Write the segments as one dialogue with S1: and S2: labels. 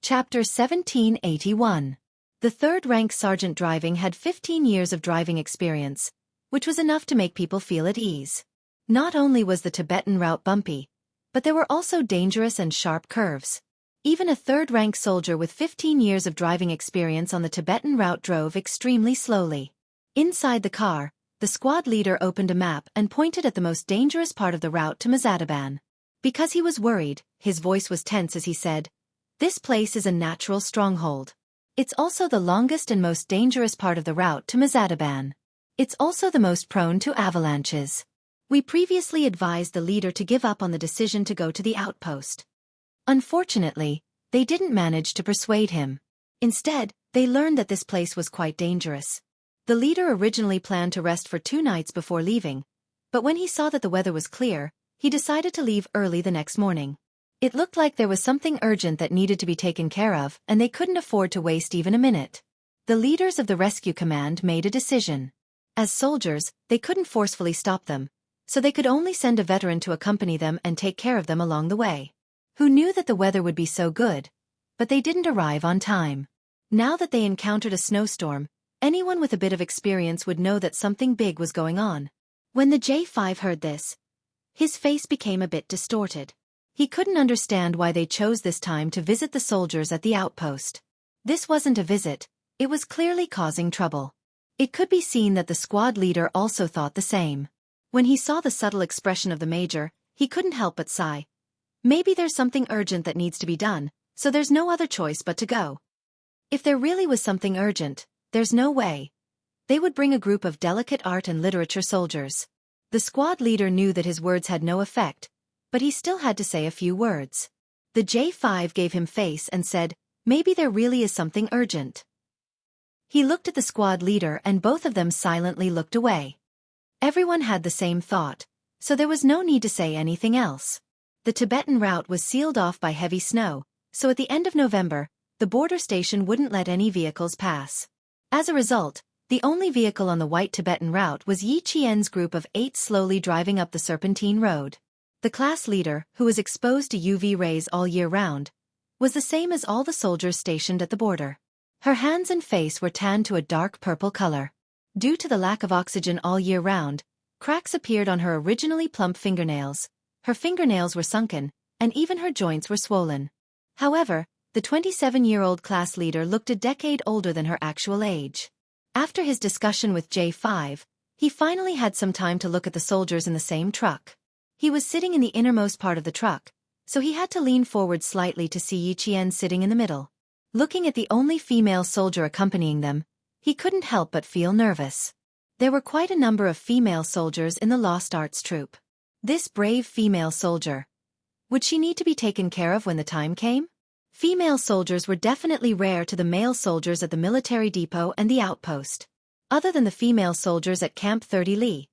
S1: Chapter 1781. The third-rank sergeant driving had 15 years of driving experience, which was enough to make people feel at ease. Not only was the Tibetan route bumpy, but there were also dangerous and sharp curves. Even a third-rank soldier with 15 years of driving experience on the Tibetan route drove extremely slowly. Inside the car, the squad leader opened a map and pointed at the most dangerous part of the route to Mazadaban. Because he was worried, his voice was tense as he said, "This place is a natural stronghold. It's also the longest and most dangerous part of the route to Mazadaban. It's also the most prone to avalanches. We previously advised the leader to give up on the decision to go to the outpost. Unfortunately, they didn't manage to persuade him. Instead, they learned that this place was quite dangerous. The leader originally planned to rest for 2 nights before leaving, but when he saw that the weather was clear, he decided to leave early the next morning. It looked like there was something urgent that needed to be taken care of, and they couldn't afford to waste even a minute. The leaders of the rescue command made a decision. As soldiers, they couldn't forcefully stop them, so they could only send a veteran to accompany them and take care of them along the way. Who knew that the weather would be so good? But they didn't arrive on time. Now that they encountered a snowstorm, anyone with a bit of experience would know that something big was going on. When the J5 heard this, his face became a bit distorted. He couldn't understand why they chose this time to visit the soldiers at the outpost. This wasn't a visit, it was clearly causing trouble. It could be seen that the squad leader also thought the same. When he saw the subtle expression of the major, he couldn't help but sigh. Maybe there's something urgent that needs to be done, so there's no other choice but to go. If there really was something urgent, there's no way they would bring a group of delicate art and literature soldiers. The squad leader knew that his words had no effect, but he still had to say a few words. The J5 gave him face and said, "Maybe there really is something urgent." He looked at the squad leader and both of them silently looked away. Everyone had the same thought, so there was no need to say anything else. The Tibetan route was sealed off by heavy snow, so at the end of November, the border station wouldn't let any vehicles pass. As a result, the only vehicle on the White Tibetan route was Yi Qian's group of 8 slowly driving up the Serpentine Road. The class leader, who was exposed to UV rays all year round, was the same as all the soldiers stationed at the border. Her hands and face were tanned to a dark purple color. Due to the lack of oxygen all year round, cracks appeared on her originally plump fingernails, her fingernails were sunken, and even her joints were swollen. However, the 27-year-old class leader looked a decade older than her actual age. After his discussion with J5, he finally had some time to look at the soldiers in the same truck. He was sitting in the innermost part of the truck, so he had to lean forward slightly to see Yi Qian sitting in the middle. Looking at the only female soldier accompanying them, he couldn't help but feel nervous. There were quite a number of female soldiers in the Lost Arts troop. This brave female soldier. Would she need to be taken care of when the time came? Female soldiers were definitely rare to the male soldiers at the military depot and the outpost. Other than the female soldiers at Camp 30 Li,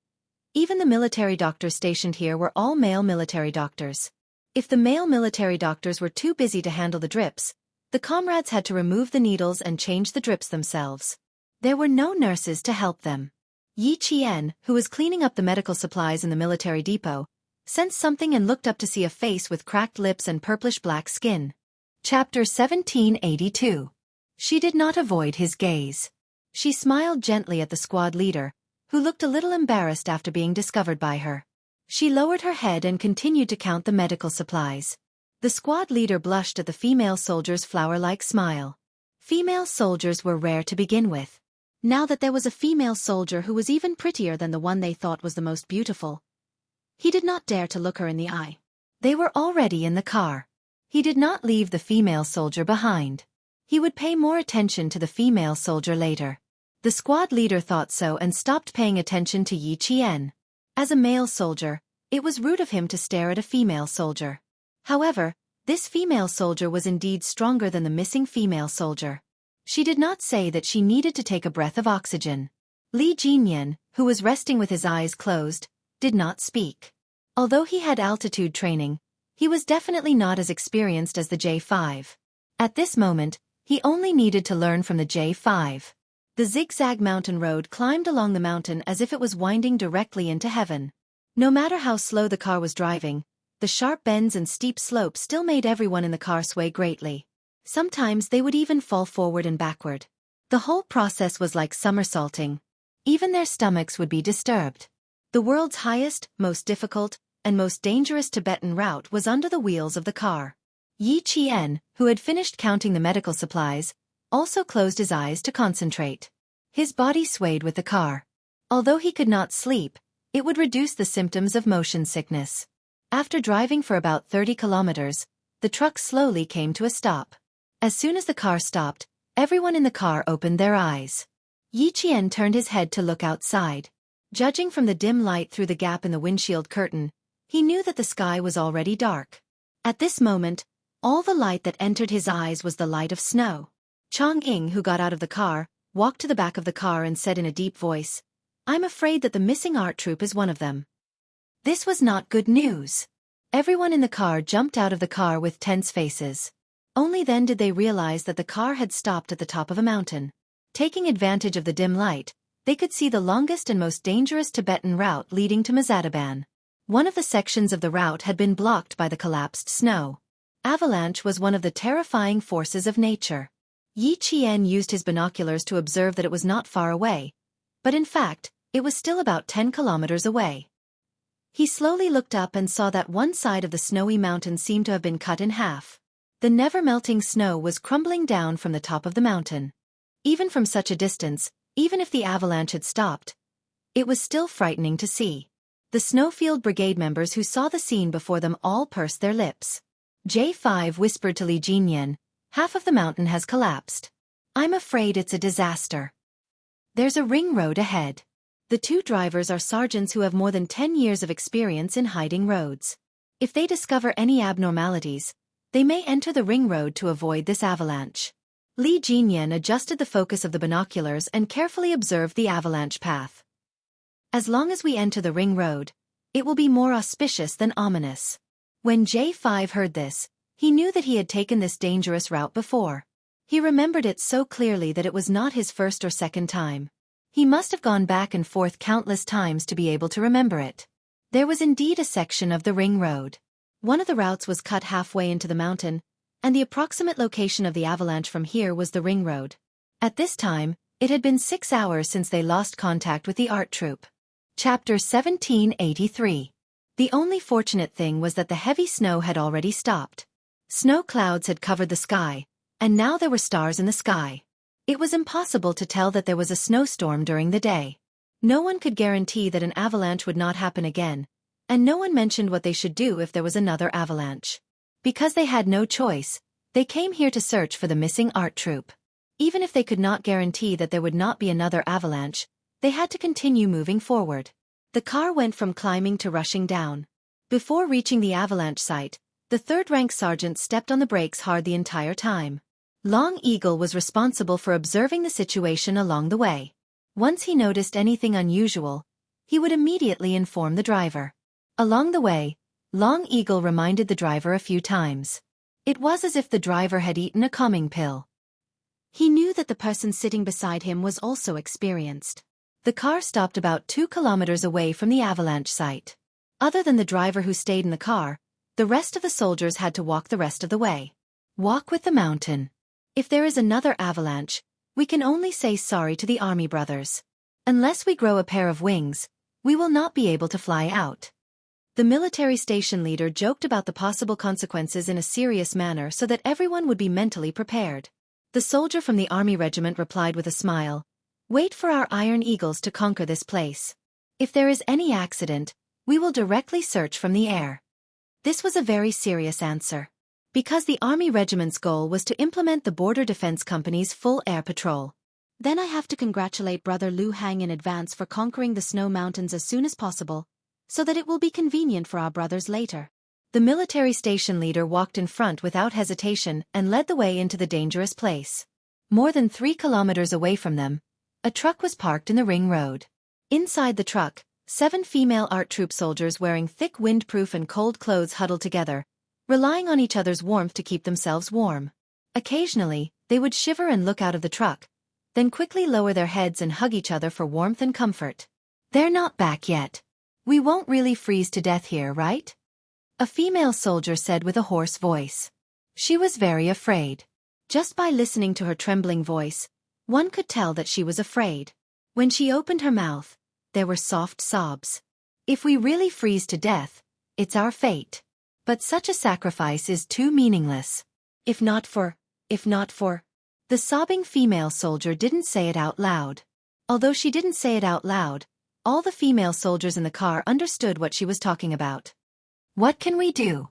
S1: even the military doctors stationed here were all male military doctors. If the male military doctors were too busy to handle the drips, the comrades had to remove the needles and change the drips themselves. There were no nurses to help them. Yi Qian, who was cleaning up the medical supplies in the military depot, sensed something and looked up to see a face with cracked lips and purplish-black skin. Chapter 1782. She did not avoid his gaze. She smiled gently at the squad leader, who looked a little embarrassed after being discovered by her. She lowered her head and continued to count the medical supplies. The squad leader blushed at the female soldier's flower-like smile. Female soldiers were rare to begin with. Now that there was a female soldier who was even prettier than the one they thought was the most beautiful, he did not dare to look her in the eye. They were already in the car. He did not leave the female soldier behind. He would pay more attention to the female soldier later. The squad leader thought so and stopped paying attention to Yi Qian. As a male soldier, it was rude of him to stare at a female soldier. However, this female soldier was indeed stronger than the missing female soldier. She did not say that she needed to take a breath of oxygen. Li Jinyan, who was resting with his eyes closed, did not speak. Although he had altitude training, he was definitely not as experienced as the J5. At this moment, he only needed to learn from the J5. The zigzag mountain road climbed along the mountain as if it was winding directly into heaven. No matter how slow the car was driving, the sharp bends and steep slopes still made everyone in the car sway greatly. Sometimes they would even fall forward and backward. The whole process was like somersaulting. Even their stomachs would be disturbed. The world's highest, most difficult, and most dangerous Tibetan route was under the wheels of the car. Yi Qian, who had finished counting the medical supplies, also closed his eyes to concentrate. His body swayed with the car. Although he could not sleep, it would reduce the symptoms of motion sickness. After driving for about 30 kilometers, the truck slowly came to a stop. As soon as the car stopped, everyone in the car opened their eyes. Yi Qian turned his head to look outside. Judging from the dim light through the gap in the windshield curtain, he knew that the sky was already dark. At this moment, all the light that entered his eyes was the light of snow. Chang Ying, who got out of the car, walked to the back of the car and said in a deep voice, "I'm afraid that the missing art troupe is one of them." This was not good news. Everyone in the car jumped out of the car with tense faces. Only then did they realize that the car had stopped at the top of a mountain. Taking advantage of the dim light, they could see the longest and most dangerous Tibetan route leading to Mazadaban. One of the sections of the route had been blocked by the collapsed snow. Avalanche was one of the terrifying forces of nature. Yi Qian used his binoculars to observe that it was not far away, but in fact, it was still about 10 kilometers away. He slowly looked up and saw that one side of the snowy mountain seemed to have been cut in half. The never-melting snow was crumbling down from the top of the mountain. Even from such a distance, even if the avalanche had stopped, it was still frightening to see. The Snowfield Brigade members who saw the scene before them all pursed their lips. J5 whispered to Li Jinyan, "Half of the mountain has collapsed. I'm afraid it's a disaster. There's a ring road ahead." The two drivers are sergeants who have more than 10 years of experience in hiding roads. If they discover any abnormalities, they may enter the ring road to avoid this avalanche. Li Jinyan adjusted the focus of the binoculars and carefully observed the avalanche path. As long as we enter the ring road, it will be more auspicious than ominous. When J5 heard this, he knew that he had taken this dangerous route before. He remembered it so clearly that it was not his first or second time. He must have gone back and forth countless times to be able to remember it. There was indeed a section of the ring road. One of the routes was cut halfway into the mountain, and the approximate location of the avalanche from here was the ring road. At this time, it had been 6 hours since they lost contact with the art troupe. Chapter 1783. The only fortunate thing was that the heavy snow had already stopped. Snow clouds had covered the sky, and now there were stars in the sky. It was impossible to tell that there was a snowstorm during the day. No one could guarantee that an avalanche would not happen again, and no one mentioned what they should do if there was another avalanche. Because they had no choice, they came here to search for the missing art troupe. Even if they could not guarantee that there would not be another avalanche, they had to continue moving forward. The car went from climbing to rushing down. Before reaching the avalanche site, the third-rank sergeant stepped on the brakes hard the entire time. Long Eagle was responsible for observing the situation along the way. Once he noticed anything unusual, he would immediately inform the driver. Along the way, Long Eagle reminded the driver a few times. It was as if the driver had eaten a calming pill. He knew that the person sitting beside him was also experienced. The car stopped about 2 kilometers away from the avalanche site. Other than the driver who stayed in the car, the rest of the soldiers had to walk the rest of the way. Walk with the mountain. If there is another avalanche, we can only say sorry to the army brothers. Unless we grow a pair of wings, we will not be able to fly out. The military station leader joked about the possible consequences in a serious manner so that everyone would be mentally prepared. The soldier from the army regiment replied with a smile, "Wait for our iron eagles to conquer this place. If there is any accident, we will directly search from the air." This was a very serious answer. Because the army regiment's goal was to implement the Border Defense Company's full air patrol. Then I have to congratulate Brother Liu Hang in advance for conquering the snow mountains as soon as possible, so that it will be convenient for our brothers later. The military station leader walked in front without hesitation and led the way into the dangerous place. More than 3 kilometers away from them, a truck was parked in the ring road. Inside the truck, 7 female art troop soldiers wearing thick windproof and cold clothes huddled together, relying on each other's warmth to keep themselves warm. Occasionally, they would shiver and look out of the truck, then quickly lower their heads and hug each other for warmth and comfort. "They're not back yet. We won't really freeze to death here, right?" a female soldier said with a hoarse voice. She was very afraid. Just by listening to her trembling voice, one could tell that she was afraid. When she opened her mouth, there were soft sobs. If we really freeze to death, it's our fate. But such a sacrifice is too meaningless. If not for... The sobbing female soldier didn't say it out loud. Although she didn't say it out loud, all the female soldiers in the car understood what she was talking about. What can we do?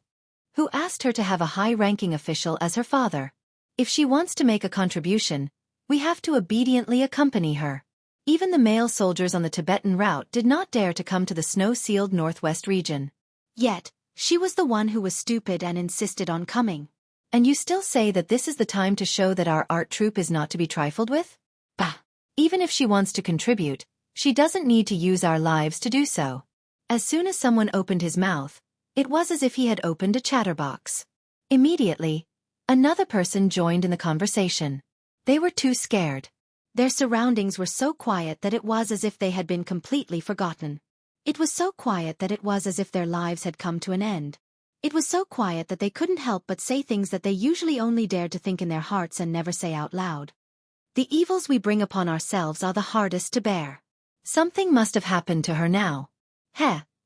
S1: Who asked her to have a high-ranking official as her father? If she wants to make a contribution, we have to obediently accompany her. Even the male soldiers on the Tibetan route did not dare to come to the snow-sealed northwest region. Yet, she was the one who was stupid and insisted on coming. And you still say that this is the time to show that our art troupe is not to be trifled with? Bah! Even if she wants to contribute, she doesn't need to use our lives to do so. As soon as someone opened his mouth, it was as if he had opened a chatterbox. Immediately, another person joined in the conversation. They were too scared. Their surroundings were so quiet that it was as if they had been completely forgotten. It was so quiet that it was as if their lives had come to an end. It was so quiet that they couldn't help but say things that they usually only dared to think in their hearts and never say out loud. The evils we bring upon ourselves are the hardest to bear. Something must have happened to her now.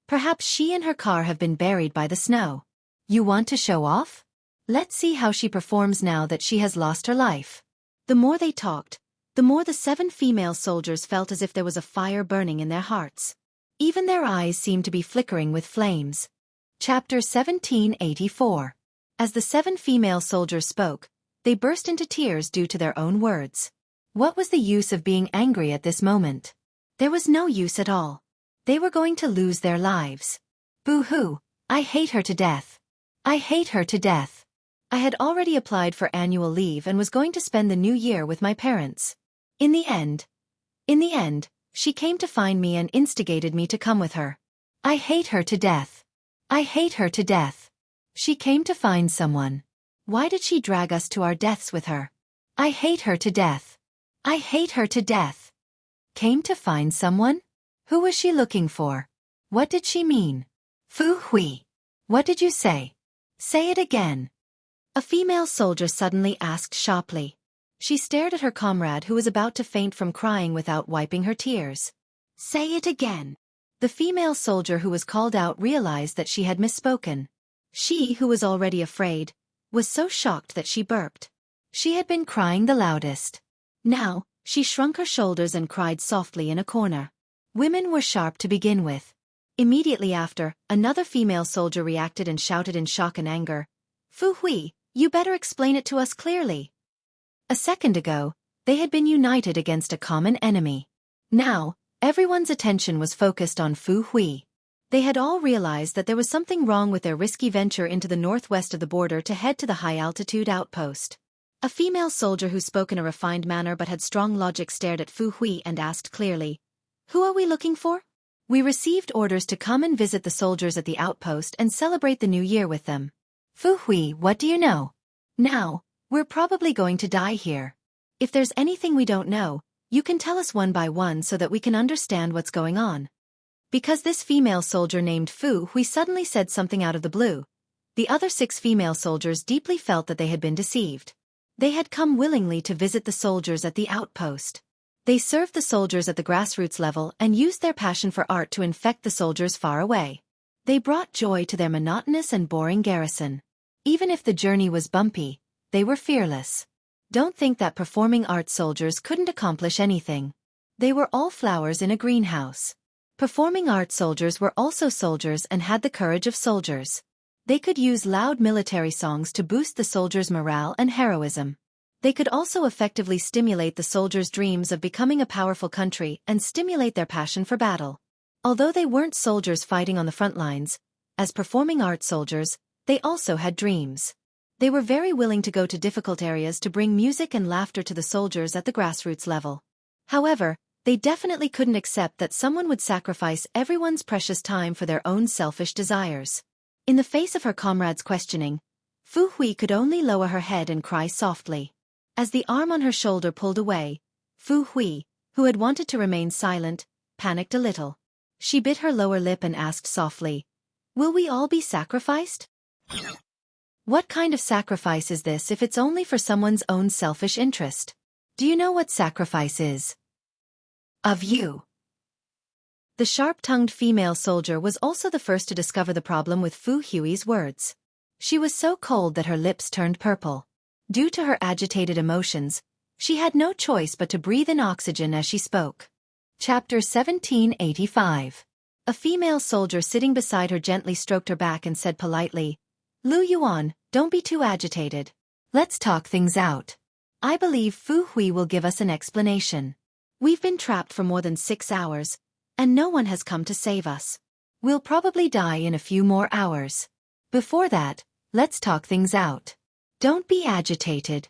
S1: Perhaps she and her car have been buried by the snow. You want to show off? Let's see how she performs now that she has lost her life. The more they talked, the more the 7 female soldiers felt as if there was a fire burning in their hearts. Even their eyes seemed to be flickering with flames. Chapter 1784. As the 7 female soldiers spoke, they burst into tears due to their own words. What was the use of being angry at this moment? There was no use at all. They were going to lose their lives. Boo-hoo, I hate her to death. I hate her to death. I had already applied for annual leave and was going to spend the new year with my parents. In the end, she came to find me and instigated me to come with her. I hate her to death. I hate her to death. She came to find someone. Why did she drag us to our deaths with her? I hate her to death. I hate her to death. Came to find someone? Who was she looking for? What did she mean? Fu Hui. What did you say? Say it again. A female soldier suddenly asked sharply. She stared at her comrade who was about to faint from crying without wiping her tears. Say it again. The female soldier who was called out realized that she had misspoken. She, who was already afraid, was so shocked that she burped. She had been crying the loudest. Now, she shrunk her shoulders and cried softly in a corner. Women were sharp to begin with. Immediately after, another female soldier reacted and shouted in shock and anger. Fu Hui, you better explain it to us clearly. A second ago, they had been united against a common enemy. Now, everyone's attention was focused on Fu Hui. They had all realized that there was something wrong with their risky venture into the northwest of the border to head to the high-altitude outpost. A female soldier who spoke in a refined manner but had strong logic stared at Fu Hui and asked clearly, Who are we looking for? We received orders to come and visit the soldiers at the outpost and celebrate the new year with them. Fu Hui, what do you know? Now, we're probably going to die here. If there's anything we don't know, you can tell us one by one so that we can understand what's going on. Because this female soldier named Fu Hui suddenly said something out of the blue, the other 6 female soldiers deeply felt that they had been deceived. They had come willingly to visit the soldiers at the outpost. They served the soldiers at the grassroots level and used their passion for art to infect the soldiers far away. They brought joy to their monotonous and boring garrison. Even if the journey was bumpy, they were fearless. Don't think that performing arts soldiers couldn't accomplish anything. They were all flowers in a greenhouse. Performing arts soldiers were also soldiers and had the courage of soldiers. They could use loud military songs to boost the soldiers' morale and heroism. They could also effectively stimulate the soldiers' dreams of becoming a powerful country and stimulate their passion for battle. Although they weren't soldiers fighting on the front lines, as performing arts soldiers, they also had dreams. They were very willing to go to difficult areas to bring music and laughter to the soldiers at the grassroots level. However, they definitely couldn't accept that someone would sacrifice everyone's precious time for their own selfish desires. In the face of her comrade's questioning, Fu Hui could only lower her head and cry softly. As the arm on her shoulder pulled away, Fu Hui, who had wanted to remain silent, panicked a little. She bit her lower lip and asked softly, Will we all be sacrificed? What kind of sacrifice is this if it's only for someone's own selfish interest? Do you know what sacrifice is? Of you. The sharp-tongued female soldier was also the first to discover the problem with Fu Hui's words. She was so cold that her lips turned purple. Due to her agitated emotions, she had no choice but to breathe in oxygen as she spoke. Chapter 1785. A female soldier sitting beside her gently stroked her back and said politely, "Lu Yuan, don't be too agitated. Let's talk things out. I believe Fu Hui will give us an explanation. We've been trapped for more than 6 hours, and no one has come to save us. We'll probably die in a few more hours. Before that, let's talk things out. Don't be agitated.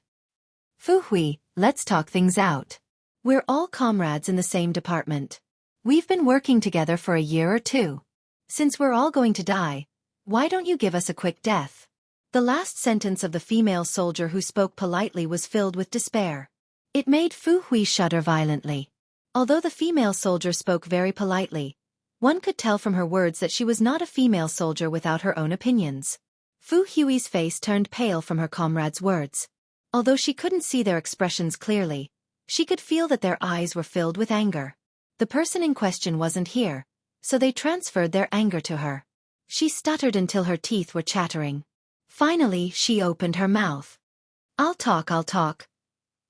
S1: Fu Hui, let's talk things out. We're all comrades in the same department. We've been working together for a year or two. Since we're all going to die, why don't you give us a quick death?" The last sentence of the female soldier who spoke politely was filled with despair. It made Fu Hui shudder violently. Although the female soldier spoke very politely, one could tell from her words that she was not a female soldier without her own opinions. Fu Hui's face turned pale from her comrade's words. Although she couldn't see their expressions clearly, she could feel that their eyes were filled with anger. The person in question wasn't here, so they transferred their anger to her. She stuttered until her teeth were chattering. Finally, she opened her mouth. I'll talk.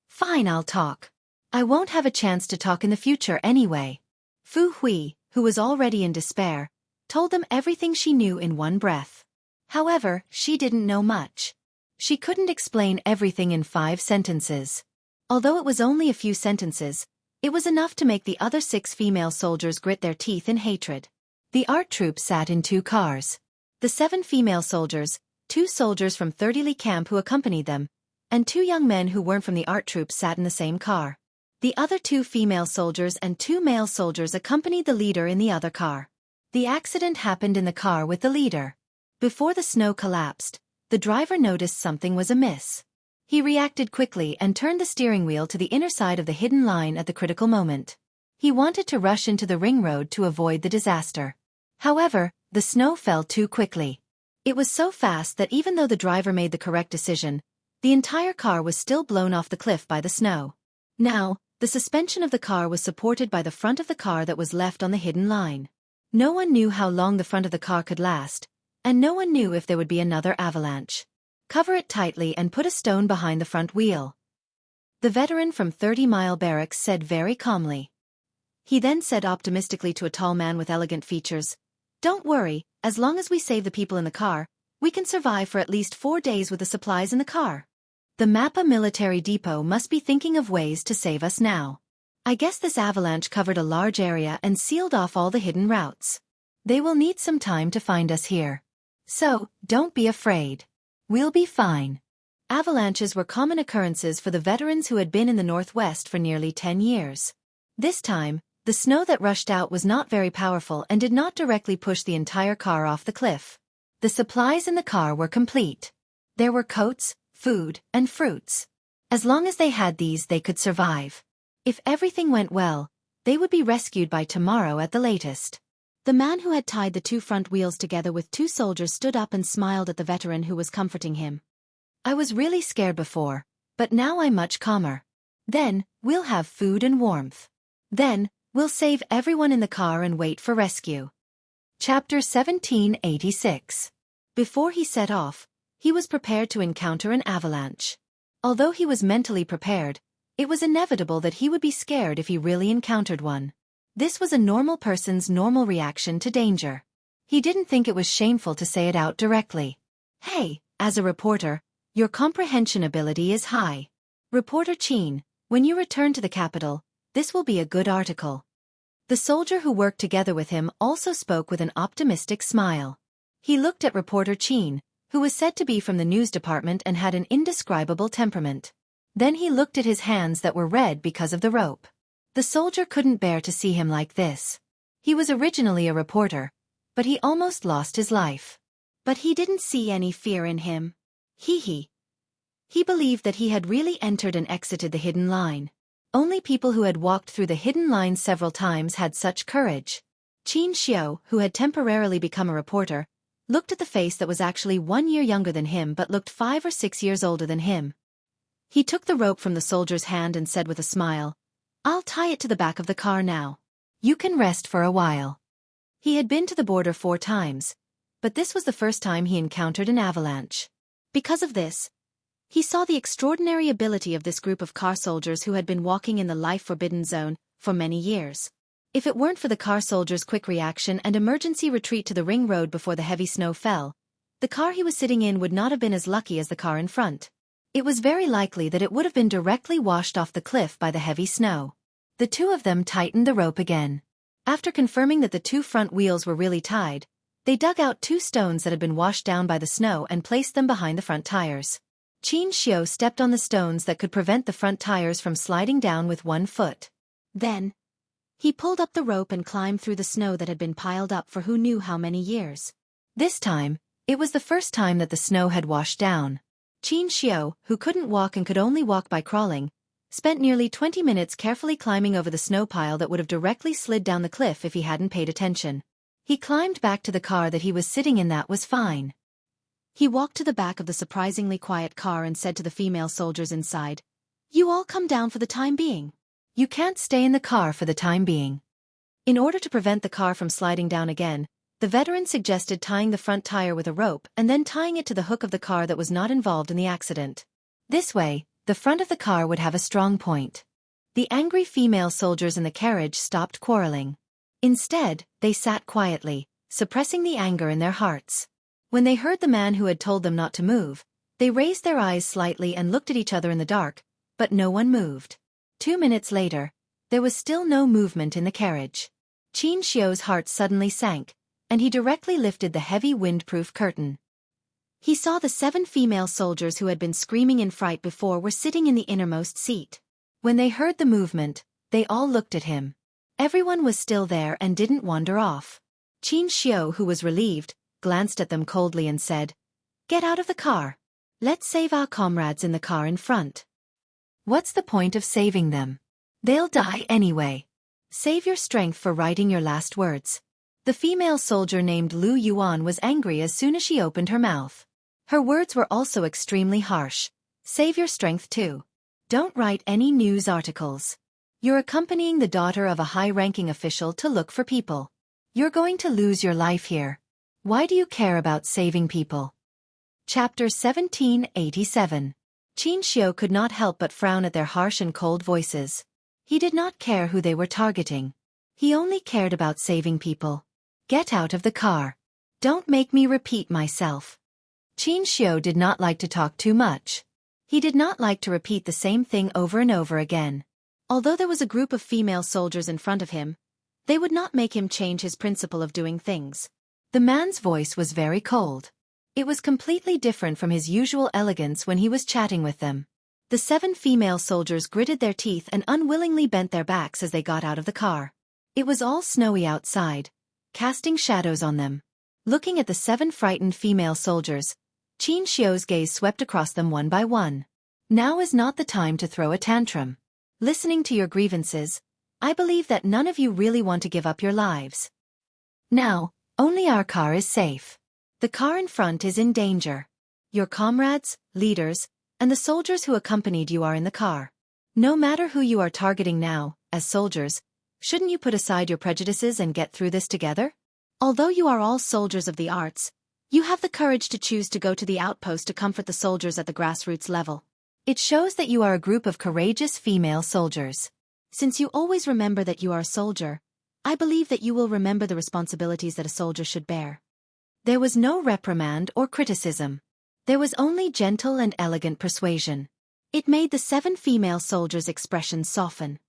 S1: Fine, I'll talk. I won't have a chance to talk in the future anyway." Fu Hui, who was already in despair, told them everything she knew in one breath. However, she didn't know much. She couldn't explain everything in 5 sentences. Although it was only a few sentences, it was enough to make the other 6 female soldiers grit their teeth in hatred. The art troupe sat in 2 cars. The 7 female soldiers, 2 soldiers from 30 Li camp who accompanied them, and 2 young men who weren't from the art troupe sat in the same car. The other 2 female soldiers and 2 male soldiers accompanied the leader in the other car. The accident happened in the car with the leader. Before the snow collapsed, the driver noticed something was amiss. He reacted quickly and turned the steering wheel to the inner side of the hidden line at the critical moment. He wanted to rush into the ring road to avoid the disaster. However, the snow fell too quickly. It was so fast that even though the driver made the correct decision, the entire car was still blown off the cliff by the snow. Now, the suspension of the car was supported by the front of the car that was left on the hidden line. No one knew how long the front of the car could last, and no one knew if there would be another avalanche. Cover it tightly and put a stone behind the front wheel, the veteran from 30 Mile Barracks said very calmly. He then said optimistically to a tall man with elegant features, "Don't worry, as long as we save the people in the car, we can survive for at least 4 days with the supplies in the car. The Mappa military depot must be thinking of ways to save us now. I guess this avalanche covered a large area and sealed off all the hidden routes. They will need some time to find us here. So, don't be afraid. We'll be fine." Avalanches were common occurrences for the veterans who had been in the Northwest for nearly 10 years. This time, the snow that rushed out was not very powerful and did not directly push the entire car off the cliff. The supplies in the car were complete. There were coats, food, and fruits. As long as they had these, they could survive. If everything went well, they would be rescued by tomorrow at the latest. The man who had tied the 2 front wheels together with 2 soldiers stood up and smiled at the veteran who was comforting him. "I was really scared before, but now I'm much calmer. Then, we'll have food and warmth. Then, we'll save everyone in the car and wait for rescue." Chapter 1786. Before he set off, he was prepared to encounter an avalanche. Although he was mentally prepared, it was inevitable that he would be scared if he really encountered one. This was a normal person's normal reaction to danger. He didn't think it was shameful to say it out directly. "Hey, as a reporter, your comprehension ability is high. Reporter Chin, when you return to the capital, this will be a good article." The soldier who worked together with him also spoke with an optimistic smile. He looked at reporter Chin, who was said to be from the news department and had an indescribable temperament. Then he looked at his hands that were red because of the rope. The soldier couldn't bear to see him like this. He was originally a reporter, but he almost lost his life. But he didn't see any fear in him. He believed that he had really entered and exited the hidden line. Only people who had walked through the hidden line several times had such courage. Xianxia, who had temporarily become a reporter, looked at the face that was actually 1 year younger than him but looked 5 or 6 years older than him. He took the rope from the soldier's hand and said with a smile, "I'll tie it to the back of the car now. You can rest for a while." He had been to the border 4 times, but this was the first time he encountered an avalanche. Because of this, he saw the extraordinary ability of this group of car soldiers who had been walking in the life-forbidden zone for many years. If it weren't for the car soldiers' quick reaction and emergency retreat to the ring road before the heavy snow fell, the car he was sitting in would not have been as lucky as the car in front. It was very likely that it would have been directly washed off the cliff by the heavy snow. The two of them tightened the rope again. After confirming that the 2 front wheels were really tied, they dug out 2 stones that had been washed down by the snow and placed them behind the front tires. Xianxia stepped on the stones that could prevent the front tires from sliding down with 1 foot. Then, he pulled up the rope and climbed through the snow that had been piled up for who knew how many years. This time, it was the first time that the snow had washed down. Xianxia, who couldn't walk and could only walk by crawling, spent nearly 20 minutes carefully climbing over the snow pile that would have directly slid down the cliff if he hadn't paid attention. He climbed back to the car that he was sitting in. That was fine. He walked to the back of the surprisingly quiet car and said to the female soldiers inside, "You all come down for the time being. You can't stay in the car for the time being." In order to prevent the car from sliding down again, the veteran suggested tying the front tire with a rope and then tying it to the hook of the car that was not involved in the accident. This way, the front of the car would have a strong point. The angry female soldiers in the carriage stopped quarreling. Instead, they sat quietly, suppressing the anger in their hearts. When they heard the man who had told them not to move, they raised their eyes slightly and looked at each other in the dark, but no one moved. 2 minutes later, there was still no movement in the carriage. Xianxia's heart suddenly sank, and he directly lifted the heavy windproof curtain. He saw the 7 female soldiers who had been screaming in fright before were sitting in the innermost seat. When they heard the movement, they all looked at him. Everyone was still there and didn't wander off. Xianxia, who was relieved, glanced at them coldly and said, "Get out of the car. Let's save our comrades in the car in front." "What's the point of saving them? They'll die anyway. Save your strength for writing your last words." The female soldier named Lu Yuan was angry as soon as she opened her mouth. Her words were also extremely harsh. "Save your strength too. Don't write any news articles. You're accompanying the daughter of a high-ranking official to look for people. You're going to lose your life here. Why do you care about saving people?" Chapter 1787. Xianxia could not help but frown at their harsh and cold voices. He did not care who they were targeting. He only cared about saving people. "Get out of the car. Don't make me repeat myself." Xianxia did not like to talk too much. He did not like to repeat the same thing over and over again. Although there was a group of female soldiers in front of him, they would not make him change his principle of doing things. The man's voice was very cold. It was completely different from his usual elegance when he was chatting with them. The 7 female soldiers gritted their teeth and unwillingly bent their backs as they got out of the car. It was all snowy outside, casting shadows on them. Looking at the 7 frightened female soldiers, Xianxia's gaze swept across them one by one. "Now is not the time to throw a tantrum. Listening to your grievances, I believe that none of you really want to give up your lives. Now, only our car is safe. The car in front is in danger. Your comrades, leaders, and the soldiers who accompanied you are in the car. No matter who you are targeting now, as soldiers, shouldn't you put aside your prejudices and get through this together? Although you are all soldiers of the arts, you have the courage to choose to go to the outpost to comfort the soldiers at the grassroots level. It shows that you are a group of courageous female soldiers. Since you always remember that you are a soldier, I believe that you will remember the responsibilities that a soldier should bear." There was no reprimand or criticism. There was only gentle and elegant persuasion. It made the 7 female soldiers' expressions soften.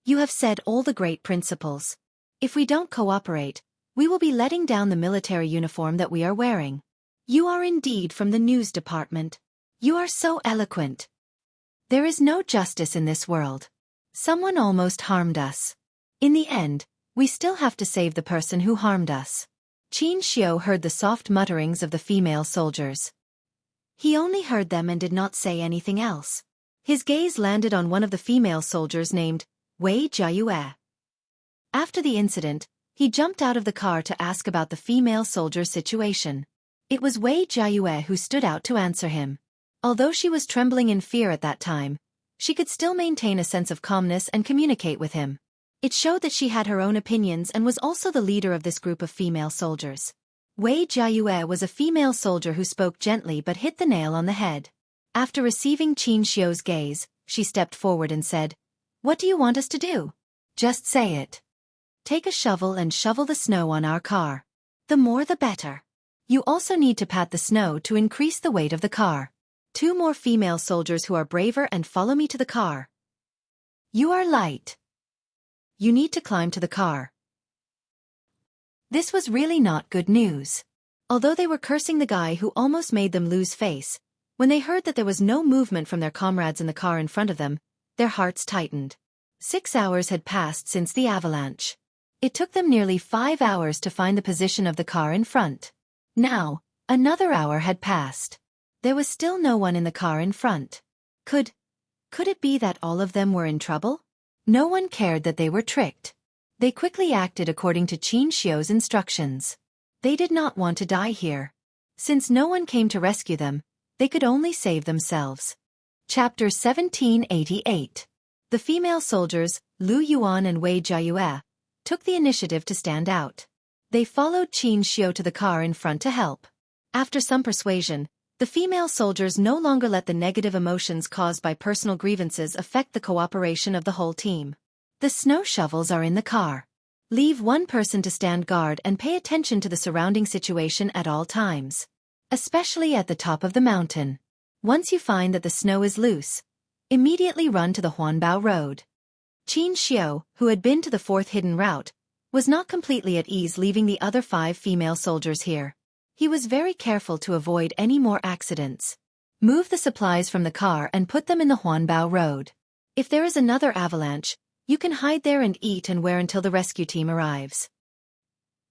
S1: "You have said all the great principles. If we don't cooperate, we will be letting down the military uniform that we are wearing. You are indeed from the news department. You are so eloquent. There is no justice in this world. Someone almost harmed us. In the end, we still have to save the person who harmed us." Xianxia heard the soft mutterings of the female soldiers. He only heard them and did not say anything else. His gaze landed on one of the female soldiers named Wei Jiayue. After the incident, he jumped out of the car to ask about the female soldier's situation. It was Wei Jiayue who stood out to answer him. Although she was trembling in fear at that time, she could still maintain a sense of calmness and communicate with him. It showed that she had her own opinions and was also the leader of this group of female soldiers. Wei Jiayue was a female soldier who spoke gently but hit the nail on the head. After receiving Qin Xiu's gaze, she stepped forward and said, "What do you want us to do? Just say it. Take a shovel and shovel the snow on our car. The more the better. You also need to pat the snow to increase the weight of the car. 2 more female soldiers who are braver and follow me to the car. You are light. You need to climb to the car." This was really not good news. Although they were cursing the guy who almost made them lose face, when they heard that there was no movement from their comrades in the car in front of them, their hearts tightened. 6 hours had passed since the avalanche. It took them nearly 5 hours to find the position of the car in front. Now, another hour had passed. There was still no one in the car in front. Could it be that all of them were in trouble? No one cared that they were tricked. They quickly acted according to Qin Xiu's instructions. They did not want to die here. Since no one came to rescue them, they could only save themselves. Chapter 1788. The female soldiers, Lu Yuan and Wei Jiayue, took the initiative to stand out. They followed Qin Xiu to the car in front to help. After some persuasion, the female soldiers no longer let the negative emotions caused by personal grievances affect the cooperation of the whole team. The snow shovels are in the car. Leave one person to stand guard and pay attention to the surrounding situation at all times. Especially at the top of the mountain. Once you find that the snow is loose, immediately run to the Huanbao Road. Qin Xiu, who had been to the 4th hidden route, was not completely at ease leaving the other 5 female soldiers here. He was very careful to avoid any more accidents. Move the supplies from the car and put them in the Huanbao Road. If there is another avalanche, you can hide there and eat and wear until the rescue team arrives.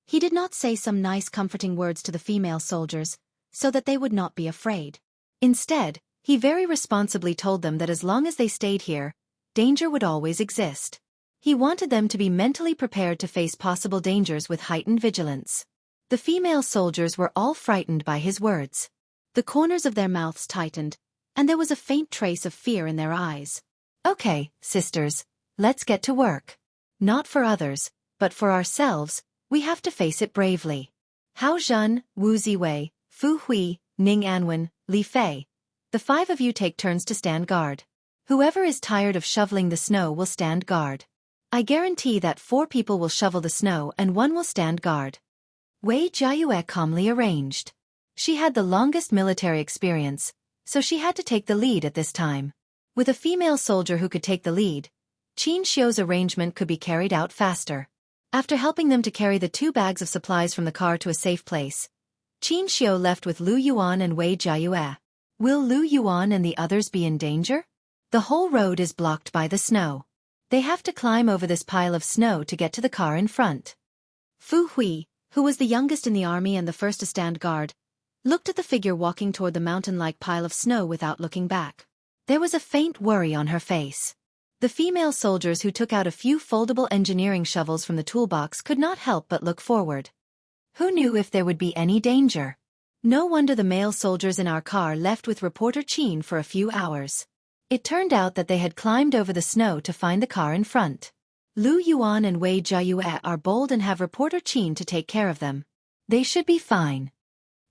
S1: He did not say some nice comforting words to the female soldiers, so that they would not be afraid. Instead, he very responsibly told them that as long as they stayed here, danger would always exist. He wanted them to be mentally prepared to face possible dangers with heightened vigilance. The female soldiers were all frightened by his words. The corners of their mouths tightened, and there was a faint trace of fear in their eyes. "Okay, sisters, let's get to work. Not for others, but for ourselves, we have to face it bravely. Hao Zhen, Wu Ziwei, Fu Hui, Ning Anwen, Li Fei. The 5 of you take turns to stand guard. Whoever is tired of shoveling the snow will stand guard. I guarantee that 4 people will shovel the snow and 1 will stand guard." Wei Jiayue calmly arranged. She had the longest military experience, so she had to take the lead at this time. With a female soldier who could take the lead, Qin Xiu's arrangement could be carried out faster. After helping them to carry the 2 bags of supplies from the car to a safe place, Qin Xiu left with Lu Yuan and Wei Jiayue. Will Lu Yuan and the others be in danger? The whole road is blocked by the snow. They have to climb over this pile of snow to get to the car in front. Fu Hui, who was the youngest in the army and the first to stand guard, looked at the figure walking toward the mountain-like pile of snow without looking back. There was a faint worry on her face. The female soldiers who took out a few foldable engineering shovels from the toolbox could not help but look forward. Who knew if there would be any danger? No wonder the male soldiers in our car left with Reporter Qin for a few hours. It turned out that they had climbed over the snow to find the car in front. Lu Yuan and Wei Jiayue are bold and have Reporter Qin to take care of them. They should be fine.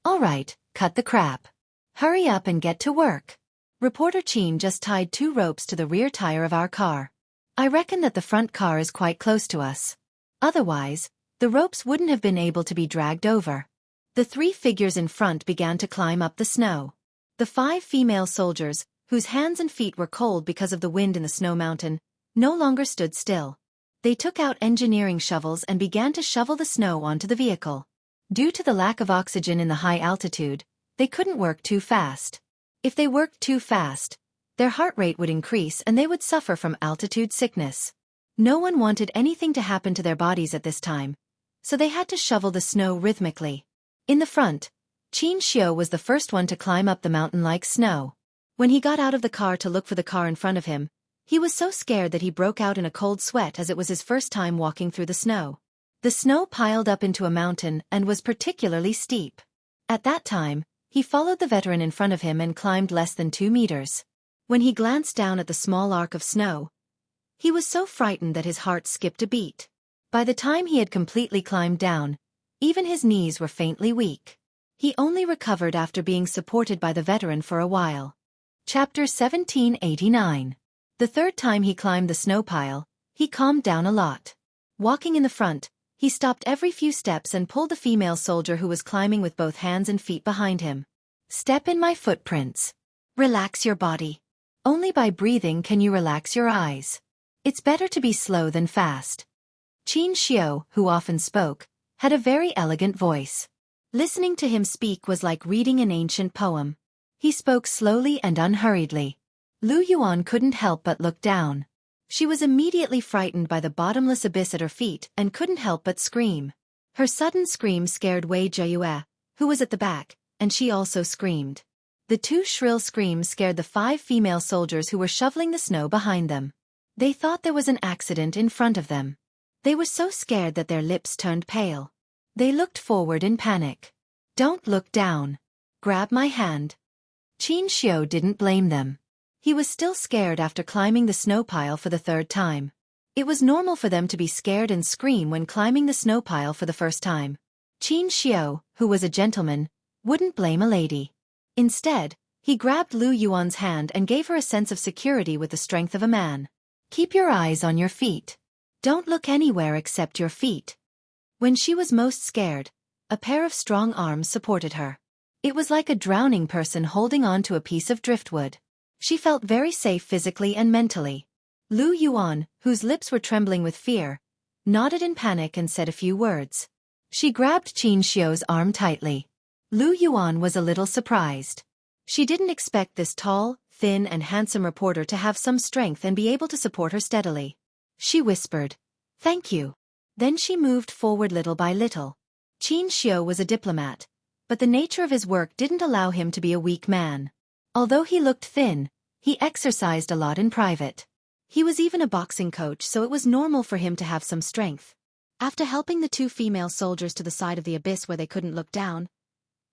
S1: All right, cut the crap. Hurry up and get to work. Reporter Qin just tied 2 ropes to the rear tire of our car. I reckon that the front car is quite close to us. Otherwise, the ropes wouldn't have been able to be dragged over. The 3 figures in front began to climb up the snow. The 5 female soldiers, whose hands and feet were cold because of the wind in the snow mountain, no longer stood still. They took out engineering shovels and began to shovel the snow onto the vehicle. Due to the lack of oxygen in the high altitude, they couldn't work too fast. If they worked too fast, their heart rate would increase and they would suffer from altitude sickness. No one wanted anything to happen to their bodies at this time, so they had to shovel the snow rhythmically. In the front, Qin Xiu was the first one to climb up the mountain-like snow. When he got out of the car to look for the car in front of him, he was so scared that he broke out in a cold sweat as it was his first time walking through the snow. The snow piled up into a mountain and was particularly steep. At that time, he followed the veteran in front of him and climbed less than 2 meters. When he glanced down at the small arc of snow, he was so frightened that his heart skipped a beat. By the time he had completely climbed down, even his knees were faintly weak. He only recovered after being supported by the veteran for a while. Chapter 1789. The third time he climbed the snow pile, he calmed down a lot. Walking in the front, he stopped every few steps and pulled the female soldier who was climbing with both hands and feet behind him. Step in my footprints. Relax your body. Only by breathing can you relax your eyes. It's better to be slow than fast. Xianxia, who often spoke, had a very elegant voice. Listening to him speak was like reading an ancient poem. He spoke slowly and unhurriedly. Lu Yuan couldn't help but look down. She was immediately frightened by the bottomless abyss at her feet and couldn't help but scream. Her sudden scream scared Wei Jiayue, who was at the back, and she also screamed. The two shrill screams scared the 5 female soldiers who were shoveling the snow behind them. They thought there was an accident in front of them. They were so scared that their lips turned pale. They looked forward in panic. Don't look down. Grab my hand. Xianxia didn't blame them. He was still scared after climbing the snow pile for the 3rd time. It was normal for them to be scared and scream when climbing the snow pile for the first time. Xianxia, who was a gentleman, wouldn't blame a lady. Instead, he grabbed Lu Yuan's hand and gave her a sense of security with the strength of a man. Keep your eyes on your feet. Don't look anywhere except your feet. When she was most scared, a pair of strong arms supported her. It was like a drowning person holding on to a piece of driftwood. She felt very safe physically and mentally. Lu Yuan, whose lips were trembling with fear, nodded in panic and said a few words. She grabbed Xianxia's arm tightly. Lu Yuan was a little surprised. She didn't expect this tall, thin and handsome reporter to have some strength and be able to support her steadily. She whispered, "Thank you." Then she moved forward little by little. Xianxia was a diplomat, but the nature of his work didn't allow him to be a weak man. Although he looked thin, he exercised a lot in private. He was even a boxing coach, so it was normal for him to have some strength. After helping the 2 female soldiers to the side of the abyss where they couldn't look down,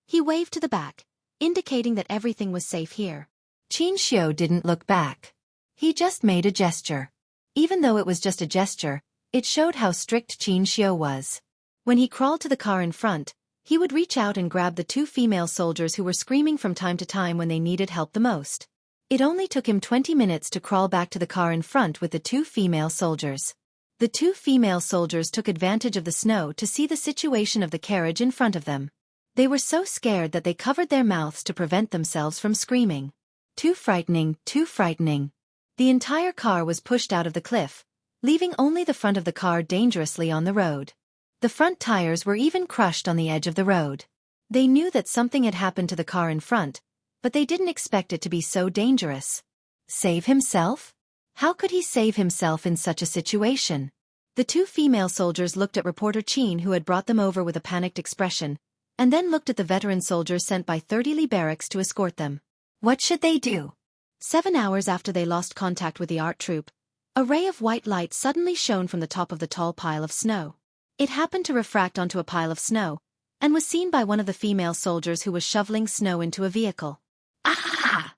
S1: he waved to the back, indicating that everything was safe here. Xianxia didn't look back. He just made a gesture. Even though it was just a gesture, it showed how strict Xianxia was. When he crawled to the car in front, he would reach out and grab the 2 female soldiers who were screaming from time to time when they needed help the most. It only took him 20 minutes to crawl back to the car in front with the 2 female soldiers. The 2 female soldiers took advantage of the snow to see the situation of the carriage in front of them. They were so scared that they covered their mouths to prevent themselves from screaming. Too frightening, too frightening. The entire car was pushed out of the cliff, leaving only the front of the car dangerously on the road. The front tires were even crushed on the edge of the road. They knew that something had happened to the car in front, but they didn't expect it to be so dangerous. Save himself? How could he save himself in such a situation? The 2 female soldiers looked at reporter Qin, who had brought them over with a panicked expression, and then looked at the veteran soldiers sent by 30 Li barracks to escort them. What should they do? 7 hours after they lost contact with the art troupe, a ray of white light suddenly shone from the top of the tall pile of snow. It happened to refract onto a pile of snow, and was seen by one of the female soldiers who was shoveling snow into a vehicle. Ah!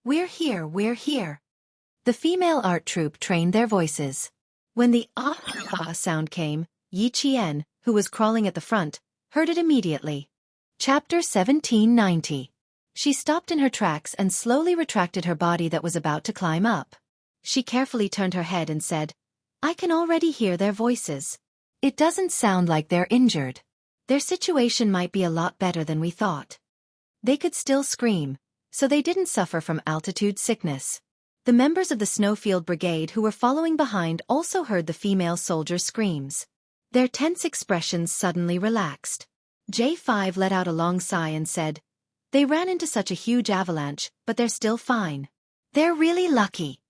S1: We're here, we're here. The female art troupe trained their voices. When the ah sound came, Yi Qian, who was crawling at the front, heard it immediately. Chapter 1790. She stopped in her tracks and slowly retracted her body that was about to climb up. She carefully turned her head and said, "I can already hear their voices. It doesn't sound like they're injured. Their situation might be a lot better than we thought. They could still scream, so they didn't suffer from altitude sickness." The members of the Snowfield Brigade who were following behind also heard the female soldiers' screams. Their tense expressions suddenly relaxed. J5 let out a long sigh and said, "They ran into such a huge avalanche, but they're still fine. They're really lucky."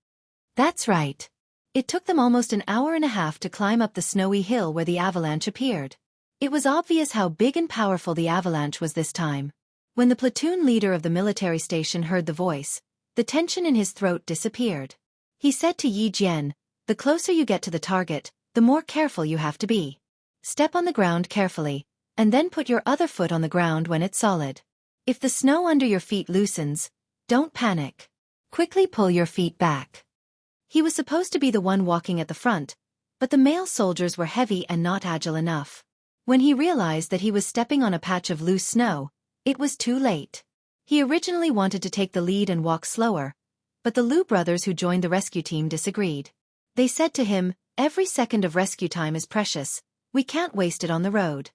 S1: That's right. It took them almost an hour and a half to climb up the snowy hill where the avalanche appeared. It was obvious how big and powerful the avalanche was this time. When the platoon leader of the military station heard the voice, the tension in his throat disappeared. He said to Yi Jian, "The closer you get to the target, the more careful you have to be. Step on the ground carefully, and then put your other foot on the ground when it's solid. If the snow under your feet loosens, don't panic. Quickly pull your feet back. He was supposed to be the one walking at the front, but the male soldiers were heavy and not agile enough. When he realized that he was stepping on a patch of loose snow, it was too late. He originally wanted to take the lead and walk slower, but the Liu brothers who joined the rescue team disagreed. They said to him, "Every second of rescue time is precious, we can't waste it on the road."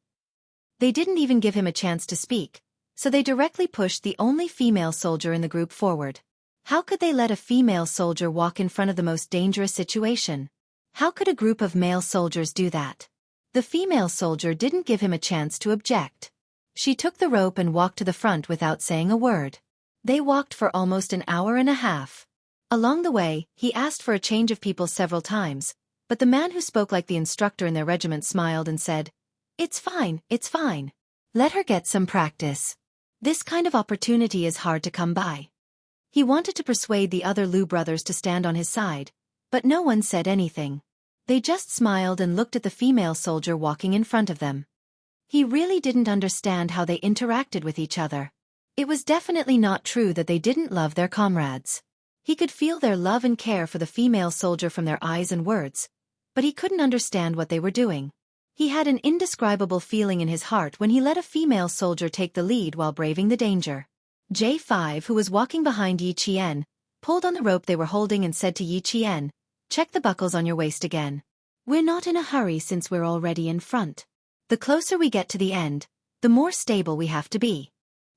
S1: They didn't even give him a chance to speak, so they directly pushed the only female soldier in the group forward. How could they let a female soldier walk in front of the most dangerous situation? How could a group of male soldiers do that? The female soldier didn't give him a chance to object. She took the rope and walked to the front without saying a word. They walked for almost an hour and a half. Along the way, he asked for a change of people several times, but the man who spoke like the instructor in their regiment smiled and said, it's fine. Let her get some practice. This kind of opportunity is hard to come by." He wanted to persuade the other Liu brothers to stand on his side, but no one said anything. They just smiled and looked at the female soldier walking in front of them. He really didn't understand how they interacted with each other. It was definitely not true that they didn't love their comrades. He could feel their love and care for the female soldier from their eyes and words, but he couldn't understand what they were doing. He had an indescribable feeling in his heart when he let a female soldier take the lead while braving the danger. J5, who was walking behind Yi Qian, pulled on the rope they were holding and said to Yi Qian, "Check the buckles on your waist again. We're not in a hurry since we're already in front. The closer we get to the end, the more stable we have to be."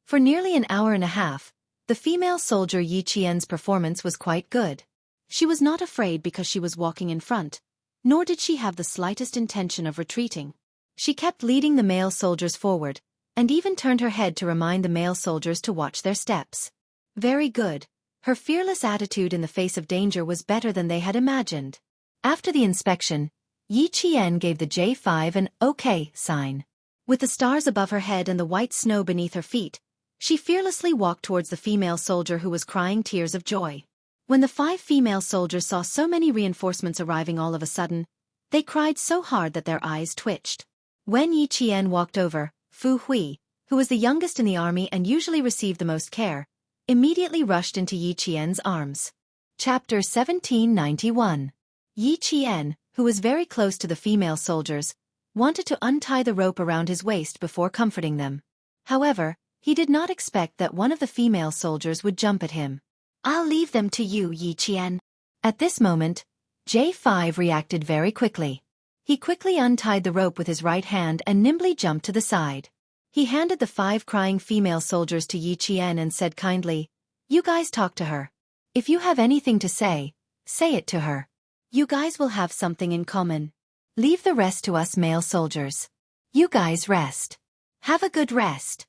S1: For nearly an hour and a half, the female soldier Yi Qian's performance was quite good. She was not afraid because she was walking in front, nor did she have the slightest intention of retreating. She kept leading the male soldiers forward, and even turned her head to remind the male soldiers to watch their steps. Very good. Her fearless attitude in the face of danger was better than they had imagined. After the inspection, Yi Qian gave the J5 an OK sign. With the stars above her head and the white snow beneath her feet, she fearlessly walked towards the female soldier who was crying tears of joy. When the 5 female soldiers saw so many reinforcements arriving all of a sudden, they cried so hard that their eyes twitched. When Yi Qian walked over, Fu Hui, who was the youngest in the army and usually received the most care, immediately rushed into Yi Qian's arms. Chapter 1791. Yi Qian, who was very close to the female soldiers, wanted to untie the rope around his waist before comforting them. However, he did not expect that one of the female soldiers would jump at him. "I'll leave them to you, Yi Qian." At this moment, J5 reacted very quickly. He quickly untied the rope with his right hand and nimbly jumped to the side. He handed the 5 crying female soldiers to Yi Qian and said kindly, "You guys talk to her. If you have anything to say it to her. You guys will have something in common. Leave the rest to us male soldiers. You guys rest. Have a good rest.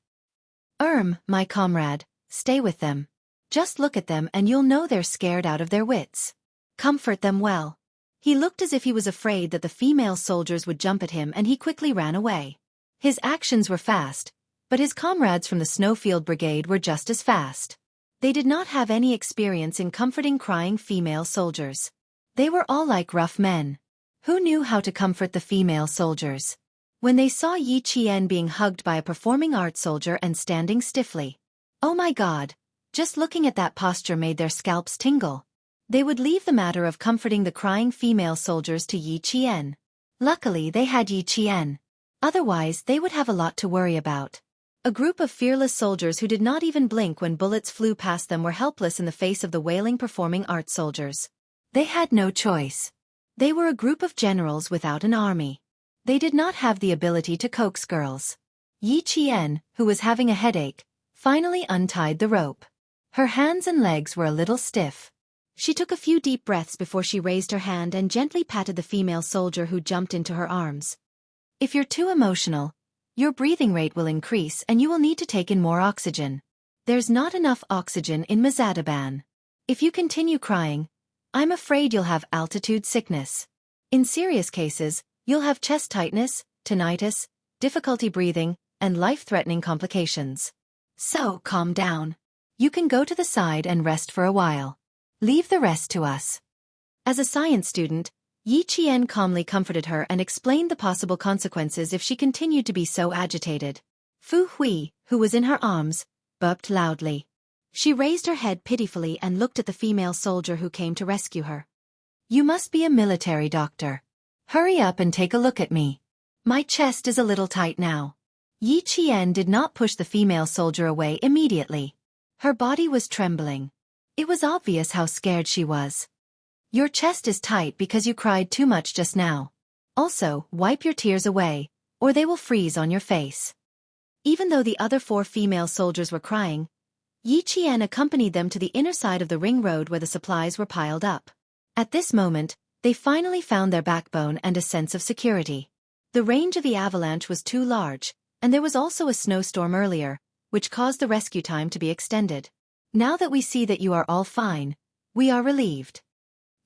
S1: My comrade, stay with them. Just look at them and you'll know they're scared out of their wits. Comfort them well." He looked as if he was afraid that the female soldiers would jump at him and he quickly ran away. His actions were fast, but his comrades from the Snowfield Brigade were just as fast. They did not have any experience in comforting crying female soldiers. They were all like rough men. Who knew how to comfort the female soldiers? When they saw Yi Qian being hugged by a performing arts soldier and standing stiffly, oh my God! Just looking at that posture made their scalps tingle. They would leave the matter of comforting the crying female soldiers to Yi Qian. Luckily they had Yi Qian. Otherwise they would have a lot to worry about. A group of fearless soldiers who did not even blink when bullets flew past them were helpless in the face of the wailing performing arts soldiers. They had no choice. They were a group of generals without an army. They did not have the ability to coax girls. Yi Qian, who was having a headache, finally untied the rope. Her hands and legs were a little stiff. She took a few deep breaths before she raised her hand and gently patted the female soldier who jumped into her arms. If you're too emotional, your breathing rate will increase and you will need to take in more oxygen. There's not enough oxygen in Mazadaban. If you continue crying, I'm afraid you'll have altitude sickness. In serious cases, you'll have chest tightness, tinnitus, difficulty breathing, and life-threatening complications. So calm down. You can go to the side and rest for a while. Leave the rest to us. As a science student, Yi Qian calmly comforted her and explained the possible consequences if she continued to be so agitated. Fu Hui, who was in her arms, burped loudly. She raised her head pitifully and looked at the female soldier who came to rescue her. You must be a military doctor. Hurry up and take a look at me. My chest is a little tight now. Yi Qian did not push the female soldier away immediately. Her body was trembling. It was obvious how scared she was. Your chest is tight because you cried too much just now. Also, wipe your tears away, or they will freeze on your face. Even though the other 4 female soldiers were crying, Yi Qian accompanied them to the inner side of the ring road where the supplies were piled up. At this moment, they finally found their backbone and a sense of security. The range of the avalanche was too large, and there was also a snowstorm earlier, which caused the rescue time to be extended. Now that we see that you are all fine, we are relieved.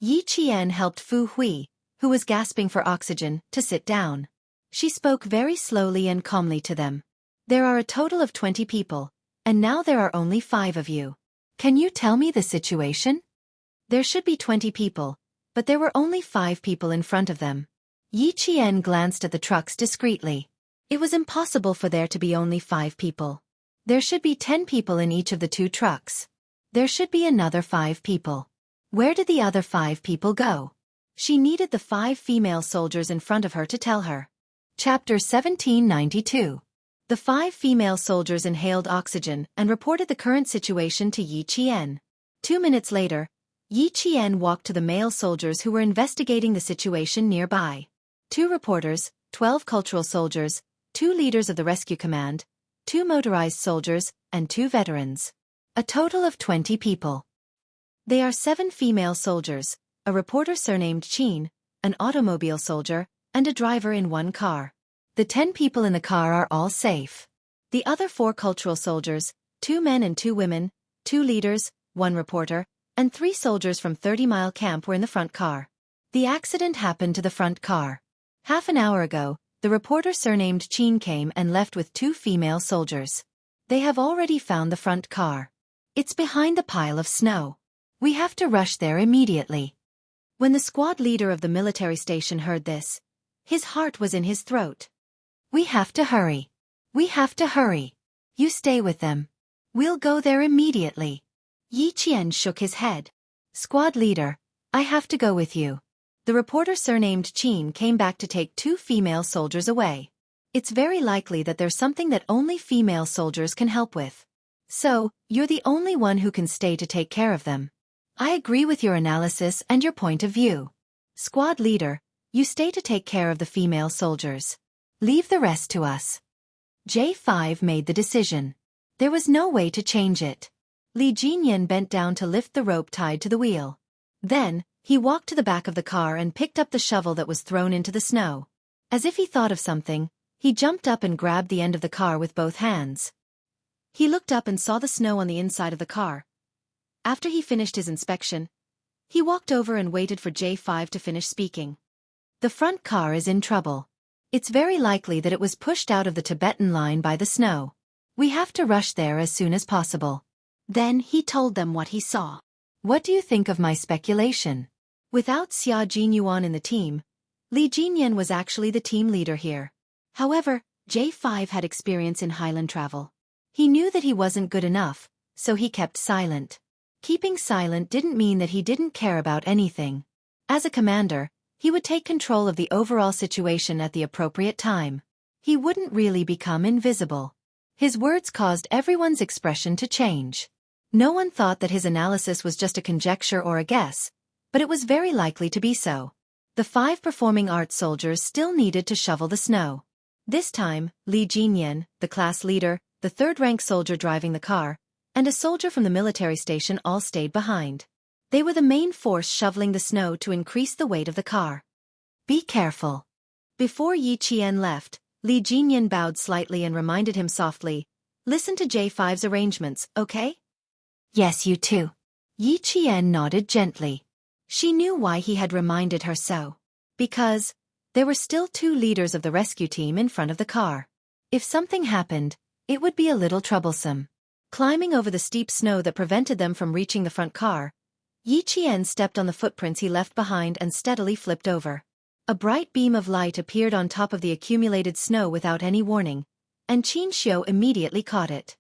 S1: Yi Qian helped Fu Hui, who was gasping for oxygen, to sit down. She spoke very slowly and calmly to them. There are a total of 20 people, and now there are only 5 of you. Can you tell me the situation? There should be 20 people, but there were only 5 people in front of them. Yi Qian glanced at the trucks discreetly. It was impossible for there to be only 5 people. There should be 10 people in each of the 2 trucks. There should be another 5 people. Where did the other 5 people go? She needed the 5 female soldiers in front of her to tell her. Chapter 1792. The 5 female soldiers inhaled oxygen and reported the current situation to Yi Qian. 2 minutes later, Yi Qian walked to the male soldiers who were investigating the situation nearby. 2 reporters, 12 cultural soldiers, 2 leaders of the rescue command, 2 motorized soldiers, and 2 veterans. A total of 20 people. They are 7 female soldiers, a reporter surnamed Qin, an automobile soldier, and a driver in 1 car. The 10 people in the car are all safe. The other 4 cultural soldiers, 2 men and 2 women, 2 leaders, 1 reporter, and 3 soldiers from 30 Mile Camp were in the front car. The accident happened to the front car. Half an hour ago, the reporter surnamed Qin came and left with 2 female soldiers. They have already found the front car. It's behind the pile of snow. We have to rush there immediately. When the squad leader of the military station heard this, his heart was in his throat. We have to hurry. We have to hurry. You stay with them. We'll go there immediately. Yi Qian shook his head. Squad leader, I have to go with you. The reporter surnamed Qin came back to take 2 female soldiers away. It's very likely that there's something that only female soldiers can help with. So, you're the only one who can stay to take care of them. I agree with your analysis and your point of view. Squad leader, you stay to take care of the female soldiers. Leave the rest to us. J5 made the decision. There was no way to change it. Li Jinyan bent down to lift the rope tied to the wheel. Then, he walked to the back of the car and picked up the shovel that was thrown into the snow. As if he thought of something, he jumped up and grabbed the end of the car with both hands. He looked up and saw the snow on the inside of the car. After he finished his inspection, he walked over and waited for J5 to finish speaking. The front car is in trouble. It's very likely that it was pushed out of the Tibetan line by the snow. We have to rush there as soon as possible. Then he told them what he saw. What do you think of my speculation? Without Xia Jinyuan in the team, Li Jinyan was actually the team leader here. However, J5 had experience in highland travel. He knew that he wasn't good enough, so he kept silent. Keeping silent didn't mean that he didn't care about anything. As a commander, he would take control of the overall situation at the appropriate time. He wouldn't really become invisible. His words caused everyone's expression to change. No one thought that his analysis was just a conjecture or a guess, but it was very likely to be so. The 5 performing arts soldiers still needed to shovel the snow. This time, Li Jinyan, the class leader, the 3rd-rank soldier driving the car, and a soldier from the military station all stayed behind. They were the main force shoveling the snow to increase the weight of the car. Be careful. Before Yi Qian left, Li Jinyan bowed slightly and reminded him softly, listen to J5's arrangements, okay? Yes, you too. Yi Qian nodded gently. She knew why he had reminded her so. Because there were still 2 leaders of the rescue team in front of the car. If something happened, it would be a little troublesome. Climbing over the steep snow that prevented them from reaching the front car, Yi Qian stepped on the footprints he left behind and steadily flipped over. A bright beam of light appeared on top of the accumulated snow without any warning, and Xianxia immediately caught it.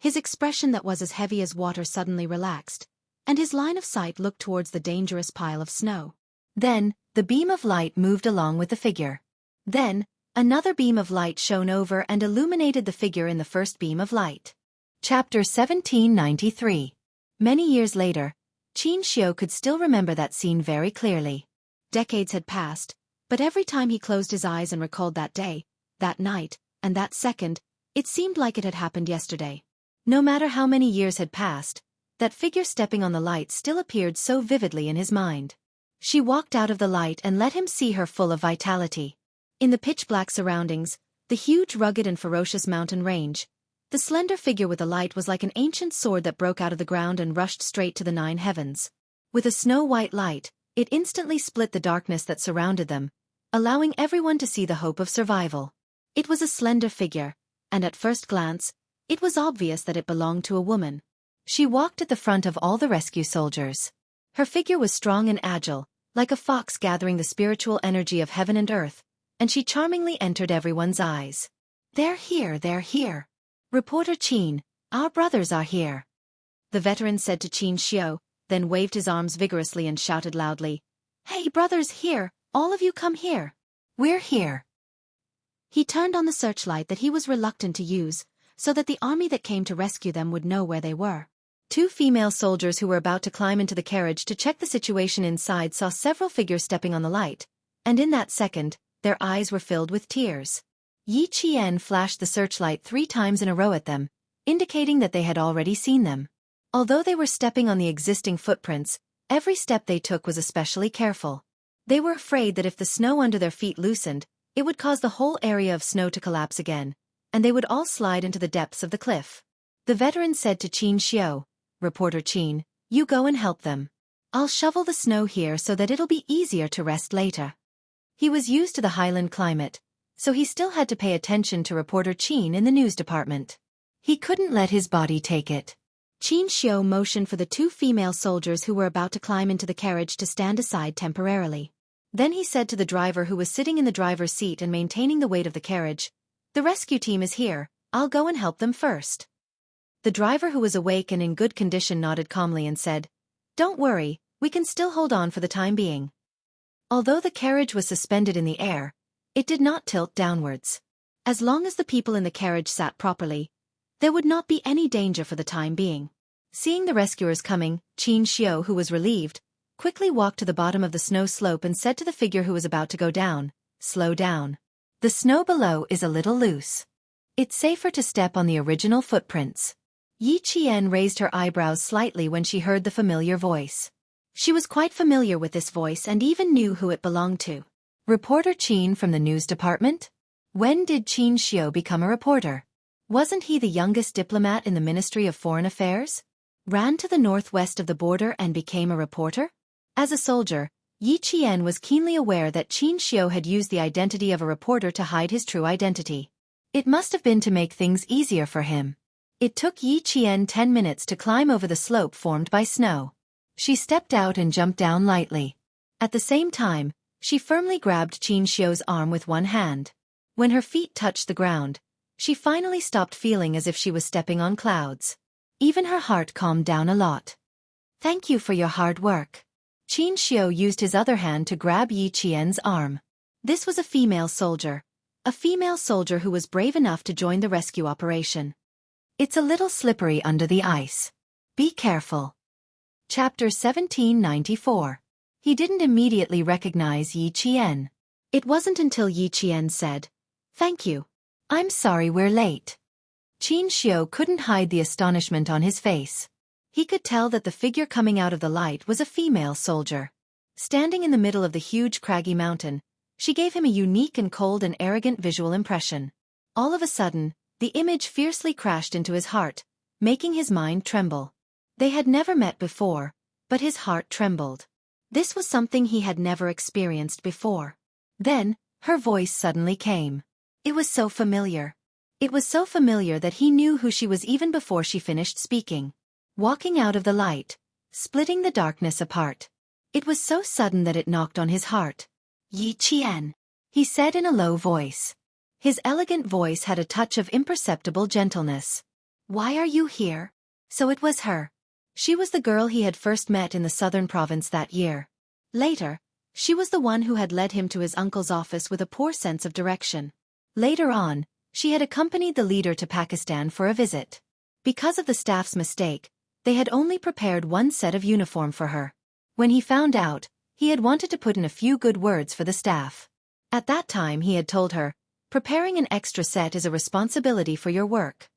S1: His expression that was as heavy as water suddenly relaxed, and his line of sight looked towards the dangerous pile of snow. Then, the beam of light moved along with the figure. Then, another beam of light shone over and illuminated the figure in the first beam of light. Chapter 1793. Many years later, Xianxia could still remember that scene very clearly. Decades had passed, but every time he closed his eyes and recalled that day, that night, and that second, it seemed like it had happened yesterday. No matter how many years had passed, that figure stepping on the light still appeared so vividly in his mind. She walked out of the light and let him see her full of vitality. In the pitch-black surroundings, the huge rugged and ferocious mountain range, the slender figure with the light was like an ancient sword that broke out of the ground and rushed straight to the 9 heavens. With a snow-white light, it instantly split the darkness that surrounded them, allowing everyone to see the hope of survival. It was a slender figure, and at first glance, it was obvious that it belonged to a woman. She walked at the front of all the rescue soldiers. Her figure was strong and agile, like a fox gathering the spiritual energy of heaven and earth, and she charmingly entered everyone's eyes. "They're here, they're here. Reporter Qin, our brothers are here," the veteran said to Xianxia, then waved his arms vigorously and shouted loudly, "Hey brothers, here, all of you come here. We're here." He turned on the searchlight that he was reluctant to use, so that the army that came to rescue them would know where they were. 2 female soldiers who were about to climb into the carriage to check the situation inside saw several figures stepping on the light, and in that second, their eyes were filled with tears. Yi Qian flashed the searchlight 3 times in a row at them, indicating that they had already seen them. Although they were stepping on the existing footprints, every step they took was especially careful. They were afraid that if the snow under their feet loosened, it would cause the whole area of snow to collapse again, and they would all slide into the depths of the cliff. The veteran said to Xianxia, "Reporter Qin, you go and help them. I'll shovel the snow here so that it'll be easier to rest later." He was used to the highland climate, so he still had to pay attention to Reporter Qin in the news department. He couldn't let his body take it. Xianxia motioned for the 2 female soldiers who were about to climb into the carriage to stand aside temporarily. Then he said to the driver who was sitting in the driver's seat and maintaining the weight of the carriage, "The rescue team is here, I'll go and help them first." The driver who was awake and in good condition nodded calmly and said, "Don't worry, we can still hold on for the time being." Although the carriage was suspended in the air, it did not tilt downwards. As long as the people in the carriage sat properly, there would not be any danger for the time being. Seeing the rescuers coming, Xianxia, who was relieved, quickly walked to the bottom of the snow slope and said to the figure who was about to go down, "Slow down. The snow below is a little loose. It's safer to step on the original footprints." Yi Qian raised her eyebrows slightly when she heard the familiar voice. She was quite familiar with this voice and even knew who it belonged to. Reporter Qin from the news department? When did Xianxia become a reporter? Wasn't he the youngest diplomat in the Ministry of Foreign Affairs? Ran to the northwest of the border and became a reporter? As a soldier, Yi Qian was keenly aware that Xianxia had used the identity of a reporter to hide his true identity. It must have been to make things easier for him. It took Yi Qian 10 minutes to climb over the slope formed by snow. She stepped out and jumped down lightly. At the same time, she firmly grabbed Xianxia's arm with one hand. When her feet touched the ground, she finally stopped feeling as if she was stepping on clouds. Even her heart calmed down a lot. "Thank you for your hard work." Xianxia used his other hand to grab Yi Qian's arm. This was a female soldier who was brave enough to join the rescue operation. "It's a little slippery under the ice. Be careful." Chapter 1794. He didn't immediately recognize Yi Qian. It wasn't until Yi Qian said, "Thank you. I'm sorry we're late." Xianxia couldn't hide the astonishment on his face. He could tell that the figure coming out of the light was a female soldier. Standing in the middle of the huge craggy mountain, she gave him a unique and cold and arrogant visual impression. All of a sudden, the image fiercely crashed into his heart, making his mind tremble. They had never met before, but his heart trembled. This was something he had never experienced before. Then, her voice suddenly came. It was so familiar. It was so familiar that he knew who she was even before she finished speaking. Walking out of the light, splitting the darkness apart. It was so sudden that it knocked on his heart. "Yi Qian," he said in a low voice. His elegant voice had a touch of imperceptible gentleness. "Why are you here?" So it was her. She was the girl he had first met in the southern province that year. Later, she was the one who had led him to his uncle's office with a poor sense of direction. Later on, she had accompanied the leader to Pakistan for a visit. Because of the staff's mistake, they had only prepared one set of uniform for her. When he found out, he had wanted to put in a few good words for the staff. At that time he had told her, "Preparing an extra set is a responsibility for your work."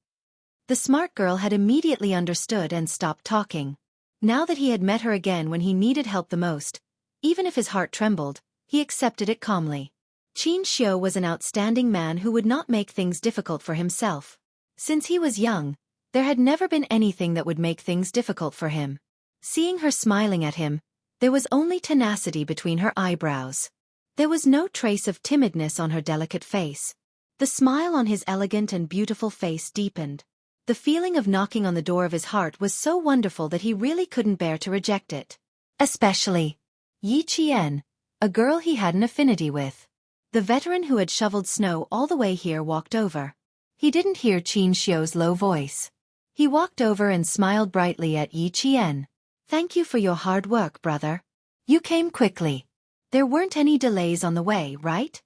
S1: The smart girl had immediately understood and stopped talking. Now that he had met her again when he needed help the most, even if his heart trembled, he accepted it calmly. Xianxia was an outstanding man who would not make things difficult for himself. Since he was young, there had never been anything that would make things difficult for him. Seeing her smiling at him, there was only tenacity between her eyebrows. There was no trace of timidness on her delicate face. The smile on his elegant and beautiful face deepened. The feeling of knocking on the door of his heart was so wonderful that he really couldn't bear to reject it. Especially Yi Qian, a girl he had an affinity with. The veteran who had shoveled snow all the way here walked over. He didn't hear Xianxia's low voice. He walked over and smiled brightly at Yi Qian. "Thank you for your hard work, brother. You came quickly. There weren't any delays on the way, right?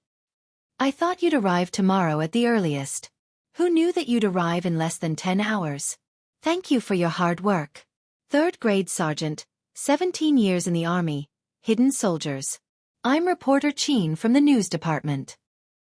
S1: I thought you'd arrive tomorrow at the earliest. Who knew that you'd arrive in less than 10 hours? Thank you for your hard work." Third grade sergeant, 17 years in the army, hidden soldiers. "I'm reporter Qin from the news department."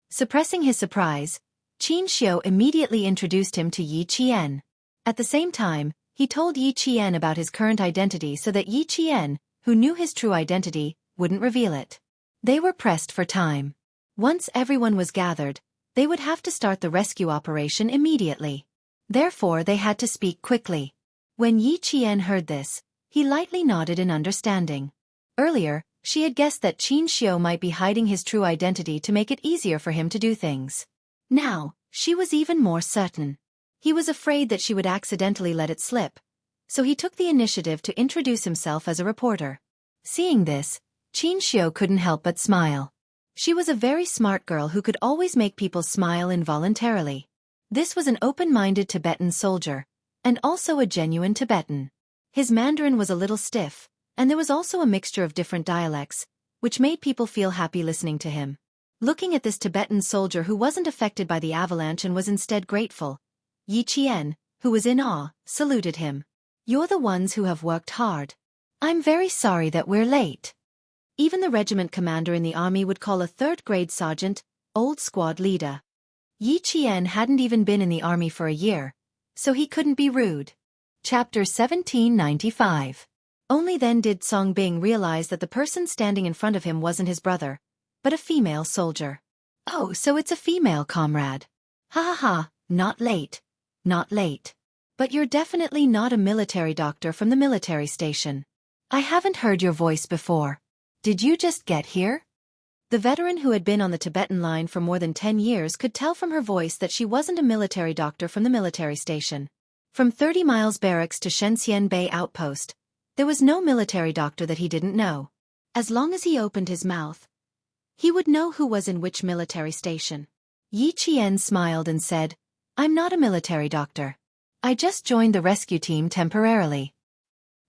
S1: Suppressing his surprise, Xianxia immediately introduced him to Yi Qian. At the same time, he told Yi Qian about his current identity so that Yi Qian, who knew his true identity, wouldn't reveal it. They were pressed for time. Once everyone was gathered, they would have to start the rescue operation immediately. Therefore they had to speak quickly. When Yi Qian heard this, he lightly nodded in understanding. Earlier, she had guessed that Xianxia might be hiding his true identity to make it easier for him to do things. Now, she was even more certain. He was afraid that she would accidentally let it slip, so he took the initiative to introduce himself as a reporter. Seeing this, Xianxia couldn't help but smile. She was a very smart girl who could always make people smile involuntarily. This was an open-minded Tibetan soldier, and also a genuine Tibetan. His Mandarin was a little stiff, and there was also a mixture of different dialects, which made people feel happy listening to him. Looking at this Tibetan soldier who wasn't affected by the avalanche and was instead grateful, Yi Qian, who was in awe, saluted him. "You're the ones who have worked hard. I'm very sorry that we're late." Even the regiment commander in the army would call a third-grade sergeant, old squad leader. Yi Qian hadn't even been in the army for a year, so he couldn't be rude. Chapter 1795. Only then did Song Bing realize that the person standing in front of him wasn't his brother, but a female soldier. "Oh, so it's a female comrade. Ha ha ha, not late. Not late. But you're definitely not a military doctor from the military station. I haven't heard your voice before. Did you just get here?" The veteran who had been on the Tibetan line for more than 10 years could tell from her voice that she wasn't a military doctor from the military station. From 30 miles barracks to Shenzhen Bay outpost, there was no military doctor that he didn't know. As long as he opened his mouth, he would know who was in which military station. Yi Qian smiled and said, "I'm not a military doctor. I just joined the rescue team temporarily.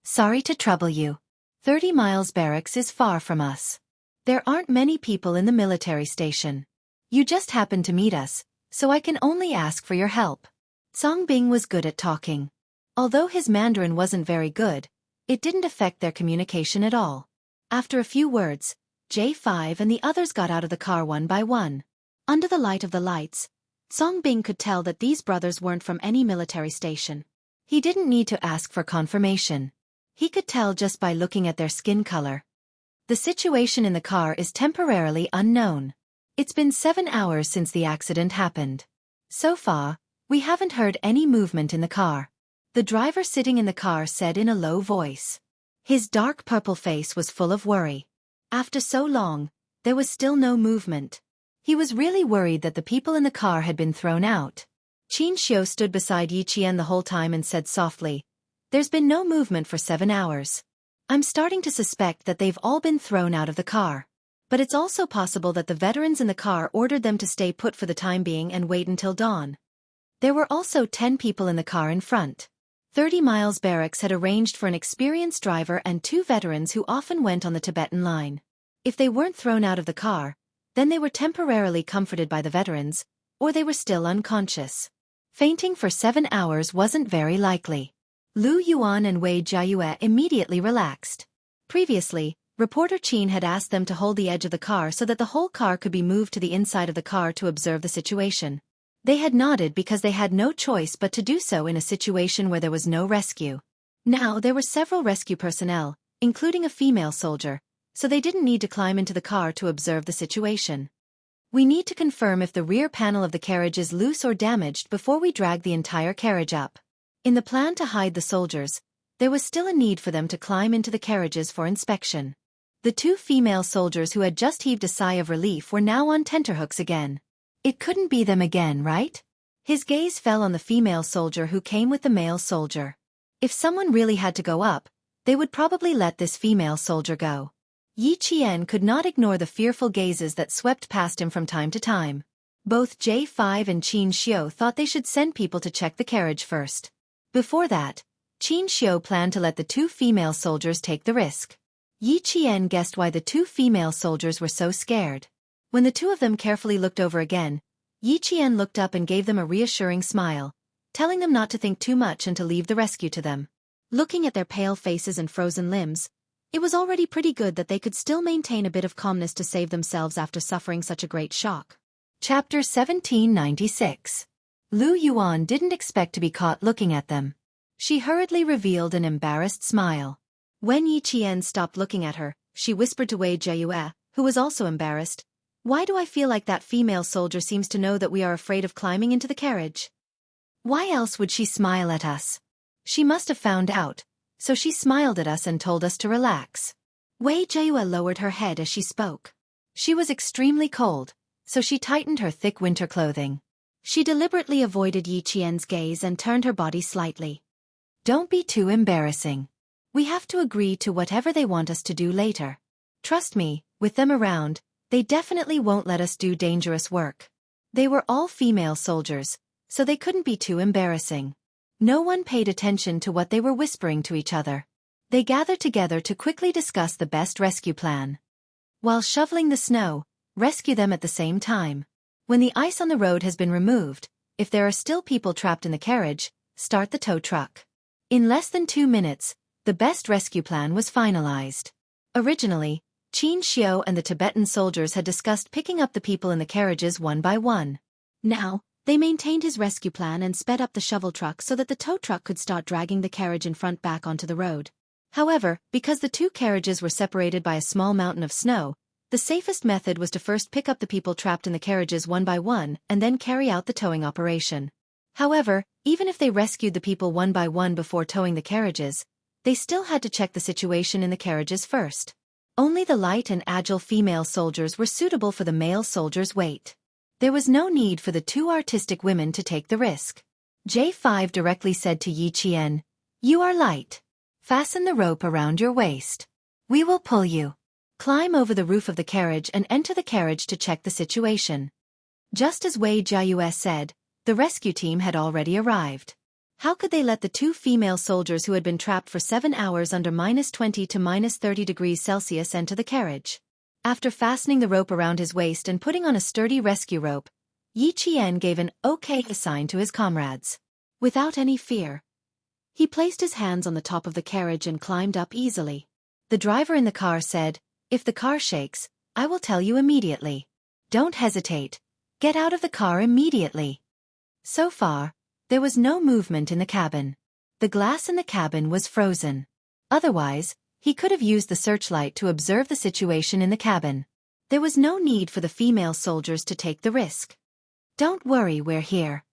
S1: Sorry to trouble you. 30 miles barracks is far from us. There aren't many people in the military station. You just happened to meet us, so I can only ask for your help." Song Bing was good at talking. Although his Mandarin wasn't very good, it didn't affect their communication at all. After a few words, J5 and the others got out of the car one by one. Under the light of the lights, Song Bing could tell that these brothers weren't from any military station. He didn't need to ask for confirmation. He could tell just by looking at their skin color. The situation in the car is temporarily unknown. It's been 7 hours since the accident happened. So far, we haven't heard any movement in the car. The driver sitting in the car said in a low voice. His dark purple face was full of worry. After so long, there was still no movement. He was really worried that the people in the car had been thrown out. Xianxia stood beside Yi Qian the whole time and said softly, There's been no movement for 7 hours. I'm starting to suspect that they've all been thrown out of the car. But it's also possible that the veterans in the car ordered them to stay put for the time being and wait until dawn. There were also 10 people in the car in front. 30 Miles Barracks had arranged for an experienced driver and 2 veterans who often went on the Tibetan line. If they weren't thrown out of the car, then they were temporarily comforted by the veterans, or they were still unconscious. Fainting for 7 hours wasn't very likely. Lu Yuan and Wei Jiayue immediately relaxed. Previously, reporter Qin had asked them to hold the edge of the car so that the whole car could be moved to the inside of the car to observe the situation. They had nodded because they had no choice but to do so in a situation where there was no rescue. Now there were several rescue personnel, including a female soldier, so they didn't need to climb into the car to observe the situation. We need to confirm if the rear panel of the carriage is loose or damaged before we drag the entire carriage up. In the plan to hide the soldiers, there was still a need for them to climb into the carriages for inspection. The 2 female soldiers who had just heaved a sigh of relief were now on tenterhooks again. It couldn't be them again, right? His gaze fell on the female soldier who came with the male soldier. If someone really had to go up, they would probably let this female soldier go. Yi Qian could not ignore the fearful gazes that swept past him from time to time. Both J5 and Qin Xiu thought they should send people to check the carriage first. Before that, Qin Xiu planned to let the 2 female soldiers take the risk. Yi Qian guessed why the 2 female soldiers were so scared. When the 2 of them carefully looked over again, Yi Qian looked up and gave them a reassuring smile, telling them not to think too much and to leave the rescue to them. Looking at their pale faces and frozen limbs, it was already pretty good that they could still maintain a bit of calmness to save themselves after suffering such a great shock. Chapter 1796. Lu Yuan didn't expect to be caught looking at them. She hurriedly revealed an embarrassed smile. When Yi Qian stopped looking at her, she whispered to Wei Jiayue, who was also embarrassed, "Why do I feel like that female soldier seems to know that we are afraid of climbing into the carriage? Why else would she smile at us? She must have found out, so she smiled at us and told us to relax." Wei Jiayue lowered her head as she spoke. She was extremely cold, so she tightened her thick winter clothing. She deliberately avoided Yi Qian's gaze and turned her body slightly. "Don't be too embarrassing. We have to agree to whatever they want us to do later. Trust me, with them around, they definitely won't let us do dangerous work." They were all female soldiers, so they couldn't be too embarrassing. No one paid attention to what they were whispering to each other. They gathered together to quickly discuss the best rescue plan. While shoveling the snow, rescue them at the same time. When the ice on the road has been removed, if there are still people trapped in the carriage, start the tow truck. In less than 2 minutes, the best rescue plan was finalized. Originally, Qin Xiu and the Tibetan soldiers had discussed picking up the people in the carriages one by one. Now, they maintained his rescue plan and sped up the shovel truck so that the tow truck could start dragging the carriage in front back onto the road. However, because the 2 carriages were separated by a small mountain of snow, the safest method was to first pick up the people trapped in the carriages one by one and then carry out the towing operation. However, even if they rescued the people one by one before towing the carriages, they still had to check the situation in the carriages first. Only the light and agile female soldiers were suitable for the male soldiers' weight. There was no need for the 2 artistic women to take the risk. J5 directly said to Yi Qian, "You are light. Fasten the rope around your waist. We will pull you. Climb over the roof of the carriage and enter the carriage to check the situation." Just as Wei Jiayue said, the rescue team had already arrived. How could they let the 2 female soldiers who had been trapped for 7 hours under -20 to -30 degrees Celsius enter the carriage? After fastening the rope around his waist and putting on a sturdy rescue rope, Yi Qian gave an okay sign to his comrades. Without any fear, he placed his hands on the top of the carriage and climbed up easily. The driver in the car said, "If the car shakes, I will tell you immediately. Don't hesitate. Get out of the car immediately." So far, there was no movement in the cabin. The glass in the cabin was frozen. Otherwise, he could have used the searchlight to observe the situation in the cabin. There was no need for the female soldiers to take the risk. "Don't worry, we're here."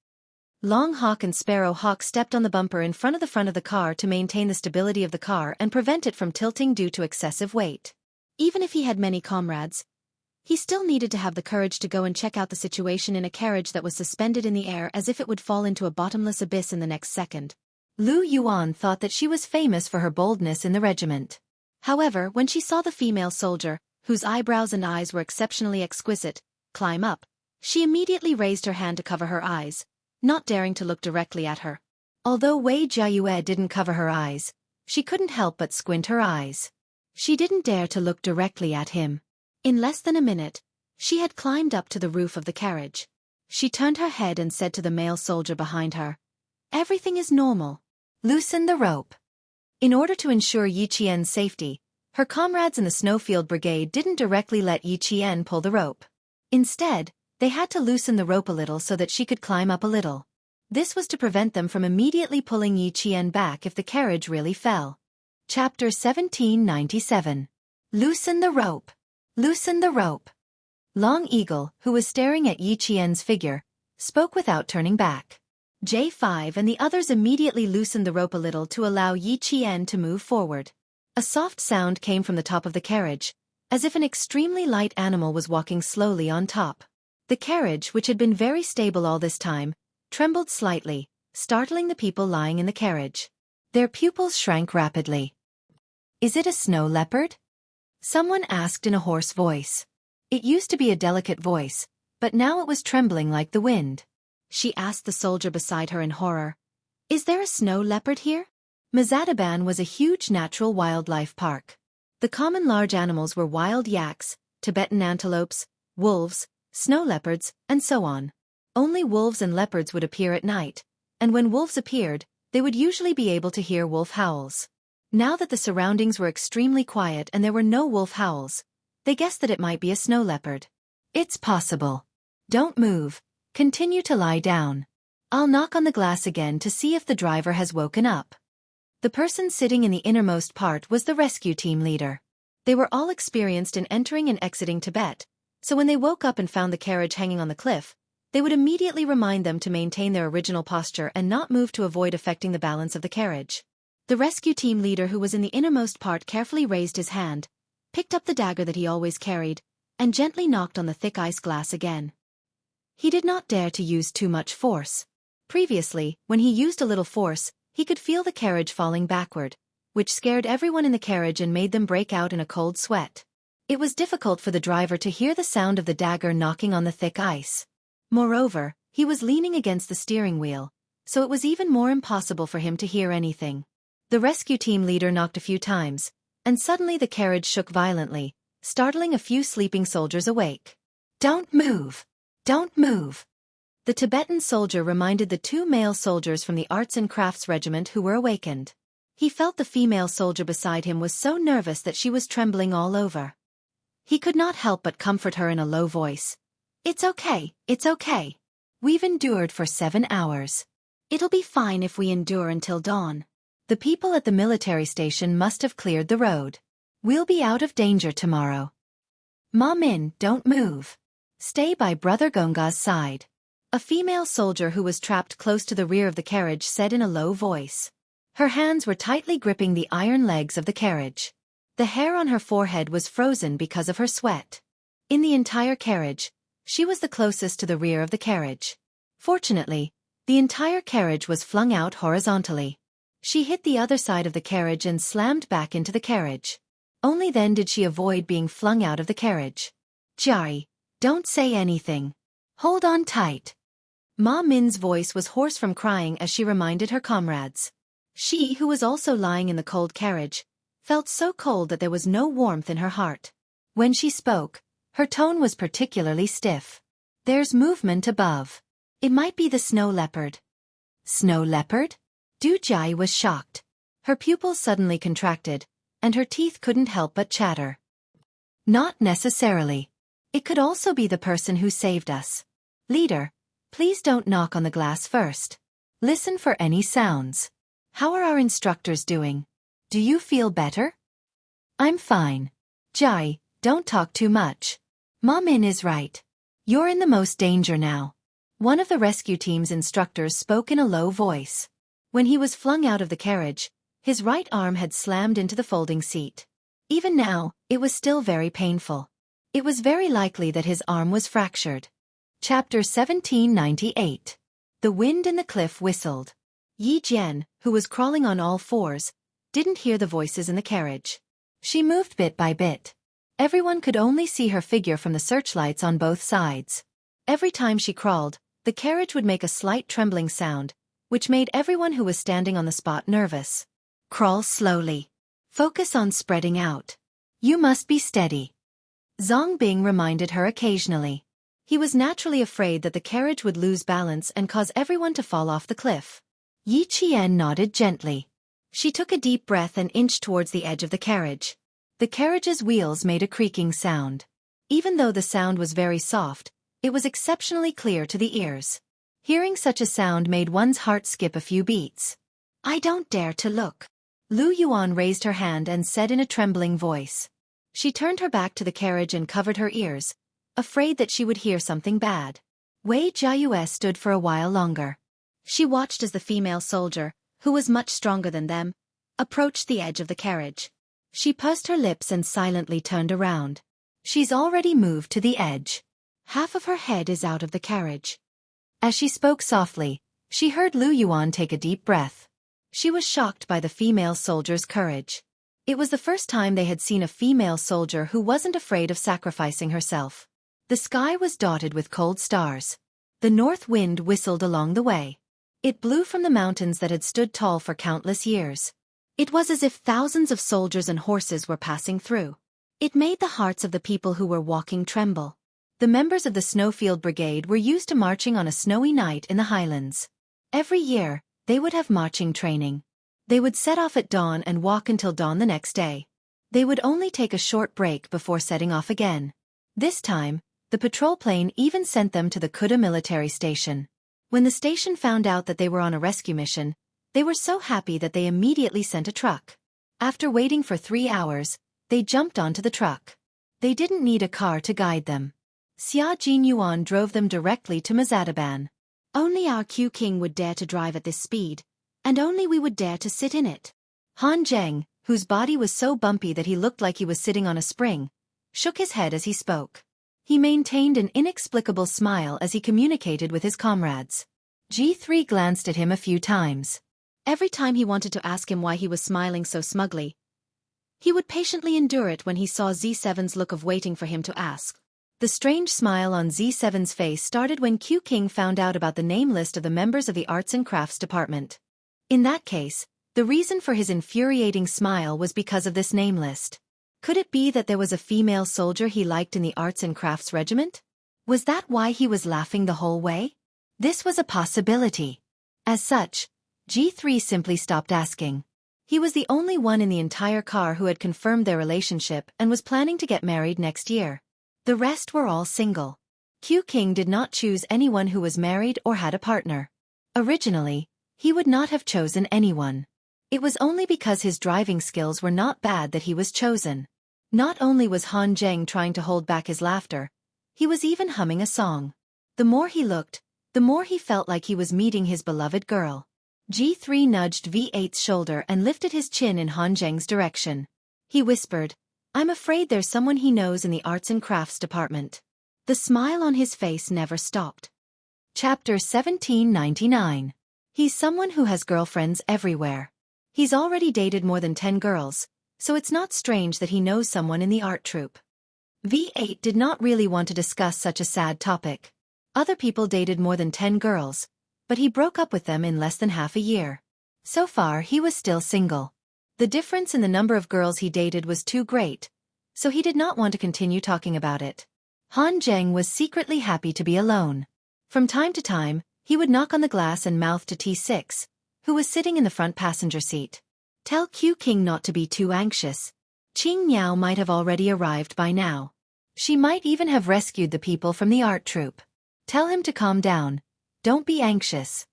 S1: Long Hawk and Sparrow Hawk stepped on the bumper in front of the car to maintain the stability of the car and prevent it from tilting due to excessive weight. Even if he had many comrades, he still needed to have the courage to go and check out the situation in a carriage that was suspended in the air as if it would fall into a bottomless abyss in the next second. Lu Yuan thought that she was famous for her boldness in the regiment. However, when she saw the female soldier, whose eyebrows and eyes were exceptionally exquisite, climb up, she immediately raised her hand to cover her eyes, not daring to look directly at her. Although Wei Jiayue didn't cover her eyes, she couldn't help but squint her eyes. She didn't dare to look directly at him. In less than a minute, she had climbed up to the roof of the carriage. She turned her head and said to the male soldier behind her, "Everything is normal. Loosen the rope." In order to ensure Yi Qian's safety, her comrades in the Snowfield Brigade didn't directly let Yi Qian pull the rope. Instead, they had to loosen the rope a little so that she could climb up a little. This was to prevent them from immediately pulling Yi Qian back if the carriage really fell. Chapter 1797. Loosen the rope. Loosen the rope. Long Eagle, who was staring at Yi Qian's figure, spoke without turning back. J5 and the others immediately loosened the rope a little to allow Yi Qian to move forward. A soft sound came from the top of the carriage, as if an extremely light animal was walking slowly on top. The carriage, which had been very stable all this time, trembled slightly, startling the people lying in the carriage. Their pupils shrank rapidly. "Is it a snow leopard?" someone asked in a hoarse voice. It used to be a delicate voice, but now it was trembling like the wind. She asked the soldier beside her in horror, "Is there a snow leopard here?" Mazadaban was a huge natural wildlife park. The common large animals were wild yaks, Tibetan antelopes, wolves, snow leopards, and so on. Only wolves and leopards would appear at night, and when wolves appeared, they would usually be able to hear wolf howls. Now that the surroundings were extremely quiet and there were no wolf howls, they guessed that it might be a snow leopard. "It's possible. Don't move. Continue to lie down. I'll knock on the glass again to see if the driver has woken up." The person sitting in the innermost part was the rescue team leader. They were all experienced in entering and exiting Tibet, so when they woke up and found the carriage hanging on the cliff, they would immediately remind them to maintain their original posture and not move to avoid affecting the balance of the carriage. The rescue team leader, who was in the innermost part, carefully raised his hand, picked up the dagger that he always carried, and gently knocked on the thick ice glass again. He did not dare to use too much force. Previously, when he used a little force, he could feel the carriage falling backward, which scared everyone in the carriage and made them break out in a cold sweat. It was difficult for the driver to hear the sound of the dagger knocking on the thick ice. Moreover, he was leaning against the steering wheel, so it was even more impossible for him to hear anything. The rescue team leader knocked a few times, and suddenly the carriage shook violently, startling a few sleeping soldiers awake. "Don't move! Don't move!" The Tibetan soldier reminded the two male soldiers from the Arts and Crafts Regiment who were awakened. He felt the female soldier beside him was so nervous that she was trembling all over. He could not help but comfort her in a low voice. It's okay. We've endured for 7 hours. It'll be fine if we endure until dawn. The people at the military station must have cleared the road. We'll be out of danger tomorrow. Ma Min, don't move. Stay by Brother Gonga's side." A female soldier who was trapped close to the rear of the carriage said in a low voice. Her hands were tightly gripping the iron legs of the carriage. The hair on her forehead was frozen because of her sweat. In the entire carriage, she was the closest to the rear of the carriage. Fortunately, the entire carriage was flung out horizontally. She hit the other side of the carriage and slammed back into the carriage. Only then did she avoid being flung out of the carriage. "Jari, don't say anything. Hold on tight." Ma Min's voice was hoarse from crying as she reminded her comrades. She, who was also lying in the cold carriage, felt so cold that there was no warmth in her heart. When she spoke, her tone was particularly stiff. "There's movement above. It might be the snow leopard." "Snow leopard?" Du Jai was shocked. Her pupils suddenly contracted, and her teeth couldn't help but chatter. "Not necessarily. It could also be the person who saved us. Leader, please don't knock on the glass first. Listen for any sounds. How are our instructors doing? Do you feel better?" "I'm fine. Jai, don't talk too much. Ma Min is right. You're in the most danger now." One of the rescue team's instructors spoke in a low voice. When he was flung out of the carriage, his right arm had slammed into the folding seat. Even now, it was still very painful. It was very likely that his arm was fractured. Chapter 1798. The wind in the cliff whistled. Yi Jian, who was crawling on all fours, didn't hear the voices in the carriage. She moved bit by bit. Everyone could only see her figure from the searchlights on both sides. Every time she crawled, the carriage would make a slight trembling sound, which made everyone who was standing on the spot nervous. Crawl slowly. Focus on spreading out. You must be steady. Zhang Bing reminded her occasionally. He was naturally afraid that the carriage would lose balance and cause everyone to fall off the cliff. Yi Qian nodded gently. She took a deep breath and inched towards the edge of the carriage. The carriage's wheels made a creaking sound. Even though the sound was very soft, it was exceptionally clear to the ears. Hearing such a sound made one's heart skip a few beats. I don't dare to look. Lu Yuan raised her hand and said in a trembling voice. She turned her back to the carriage and covered her ears, afraid that she would hear something bad. Wei Jiayue stood for a while longer. She watched as the female soldier, who was much stronger than them, approached the edge of the carriage. She pursed her lips and silently turned around. She's already moved to the edge. Half of her head is out of the carriage. As she spoke softly, she heard Lu Yuan take a deep breath. She was shocked by the female soldier's courage. It was the first time they had seen a female soldier who wasn't afraid of sacrificing herself. The sky was dotted with cold stars. The north wind whistled along the way. It blew from the mountains that had stood tall for countless years. It was as if thousands of soldiers and horses were passing through. It made the hearts of the people who were walking tremble. The members of the Snowfield Brigade were used to marching on a snowy night in the highlands. Every year, they would have marching training. They would set off at dawn and walk until dawn the next day. They would only take a short break before setting off again. This time, the patrol plane even sent them to the Kuda military station. When the station found out that they were on a rescue mission, they were so happy that they immediately sent a truck. After waiting for 3 hours, they jumped onto the truck. They didn't need a car to guide them. Xia Jinyuan drove them directly to Mazadaban. Only our Q King would dare to drive at this speed, and only we would dare to sit in it. Han Zheng, whose body was so bumpy that he looked like he was sitting on a spring, shook his head as he spoke. He maintained an inexplicable smile as he communicated with his comrades. G3 glanced at him a few times. Every time he wanted to ask him why he was smiling so smugly, he would patiently endure it when he saw Z7's look of waiting for him to ask. The strange smile on Z7's face started when Q King found out about the name list of the members of the Arts and Crafts Department. In that case, the reason for his infuriating smile was because of this name list. Could it be that there was a female soldier he liked in the Arts and Crafts Regiment? Was that why he was laughing the whole way? This was a possibility. As such, G3 simply stopped asking. He was the only one in the entire car who had confirmed their relationship and was planning to get married next year. The rest were all single. Q King did not choose anyone who was married or had a partner. Originally, he would not have chosen anyone. It was only because his driving skills were not bad that he was chosen. Not only was Han Zheng trying to hold back his laughter, he was even humming a song. The more he looked, the more he felt like he was meeting his beloved girl. G3 nudged V8's shoulder and lifted his chin in Han Zheng's direction. He whispered, I'm afraid there's someone he knows in the Arts and Crafts Department. The smile on his face never stopped. Chapter 1799. He's someone who has girlfriends everywhere. He's already dated more than 10 girls, so it's not strange that he knows someone in the art troupe. V8 did not really want to discuss such a sad topic. Other people dated more than 10 girls, but he broke up with them in less than half a year. So far he was still single. The difference in the number of girls he dated was too great, so he did not want to continue talking about it. Han Zheng was secretly happy to be alone. From time to time, he would knock on the glass and mouth to T6, who was sitting in the front passenger seat. Tell Q King not to be too anxious. Qing Miao might have already arrived by now. She might even have rescued the people from the art troupe. Tell him to calm down. Don't be anxious.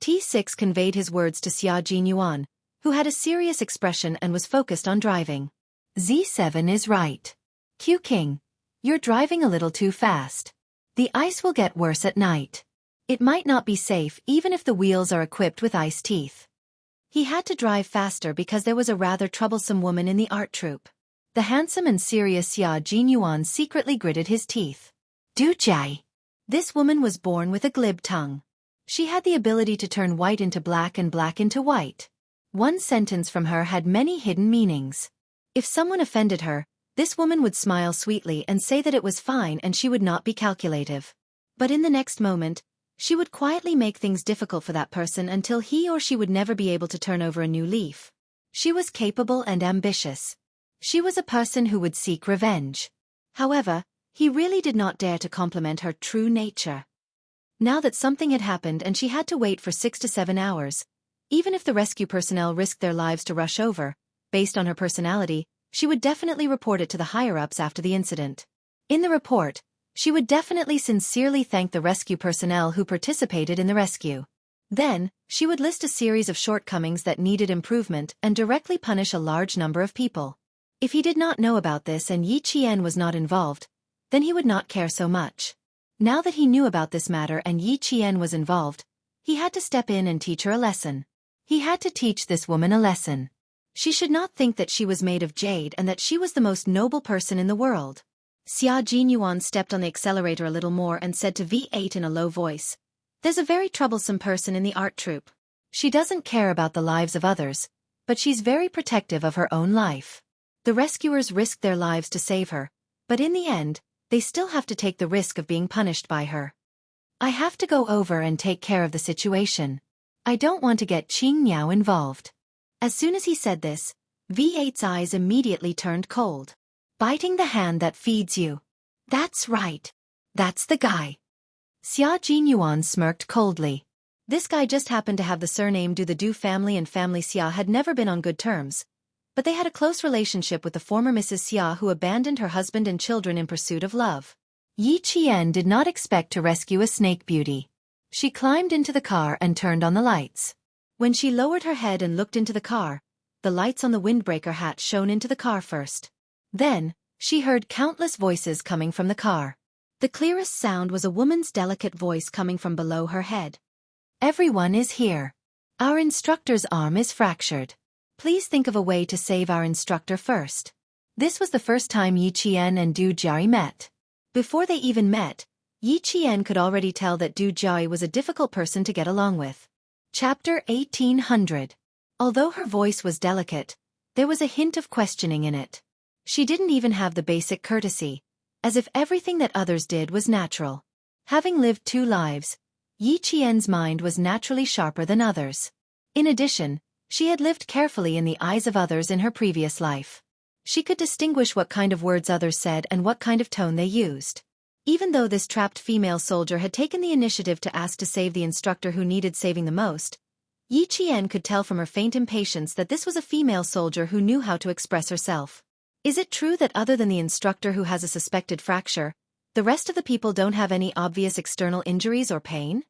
S1: T6 conveyed his words to Xia Jinyuan, who had a serious expression and was focused on driving. Z7 is right. Q King, you're driving a little too fast. The ice will get worse at night. It might not be safe even if the wheels are equipped with ice teeth. He had to drive faster because there was a rather troublesome woman in the art troupe. The handsome and serious Xia Jinyuan secretly gritted his teeth. Du Jai. This woman was born with a glib tongue. She had the ability to turn white into black and black into white. One sentence from her had many hidden meanings. If someone offended her, this woman would smile sweetly and say that it was fine and she would not be calculative. But in the next moment, she would quietly make things difficult for that person until he or she would never be able to turn over a new leaf. She was capable and ambitious. She was a person who would seek revenge. However, he really did not dare to compliment her true nature. Now that something had happened and she had to wait for 6 to 7 hours, even if the rescue personnel risked their lives to rush over, based on her personality, she would definitely report it to the higher-ups after the incident. In the report, she would definitely sincerely thank the rescue personnel who participated in the rescue. Then, she would list a series of shortcomings that needed improvement and directly punish a large number of people. If he did not know about this and Yi Qian was not involved, then he would not care so much. Now that he knew about this matter and Yi Qian was involved, he had to step in and teach her a lesson. He had to teach this woman a lesson. She should not think that she was made of jade and that she was the most noble person in the world. Xia Jinyuan stepped on the accelerator a little more and said to V8 in a low voice, "There's a very troublesome person in the art troupe. She doesn't care about the lives of others, but she's very protective of her own life. The rescuers risked their lives to save her, but in the end, they still have to take the risk of being punished by her. I have to go over and take care of the situation. I don't want to get Qing Miao involved." As soon as he said this, V8's eyes immediately turned cold. "Biting the hand that feeds you. That's right. That's the guy." Xia Jinyuan smirked coldly. This guy just happened to have the surname Du. The Du family and family Xia had never been on good terms, but they had a close relationship with the former Mrs. Xia who abandoned her husband and children in pursuit of love. Yi Qian did not expect to rescue a snake beauty. She climbed into the car and turned on the lights. When she lowered her head and looked into the car, the lights on the windbreaker hatch shone into the car first. Then, she heard countless voices coming from the car. The clearest sound was a woman's delicate voice coming from below her head. "Everyone is here. Our instructor's arm is fractured. Please think of a way to save our instructor first." This was the first time Yi Qian and Du Jiari met. Before they even met, Yi Qian could already tell that Du Jiari was a difficult person to get along with. Chapter 1800. Although her voice was delicate, there was a hint of questioning in it. She didn't even have the basic courtesy, as if everything that others did was natural. Having lived 2 lives, Yi Qian's mind was naturally sharper than others. In addition, she had lived carefully in the eyes of others in her previous life. She could distinguish what kind of words others said and what kind of tone they used. Even though this trapped female soldier had taken the initiative to ask to save the instructor who needed saving the most, Yi Qian could tell from her faint impatience that this was a female soldier who knew how to express herself. Is it true that other than the instructor who has a suspected fracture, the rest of the people don't have any obvious external injuries or pain?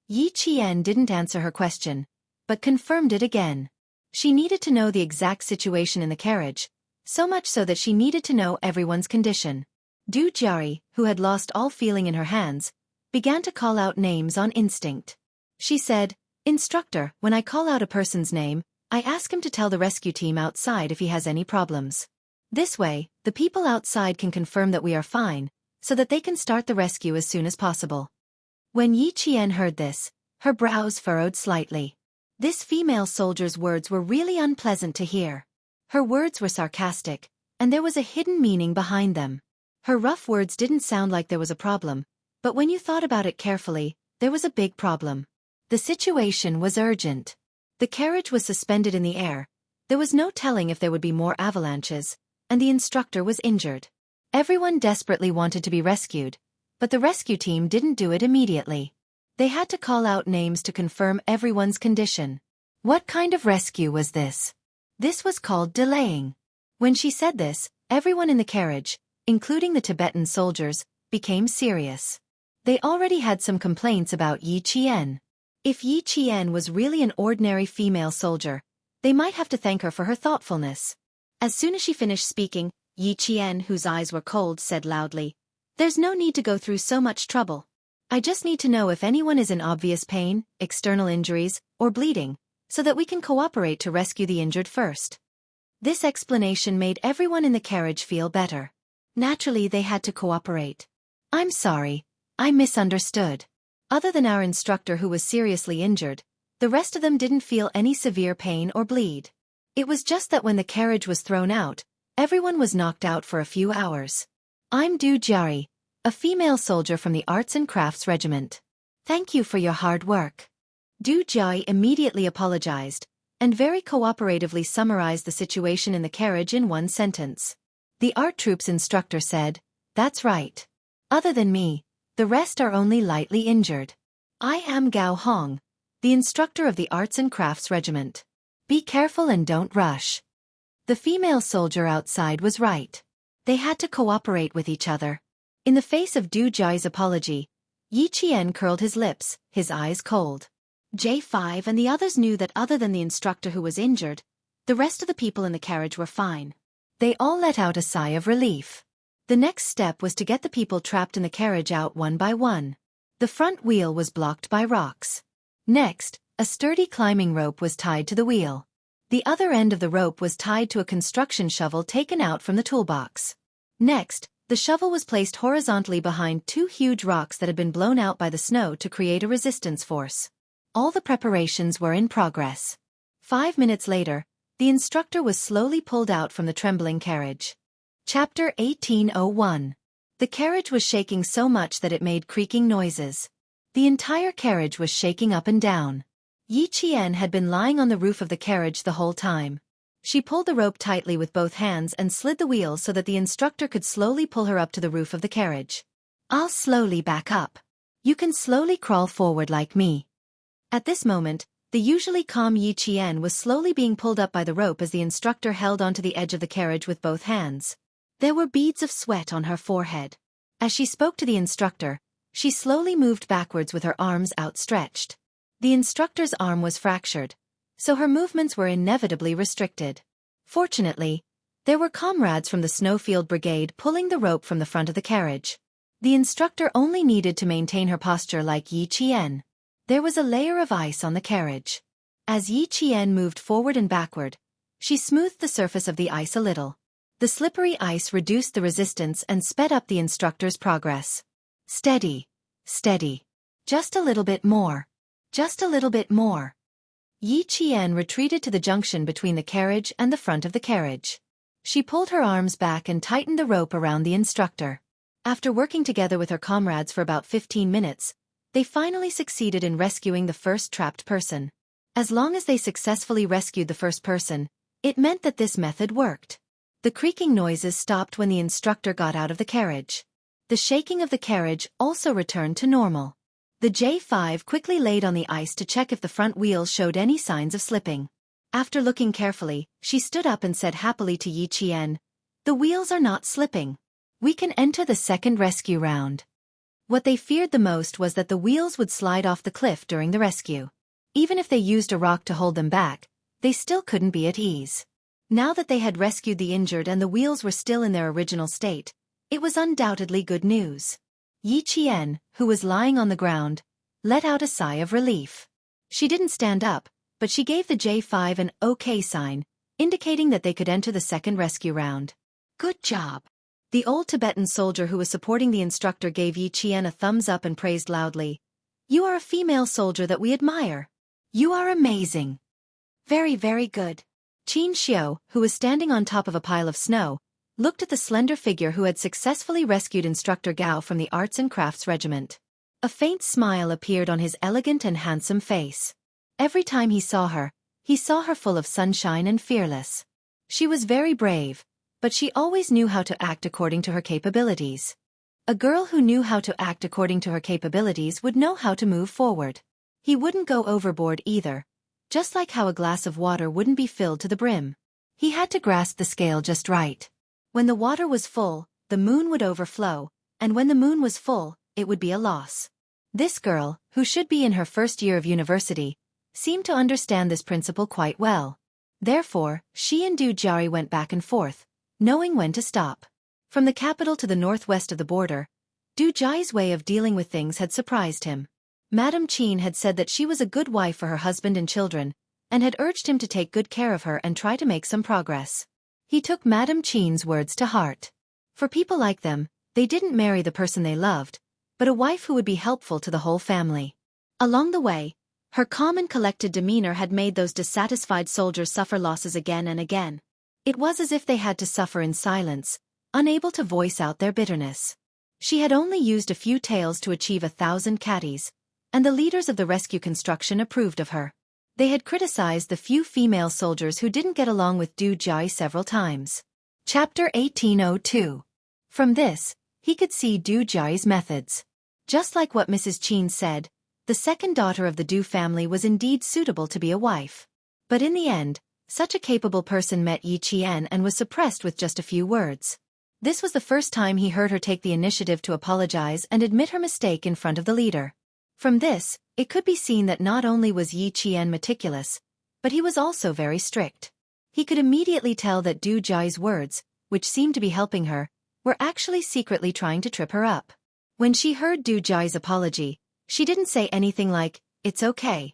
S1: Yi Qian didn't answer her question, but confirmed it again. She needed to know the exact situation in the carriage, so much so that she needed to know everyone's condition. Du Jiari, who had lost all feeling in her hands, began to call out names on instinct. She said, "Instructor, when I call out a person's name, I ask him to tell the rescue team outside if he has any problems. This way, the people outside can confirm that we are fine, so that they can start the rescue as soon as possible." When Yi Qian heard this, her brows furrowed slightly. This female soldier's words were really unpleasant to hear. Her words were sarcastic, and there was a hidden meaning behind them. Her rough words didn't sound like there was a problem, but when you thought about it carefully, there was a big problem. The situation was urgent. The carriage was suspended in the air, there was no telling if there would be more avalanches, and the instructor was injured. Everyone desperately wanted to be rescued, but the rescue team didn't do it immediately. They had to call out names to confirm everyone's condition. What kind of rescue was this? This was called delaying. When she said this, everyone in the carriage, including the Tibetan soldiers, became serious. They already had some complaints about Yi Qian. If Yi Qian was really an ordinary female soldier, they might have to thank her for her thoughtfulness. As soon as she finished speaking, Yi Qian, whose eyes were cold, said loudly, "There's no need to go through so much trouble. I just need to know if anyone is in obvious pain, external injuries, or bleeding, so that we can cooperate to rescue the injured first." This explanation made everyone in the carriage feel better. Naturally, they had to cooperate. "I'm sorry. I misunderstood. Other than our instructor who was seriously injured, the rest of them didn't feel any severe pain or bleed. It was just that when the carriage was thrown out, everyone was knocked out for a few hours. I'm Du Jiari, a female soldier from the Arts and Crafts Regiment. Thank you for your hard work. Du Jiai immediately apologized, and very cooperatively summarized the situation in the carriage in one sentence. The art troup's instructor said, "That's right. Other than me, the rest are only lightly injured. I am Gao Hong, the instructor of the Arts and Crafts Regiment. Be careful and don't rush." The female soldier outside was right. They had to cooperate with each other. In the face of Du Jiai's apology, Yi Qian curled his lips, his eyes cold. J5 and the others knew that other than the instructor who was injured, the rest of the people in the carriage were fine. They all let out a sigh of relief. The next step was to get the people trapped in the carriage out one by one. The front wheel was blocked by rocks. Next, a sturdy climbing rope was tied to the wheel. The other end of the rope was tied to a construction shovel taken out from the toolbox. Next, the shovel was placed horizontally behind two huge rocks that had been blown out by the snow to create a resistance force. All the preparations were in progress. 5 minutes later, the instructor was slowly pulled out from the trembling carriage. Chapter 1801. The carriage was shaking so much that it made creaking noises. The entire carriage was shaking up and down. Yi Qian had been lying on the roof of the carriage the whole time. She pulled the rope tightly with both hands and slid the wheel so that the instructor could slowly pull her up to the roof of the carriage. "I'll slowly back up. You can slowly crawl forward like me." At this moment, the usually calm Yi Qian was slowly being pulled up by the rope as the instructor held onto the edge of the carriage with both hands. There were beads of sweat on her forehead. As she spoke to the instructor, she slowly moved backwards with her arms outstretched. The instructor's arm was fractured, so her movements were inevitably restricted. Fortunately, there were comrades from the Snowfield Brigade pulling the rope from the front of the carriage. The instructor only needed to maintain her posture like Yi Qian. There was a layer of ice on the carriage. As Yi Qian moved forward and backward, she smoothed the surface of the ice a little. The slippery ice reduced the resistance and sped up the instructor's progress. Steady, steady. Just a little bit more. Just a little bit more. Yi Qian retreated to the junction between the carriage and the front of the carriage. She pulled her arms back and tightened the rope around the instructor. After working together with her comrades for about 15 minutes, they finally succeeded in rescuing the first trapped person. As long as they successfully rescued the first person, it meant that this method worked. The creaking noises stopped when the instructor got out of the carriage. The shaking of the carriage also returned to normal. The J5 quickly laid on the ice to check if the front wheels showed any signs of slipping. After looking carefully, she stood up and said happily to Yi Qian, "The wheels are not slipping. We can enter the second rescue round." What they feared the most was that the wheels would slide off the cliff during the rescue. Even if they used a rock to hold them back, they still couldn't be at ease. Now that they had rescued the injured and the wheels were still in their original state, it was undoubtedly good news. Yi Qian, who was lying on the ground, let out a sigh of relief. She didn't stand up, but she gave the J5 an OK sign, indicating that they could enter the second rescue round. "Good job." The old Tibetan soldier who was supporting the instructor gave Yi Qian a thumbs up and praised loudly. "You are a female soldier that we admire. You are amazing." "Very, very good." Qin Xiao, who was standing on top of a pile of snow, looked at the slender figure who had successfully rescued Instructor Gao from the Arts and Crafts Regiment. A faint smile appeared on his elegant and handsome face. Every time he saw her full of sunshine and fearless. She was very brave, but she always knew how to act according to her capabilities. A girl who knew how to act according to her capabilities would know how to move forward. He wouldn't go overboard either, just like how a glass of water wouldn't be filled to the brim. He had to grasp the scale just right. When the water was full, the moon would overflow, and when the moon was full, it would be a loss. This girl, who should be in her first year of university, seemed to understand this principle quite well. Therefore, she and Du Jiari went back and forth, knowing when to stop. From the capital to the northwest of the border, Du Jiai's way of dealing with things had surprised him. Madame Qin had said that she was a good wife for her husband and children, and had urged him to take good care of her and try to make some progress. He took Madame Qin's words to heart. For people like them, they didn't marry the person they loved, but a wife who would be helpful to the whole family. Along the way, her calm and collected demeanor had made those dissatisfied soldiers suffer losses again and again. It was as if they had to suffer in silence, unable to voice out their bitterness. She had only used a few taels to achieve 1,000 catties, and the leaders of the rescue construction approved of her. They had criticized the few female soldiers who didn't get along with Du Jiayi several times. Chapter 1802. From this, he could see Du Jiayi's methods. Just like what Mrs. Qin said, the second daughter of the Du family was indeed suitable to be a wife. But in the end, such a capable person met Yi Qian and was suppressed with just a few words. This was the first time he heard her take the initiative to apologize and admit her mistake in front of the leader. From this, it could be seen that not only was Yi Qian meticulous, but he was also very strict. He could immediately tell that Du Jiayi's words, which seemed to be helping her, were actually secretly trying to trip her up. When she heard Du Jiayi's apology, she didn't say anything like, "It's okay."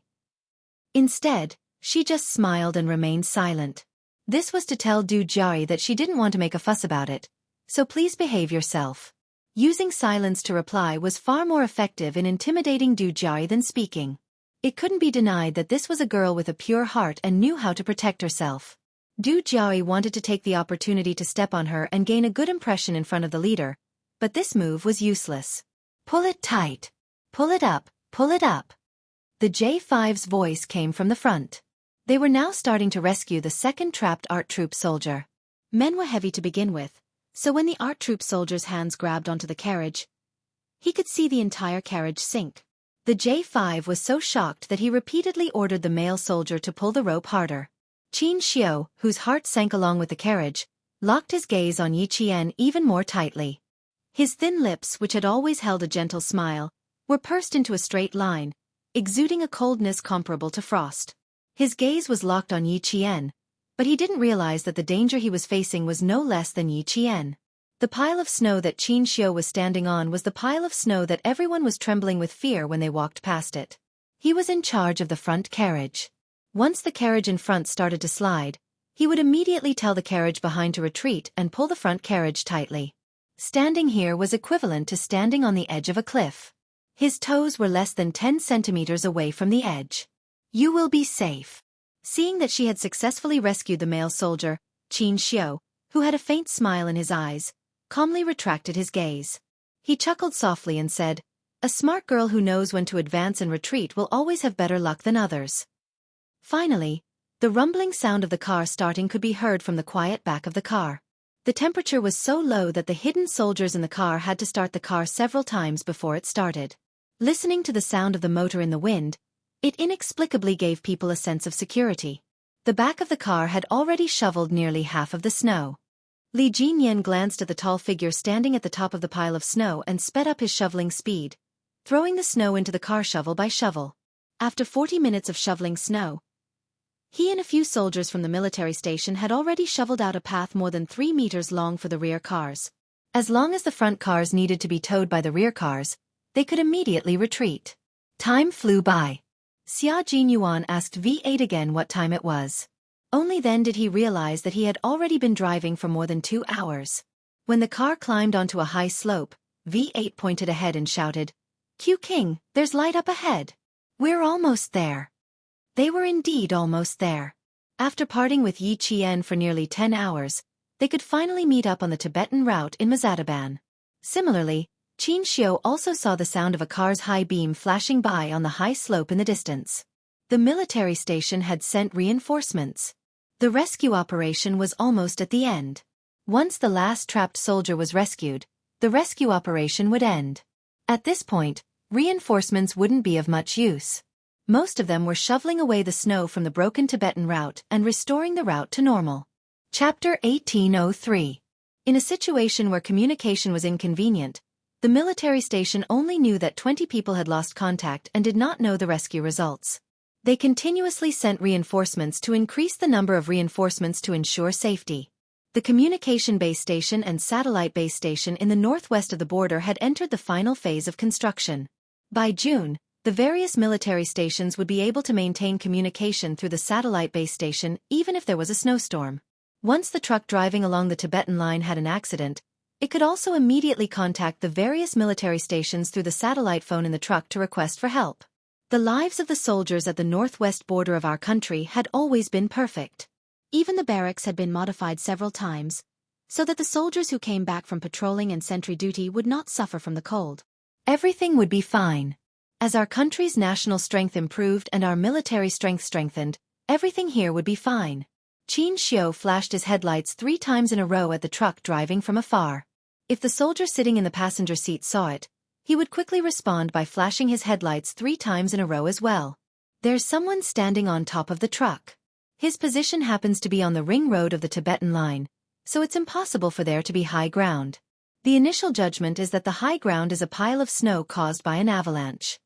S1: Instead, she just smiled and remained silent. This was to tell Du Jiayi that she didn't want to make a fuss about it, so please behave yourself. Using silence to reply was far more effective in intimidating Du Jiayi than speaking. It couldn't be denied that this was a girl with a pure heart and knew how to protect herself. Du Jiayi wanted to take the opportunity to step on her and gain a good impression in front of the leader, but this move was useless. "Pull it tight. Pull it up, pull it up." The J5's voice came from the front. They were now starting to rescue the second trapped art troop soldier. Men were heavy to begin with, so when the art troop soldier's hands grabbed onto the carriage, he could see the entire carriage sink. The J5 was so shocked that he repeatedly ordered the male soldier to pull the rope harder. Xianxia, whose heart sank along with the carriage, locked his gaze on Yi Qian even more tightly. His thin lips, which had always held a gentle smile, were pursed into a straight line, exuding a coldness comparable to frost. His gaze was locked on Yi Qian, but he didn't realize that the danger he was facing was no less than Yi Qian. The pile of snow that Xianxia was standing on was the pile of snow that everyone was trembling with fear when they walked past it. He was in charge of the front carriage. Once the carriage in front started to slide, he would immediately tell the carriage behind to retreat and pull the front carriage tightly. Standing here was equivalent to standing on the edge of a cliff. His toes were less than 10 centimeters away from the edge. "You will be safe." Seeing that she had successfully rescued the male soldier, Xianxia, who had a faint smile in his eyes, calmly retracted his gaze. He chuckled softly and said, "A smart girl who knows when to advance and retreat will always have better luck than others." Finally, the rumbling sound of the car starting could be heard from the quiet back of the car. The temperature was so low that the hidden soldiers in the car had to start the car several times before it started. Listening to the sound of the motor in the wind, it inexplicably gave people a sense of security. The back of the car had already shoveled nearly half of the snow. Li Jinyan glanced at the tall figure standing at the top of the pile of snow and sped up his shoveling speed, throwing the snow into the car shovel by shovel. After 40 minutes of shoveling snow, he and a few soldiers from the military station had already shoveled out a path more than 3 meters long for the rear cars. As long as the front cars needed to be towed by the rear cars, they could immediately retreat. Time flew by. Xia Jinyuan asked V8 again what time it was. Only then did he realize that he had already been driving for more than 2 hours. When the car climbed onto a high slope, V8 pointed ahead and shouted, "Q King, there's light up ahead. We're almost there." They were indeed almost there. After parting with Yi Qian for nearly 10 hours, they could finally meet up on the Tibetan route in Mazadaban. Similarly, Xianxia also saw the sound of a car's high beam flashing by on the high slope in the distance. The military station had sent reinforcements. The rescue operation was almost at the end. Once the last trapped soldier was rescued, the rescue operation would end. At this point, reinforcements wouldn't be of much use. Most of them were shoveling away the snow from the broken Tibetan route and restoring the route to normal. Chapter 1803. In a situation where communication was inconvenient, the military station only knew that 20 people had lost contact and did not know the rescue results. They continuously sent reinforcements to increase the number of reinforcements to ensure safety. The communication base station and satellite base station in the northwest of the border had entered the final phase of construction. By June, the various military stations would be able to maintain communication through the satellite base station even if there was a snowstorm. Once the truck driving along the Tibetan line had an accident, It could also immediately contact the various military stations through the satellite phone in the truck to request for help. The lives of the soldiers at the northwest border of our country had always been perfect. Even the barracks had been modified several times, so that the soldiers who came back from patrolling and sentry duty would not suffer from the cold. Everything would be fine. As our country's national strength improved and our military strength strengthened, everything here would be fine. Xianxia flashed his headlights 3 times in a row at the truck driving from afar. If the soldier sitting in the passenger seat saw it, he would quickly respond by flashing his headlights 3 times in a row as well. There's someone standing on top of the truck. His position happens to be on the ring road of the Tibetan line, so it's impossible for there to be high ground. The initial judgment is that the high ground is a pile of snow caused by an avalanche.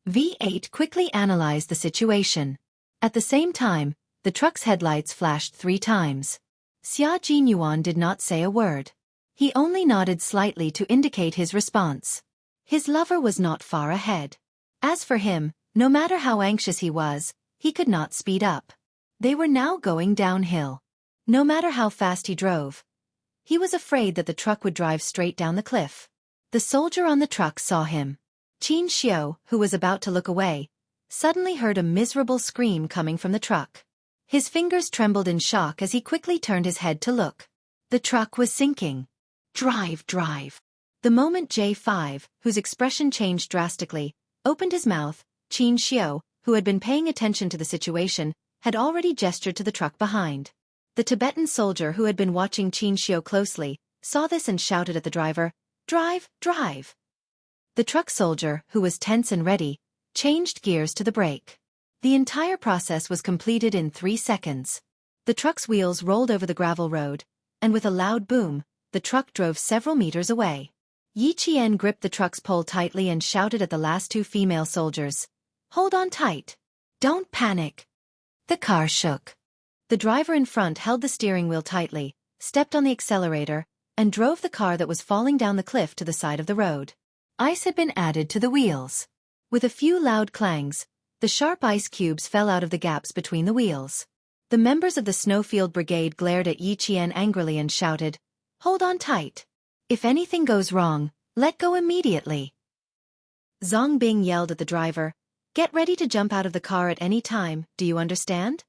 S1: V8 quickly analyzed the situation. At the same time, the truck's headlights flashed 3 times. Xia Jinyuan did not say a word. He only nodded slightly to indicate his response. His lover was not far ahead. As for him, no matter how anxious he was, he could not speed up. They were now going downhill. No matter how fast he drove, he was afraid that the truck would drive straight down the cliff. The soldier on the truck saw him. Xianxia, who was about to look away, suddenly heard a miserable scream coming from the truck. His fingers trembled in shock as he quickly turned his head to look. The truck was sinking. Drive, drive. The moment J5, whose expression changed drastically, opened his mouth, Xianxia, who had been paying attention to the situation, had already gestured to the truck behind. The Tibetan soldier who had been watching Xianxia closely, saw this and shouted at the driver, "Drive, drive!" The truck soldier, who was tense and ready, changed gears to the brake. The entire process was completed in 3 seconds. The truck's wheels rolled over the gravel road, and with a loud boom, the truck drove several meters away. Yi Qian gripped the truck's pole tightly and shouted at the last 2 female soldiers, "Hold on tight. Don't panic." The car shook. The driver in front held the steering wheel tightly, stepped on the accelerator, and drove the car that was falling down the cliff to the side of the road. Ice had been added to the wheels. With a few loud clangs, the sharp ice cubes fell out of the gaps between the wheels. The members of the Snowfield Brigade glared at Yi Qian angrily and shouted, "Hold on tight. If anything goes wrong, let go immediately." Zhang Bing yelled at the driver, "Get ready to jump out of the car at any time, do you understand?"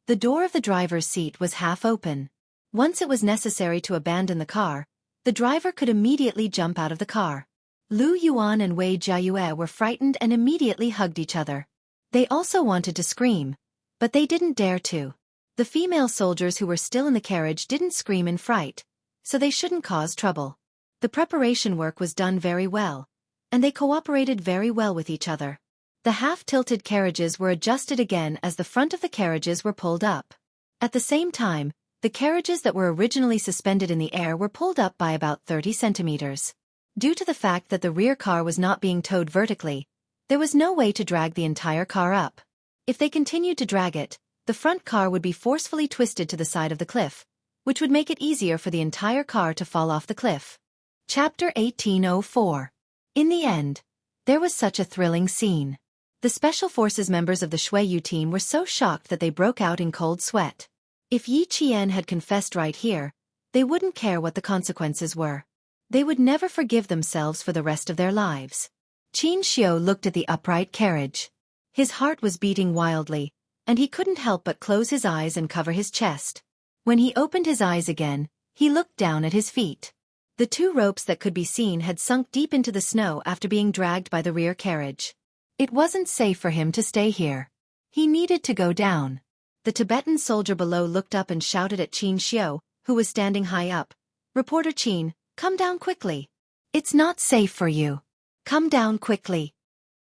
S1: The door of the driver's seat was half open. Once it was necessary to abandon the car, the driver could immediately jump out of the car. Lu Yuan and Wei Jiayue were frightened and immediately hugged each other. They also wanted to scream, but they didn't dare to. The female soldiers who were still in the carriage didn't scream in fright, so they shouldn't cause trouble. The preparation work was done very well, and they cooperated very well with each other. The half-tilted carriages were adjusted again as the front of the carriages were pulled up. At the same time, the carriages that were originally suspended in the air were pulled up by about 30 centimeters. Due to the fact that the rear car was not being towed vertically, there was no way to drag the entire car up. If they continued to drag it, the front car would be forcefully twisted to the side of the cliff, which would make it easier for the entire car to fall off the cliff. Chapter 1804. In the end, there was such a thrilling scene. The Special Forces members of the Shuiyu team were so shocked that they broke out in cold sweat. If Yi Qian had confessed right here, they wouldn't care what the consequences were. They would never forgive themselves for the rest of their lives. Xianxia looked at the upright carriage. His heart was beating wildly, and he couldn't help but close his eyes and cover his chest. When he opened his eyes again, he looked down at his feet. The 2 ropes that could be seen had sunk deep into the snow after being dragged by the rear carriage. It wasn't safe for him to stay here. He needed to go down. The Tibetan soldier below looked up and shouted at Xianxia, who was standing high up, "Reporter Qin, come down quickly. It's not safe for you. Come down quickly."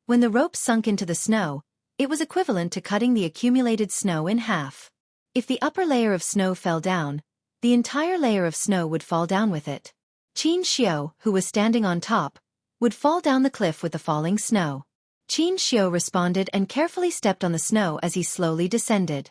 S1: When the ropes sunk into the snow, it was equivalent to cutting the accumulated snow in half. If the upper layer of snow fell down, the entire layer of snow would fall down with it. Xianxia, who was standing on top, would fall down the cliff with the falling snow. Xianxia responded and carefully stepped on the snow as he slowly descended.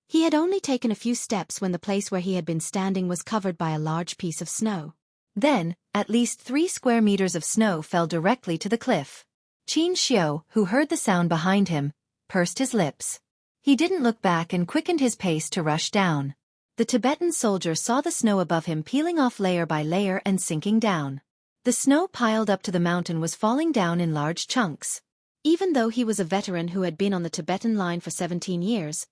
S1: He had only taken a few steps when the place where he had been standing was covered by a large piece of snow. Then, at least 3 square meters of snow fell directly to the cliff. Xianxia, who heard the sound behind him, pursed his lips. He didn't look back and quickened his pace to rush down. The Tibetan soldier saw the snow above him peeling off layer by layer and sinking down. The snow piled up to the mountain was falling down in large chunks. Even though he was a veteran who had been on the Tibetan line for 17 years,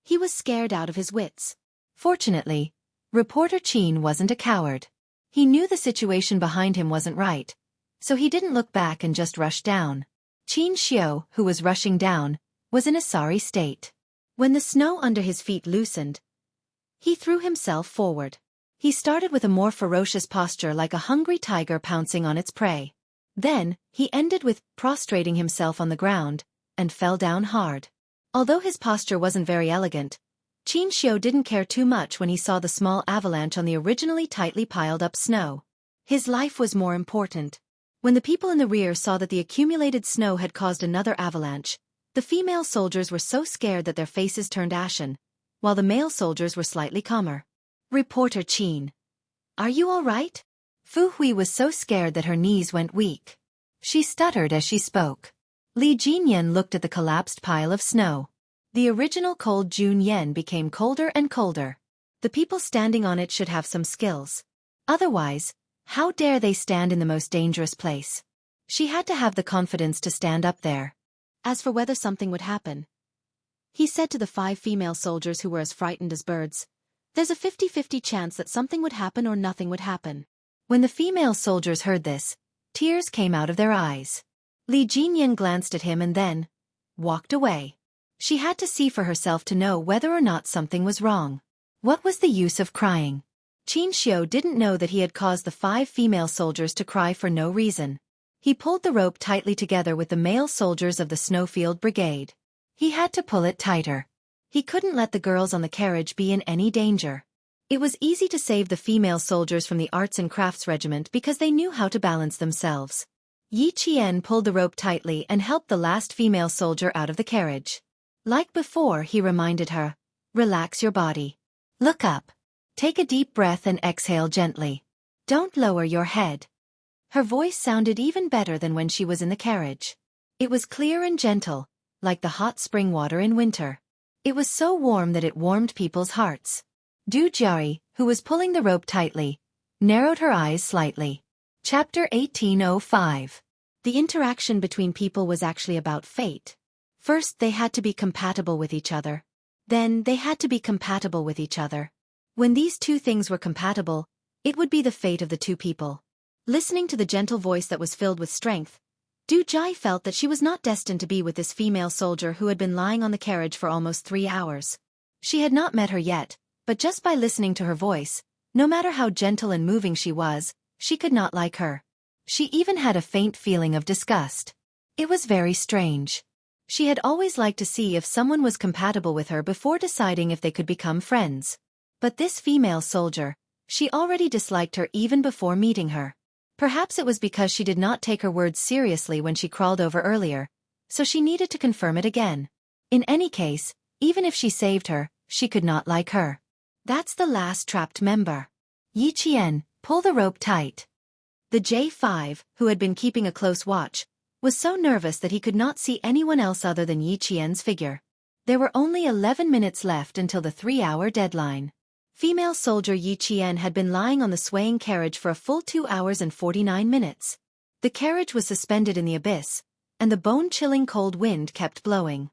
S1: he was scared out of his wits. Fortunately, reporter Qin wasn't a coward. He knew the situation behind him wasn't right, so he didn't look back and just rushed down. Xianxia, who was rushing down, was in a sorry state. When the snow under his feet loosened, he threw himself forward. He started with a more ferocious posture like a hungry tiger pouncing on its prey. Then, he ended with prostrating himself on the ground, and fell down hard. Although his posture wasn't very elegant, Xianxia didn't care too much when he saw the small avalanche on the originally tightly piled up snow. His life was more important. When the people in the rear saw that the accumulated snow had caused another avalanche, the female soldiers were so scared that their faces turned ashen, while the male soldiers were slightly calmer. Reporter Qin. Are you all right? Fu Hui was so scared that her knees went weak. She stuttered as she spoke. Li Jinyan looked at the collapsed pile of snow. The original cold June yen became colder and colder. The people standing on it should have some skills. Otherwise, how dare they stand in the most dangerous place? She had to have the confidence to stand up there. As for whether something would happen, he said to the 5 female soldiers who were as frightened as birds, there's a 50-50 chance that something would happen or nothing would happen. When the female soldiers heard this, tears came out of their eyes. Li Jinyan glanced at him and then walked away. She had to see for herself to know whether or not something was wrong. What was the use of crying? Xianxia didn't know that he had caused the 5 female soldiers to cry for no reason. He pulled the rope tightly together with the male soldiers of the Snowfield Brigade. He had to pull it tighter. He couldn't let the girls on the carriage be in any danger. It was easy to save the female soldiers from the Arts and Crafts Regiment because they knew how to balance themselves. Yi Qian pulled the rope tightly and helped the last female soldier out of the carriage. Like before, he reminded her, relax your body. Look up. Take a deep breath and exhale gently. Don't lower your head. Her voice sounded even better than when she was in the carriage. It was clear and gentle, like the hot spring water in winter. It was so warm that it warmed people's hearts. Du Jiari, who was pulling the rope tightly, narrowed her eyes slightly. Chapter 1805. The interaction between people was actually about fate. First they had to be compatible with each other. Then they had to be compatible with each other. When these two things were compatible, it would be the fate of the two people. Listening to the gentle voice that was filled with strength, Du Jai felt that she was not destined to be with this female soldier who had been lying on the carriage for almost 3 hours. She had not met her yet, but just by listening to her voice, no matter how gentle and moving she was, she could not like her. She even had a faint feeling of disgust. It was very strange. She had always liked to see if someone was compatible with her before deciding if they could become friends. But this female soldier, she already disliked her even before meeting her. Perhaps it was because she did not take her words seriously when she crawled over earlier, so she needed to confirm it again. In any case, even if she saved her, she could not like her. That's the last trapped member. Yi Qian, pull the rope tight. The J5, who had been keeping a close watch, was so nervous that he could not see anyone else other than Yi Qian's figure. There were only 11 minutes left until the 3-hour deadline. Female soldier Yi Qian had been lying on the swaying carriage for a full 2 hours and 49 minutes. The carriage was suspended in the abyss, and the bone-chilling cold wind kept blowing.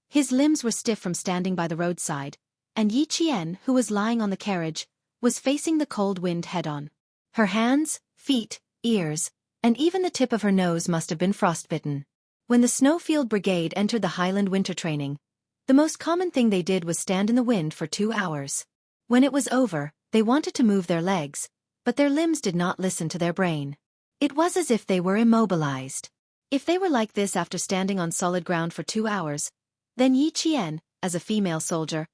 S1: His limbs were stiff from standing by the roadside, and Yi Qian, who was lying on the carriage, was facing the cold wind head-on. Her hands, feet, ears, and even the tip of her nose must have been frostbitten. When the Snowfield Brigade entered the Highland winter training, the most common thing they did was stand in the wind for 2 hours. When it was over, they wanted to move their legs, but their limbs did not listen to their brain. It was as if they were immobilized. If they were like this after standing on solid ground for 2 hours, then Yi Qian, as a female soldier,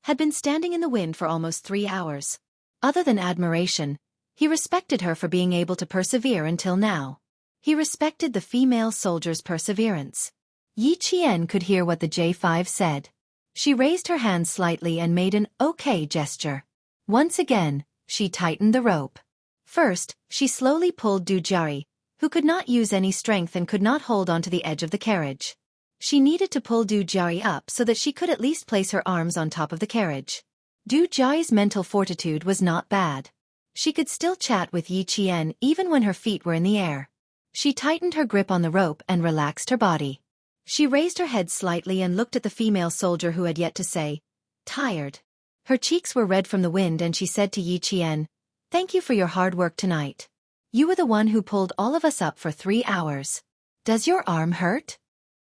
S1: had been standing in the wind for almost 3 hours. Other than admiration, he respected her for being able to persevere until now. He respected the female soldier's perseverance. Yi Qian could hear what the J5 said. She raised her hands slightly and made an okay gesture. Once again, she tightened the rope. First, she slowly pulled Du Jiari, who could not use any strength and could not hold onto the edge of the carriage. She needed to pull Du Jiari up so that she could at least place her arms on top of the carriage. Du Jiao's mental fortitude was not bad. She could still chat with Yi Qian even when her feet were in the air. She tightened her grip on the rope and relaxed her body. She raised her head slightly and looked at the female soldier who had yet to say, "Tired." Her cheeks were red from the wind and she said to Yi Qian, "Thank you for your hard work tonight. You were the one who pulled all of us up for 3 hours. Does your arm hurt?"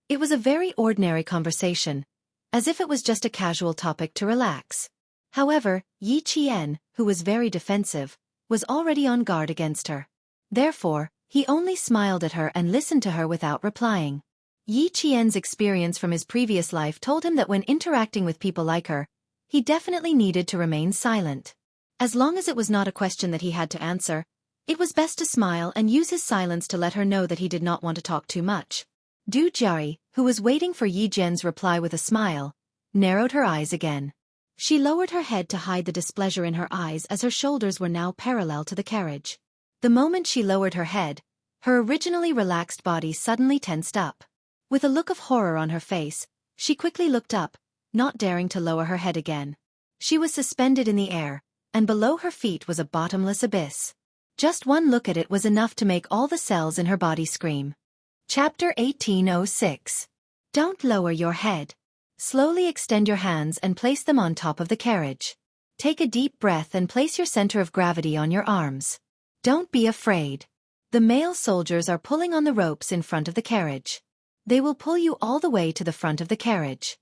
S1: It was a very ordinary conversation, as if it was just a casual topic to relax. However, Yi Qian, who was very defensive, was already on guard against her. Therefore, he only smiled at her and listened to her without replying. Yi Qian's experience from his previous life told him that when interacting with people like her, he definitely needed to remain silent. As long as it was not a question that he had to answer, it was best to smile and use his silence to let her know that he did not want to talk too much. Du Jiao, who was waiting for Yi Jian's reply with a smile, narrowed her eyes again. She lowered her head to hide the displeasure in her eyes as her shoulders were now parallel to the carriage. The moment she lowered her head, her originally relaxed body suddenly tensed up. With a look of horror on her face, she quickly looked up, not daring to lower her head again. She was suspended in the air, and below her feet was a bottomless abyss. Just one look at it was enough to make all the cells in her body scream. Chapter 1806. Don't lower your head. Slowly extend your hands and place them on top of the carriage. Take a deep breath and place your center of gravity on your arms. Don't be afraid. The male soldiers are pulling on the ropes in front of the carriage. They will pull you all the way to the front of the carriage.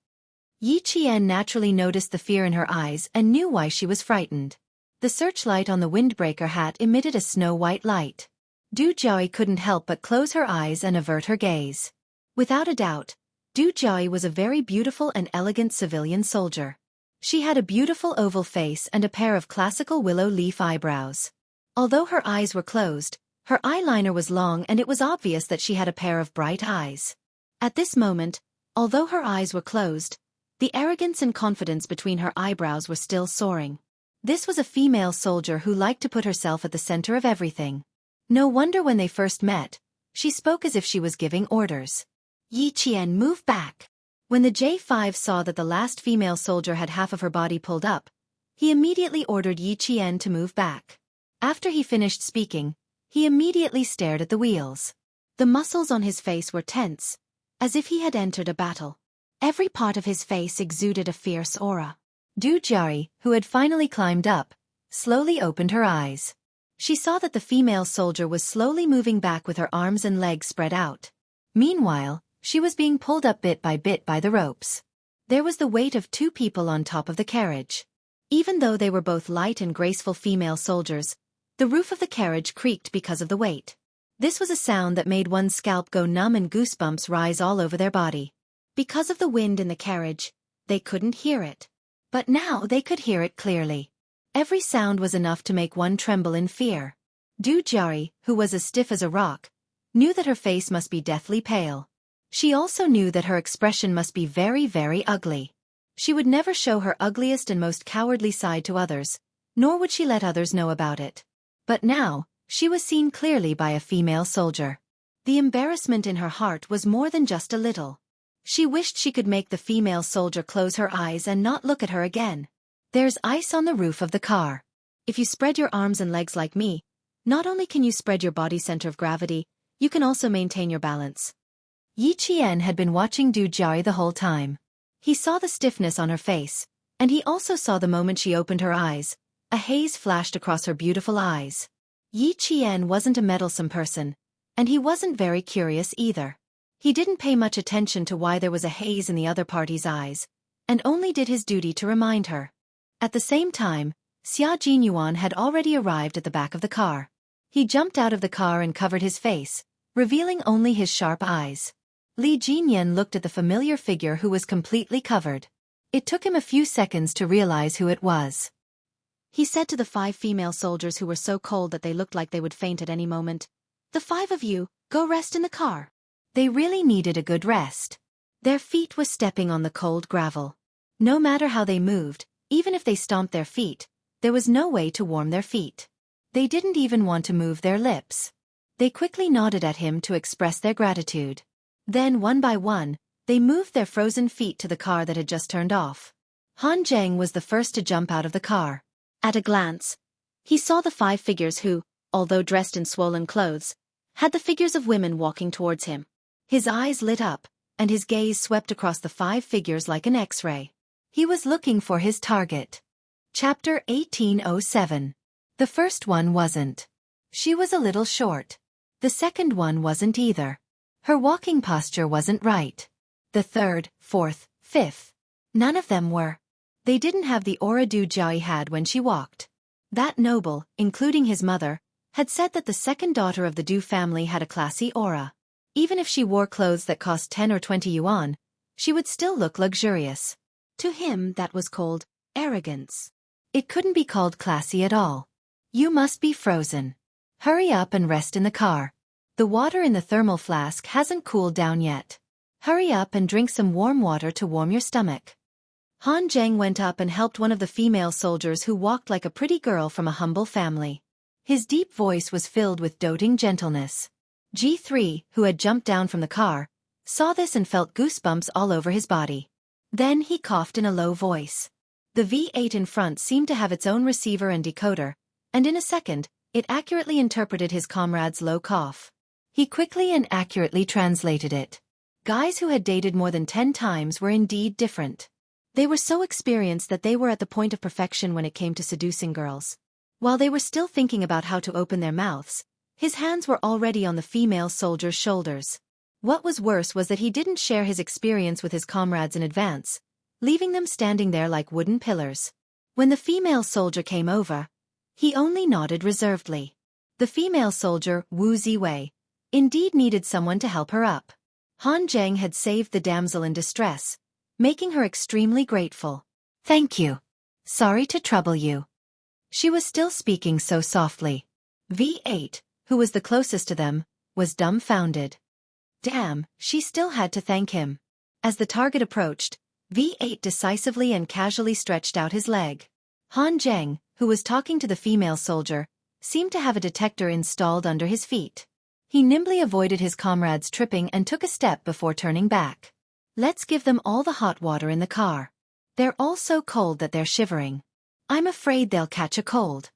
S1: Yi Qian naturally noticed the fear in her eyes and knew why she was frightened. The searchlight on the windbreaker hat emitted a snow-white light. Du Jiao couldn't help but close her eyes and avert her gaze. Without a doubt, Du Jiao was a very beautiful and elegant civilian soldier. She had a beautiful oval face and a pair of classical willow leaf eyebrows. Although her eyes were closed, her eyeliner was long and it was obvious that she had a pair of bright eyes. At this moment, although her eyes were closed, the arrogance and confidence between her eyebrows were still soaring. This was a female soldier who liked to put herself at the center of everything. No wonder when they first met, she spoke as if she was giving orders. Yi Qian, move back. When the J5 saw that the last female soldier had half of her body pulled up, he immediately ordered Yi Qian to move back. After he finished speaking, he immediately stared at the wheels. The muscles on his face were tense, as if he had entered a battle. Every part of his face exuded a fierce aura. Du Jiao, who had finally climbed up, slowly opened her eyes. She saw that the female soldier was slowly moving back with her arms and legs spread out. Meanwhile, she was being pulled up bit by the ropes. There was the weight of 2 people on top of the carriage. Even though they were both light and graceful female soldiers, the roof of the carriage creaked because of the weight. This was a sound that made one's scalp go numb and goosebumps rise all over their body. Because of the wind in the carriage, they couldn't hear it. But now they could hear it clearly. Every sound was enough to make one tremble in fear. Du Jiao, who was as stiff as a rock, knew that her face must be deathly pale. She also knew that her expression must be very, very ugly. She would never show her ugliest and most cowardly side to others, nor would she let others know about it. But now, she was seen clearly by a female soldier. The embarrassment in her heart was more than just a little. She wished she could make the female soldier close her eyes and not look at her again. There's ice on the roof of the car. If you spread your arms and legs like me, not only can you spread your body center of gravity, you can also maintain your balance. Yi Qian had been watching Du Jiao the whole time. He saw the stiffness on her face, and he also saw the moment she opened her eyes, a haze flashed across her beautiful eyes. Yi Qian wasn't a meddlesome person, and he wasn't very curious either. He didn't pay much attention to why there was a haze in the other party's eyes, and only did his duty to remind her. At the same time, Xia Jinyuan had already arrived at the back of the car. He jumped out of the car and covered his face, revealing only his sharp eyes. Li Jinyan looked at the familiar figure who was completely covered. It took him a few seconds to realize who it was. He said to the 5 female soldiers who were so cold that they looked like they would faint at any moment, "The 5 of you, go rest in the car." They really needed a good rest. Their feet were stepping on the cold gravel. No matter how they moved, even if they stomped their feet, there was no way to warm their feet. They didn't even want to move their lips. They quickly nodded at him to express their gratitude. Then, one by one, they moved their frozen feet to the car that had just turned off. Han Zheng was the first to jump out of the car. At a glance, he saw the 5 figures who, although dressed in swollen clothes, had the figures of women walking towards him. His eyes lit up, and his gaze swept across the 5 figures like an X-ray. He was looking for his target. Chapter 1807. The first one wasn't. She was a little short. The second one wasn't either. Her walking posture wasn't right. The third, fourth, fifth. None of them were. They didn't have the aura Du Jiayi had when she walked. That noble, including his mother, had said that the second daughter of the Du family had a classy aura. Even if she wore clothes that cost 10 or 20 yuan, she would still look luxurious. To him that was called arrogance. It couldn't be called classy at all. You must be frozen. Hurry up and rest in the car. The water in the thermal flask hasn't cooled down yet. Hurry up and drink some warm water to warm your stomach. Han Zheng went up and helped one of the female soldiers who walked like a pretty girl from a humble family. His deep voice was filled with doting gentleness. G3, who had jumped down from the car, saw this and felt goosebumps all over his body. Then he coughed in a low voice. The V8 in front seemed to have its own receiver and decoder, and in a second, it accurately interpreted his comrade's low cough. He quickly and accurately translated it. Guys who had dated more than 10 times were indeed different. They were so experienced that they were at the point of perfection when it came to seducing girls. While they were still thinking about how to open their mouths, his hands were already on the female soldier's shoulders. What was worse was that he didn't share his experience with his comrades in advance, leaving them standing there like wooden pillars. When the female soldier came over, he only nodded reservedly. The female soldier, Wu Ziwei, indeed needed someone to help her up. Han Zheng had saved the damsel in distress, making her extremely grateful. Thank you. Sorry to trouble you. She was still speaking so softly. V8, who was the closest to them, was dumbfounded. Damn, she still had to thank him. As the target approached, V8 decisively and casually stretched out his leg. Han Zheng, who was talking to the female soldier, seemed to have a detector installed under his feet. He nimbly avoided his comrades tripping and took a step before turning back. Let's give them all the hot water in the car. They're all so cold that they're shivering. I'm afraid they'll catch a cold.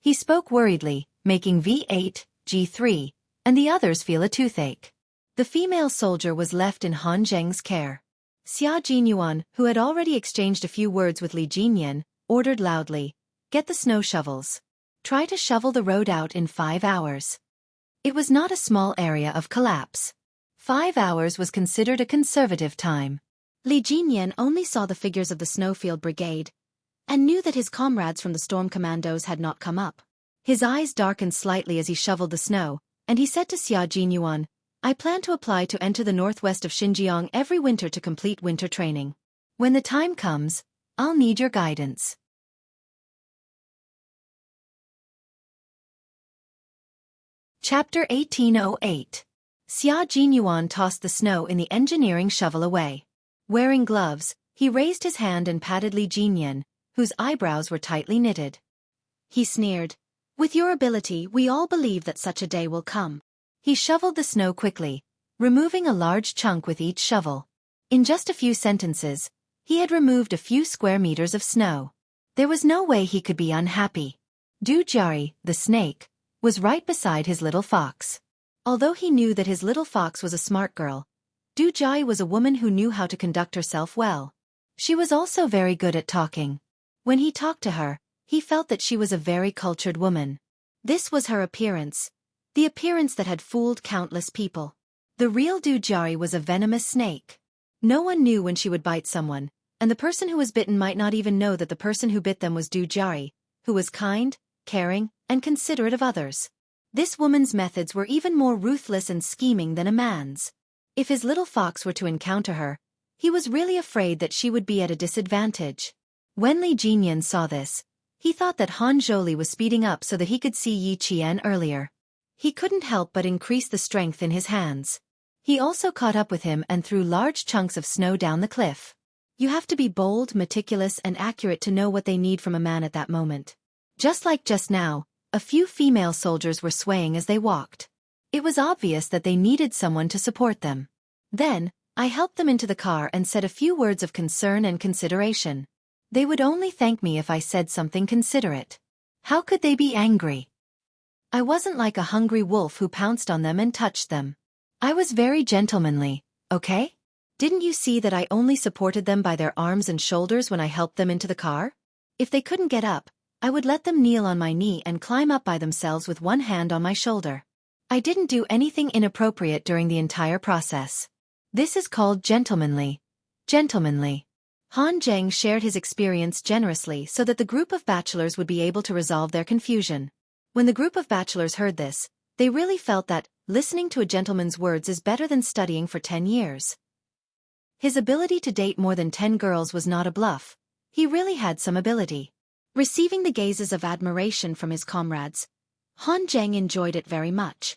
S1: He spoke worriedly, making V8, G3, and the others feel a toothache. The female soldier was left in Han Zheng's care. Xia Jinyuan, who had already exchanged a few words with Li Jinyan, ordered loudly, "Get the snow shovels. Try to shovel the road out in 5 hours." It was not a small area of collapse. 5 hours was considered a conservative time. Li Jinyan only saw the figures of the Snowfield Brigade, and knew that his comrades from the Storm Commandos had not come up. His eyes darkened slightly as he shoveled the snow, and he said to Xia Jinyuan, "I plan to apply to enter the northwest of Xinjiang every winter to complete winter training. When the time comes, I'll need your guidance." Chapter 1808. Xia Jinyuan tossed the snow in the engineering shovel away. Wearing gloves, he raised his hand and patted Li Jinyan, whose eyebrows were tightly knitted. He sneered, "With your ability, we all believe that such a day will come." He shoveled the snow quickly, removing a large chunk with each shovel. In just a few sentences, he had removed a few square meters of snow. There was no way he could be unhappy. Du Jiayi, the snake, was right beside his little fox. Although he knew that his little fox was a smart girl, Du Jiayi was a woman who knew how to conduct herself well. She was also very good at talking. When he talked to her, he felt that she was a very cultured woman. This was her appearance, the appearance that had fooled countless people. The real Du Jiayi was a venomous snake. No one knew when she would bite someone, and the person who was bitten might not even know that the person who bit them was Du Jiayi, who was kind, caring, and considerate of others. This woman's methods were even more ruthless and scheming than a man's. If his little fox were to encounter her, he was really afraid that she would be at a disadvantage. When Li Jinyan saw this, he thought that Han Zholi was speeding up so that he could see Yi Qian earlier. He couldn't help but increase the strength in his hands. He also caught up with him and threw large chunks of snow down the cliff. You have to be bold, meticulous, and accurate to know what they need from a man at that moment. Just like just now, a few female soldiers were swaying as they walked. It was obvious that they needed someone to support them. Then, I helped them into the car and said a few words of concern and consideration. They would only thank me if I said something considerate. How could they be angry? I wasn't like a hungry wolf who pounced on them and touched them. I was very gentlemanly, okay? Didn't you see that I only supported them by their arms and shoulders when I helped them into the car? If they couldn't get up, I would let them kneel on my knee and climb up by themselves with one hand on my shoulder. I didn't do anything inappropriate during the entire process. This is called gentlemanly. Gentlemanly. Han Zheng shared his experience generously so that the group of bachelors would be able to resolve their confusion. When the group of bachelors heard this, they really felt that listening to a gentleman's words is better than studying for 10 years. His ability to date more than 10 girls was not a bluff. He really had some ability. Receiving the gazes of admiration from his comrades, Han Zheng enjoyed it very much.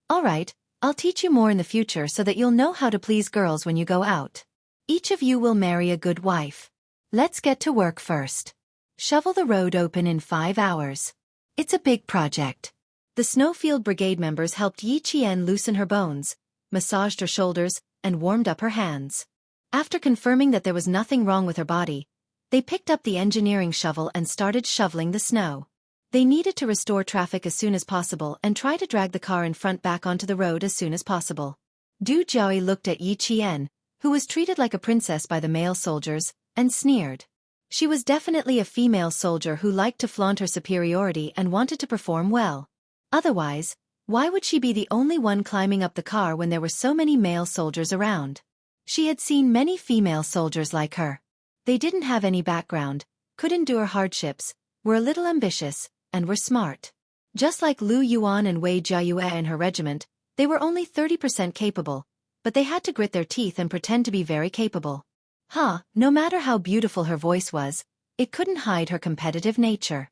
S1: All right, I'll teach you more in the future so that you'll know how to please girls when you go out. Each of you will marry a good wife. Let's get to work first. Shovel the road open in 5 hours. It's a big project. The Snowfield Brigade members helped Yi Qian loosen her bones, massaged her shoulders, and warmed up her hands. After confirming that there was nothing wrong with her body, they picked up the engineering shovel and started shoveling the snow. They needed to restore traffic as soon as possible and try to drag the car in front back onto the road as soon as possible. Du Jiaoyi looked at Yi Qian, who was treated like a princess by the male soldiers, and sneered. She was definitely a female soldier who liked to flaunt her superiority and wanted to perform well. Otherwise, why would she be the only one climbing up the car when there were so many male soldiers around? She had seen many female soldiers like her. They didn't have any background, could endure hardships, were a little ambitious, and were smart. Just like Lu Yuan and Wei Jiayue and her regiment, they were only 30% capable, but they had to grit their teeth and pretend to be very capable. No matter how beautiful her voice was, it couldn't hide her competitive nature.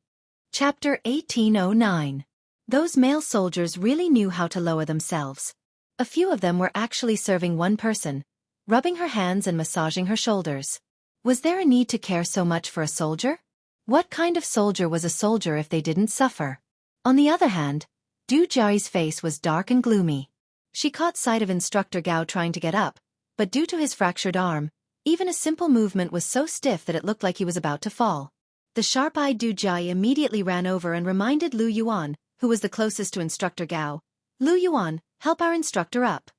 S1: Chapter 1809. Those male soldiers really knew how to lower themselves. A few of them were actually serving one person, rubbing her hands and massaging her shoulders. Was there a need to care so much for a soldier? What kind of soldier was a soldier if they didn't suffer? On the other hand, Du Jiaoyi's face was dark and gloomy. She caught sight of Instructor Gao trying to get up, but due to his fractured arm, even a simple movement was so stiff that it looked like he was about to fall. The sharp-eyed Du Jiaoyi immediately ran over and reminded Lu Yuan, who was the closest to Instructor Gao, "Lu Yuan, help our instructor up."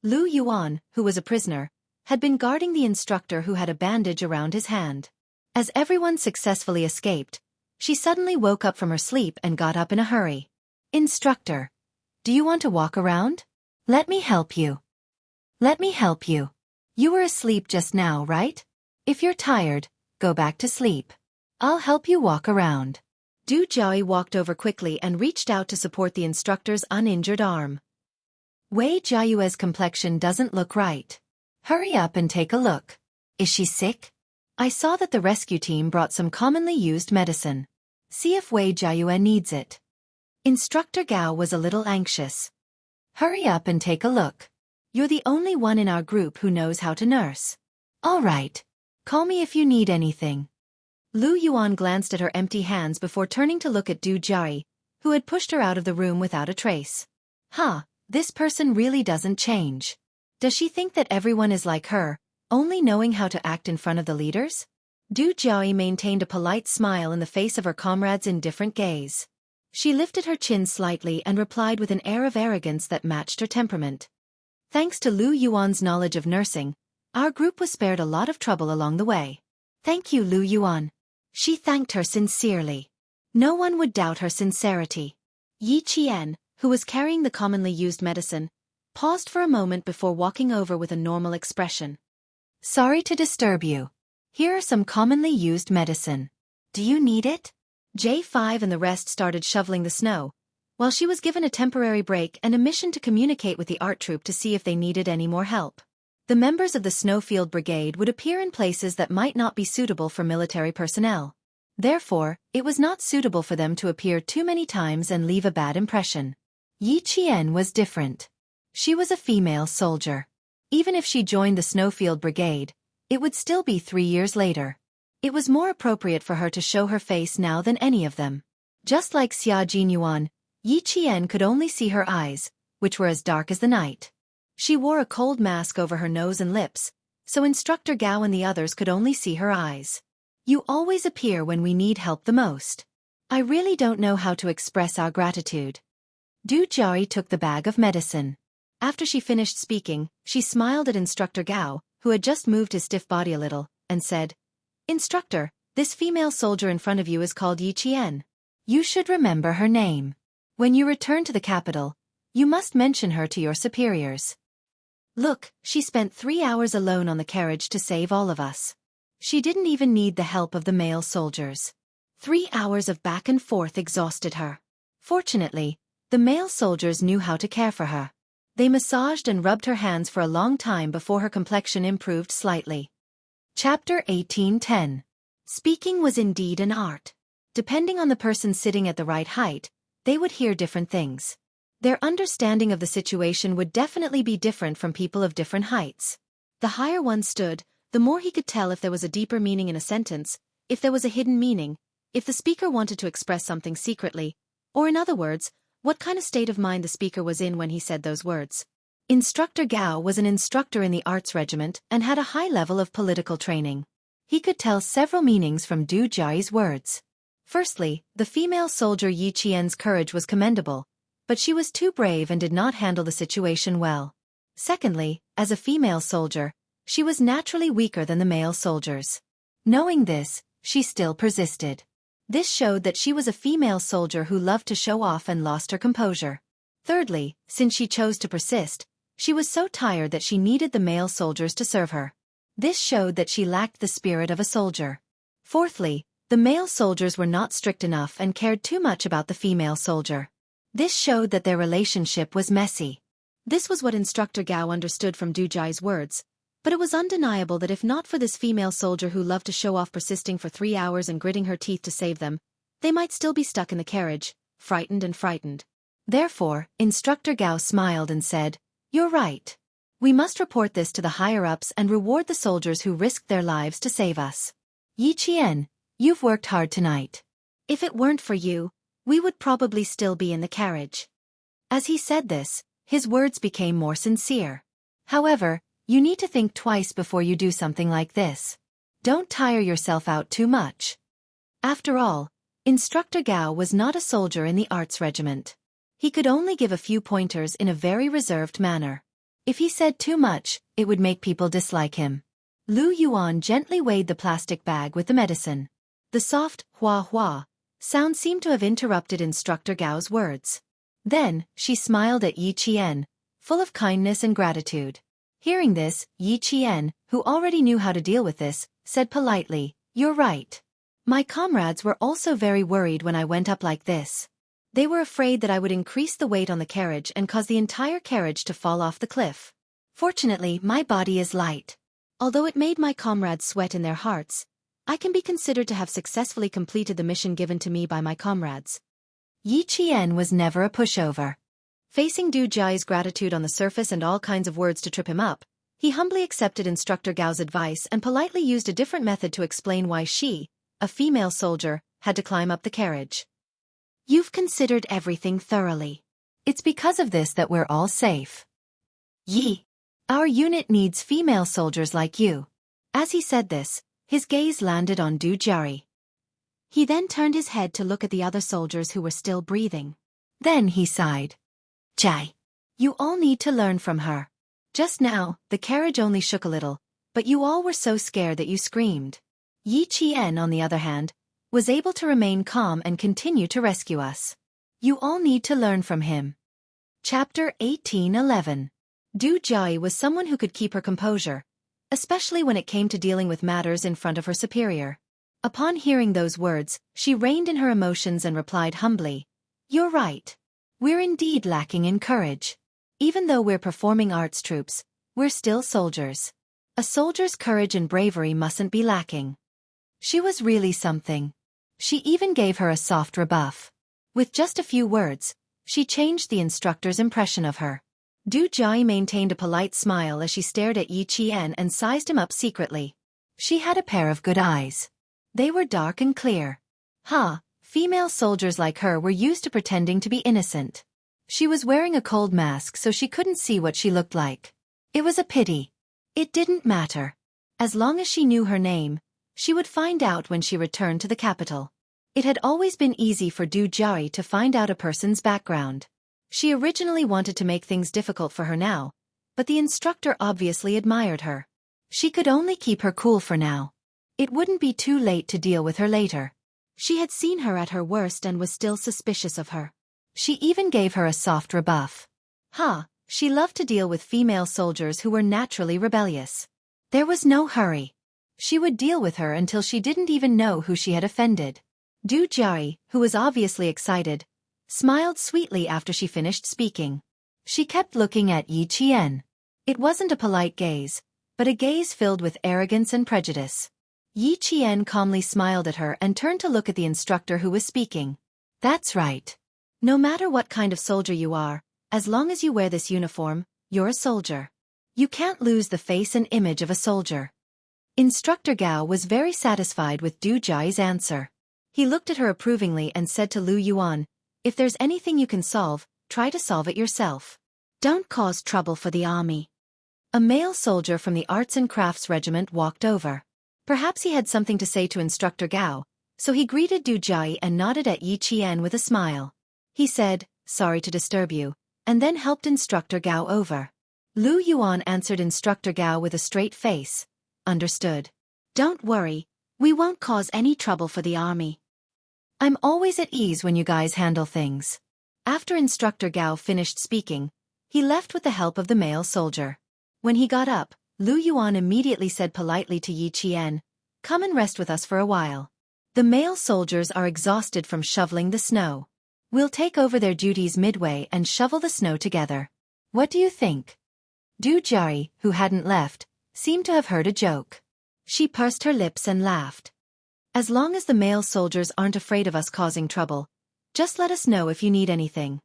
S1: Lu Yuan, who was a prisoner, had been guarding the instructor who had a bandage around his hand. As everyone successfully escaped, she suddenly woke up from her sleep and got up in a hurry. "Instructor, do you want to walk around? Let me help you." "Let me help you. You were asleep just now, right? If you're tired, go back to sleep. I'll help you walk around." Du Jiaoyi walked over quickly and reached out to support the instructor's uninjured arm. "Wei Jiayue's complexion doesn't look right. Hurry up and take a look. Is she sick? I saw that the rescue team brought some commonly used medicine. See if Wei Jiayue needs it." Instructor Gao was a little anxious. "Hurry up and take a look. You're the only one in our group who knows how to nurse. All right. Call me if you need anything." Lu Yuan glanced at her empty hands before turning to look at Du Jiaoyi, who had pushed her out of the room without a trace. This person really doesn't change. Does she think that everyone is like her, only knowing how to act in front of the leaders? Du Jiaoyi maintained a polite smile in the face of her comrade's indifferent gaze. She lifted her chin slightly and replied with an air of arrogance that matched her temperament. "Thanks to Lu Yuan's knowledge of nursing, our group was spared a lot of trouble along the way. Thank you, Lu Yuan." She thanked her sincerely. No one would doubt her sincerity. Yi Qian, who was carrying the commonly used medicine, paused for a moment before walking over with a normal expression. "Sorry to disturb you. Here are some commonly used medicine. Do you need it?" J5 and the rest started shoveling the snow, while she was given a temporary break and a mission to communicate with the art troupe to see if they needed any more help. The members of the Snowfield Brigade would appear in places that might not be suitable for military personnel. Therefore, it was not suitable for them to appear too many times and leave a bad impression. Yi Qian was different. She was a female soldier. Even if she joined the Snowfield Brigade, it would still be 3 years later. It was more appropriate for her to show her face now than any of them. Just like Xia Jinyuan, Yi Qian could only see her eyes, which were as dark as the night. She wore a cold mask over her nose and lips, so Instructor Gao and the others could only see her eyes. You always appear when we need help the most. I really don't know how to express our gratitude. Du Jiari took the bag of medicine. After she finished speaking, she smiled at Instructor Gao, who had just moved his stiff body a little, and said, Instructor, this female soldier in front of you is called Yi Qian. You should remember her name. When you return to the capital, you must mention her to your superiors. Look, she spent 3 hours alone on the carriage to save all of us. She didn't even need the help of the male soldiers. 3 hours of back and forth exhausted her. Fortunately, the male soldiers knew how to care for her. They massaged and rubbed her hands for a long time before her complexion improved slightly. Chapter 18:10. Speaking was indeed an art. Depending on the person sitting at the right height, they would hear different things. Their understanding of the situation would definitely be different from people of different heights. The higher one stood, the more he could tell if there was a deeper meaning in a sentence, if there was a hidden meaning, if the speaker wanted to express something secretly, or in other words, what kind of state of mind the speaker was in when he said those words. Instructor Gao was an instructor in the arts regiment and had a high level of political training. He could tell several meanings from Du Jiari's words. Firstly, the female soldier Yi Qian's courage was commendable, but she was too brave and did not handle the situation well. Secondly, as a female soldier, she was naturally weaker than the male soldiers. Knowing this, she still persisted. This showed that she was a female soldier who loved to show off and lost her composure. Thirdly, since she chose to persist, she was so tired that she needed the male soldiers to serve her. This showed that she lacked the spirit of a soldier. Fourthly, the male soldiers were not strict enough and cared too much about the female soldier. This showed that their relationship was messy. This was what Instructor Gao understood from Du Jiari's words, but it was undeniable that if not for this female soldier who loved to show off persisting for 3 hours and gritting her teeth to save them, they might still be stuck in the carriage, frightened. Therefore, Instructor Gao smiled and said, You're right. We must report this to the higher-ups and reward the soldiers who risked their lives to save us. Yi Qian, you've worked hard tonight. If it weren't for you, we would probably still be in the carriage. As he said this, his words became more sincere. However, you need to think twice before you do something like this. Don't tire yourself out too much. After all, Instructor Gao was not a soldier in the arts regiment. He could only give a few pointers in a very reserved manner. If he said too much, it would make people dislike him. Lu Yuan gently weighed the plastic bag with the medicine. The soft, hua sound seemed to have interrupted Instructor Gao's words. Then, she smiled at Yi Qian, full of kindness and gratitude. Hearing this, Yi Qian, who already knew how to deal with this, said politely, You're right. My comrades were also very worried when I went up like this. They were afraid that I would increase the weight on the carriage and cause the entire carriage to fall off the cliff. Fortunately, my body is light. Although it made my comrades sweat in their hearts, I can be considered to have successfully completed the mission given to me by my comrades. Yi Qian was never a pushover. Facing Du Jiari's gratitude on the surface and all kinds of words to trip him up, he humbly accepted Instructor Gao's advice and politely used a different method to explain why she, a female soldier, had to climb up the carriage. You've considered everything thoroughly. It's because of this that we're all safe. Yi, our unit needs female soldiers like you. As he said this, his gaze landed on Du Jiari. He then turned his head to look at the other soldiers who were still breathing. Then he sighed. Jai, you all need to learn from her. Just now, the carriage only shook a little, but you all were so scared that you screamed. Yi Qian, on the other hand, was able to remain calm and continue to rescue us. You all need to learn from him. Chapter 18:11. Du Jiari was someone who could keep her composure, especially when it came to dealing with matters in front of her superior. Upon hearing those words, she reined in her emotions and replied humbly, You're right. We're indeed lacking in courage. Even though we're performing arts troops, we're still soldiers. A soldier's courage and bravery mustn't be lacking. She was really something. She even gave her a soft rebuff. With just a few words, she changed the instructor's impression of her. Du Jiari maintained a polite smile as she stared at Yi Qian and sized him up secretly. She had a pair of good eyes. They were dark and clear. Female soldiers like her were used to pretending to be innocent. She was wearing a cold mask so she couldn't see what she looked like. It was a pity. It didn't matter. As long as she knew her name, She would find out when she returned to the capital. It had always been easy for Du Jiayi to find out a person's background. She originally wanted to make things difficult for her now, but the instructor obviously admired her. She could only keep her cool for now. It wouldn't be too late to deal with her later. She had seen her at her worst and was still suspicious of her. She even gave her a soft rebuff. She loved to deal with female soldiers who were naturally rebellious. There was no hurry. She would deal with her until she didn't even know who she had offended. Du Jiayi, who was obviously excited, smiled sweetly after she finished speaking. She kept looking at Yi Qian. It wasn't a polite gaze, but a gaze filled with arrogance and prejudice. Yi Qian calmly smiled at her and turned to look at the instructor who was speaking. That's right. No matter what kind of soldier you are, as long as you wear this uniform, you're a soldier. You can't lose the face and image of a soldier. Instructor Gao was very satisfied with Du Jiayi's answer. He looked at her approvingly and said to Lu Yuan, if there's anything you can solve, try to solve it yourself. Don't cause trouble for the army. A male soldier from the Arts and Crafts Regiment walked over. Perhaps he had something to say to Instructor Gao, so he greeted Du Jiayi and nodded at Yi Qian with a smile. He said, sorry to disturb you, and then helped Instructor Gao over. Lu Yuan answered Instructor Gao with a straight face. Understood. Don't worry, we won't cause any trouble for the army. I'm always at ease when you guys handle things. After Instructor Gao finished speaking, he left with the help of the male soldier. When he got up, Lu Yuan immediately said politely to Yi Qian, come and rest with us for a while. The male soldiers are exhausted from shoveling the snow. We'll take over their duties midway and shovel the snow together. What do you think? Du Jiayi, who hadn't left, seemed to have heard a joke. She pursed her lips and laughed. As long as the male soldiers aren't afraid of us causing trouble, just let us know if you need anything.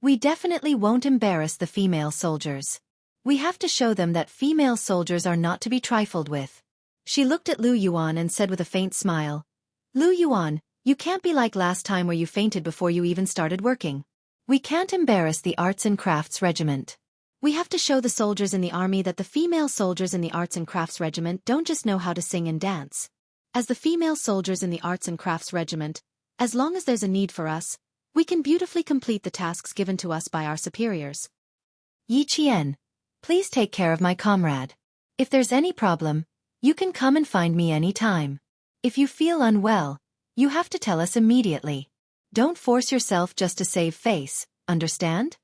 S1: We definitely won't embarrass the female soldiers. We have to show them that female soldiers are not to be trifled with. She looked at Lu Yuan and said with a faint smile, Lu Yuan, you can't be like last time where you fainted before you even started working. We can't embarrass the Arts and Crafts Regiment. We have to show the soldiers in the army that the female soldiers in the Arts and Crafts Regiment don't just know how to sing and dance. As the female soldiers in the Arts and Crafts Regiment, as long as there's a need for us, we can beautifully complete the tasks given to us by our superiors. Yi Qian, please take care of my comrade. If there's any problem, you can come and find me any time. If you feel unwell, you have to tell us immediately. Don't force yourself just to save face, understand?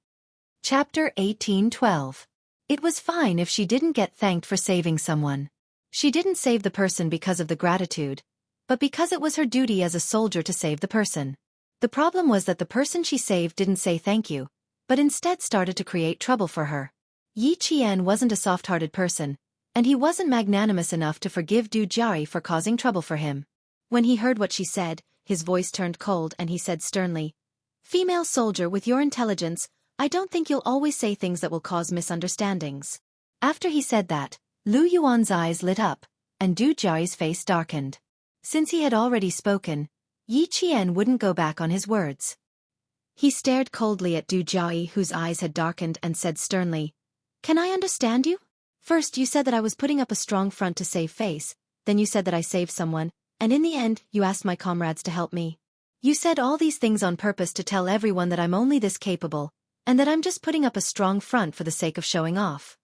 S1: Chapter 18:12. It was fine if she didn't get thanked for saving someone. She didn't save the person because of the gratitude, but because it was her duty as a soldier to save the person. The problem was that the person she saved didn't say thank you, but instead started to create trouble for her. Yi Qian wasn't a soft-hearted person, and he wasn't magnanimous enough to forgive Du Jiayi for causing trouble for him. When he heard what she said, his voice turned cold and he said sternly, Female soldier with your intelligence, I don't think you'll always say things that will cause misunderstandings. After he said that, Lu Yuan's eyes lit up, and Du Jiayi's face darkened. Since he had already spoken, Yi Qian wouldn't go back on his words. He stared coldly at Du Jiayi, whose eyes had darkened, and said sternly, Can I understand you? First you said that I was putting up a strong front to save face, then you said that I saved someone, and in the end you asked my comrades to help me. You said all these things on purpose to tell everyone that I'm only this capable, and that I'm just putting up a strong front for the sake of showing off.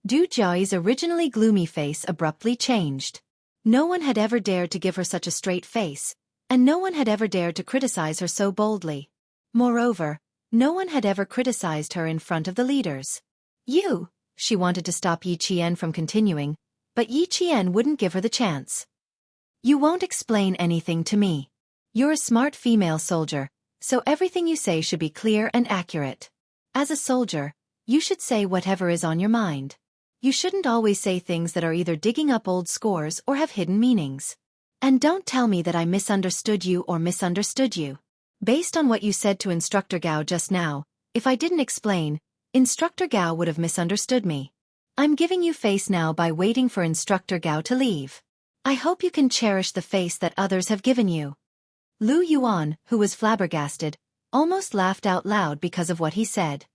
S1: Du Jiayi's originally gloomy face abruptly changed. No one had ever dared to give her such a straight face, and no one had ever dared to criticize her so boldly. Moreover, no one had ever criticized her in front of the leaders. She wanted to stop Yi Qian from continuing, but Yi Qian wouldn't give her the chance. You won't explain anything to me. You're a smart female soldier, so everything you say should be clear and accurate. As a soldier, you should say whatever is on your mind. You shouldn't always say things that are either digging up old scores or have hidden meanings. And don't tell me that I misunderstood you or misunderstood you. Based on what you said to Instructor Gao just now, if I didn't explain, Instructor Gao would have misunderstood me. I'm giving you face now by waiting for Instructor Gao to leave. I hope you can cherish the face that others have given you. Lu Yuan, who was flabbergasted, almost laughed out loud because of what he said.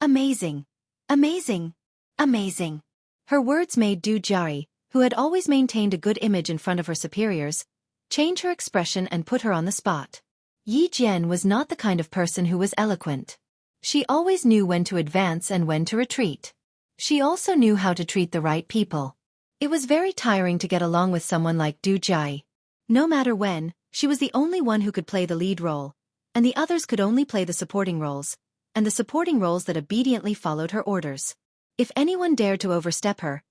S1: Amazing! Amazing! Amazing! Her words made Du Jiayi, who had always maintained a good image in front of her superiors, change her expression and put her on the spot. Yi Jian was not the kind of person who was eloquent. She always knew when to advance and when to retreat. She also knew how to treat the right people. It was very tiring to get along with someone like Du Jai. No matter when, she was the only one who could play the lead role, and the others could only play the supporting roles, and the supporting roles that obediently followed her orders. If anyone dared to overstep her,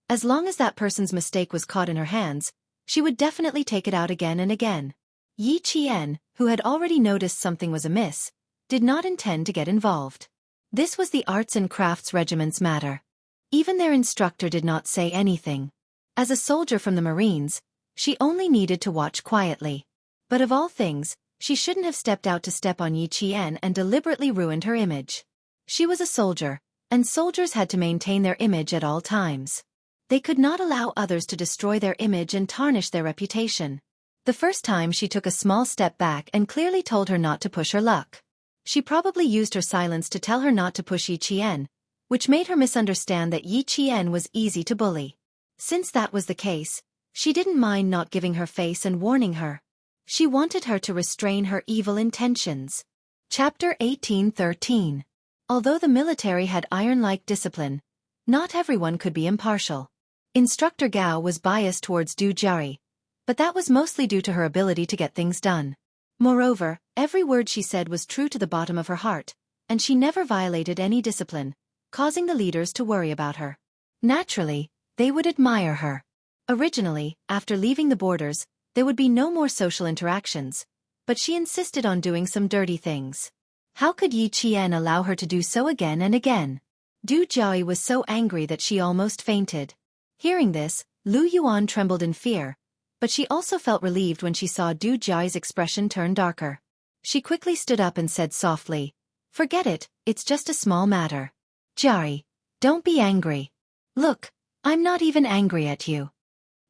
S1: as long as that person's mistake was caught in her hands, she would definitely take it out again and again. Yi Qian, who had already noticed something was amiss, did not intend to get involved. This was the arts and crafts regiment's matter. Even their instructor did not say anything. As a soldier from the Marines, she only needed to watch quietly. But of all things, she shouldn't have stepped out to step on Yi Qian and deliberately ruined her image. She was a soldier, and soldiers had to maintain their image at all times. They could not allow others to destroy their image and tarnish their reputation. The first time she took a small step back and clearly told her not to push her luck. She probably used her silence to tell her not to push Yi Qian, which made her misunderstand that Yi Qian was easy to bully. Since that was the case, she didn't mind not giving her face and warning her. She wanted her to restrain her evil intentions. Chapter 18:13. Although the military had iron-like discipline, not everyone could be impartial. Instructor Gao was biased towards Du Jari, but that was mostly due to her ability to get things done. Moreover, every word she said was true to the bottom of her heart, and she never violated any discipline, causing the leaders to worry about her. Naturally, they would admire her. Originally, after leaving the borders, there would be no more social interactions, but she insisted on doing some dirty things. How could Yi Qian allow her to do so again and again? Du Jai was so angry that she almost fainted. Hearing this, Lu Yuan trembled in fear, but she also felt relieved when she saw Du Jai's expression turn darker. She quickly stood up and said softly, "Forget it, it's just a small matter. Jari, don't be angry. Look, I'm not even angry at you."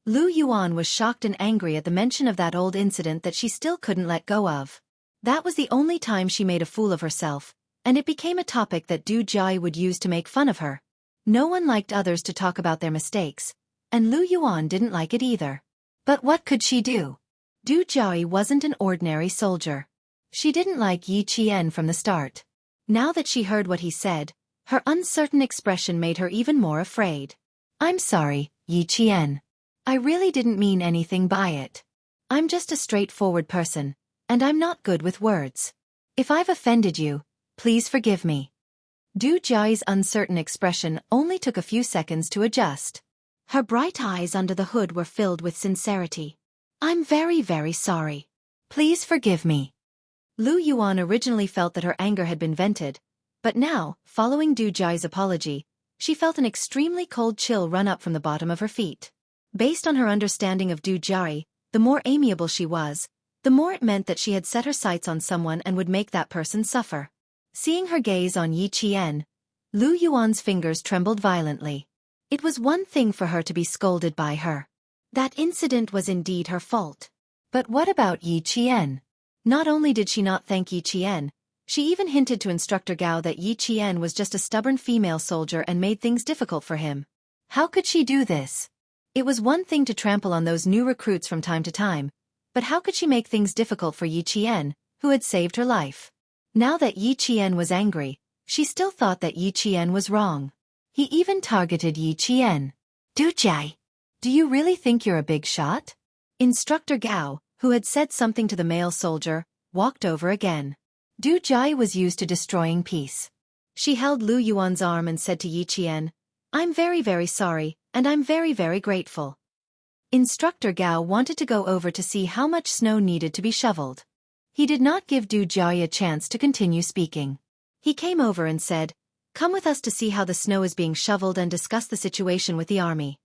S1: Lu Yuan was shocked and angry at the mention of that old incident that she still couldn't let go of. That was the only time she made a fool of herself, and it became a topic that Du Jai would use to make fun of her. No one liked others to talk about their mistakes, and Lu Yuan didn't like it either. But what could she do? Du Jai wasn't an ordinary soldier. She didn't like Yi Qian from the start. Now that she heard what he said, her uncertain expression made her even more afraid. "I'm sorry, Yi Qian. I really didn't mean anything by it. I'm just a straightforward person, and I'm not good with words. If I've offended you, please forgive me." Du Jai's uncertain expression only took a few seconds to adjust. Her bright eyes under the hood were filled with sincerity. "I'm very, very sorry. Please forgive me." Lu Yuan originally felt that her anger had been vented, but now, following Du Jai's apology, she felt an extremely cold chill run up from the bottom of her feet. Based on her understanding of Du Jai, the more amiable she was, the more it meant that she had set her sights on someone and would make that person suffer. Seeing her gaze on Yi Qian, Lu Yuan's fingers trembled violently. It was one thing for her to be scolded by her. That incident was indeed her fault. But what about Yi Qian? Not only did she not thank Yi Qian, she even hinted to Instructor Gao that Yi Qian was just a stubborn female soldier and made things difficult for him. How could she do this? It was one thing to trample on those new recruits from time to time, but how could she make things difficult for Yi Qian, who had saved her life? Now that Yi Qian was angry, she still thought that Yi Qian was wrong. He even targeted Yi Qian. "Du Jai, do you really think you're a big shot?" Instructor Gao, who had said something to the male soldier, walked over again. Du Jai was used to destroying peace. She held Lu Yuan's arm and said to Yi Qian, "I'm very, very sorry, and I'm very, very grateful." Instructor Gao wanted to go over to see how much snow needed to be shoveled. He did not give Du Jai a chance to continue speaking. He came over and said, "Come with us to see how the snow is being shoveled and discuss the situation with the army."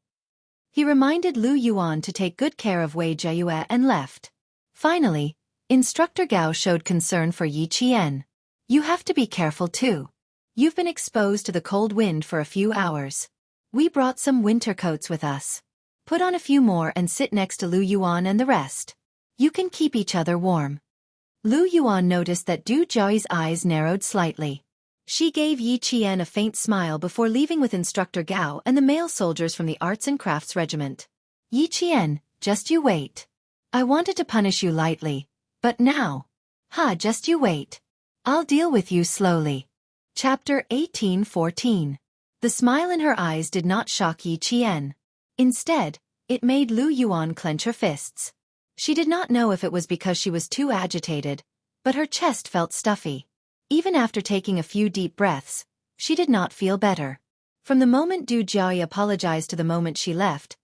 S1: He reminded Lu Yuan to take good care of Wei Jiayue and left. Finally, Instructor Gao showed concern for Yi Qian. "You have to be careful too. You've been exposed to the cold wind for a few hours. We brought some winter coats with us. Put on a few more and sit next to Lu Yuan and the rest. You can keep each other warm." Lu Yuan noticed that Du Jai's eyes narrowed slightly. She gave Yi Qian a faint smile before leaving with Instructor Gao and the male soldiers from the Arts and Crafts Regiment. Yi Qian, just you wait. I wanted to punish you lightly, but now. Just you wait. I'll deal with you slowly. Chapter 18:14. The smile in her eyes did not shock Yi Qian. Instead, it made Lu Yuan clench her fists. She did not know if it was because she was too agitated, but her chest felt stuffy. Even after taking a few deep breaths, she did not feel better. From the moment Du Jiaoyi apologized to the moment she left,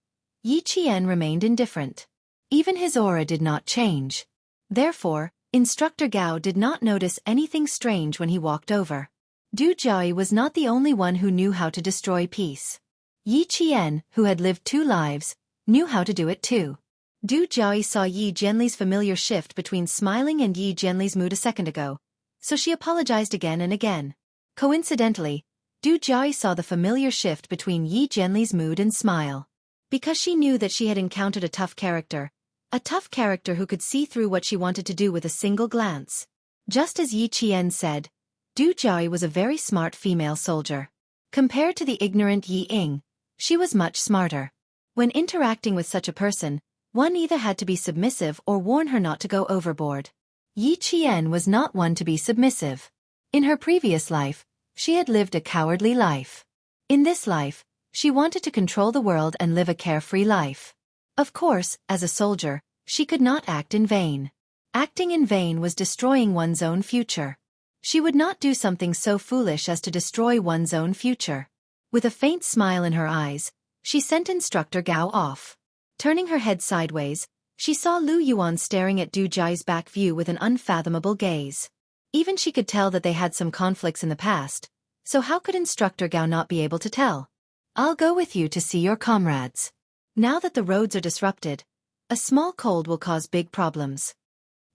S1: Yi Qian remained indifferent. Even his aura did not change. Therefore, Instructor Gao did not notice anything strange when he walked over. Du Jiaoyi was not the only one who knew how to destroy peace. Yi Qian, who had lived 2 lives, knew how to do it too. Du Jiaoyi saw Yi Jianli's familiar shift between smiling and Yi Jianli's mood a second ago, so she apologized again and again. Coincidentally, Du Jiaoyi saw the familiar shift between Yi Jianli's mood and smile. Because she knew that she had encountered a tough character who could see through what she wanted to do with a single glance. Just as Yi Qian said, Du Jiaoyi was a very smart female soldier. Compared to the ignorant Yi Ying, she was much smarter. When interacting with such a person, one either had to be submissive or warn her not to go overboard. Yi Qian was not one to be submissive. In her previous life, she had lived a cowardly life. In this life, she wanted to control the world and live a carefree life. Of course, as a soldier, she could not act in vain. Acting in vain was destroying one's own future. She would not do something so foolish as to destroy one's own future. With a faint smile in her eyes, she sent Instructor Gao off. Turning her head sideways, she saw Lu Yuan staring at Du Jiaoyi's back view with an unfathomable gaze. Even she could tell that they had some conflicts in the past, so how could Instructor Gao not be able to tell? I'll go with you to see your comrades. Now that the roads are disrupted, a small cold will cause big problems.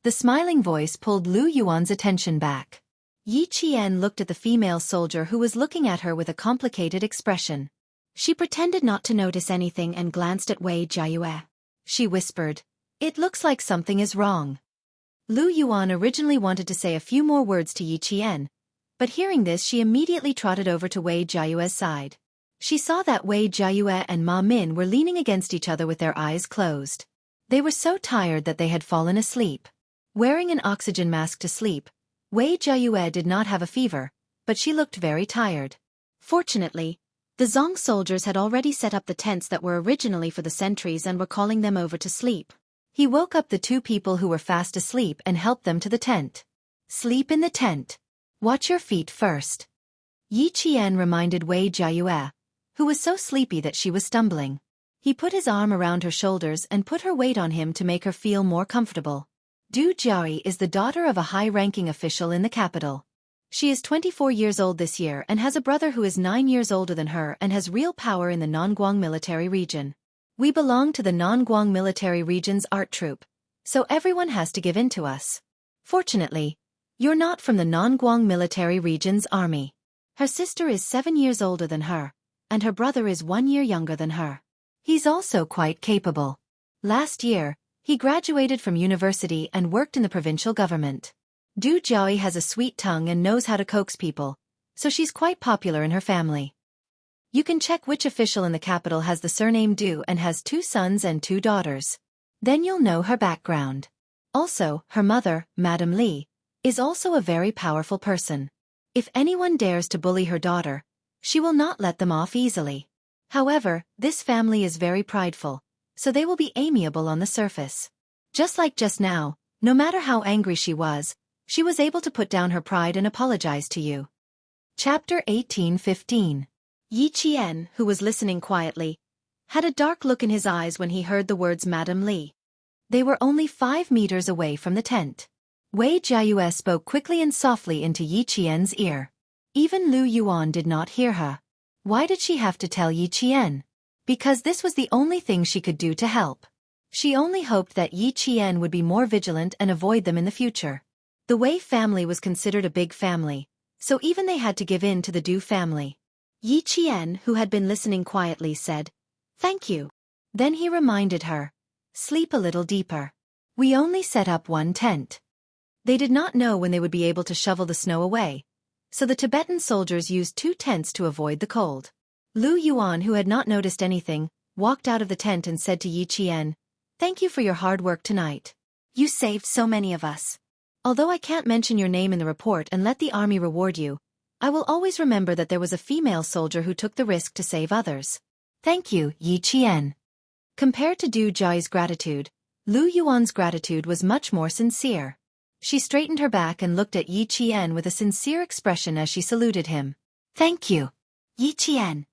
S1: The smiling voice pulled Lu Yuan's attention back. Yi Qian looked at the female soldier who was looking at her with a complicated expression. She pretended not to notice anything and glanced at Wei Jiayue. She whispered, "It looks like something is wrong." Lu Yuan originally wanted to say a few more words to Yi Qian, but hearing this she immediately trotted over to Wei Jiayue's side. She saw that Wei Jiayue and Ma Min were leaning against each other with their eyes closed. They were so tired that they had fallen asleep. Wearing an oxygen mask to sleep, Wei Jiayue did not have a fever, but she looked very tired. Fortunately, the Zong soldiers had already set up the tents that were originally for the sentries and were calling them over to sleep. He woke up the 2 people who were fast asleep and helped them to the tent. Sleep in the tent. Watch your feet first. Yi Qian reminded Wei Jiayue, who was so sleepy that she was stumbling. He put his arm around her shoulders and put her weight on him to make her feel more comfortable. Du Jiaoyi is the daughter of a high-ranking official in the capital. She is 24 years old this year and has a brother who is 9 years older than her and has real power in the Nonguang military region. We belong to the Nonguang military region's art troupe, so everyone has to give in to us. Fortunately, you're not from the Nonguang military region's army. Her sister is 7 years older than her, and her brother is 1 year younger than her. He's also quite capable. Last year, he graduated from university and worked in the provincial government. Du Jiaoyi has a sweet tongue and knows how to coax people, so she's quite popular in her family. You can check which official in the capital has the surname Du and has 2 sons and 2 daughters. Then you'll know her background. Also, her mother, Madame Li, is also a very powerful person. If anyone dares to bully her daughter, she will not let them off easily. However, this family is very prideful, so they will be amiable on the surface. Just like just now, no matter how angry she was able to put down her pride and apologize to you. Chapter 18:15. Yi Qian, who was listening quietly, had a dark look in his eyes when he heard the words Madame Li. They were only 5 meters away from the tent. Wei Jiayue spoke quickly and softly into Yi Qian's ear. Even Lu Yuan did not hear her. Why did she have to tell Yi Qian? Because this was the only thing she could do to help. She only hoped that Yi Qian would be more vigilant and avoid them in the future. The Wei family was considered a big family, so even they had to give in to the Du family. Yi Qian, who had been listening quietly, said, "Thank you." Then he reminded her, "Sleep a little deeper. We only set up 1 tent." They did not know when they would be able to shovel the snow away, so the Tibetan soldiers used 2 tents to avoid the cold. Lu Yuan, who had not noticed anything, walked out of the tent and said to Yi Qian, "Thank you for your hard work tonight. You saved so many of us. Although I can't mention your name in the report and let the army reward you, I will always remember that there was a female soldier who took the risk to save others. Thank you, Yi Qian." Compared to Du Jiao's gratitude, Lu Yuan's gratitude was much more sincere. She straightened her back and looked at Yi Qian with a sincere expression as she saluted him. "Thank you, Yi Qian.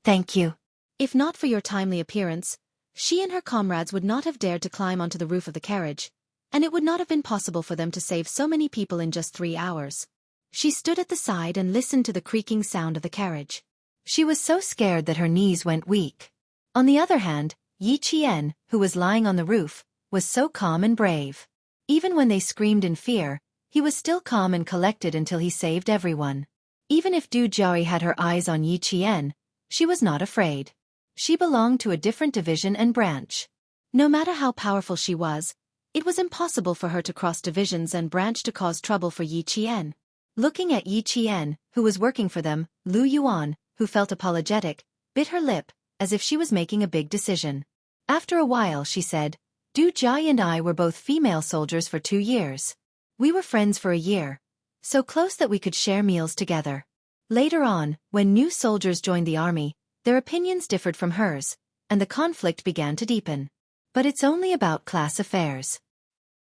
S1: Thank you. If not for your timely appearance, she and her comrades would not have dared to climb onto the roof of the carriage, and it would not have been possible for them to save so many people in just 3 hours." She stood at the side and listened to the creaking sound of the carriage. She was so scared that her knees went weak. On the other hand, Yi Qian, who was lying on the roof, was so calm and brave. Even when they screamed in fear, he was still calm and collected until he saved everyone. Even if Du Jiao had her eyes on Yi Qian, she was not afraid. She belonged to a different division and branch. No matter how powerful she was, it was impossible for her to cross divisions and branch to cause trouble for Yi Qian. Looking at Yi Qian, who was working for them, Lu Yuan, who felt apologetic, bit her lip, as if she was making a big decision. After a while she said, "Du Jiao and I were both female soldiers for 2 years. We were friends for a year, so close that we could share meals together. Later on, when new soldiers joined the army, their opinions differed from hers, and the conflict began to deepen. But it's only about class affairs.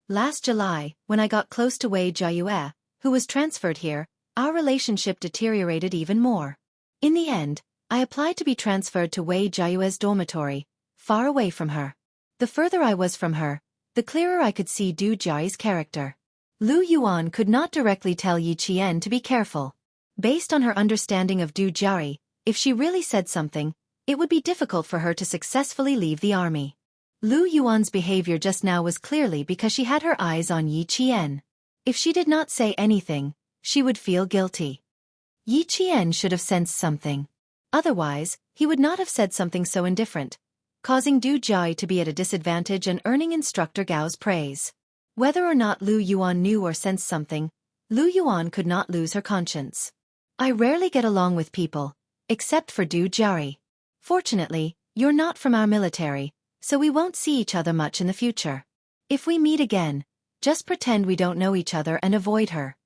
S1: Last July, when I got close to Wei Jiayue, who was transferred here, our relationship deteriorated even more. In the end, I applied to be transferred to Wei Jiayue's dormitory, far away from her. The further I was from her, the clearer I could see Du Jiao's character." Lu Yuan could not directly tell Yi Qian to be careful. Based on her understanding of Du Jiao, if she really said something, it would be difficult for her to successfully leave the army. Lu Yuan's behavior just now was clearly because she had her eyes on Yi Qian. If she did not say anything, she would feel guilty. Yi Qian should have sensed something. Otherwise, he would not have said something so indifferent, causing Du Jiao to be at a disadvantage and earning Instructor Gao's praise. Whether or not Lu Yuan knew or sensed something, Lu Yuan could not lose her conscience. "I rarely get along with people, except for Du Jiao. Fortunately, you're not from our military, so we won't see each other much in the future. If we meet again, just pretend we don't know each other and avoid her."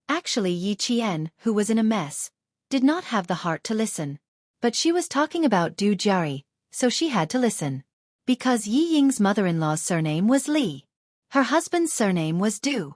S1: Actually, Yi Qian, who was in a mess, did not have the heart to listen. But she was talking about Du Jiao, so she had to listen. Because Yi Ying's mother-in-law's surname was Li. Her husband's surname was Du.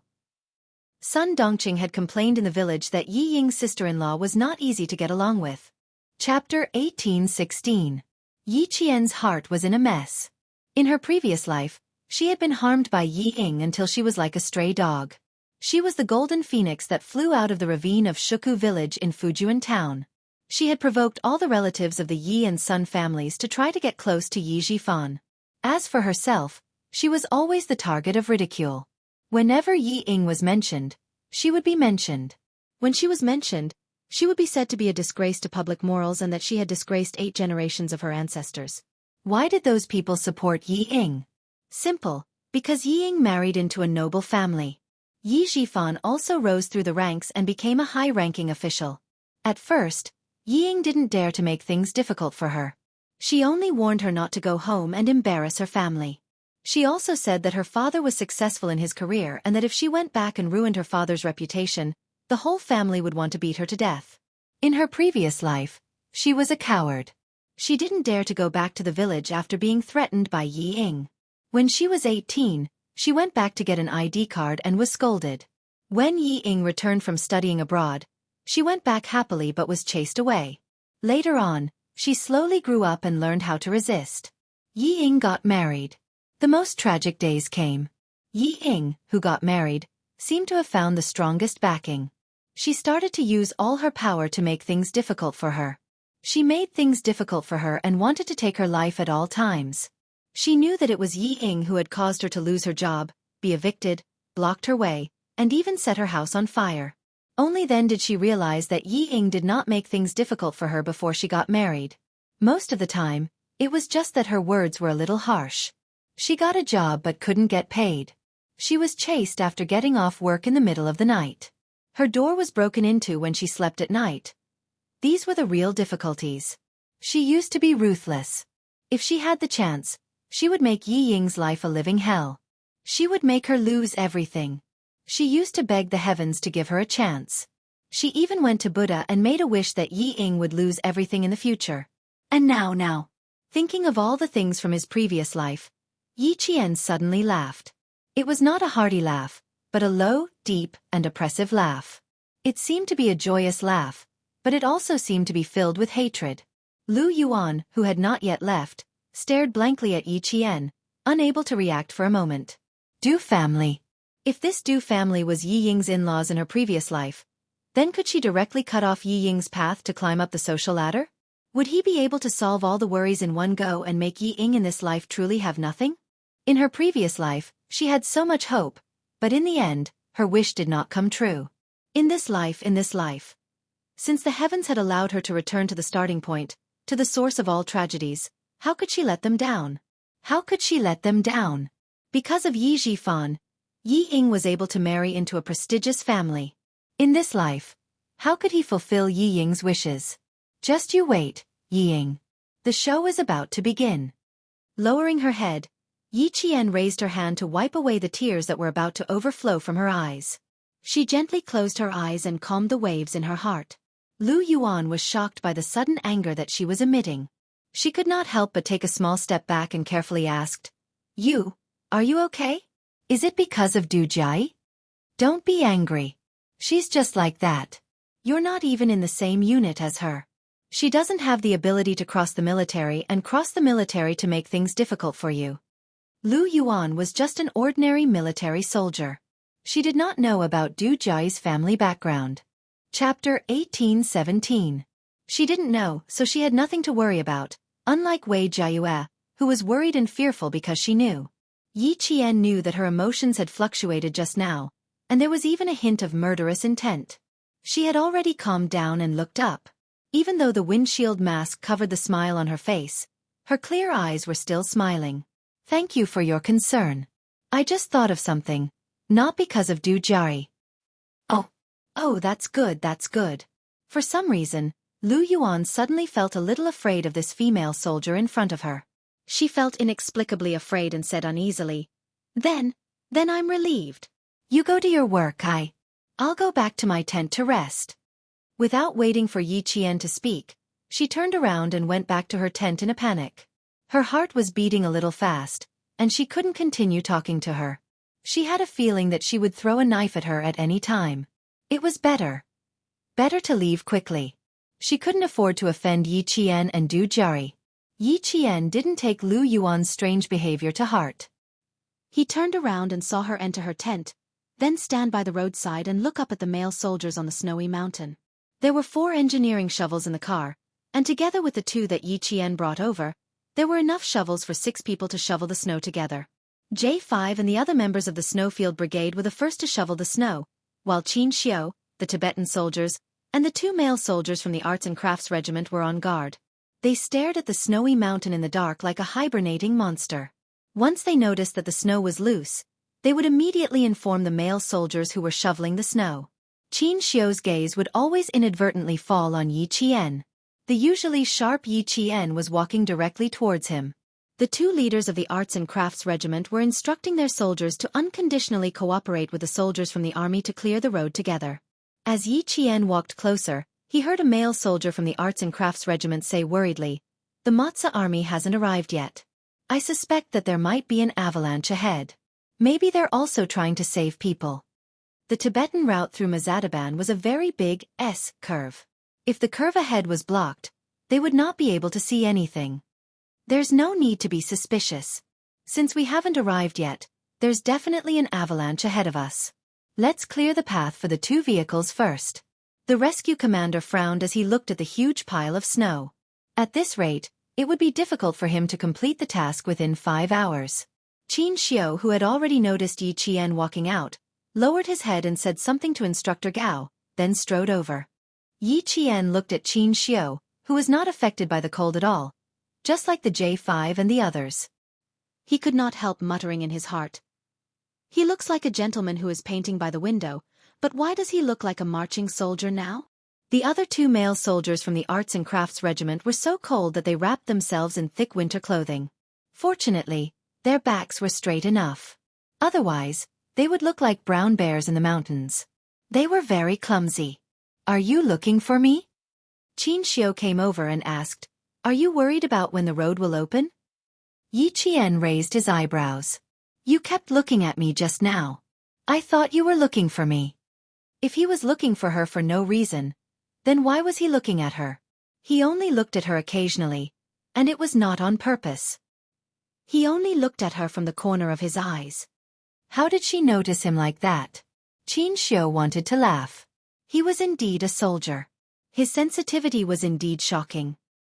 S1: Sun Dongqing had complained in the village that Yi Ying's sister-in-law was not easy to get along with. Chapter 18:16. Yi Qian's heart was in a mess. In her previous life, she had been harmed by Yi Ying until she was like a stray dog. She was the golden phoenix that flew out of the ravine of Shuku village in Fujian town. She had provoked all the relatives of the Yi and Sun families to try to get close to Yi Zhifan. As for herself, she was always the target of ridicule. Whenever Yi Ying was mentioned, she would be mentioned. When she was mentioned, she would be said to be a disgrace to public morals and that she had disgraced 8 generations of her ancestors. Why did those people support Yi Ying? Simple, because Yi Ying married into a noble family. Yi Zhifan also rose through the ranks and became a high-ranking official. At first, Yi Ying didn't dare to make things difficult for her. She only warned her not to go home and embarrass her family. She also said that her father was successful in his career and that if she went back and ruined her father's reputation, the whole family would want to beat her to death. In her previous life, she was a coward. She didn't dare to go back to the village after being threatened by Yi Ying. When she was 18, she went back to get an ID card and was scolded. When Yi Ying returned from studying abroad, she went back happily but was chased away. Later on, she slowly grew up and learned how to resist. Yi Ying got married. The most tragic days came. Yi Ying, who got married, seemed to have found the strongest backing. She started to use all her power to make things difficult for her. She made things difficult for her and wanted to take her life at all times. She knew that it was Yi Ying who had caused her to lose her job, be evicted, blocked her way, and even set her house on fire. Only then did she realize that Yi Ying did not make things difficult for her before she got married. Most of the time, it was just that her words were a little harsh. She got a job but couldn't get paid. She was chased after getting off work in the middle of the night. Her door was broken into when she slept at night. These were the real difficulties. She used to be ruthless. If she had the chance, she would make Yi Ying's life a living hell. She would make her lose everything. She used to beg the heavens to give her a chance. She even went to Buddha and made a wish that Yi Ying would lose everything in the future. And now, thinking of all the things from his previous life, Yi Qian suddenly laughed. It was not a hearty laugh, but a low, deep, and oppressive laugh. It seemed to be a joyous laugh, but it also seemed to be filled with hatred. Lu Yuan, who had not yet left, stared blankly at Yi Qian, unable to react for a moment. Du family. If this Du family was Yi Ying's in-laws in her previous life, then could she directly cut off Yi Ying's path to climb up the social ladder? Would he be able to solve all the worries in one go and make Yi Ying in this life truly have nothing? In her previous life, she had so much hope, but in the end, her wish did not come true. In this life. Since the heavens had allowed her to return to the starting point, to the source of all tragedies, how could she let them down? How could she let them down? Because of Yi Zhifan, Yi Ying was able to marry into a prestigious family. In this life, how could he fulfill Yi Ying's wishes? Just you wait, Yi Ying. The show is about to begin. Lowering her head, Yi Qian raised her hand to wipe away the tears that were about to overflow from her eyes. She gently closed her eyes and calmed the waves in her heart. Lu Yuan was shocked by the sudden anger that she was emitting. She could not help but take a small step back and carefully asked, Are you okay? Is it because of Du Jai? Don't be angry. She's just like that. You're not even in the same unit as her. She doesn't have the ability to cross the military to make things difficult for you. Lu Yuan was just an ordinary military soldier. She did not know about Du Jai's family background. Chapter 18:17. She didn't know, so she had nothing to worry about, unlike Wei Jiayue, who was worried and fearful because she knew. Yi Qian knew that her emotions had fluctuated just now, and there was even a hint of murderous intent. She had already calmed down and looked up. Even though the windshield mask covered the smile on her face, her clear eyes were still smiling. Thank you for your concern. I just thought of something. Not because of Du Jai. Oh, that's good. For some reason, Lu Yuan suddenly felt a little afraid of this female soldier in front of her. She felt inexplicably afraid and said uneasily, Then I'm relieved. You go to your work, I'll go back to my tent to rest. Without waiting for Yi Qian to speak, she turned around and went back to her tent in a panic. Her heart was beating a little fast, and she couldn't continue talking to her. She had a feeling that she would throw a knife at her at any time. It was better to leave quickly. She couldn't afford to offend Yi Qian and Du Jai. Yi Qian didn't take Lu Yuan's strange behavior to heart. He turned around and saw her enter her tent, then stand by the roadside and look up at the male soldiers on the snowy mountain. There were 4 engineering shovels in the car, and together with the 2 that Yi Qian brought over, there were enough shovels for 6 people to shovel the snow together. J5 and the other members of the Snowfield Brigade were the first to shovel the snow, while Xianxia, the Tibetan soldiers, and the 2 male soldiers from the Arts and Crafts Regiment were on guard. They stared at the snowy mountain in the dark like a hibernating monster. Once they noticed that the snow was loose, they would immediately inform the male soldiers who were shoveling the snow. Xianxia's gaze would always inadvertently fall on Yi Qian. The usually sharp Yi Qian was walking directly towards him. The 2 leaders of the Arts and Crafts Regiment were instructing their soldiers to unconditionally cooperate with the soldiers from the army to clear the road together. As Yi Qian walked closer, he heard a male soldier from the Arts and Crafts Regiment say worriedly, The Matsa army hasn't arrived yet. I suspect that there might be an avalanche ahead. Maybe they're also trying to save people. The Tibetan route through Mazadaban was a very big S-curve. If the curve ahead was blocked, they would not be able to see anything. There's no need to be suspicious. Since we haven't arrived yet, there's definitely an avalanche ahead of us. Let's clear the path for the 2 vehicles first. The rescue commander frowned as he looked at the huge pile of snow. At this rate, it would be difficult for him to complete the task within 5 hours. Qin Xiu, who had already noticed Yi Qian walking out, lowered his head and said something to Instructor Gao, then strode over. Yi Qian looked at Qin Xiu, who was not affected by the cold at all, just like the J5 and the others. He could not help muttering in his heart. He looks like a gentleman who is painting by the window,
S2: But why does he look like a marching soldier now?
S1: The other two male soldiers from the Arts and Crafts Regiment were so cold that they wrapped themselves in thick winter clothing. Fortunately, their backs were straight enough. Otherwise, they would look like brown bears in the mountains. They were very clumsy. "Are you looking for me?" Xianxia came over and asked, "Are you worried about when the road will open?" Yi Qian raised his eyebrows. "You kept looking at me just now. I thought you were looking for me." If he was looking for her for no reason, then why was he looking at her? He only looked at her occasionally, and it was not on purpose. He only looked at her from the corner of his eyes. How did she notice him like that? Xianxia wanted to laugh. He was indeed a soldier. His sensitivity was indeed shocking.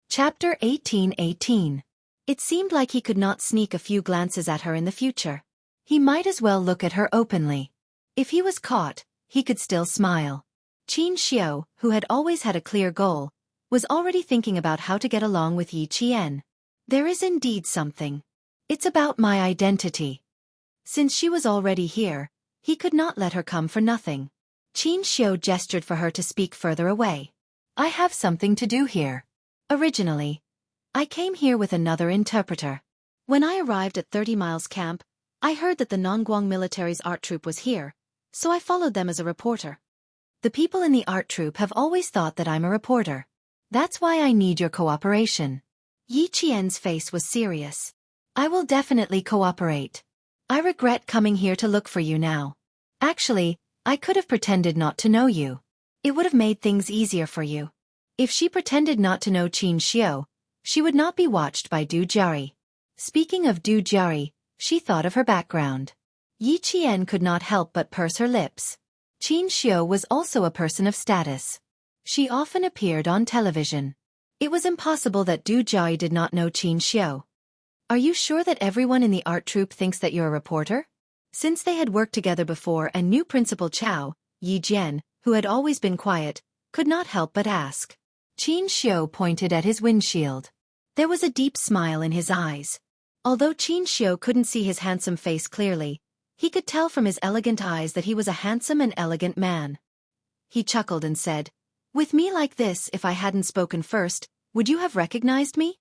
S1: Chapter 18:18. It seemed like he could not sneak a few glances at her in the future. He might as well look at her openly. If he was caught, he could still smile. Xianxia, who had always had a clear goal, was already thinking about how to get along with Yi Qian. There is indeed something. It's about my identity. Since she was already here, he could not let her come for nothing. Xianxia gestured for her to speak further away. "I have something to do here. Originally, I came here with another interpreter. When I arrived at 30 Miles Camp, I heard that the Nongguang military's art troupe was here, so I followed them as a reporter. The people in the art troupe have always thought that I'm a reporter. That's why I need your cooperation." Yi Qian's face was serious. "I will definitely cooperate. I regret coming here to look for you now. Actually, I could have pretended not to know you. It would have made things easier for you." If she pretended not to know Xianxia, she would not be watched by Du Jiari. Speaking of Du Jiari, she thought of her background. Yi Qian could not help but purse her lips. Xianxia was also a person of status. She often appeared on television. It was impossible that Du Jiari did not know Xianxia. "Are you sure that everyone in the art troupe thinks that you're a reporter?" Since they had worked together before and knew Principal Chao, Yi Jian, who had always been quiet, could not help but ask. Xianxia pointed at his windshield. There was a deep smile in his eyes. Although Xianxia couldn't see his handsome face clearly, he could tell from his elegant eyes that he was a handsome and elegant man. He chuckled and said, "With me like this, if I hadn't spoken first, would you have recognized me?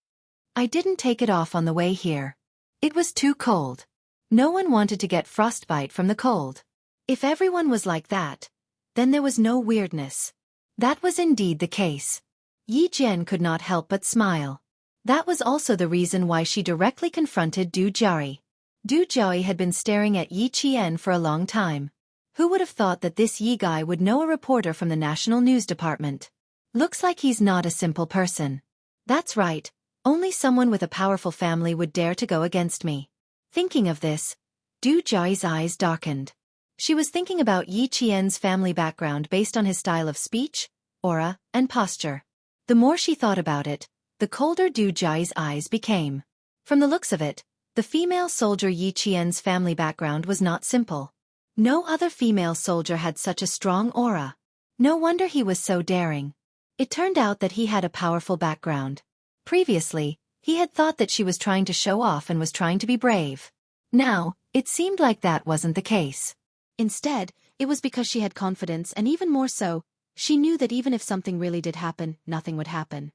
S1: I didn't take it off on the way here. It was too cold. No one wanted to get frostbite from the cold. If everyone was like that, then there was no weirdness." That was indeed the case. Yi Jian could not help but smile. That was also the reason why she directly confronted Du Jiari. Du Jiari had been staring at Yi Qian for a long time. Who would have thought that this Yi guy would know a reporter from the National News Department? Looks like he's not a simple person. That's right, only someone with a powerful family would dare to go against me. Thinking of this, Du Jiari's eyes darkened. She was thinking about Yi Qian's family background based on his style of speech, aura, and posture. The more she thought about it, the colder Du Jiari's eyes became. From the looks of it, the female soldier Yi Qian's family background was not simple. No other female soldier had such a strong aura. No wonder he was so daring. It turned out that he had a powerful background. Previously, he had thought that she was trying to show off and was trying to be brave. Now, it seemed like that wasn't the case. Instead, it was because she had confidence, and even more so, she knew that even if something really did happen, nothing would happen.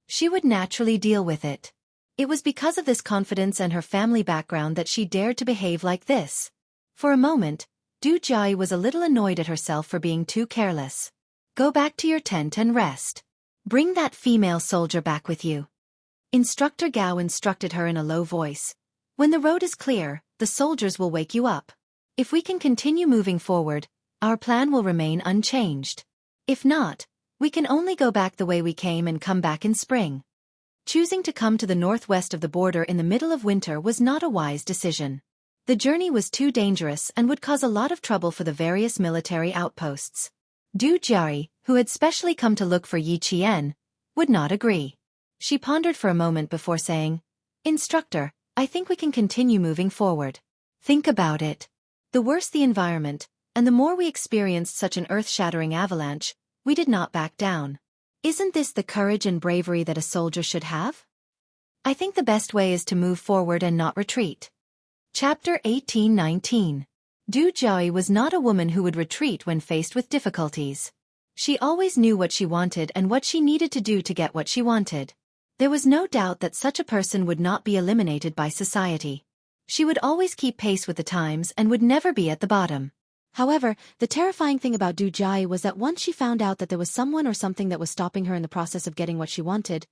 S1: She would naturally deal with it. It was because of this confidence and her family background that she dared to behave like this. For a moment, Du Jiari was a little annoyed at herself for being too careless. "Go back to your tent and rest. Bring that female soldier back with you." Instructor Gao instructed her in a low voice. "When the road is clear, the soldiers will wake you up. If we can continue moving forward, our plan will remain unchanged. If not, we can only go back the way we came and come back in spring." Choosing to come to the northwest of the border in the middle of winter was not a wise decision. The journey was too dangerous and would cause a lot of trouble for the various military outposts. Du Jiari, who had specially come to look for Yi Qian, would not agree. She pondered for a moment before saying, "Instructor, I think we can continue moving forward. Think about it. The worse the environment, and the more we experienced such an earth-shattering avalanche, we did not back down. Isn't this the courage and bravery that a soldier should have? I think the best way is to move forward and not retreat." Chapter 18:19. Du Jiayi was not a woman who would retreat when faced with difficulties. She always knew what she wanted and what she needed to do to get what she wanted. There was no doubt that such a person would not be eliminated by society. She would always keep pace with the times and would never be at the bottom.
S2: However, the terrifying thing about Du Jiayi was that once she found out that there was someone or something that was stopping her in the process of getting what she wanted,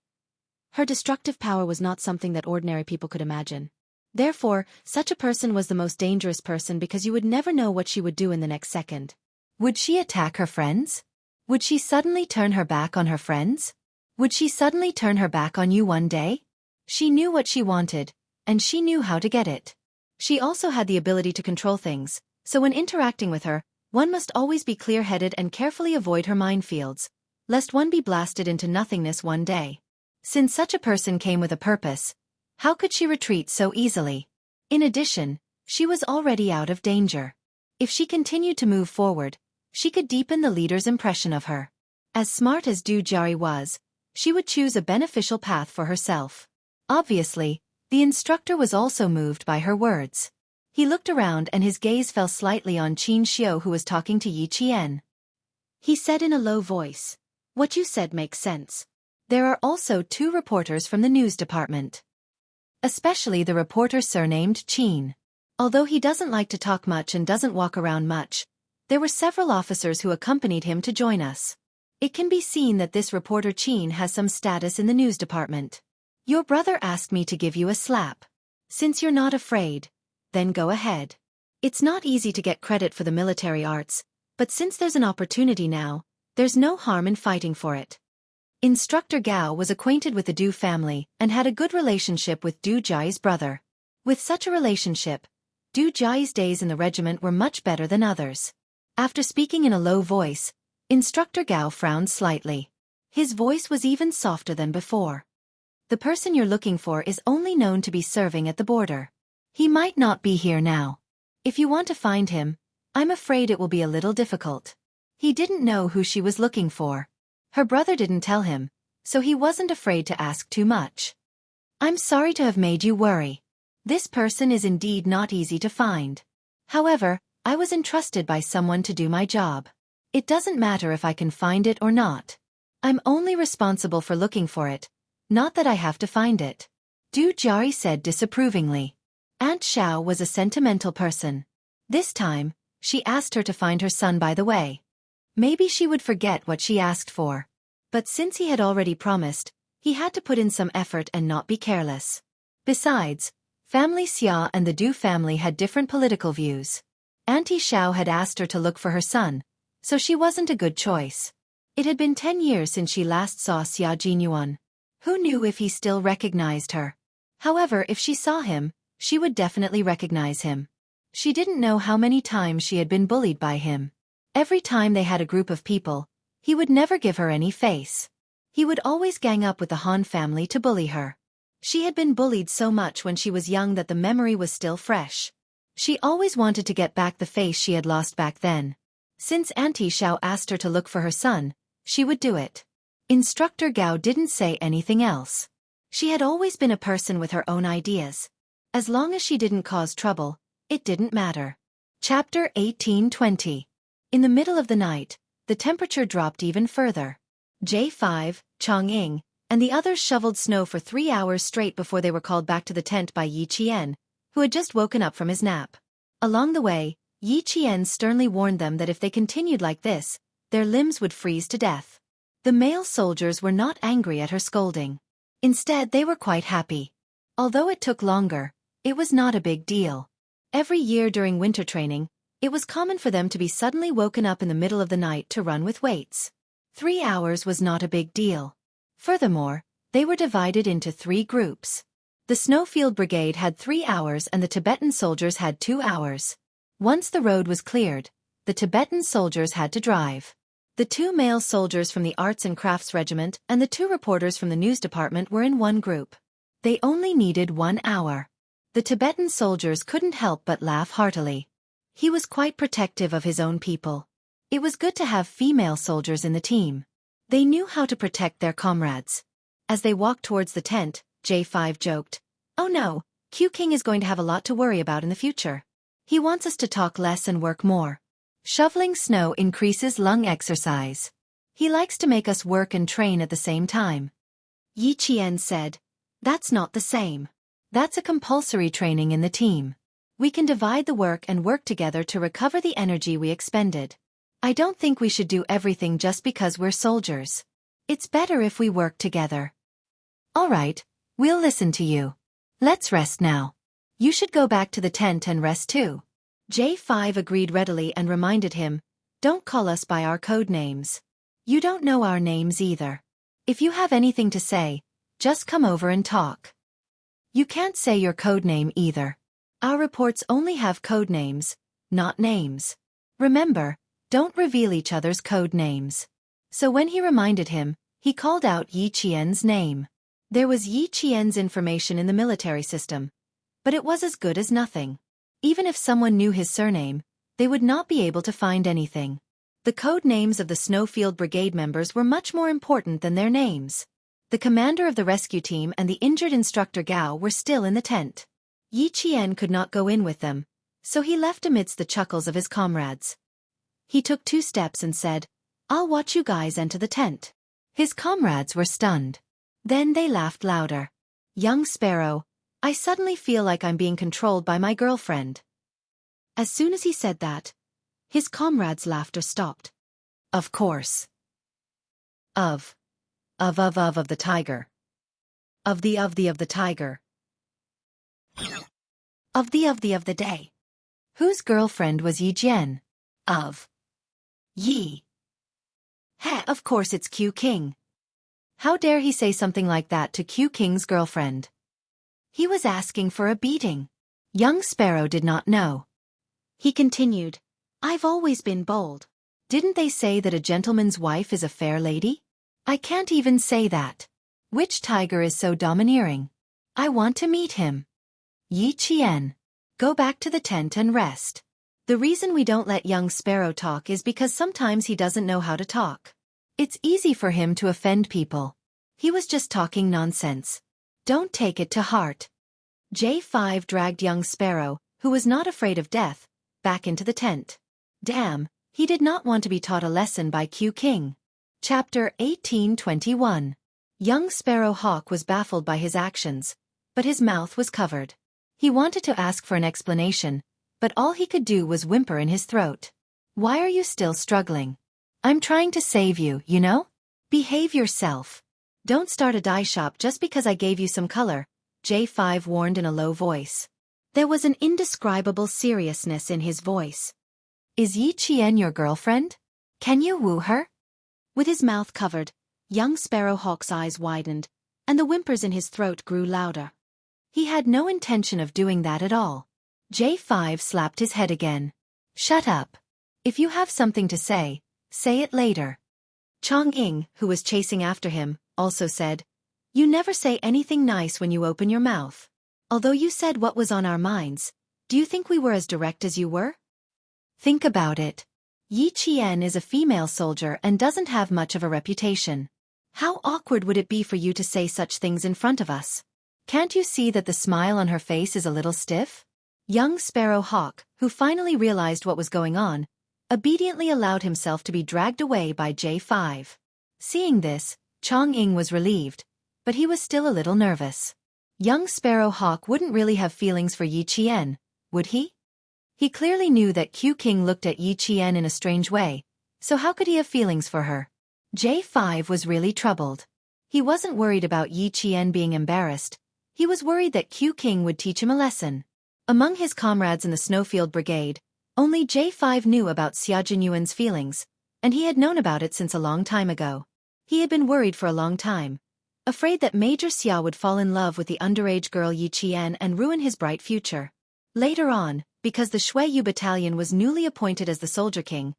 S2: her destructive power was not something that ordinary people could imagine. Therefore, such a person was the most dangerous person because you would never know what she would do in the next second.
S1: Would she attack her friends? Would she suddenly turn her back on her friends? Would she suddenly turn her back on you one day? She knew what she wanted, and she knew how to get it. She also had the ability to control things, so when interacting with her, one must always be clear-headed and carefully avoid her minefields, lest one be blasted into nothingness one day. Since such a person came with a purpose, how could she retreat so easily? In addition, she was already out of danger. If she continued to move forward, she could deepen the leader's impression of her. As smart as Du Jiayi was, she would choose a beneficial path for herself. Obviously, the instructor was also moved by her words. He looked around and his gaze fell slightly on Xianxia, who was talking to Yi Qian.
S2: He said in a low voice, "What you said makes sense."
S1: There are also 2 reporters from the news department. Especially the reporter surnamed Qin. Although he doesn't like to talk much and doesn't walk around much, there were several officers who accompanied him to join us. It can be seen that this reporter Qin has some status in the news department. Your brother asked me to give you a slap. Since you're not afraid, then go ahead. It's not easy to get credit for the military arts, but since there's an opportunity now, there's no harm in fighting for it. Instructor Gao was acquainted with the Du family and had a good relationship with Du Jiayi's brother. With such a relationship, Du Jiayi's days in the regiment were much better than others. After speaking in a low voice, Instructor Gao frowned slightly. His voice was even softer than before. The person you're looking for is only known to be serving at the border. He might not be here now. If you want to find him, I'm afraid it will be a little difficult. He didn't know who she was looking for. Her brother didn't tell him, so he wasn't afraid to ask too much. I'm sorry to have made you worry. This person is indeed not easy to find. However, I was entrusted by someone to do my job. It doesn't matter if I can find it or not. I'm only responsible for looking for it, not that I have to find it. Du Jiayi said disapprovingly. Aunt Xiao was a sentimental person. This time, she asked her to find her son by the way. Maybe she would forget what she asked for. But since he had already promised, he had to put in some effort and not be careless. Besides, Family Xia and the Du family had different political views. Auntie Xiao had asked her to look for her son, so she wasn't a good choice. It had been 10 years since she last saw Xia Jinyuan. Who knew if he still recognized her? However, if she saw him, she would definitely recognize him. She didn't know how many times she had been bullied by him. Every time they had a group of people, he would never give her any face. He would always gang up with the Han family to bully her. She had been bullied so much when she was young that the memory was still fresh. She always wanted to get back the face she had lost back then. Since Auntie Xiao asked her to look for her son, she would do it. Instructor Gao didn't say anything else. She had always been a person with her own ideas. As long as she didn't cause trouble, it didn't matter. Chapter 18-20. In the middle of the night, the temperature dropped even further. J5, Chang'ing, and the others shoveled snow for 3 hours straight before they were called back to the tent by Yi Qian, who had just woken up from his nap. Along the way, Yi Qian sternly warned them that if they continued like this, their limbs would freeze to death. The male soldiers were not angry at her scolding. Instead, they were quite happy. Although it took longer, it was not a big deal. Every year during winter training, it was common for them to be suddenly woken up in the middle of the night to run with weights. 3 hours was not a big deal. Furthermore, they were divided into 3 groups. The Snowfield Brigade had 3 hours and the Tibetan soldiers had 2 hours. Once the road was cleared, the Tibetan soldiers had to drive. The 2 male soldiers from the Arts and Crafts Regiment and the 2 reporters from the news department were in one group. They only needed 1 hour. The Tibetan soldiers couldn't help but laugh heartily. He was quite protective of his own people. It was good to have female soldiers in the team. They knew how to protect their comrades. As they walked towards the tent, J5 joked, "Oh no, Q King is going to have a lot to worry about in the future." He wants us to talk less and work more. Shoveling snow increases lung exercise. He likes to make us work and train at the same time.
S2: Yi Qian said, "That's not the same.
S1: That's a compulsory training in the team. We can divide the work and work together to recover the energy we expended. I don't think we should do everything just because we're soldiers. It's better if we work together." "All right, we'll listen to you. Let's rest now. You should go back to the tent and rest too."
S2: J5 agreed readily and reminded him, "Don't call us by our code names.
S1: You don't know our names either. If you have anything to say, just come over and talk." "You can't say your code name either. Our reports only have code names, not names. Remember, don't reveal each other's code names." So when he reminded him, he called out Yi Qian's name. There was Yi Qian's information in the military system, but it was as good as nothing. Even if someone knew his surname, they would not be able to find anything. The code names of the Snowfield Brigade members were much more important than their names. The commander of the rescue team and the injured instructor Gao were still in the tent. Yi Qian could not go in with them, so he left amidst the chuckles of his comrades. He took 2 steps and said, "I'll watch you guys enter the tent." His comrades were stunned. Then they laughed louder. "Young Sparrow, I suddenly feel like I'm being controlled by my girlfriend."
S2: As soon as he said that, his comrades' laughter stopped.
S1: "Of course. Of the tiger. Of the tiger. Of the day. Whose girlfriend was Yi Jian? Of Yi. Heh, of course it's Q King. How dare he say something like that to Q King's girlfriend? He was asking for a beating. Young Sparrow did not know.
S2: He continued, "I've always been bold."
S1: "Didn't they say that a gentleman's wife is a fair lady? I can't even say that. Which tiger is so domineering? I want to meet him." "Yi Qian, go back to the tent and rest. The reason we don't let young Sparrow talk is because sometimes he doesn't know how to talk. It's easy for him to offend people. He was just talking nonsense. Don't take it to heart." J5 dragged young Sparrow, who was not afraid of death, back into the tent. Damn, he did not want to be taught a lesson by Q King. Chapter 1821. Young Sparrow Hawk was baffled by his actions, but his mouth was covered. He wanted to ask for an explanation, but all he could do was whimper in his throat. "Why are you still struggling? I'm trying to save you, you know? Behave yourself. Don't start a dye shop just because I gave you some color," J5 warned in a low voice. There was an indescribable seriousness in his voice. "Is Yi Qian your girlfriend? Can you woo her?"
S2: With his mouth covered, young Sparrow Hawk's eyes widened, and the whimpers in his throat grew louder.
S1: He had no intention of doing that at all. J5 slapped his head again. "Shut up. If you have something to say it later." Chang'ing, who was chasing after him, also said, "You never say anything nice when you open your mouth. Although you said what was on our minds, do you think we were as direct as you were? Think about it. Yi Qian is a female soldier and doesn't have much of a reputation. How awkward would it be for you to say such things in front of us? Can't you see that the smile on her face is a little stiff?" Young Sparrow Hawk, who finally realized what was going on, obediently allowed himself to be dragged away by J5. Seeing this, Chang'ing was relieved, but he was still a little nervous. Young Sparrow Hawk wouldn't really have feelings for Yi Qian, would he? He clearly knew that Q King looked at Yi Qian in a strange way, so how could he have feelings for her? J5 was really troubled. He wasn't worried about Yi Qian being embarrassed. He was worried that Q King would teach him a lesson. Among his comrades in the Snowfield Brigade, only J5 knew about Xia Jinyuan's feelings, and he had known about it since a long time ago. He had been worried for a long time, afraid that Major Xia would fall in love with the underage girl Yi Qian and ruin his bright future. Later on, because the Shui Battalion was newly appointed as the Soldier King,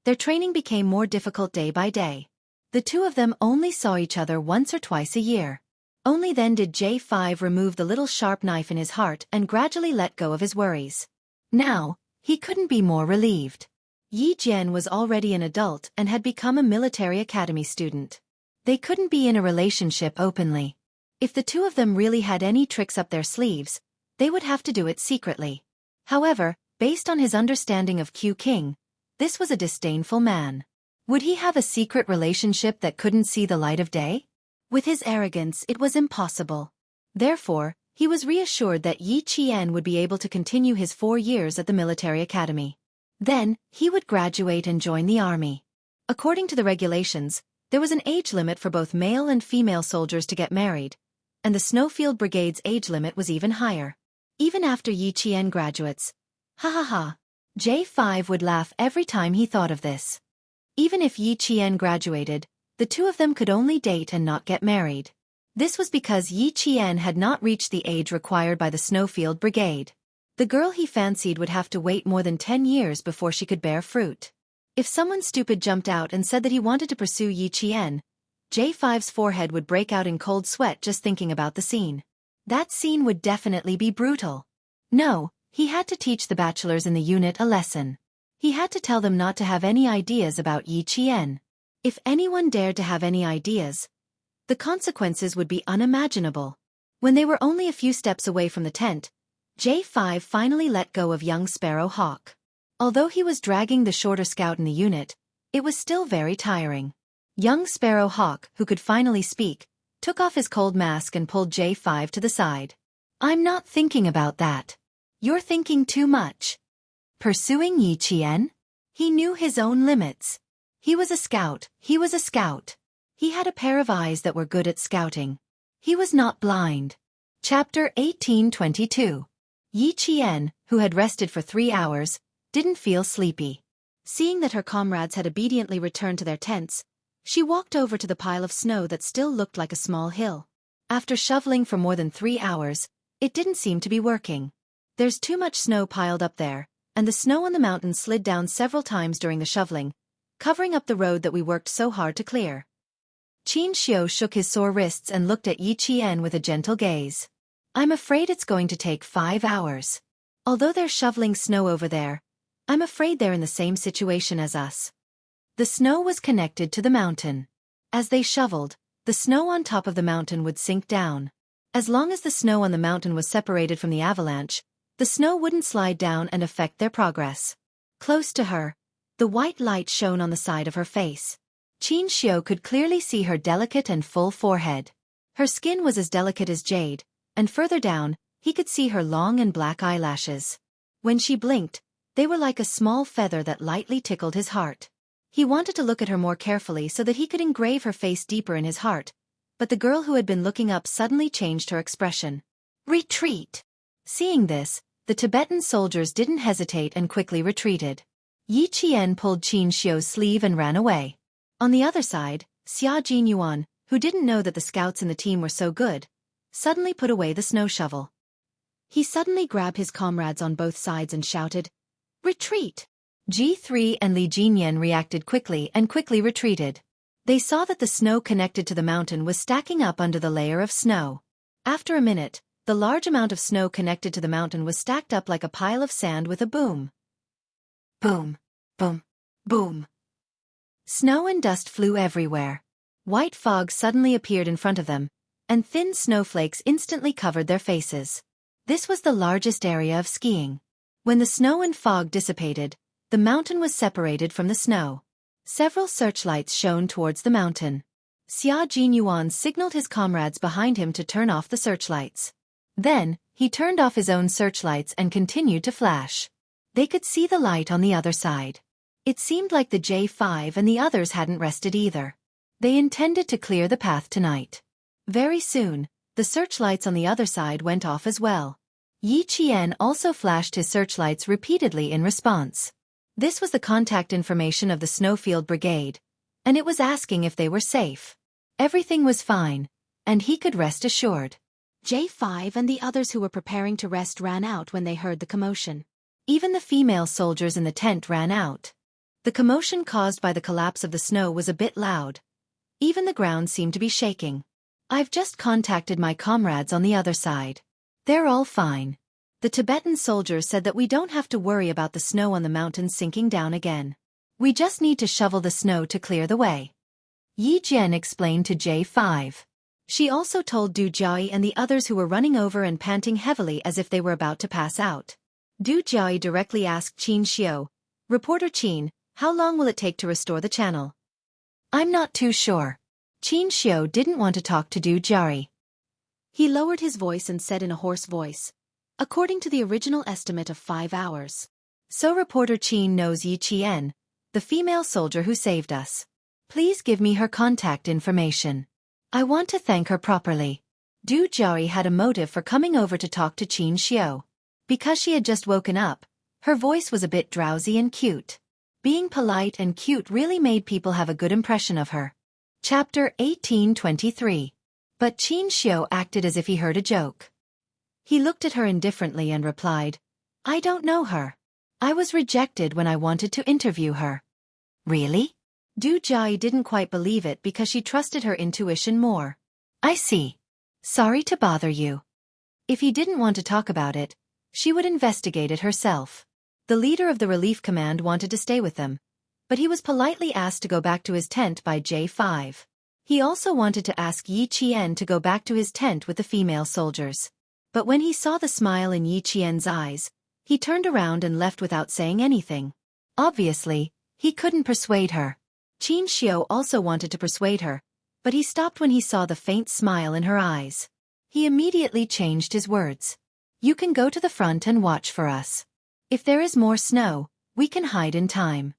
S1: their training became more difficult day by day. The two of them only saw each other once or twice a year. Only then did J5 remove the little sharp knife in his heart and gradually let go of his worries. Now, he couldn't be more relieved. Yi Jian was already an adult and had become a military academy student. They couldn't be in a relationship openly. If the two of them really had any tricks up their sleeves, they would have to do it secretly. However, Based on his understanding of Q King, this was a disdainful man. Would he have a secret relationship that couldn't see the light of day? With his arrogance, it was impossible. Therefore, he was reassured that Yi Qian would be able to continue his 4 years at the military academy. Then, he would graduate and join the army. According to the regulations, there was an age limit for both male and female soldiers to get married, and the Snowfield Brigade's age limit was even higher. Even after Yi Qian graduates, ha ha ha, J5 would laugh every time he thought of this. Even if Yi Qian graduated, the two of them could only date and not get married. This was because Yi Qian had not reached the age required by the Snowfield Brigade. The girl he fancied would have to wait more than 10 years before she could bear fruit. If someone stupid jumped out and said that he wanted to pursue Yi Qian, J5's forehead would break out in cold sweat just thinking about the scene. That scene would definitely be brutal. No, he had to teach the bachelors in the unit a lesson. He had to tell them not to have any ideas about Yi Qian. If anyone dared to have any ideas, the consequences would be unimaginable. When they were only a few steps away from the tent, J5 finally let go of young Sparrow Hawk. Although he was dragging the shorter scout in the unit, it was still very tiring. Young Sparrow Hawk, who could finally speak, took off his cold mask and pulled J5 to the side. "I'm not thinking about that. You're thinking too much." Pursuing Yi Qian? He knew his own limits. He was a scout. He had a pair of eyes that were good at scouting. He was not blind. Chapter 1822. Yi Qian, who had rested for 3 hours, didn't feel sleepy. Seeing that her comrades had obediently returned to their tents, she walked over to the pile of snow that still looked like a small hill. After shoveling for more than 3 hours, it didn't seem to be working. There's too much snow piled up there, and the snow on the mountain slid down several times during the shoveling, covering up the road that we worked so hard to clear. Xianxia shook his sore wrists and looked at Yi Qian with a gentle gaze. "I'm afraid it's going to take 5 hours. Although they're shoveling snow over there, I'm afraid they're in the same situation as us." The snow was connected to the mountain. As they shoveled, the snow on top of the mountain would sink down. As long as the snow on the mountain was separated from the avalanche, the snow wouldn't slide down and affect their progress. Close to her, the white light shone on the side of her face. Xianxia could clearly see her delicate and full forehead. Her skin was as delicate as jade, and further down, he could see her long and black eyelashes. When she blinked, they were like a small feather that lightly tickled his heart. He wanted to look at her more carefully so that he could engrave her face deeper in his heart, but the girl who had been looking up suddenly changed her expression. "Retreat!" Seeing this, the Tibetan soldiers didn't hesitate and quickly retreated. Yi Qian pulled Xianxia's sleeve and ran away. On the other side, Xia Jinyuan, who didn't know that the scouts in the team were so good, suddenly put away the snow shovel. He suddenly grabbed his comrades on both sides and shouted, "Retreat!" G3 and Li Jinyan reacted quickly and quickly retreated. They saw that the snow connected to the mountain was stacking up under the layer of snow. After a minute, the large amount of snow connected to the mountain was stacked up like a pile of sand with a boom. Boom, boom, boom. Snow and dust flew everywhere. White fog suddenly appeared in front of them, and thin snowflakes instantly covered their faces. This was the largest area of skiing. When the snow and fog dissipated, the mountain was separated from the snow. Several searchlights shone towards the mountain. Xia Jinyuan signaled his comrades behind him to turn off the searchlights. Then, he turned off his own searchlights and continued to flash. They could see the light on the other side. It seemed like the J5 and the others hadn't rested either. They intended to clear the path tonight. Very soon, the searchlights on the other side went off as well. Yi Qian also flashed his searchlights repeatedly in response. This was the contact information of the Snowfield Brigade, and it was asking if they were safe. Everything was fine, and he could rest assured.
S2: J5 and the others who were preparing to rest ran out when they heard the commotion.
S1: Even the female soldiers in the tent ran out. The commotion caused by the collapse of the snow was a bit loud. Even the ground seemed to be shaking. "I've just contacted my comrades on the other side. They're all fine. The Tibetan soldiers said that we don't have to worry about the snow on the mountain sinking down again. We just need to shovel the snow to clear the way." Yi Jian explained to J5. She also told Du Jiai and the others who were running over and panting heavily as if they were about to pass out. Du Jiayi directly asked Qin Xiu, "Reporter Qin, how long will it take to restore the channel?" "I'm not too sure." Qin Xiu didn't want to talk to Du Jiayi.
S2: He lowered his voice and said in a hoarse voice, "According to the original estimate of 5 hours.
S1: So Reporter Qin knows Yi Qian, the female soldier who saved us. Please give me her contact information. I want to thank her properly." Du Jiayi had a motive for coming over to talk to Qin Xiu. Because she had just woken up, her voice was a bit drowsy and cute. Being polite and cute really made people have a good impression of her. Chapter 1823. But Qin Xiu acted as if he heard a joke. He looked at her indifferently and replied, "I don't know her. I was rejected when I wanted to interview her." "Really?" Du Jiayi didn't quite believe it because she trusted her intuition more. "I see. Sorry to bother you." If he didn't want to talk about it, she would investigate it herself. The leader of the relief command wanted to stay with them, but he was politely asked to go back to his tent by J5. He also wanted to ask Yi Qian to go back to his tent with the female soldiers. But when he saw the smile in Yi Qian's eyes, he turned around and left without saying anything. Obviously, he couldn't persuade her. Qin Xiu also wanted to persuade her, but he stopped when he saw the faint smile in her eyes. He immediately changed his words. "You can go to the front and watch for us. If there is more snow, we can hide in time."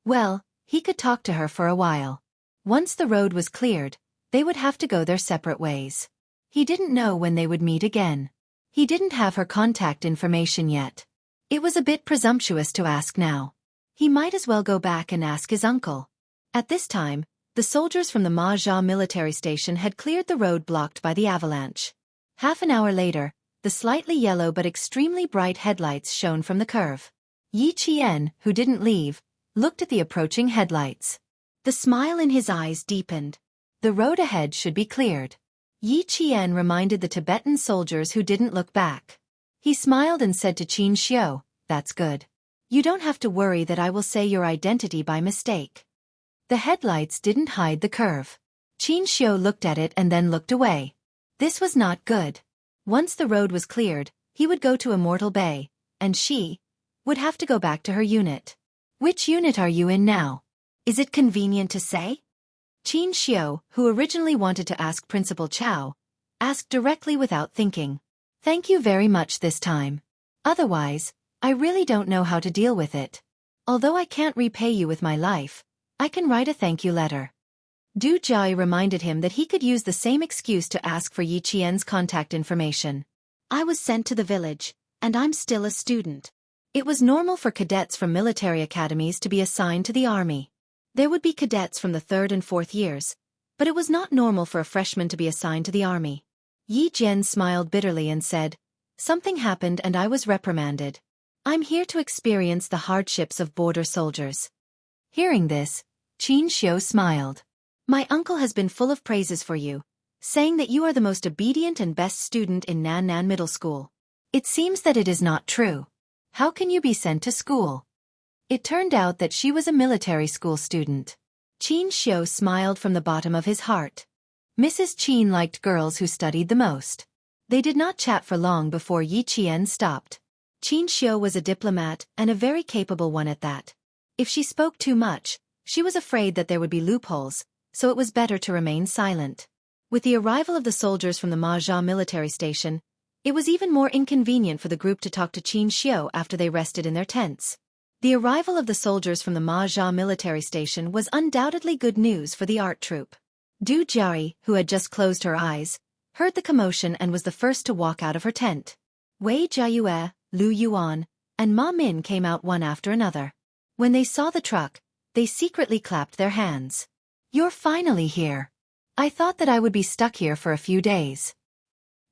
S1: Well, he could talk to her for a while. Once the road was cleared, they would have to go their separate ways. He didn't know when they would meet again. He didn't have her contact information yet. It was a bit presumptuous to ask now. He might as well go back and ask his uncle. At this time, the soldiers from the Majia military station had cleared the road blocked by the avalanche. Half an hour later, the slightly yellow but extremely bright headlights shone from the curve. Yi Qian, who didn't leave, looked at the approaching headlights. The smile in his eyes deepened. The road ahead should be cleared. Yi Qian reminded the Tibetan soldiers who didn't look back. He smiled and said to Qin Xiu, "That's good. You don't have to worry that I will say your identity by mistake." The headlights didn't hide the curve. Qin Xiu looked at it and then looked away. This was not good. Once the road was cleared, he would go to Immortal Bay, and she would have to go back to her unit. "Which unit are you in now? Is it convenient to say?" Qin Xiu, who originally wanted to ask Principal Chao, asked directly without thinking. "Thank you very much this time. Otherwise, I really don't know how to deal with it. Although I can't repay you with my life, I can write a thank you letter." Du Jiayi reminded him that he could use the same excuse to ask for Yi Qian's contact information.
S2: "I was sent to the village, and I'm still a student."
S1: It was normal for cadets from military academies to be assigned to the army. There would be cadets from the 3rd and 4th years, but it was not normal for a freshman to be assigned to the army. Yi Jian smiled bitterly and said, "Something happened and I was reprimanded. I'm here to experience the hardships of border soldiers." Hearing this, Qin Xiu smiled. "My uncle has been full of praises for you, saying that you are the most obedient and best student in Nan Middle School. It seems that it is not true. How can you be sent to school?" It turned out that she was a military school student. Qin Xiu smiled from the bottom of his heart. Mrs. Qin liked girls who studied the most. They did not chat for long before Yi Qian stopped. Qin Xiu was a diplomat and a very capable one at that. If she spoke too much, she was afraid that there would be loopholes, so it was better to remain silent. With the arrival of the soldiers from the Majia military station, it was even more inconvenient for the group to talk to Qin Xiu after they rested in their tents. The arrival of the soldiers from the Majia military station was undoubtedly good news for the art troupe. Du Jiayi, who had just closed her eyes, heard the commotion and was the first to walk out of her tent. Wei Jiayue, Lu Yuan, and Ma Min came out one after another. When they saw the truck, they secretly clapped their hands. "You're finally here. I thought that I would be stuck here for a few days."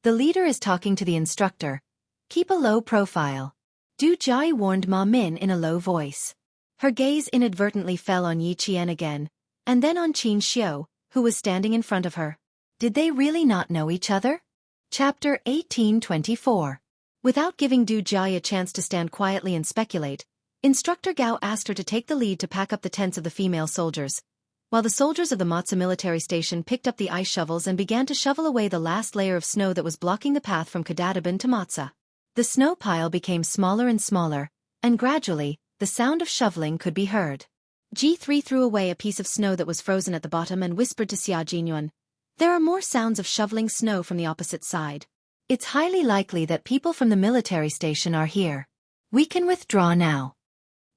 S1: The leader is talking to the instructor. "Keep a low profile." Du Jiayi warned Ma Min in a low voice. Her gaze inadvertently fell on Yi Qian again, and then on Qin Xiu, who was standing in front of her. Did they really not know each other? Chapter 1824. Without giving Du Jiayi a chance to stand quietly and speculate, Instructor Gao asked her to take the lead to pack up the tents of the female soldiers, while the soldiers of the Matsu military station picked up the ice shovels and began to shovel away the last layer of snow that was blocking the path from Kadadaban to Matsa. The snow pile became smaller and smaller, and gradually, the sound of shoveling could be heard.
S2: G3 threw away a piece of snow that was frozen at the bottom and whispered to Xia Jinyuan, "There are more sounds of shoveling snow from the opposite side.
S1: It's highly likely that people from the military station are here. We can withdraw now."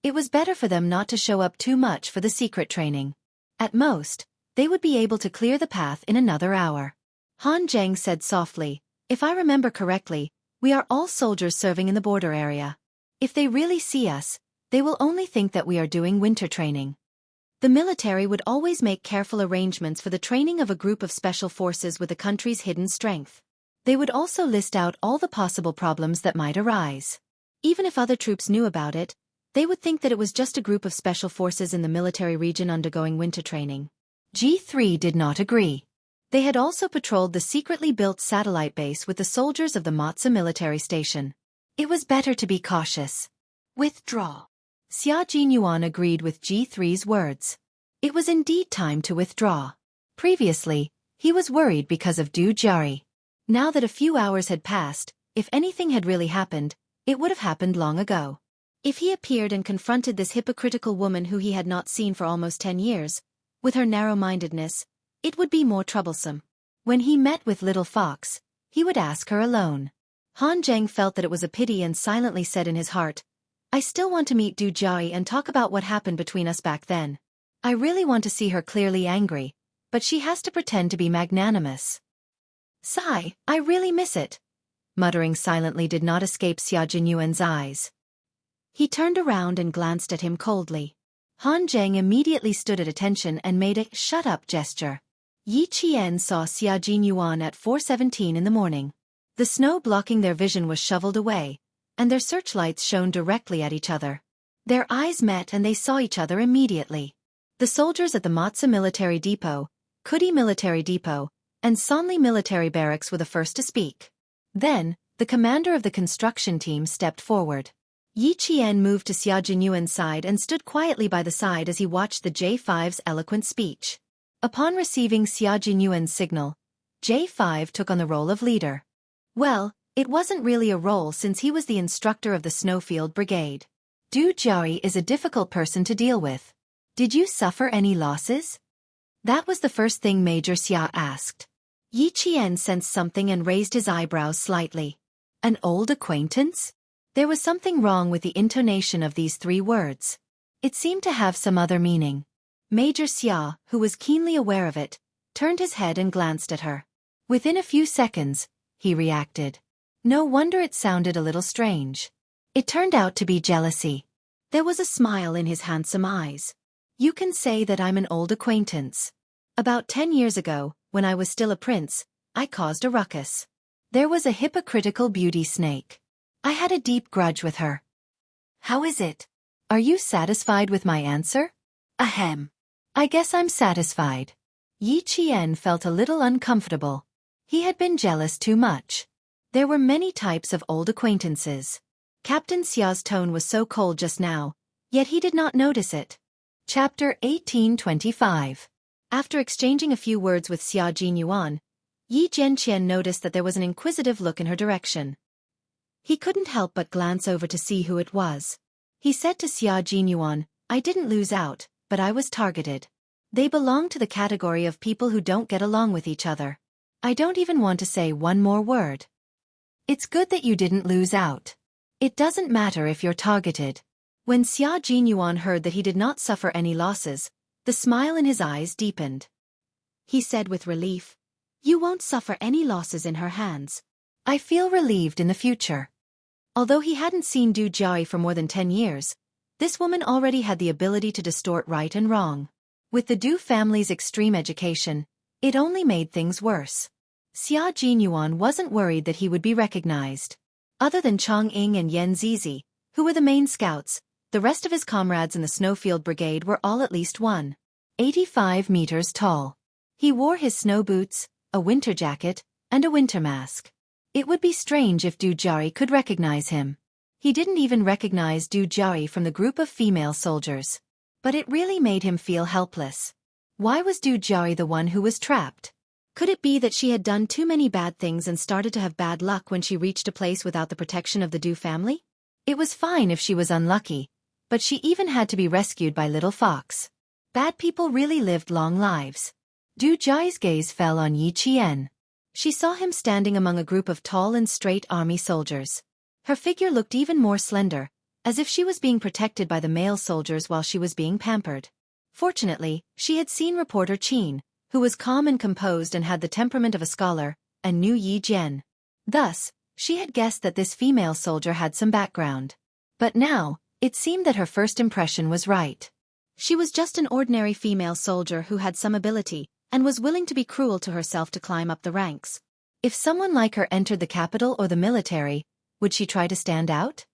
S1: It was better for them not to show up too much for the secret training. At most, they would be able to clear the path in another hour. Han Zheng said softly, "If I remember correctly, we are all soldiers serving in the border area. If they really see us, they will only think that we are doing winter training." The military would always make careful arrangements for the training of a group of special forces with a country's hidden strength. They would also list out all the possible problems that might arise. Even if other troops knew about it, they would think that it was just a group of special forces in the military region undergoing winter training. G3 did not agree. They had also patrolled the secretly built satellite base with the soldiers of the Matsu military station. It was better to be cautious. Withdraw. Xia Jinyuan agreed with G3's words. It was indeed time to withdraw. Previously, he was worried because of Du Jiari. Now that a few hours had passed, if anything had really happened, it would have happened long ago. If he appeared and confronted this hypocritical woman who he had not seen for almost 10 years, with her narrow-mindedness, it would be more troublesome. When he met with Little Fox, he would ask her alone. Han Zheng felt that it was a pity and silently said in his heart, "I still want to meet Du Jiari and talk about what happened between us back then. I really want to see her clearly angry, but she has to pretend to be magnanimous." "Sigh, I really miss it." Muttering silently did not escape Xia Jinyuan's eyes. He turned around and glanced at him coldly. Han Zheng immediately stood at attention and made a "shut up" gesture. Yi Qian saw Xia Jinyuan at 4:17 in the morning. The snow blocking their vision was shoveled away, and their searchlights shone directly at each other. Their eyes met and they saw each other immediately. The soldiers at the Matsu Military Depot, Kudi Military Depot, and Sonli Military Barracks were the first to speak. Then, the commander of the construction team stepped forward. Yi Qian moved to Xia Jinyuan's side and stood quietly by the side as he watched the J5's eloquent speech. Upon receiving Xia Jinyuan's signal, J5 took on the role of leader. Well, it wasn't really a role since he was the instructor of the Snowfield Brigade. Du Jiari is a difficult person to deal with. Did you suffer any losses? That was the first thing Major Xia asked. Yi Qian sensed something and raised his eyebrows slightly. An old acquaintance? There was something wrong with the intonation of these 3 words. It seemed to have some other meaning. Major Xia, who was keenly aware of it, turned his head and glanced at her. Within a few seconds, he reacted. No wonder it sounded a little strange. It turned out to be jealousy. There was a smile in his handsome eyes. "You can say that I'm an old acquaintance. About 10 years ago, when I was still a prince, I caused a ruckus. There was a hypocritical beauty snake. I had a deep grudge with her." "How is it? Are you satisfied with my answer?" "Ahem. I guess I'm satisfied." Yi Qian felt a little uncomfortable. He had been jealous too much. There were many types of old acquaintances. Captain Xia's tone was so cold just now, yet he did not notice it. Chapter 1825. After exchanging a few words with Xia Jinyuan, Yi Zhenqian noticed that there was an inquisitive look in her direction. He couldn't help but glance over to see who it was. He said to Xia Jinyuan, "I didn't lose out, but I was targeted. They belong to the category of people who don't get along with each other. I don't even want to say one more word. It's good that you didn't lose out. It doesn't matter if you're targeted." When Xia Jinyuan heard that he did not suffer any losses, the smile in his eyes deepened. He said with relief, "You won't suffer any losses in her hands. I feel relieved in the future." Although he hadn't seen Du Jiari for more than 10 years, this woman already had the ability to distort right and wrong. With the Du family's extreme education, it only made things worse. Xia Jinyuan wasn't worried that he would be recognized. Other than Chang Ying and Yan Zizi, who were the main scouts, the rest of his comrades in the Snowfield Brigade were all at least 185 meters tall. He wore his snow boots, a winter jacket, and a winter mask. It would be strange if Du Jiari could recognize him. He didn't even recognize Du Jiari from the group of female soldiers. But it really made him feel helpless. Why was Du Jiari the one who was trapped?
S2: Could it be that she had done too many bad things and started to have bad luck when she reached a place without the protection of the Du family?
S1: It was fine if she was unlucky, but she even had to be rescued by Little Fox. Bad people really lived long lives. Du Jia's gaze fell on Yi Qian. She saw him standing among a group of tall and straight army soldiers. Her figure looked even more slender, as if she was being protected by the male soldiers while she was being pampered. Fortunately, she had seen reporter Qin, who was calm and composed and had the temperament of a scholar, and knew Yi Jian. Thus, she had guessed that this female soldier had some background. But now, it seemed that her first impression was right.
S2: She was just an ordinary female soldier who had some ability, and was willing to be cruel to herself to climb up the ranks.
S1: If someone like her entered the capital or the military, would she try to stand out?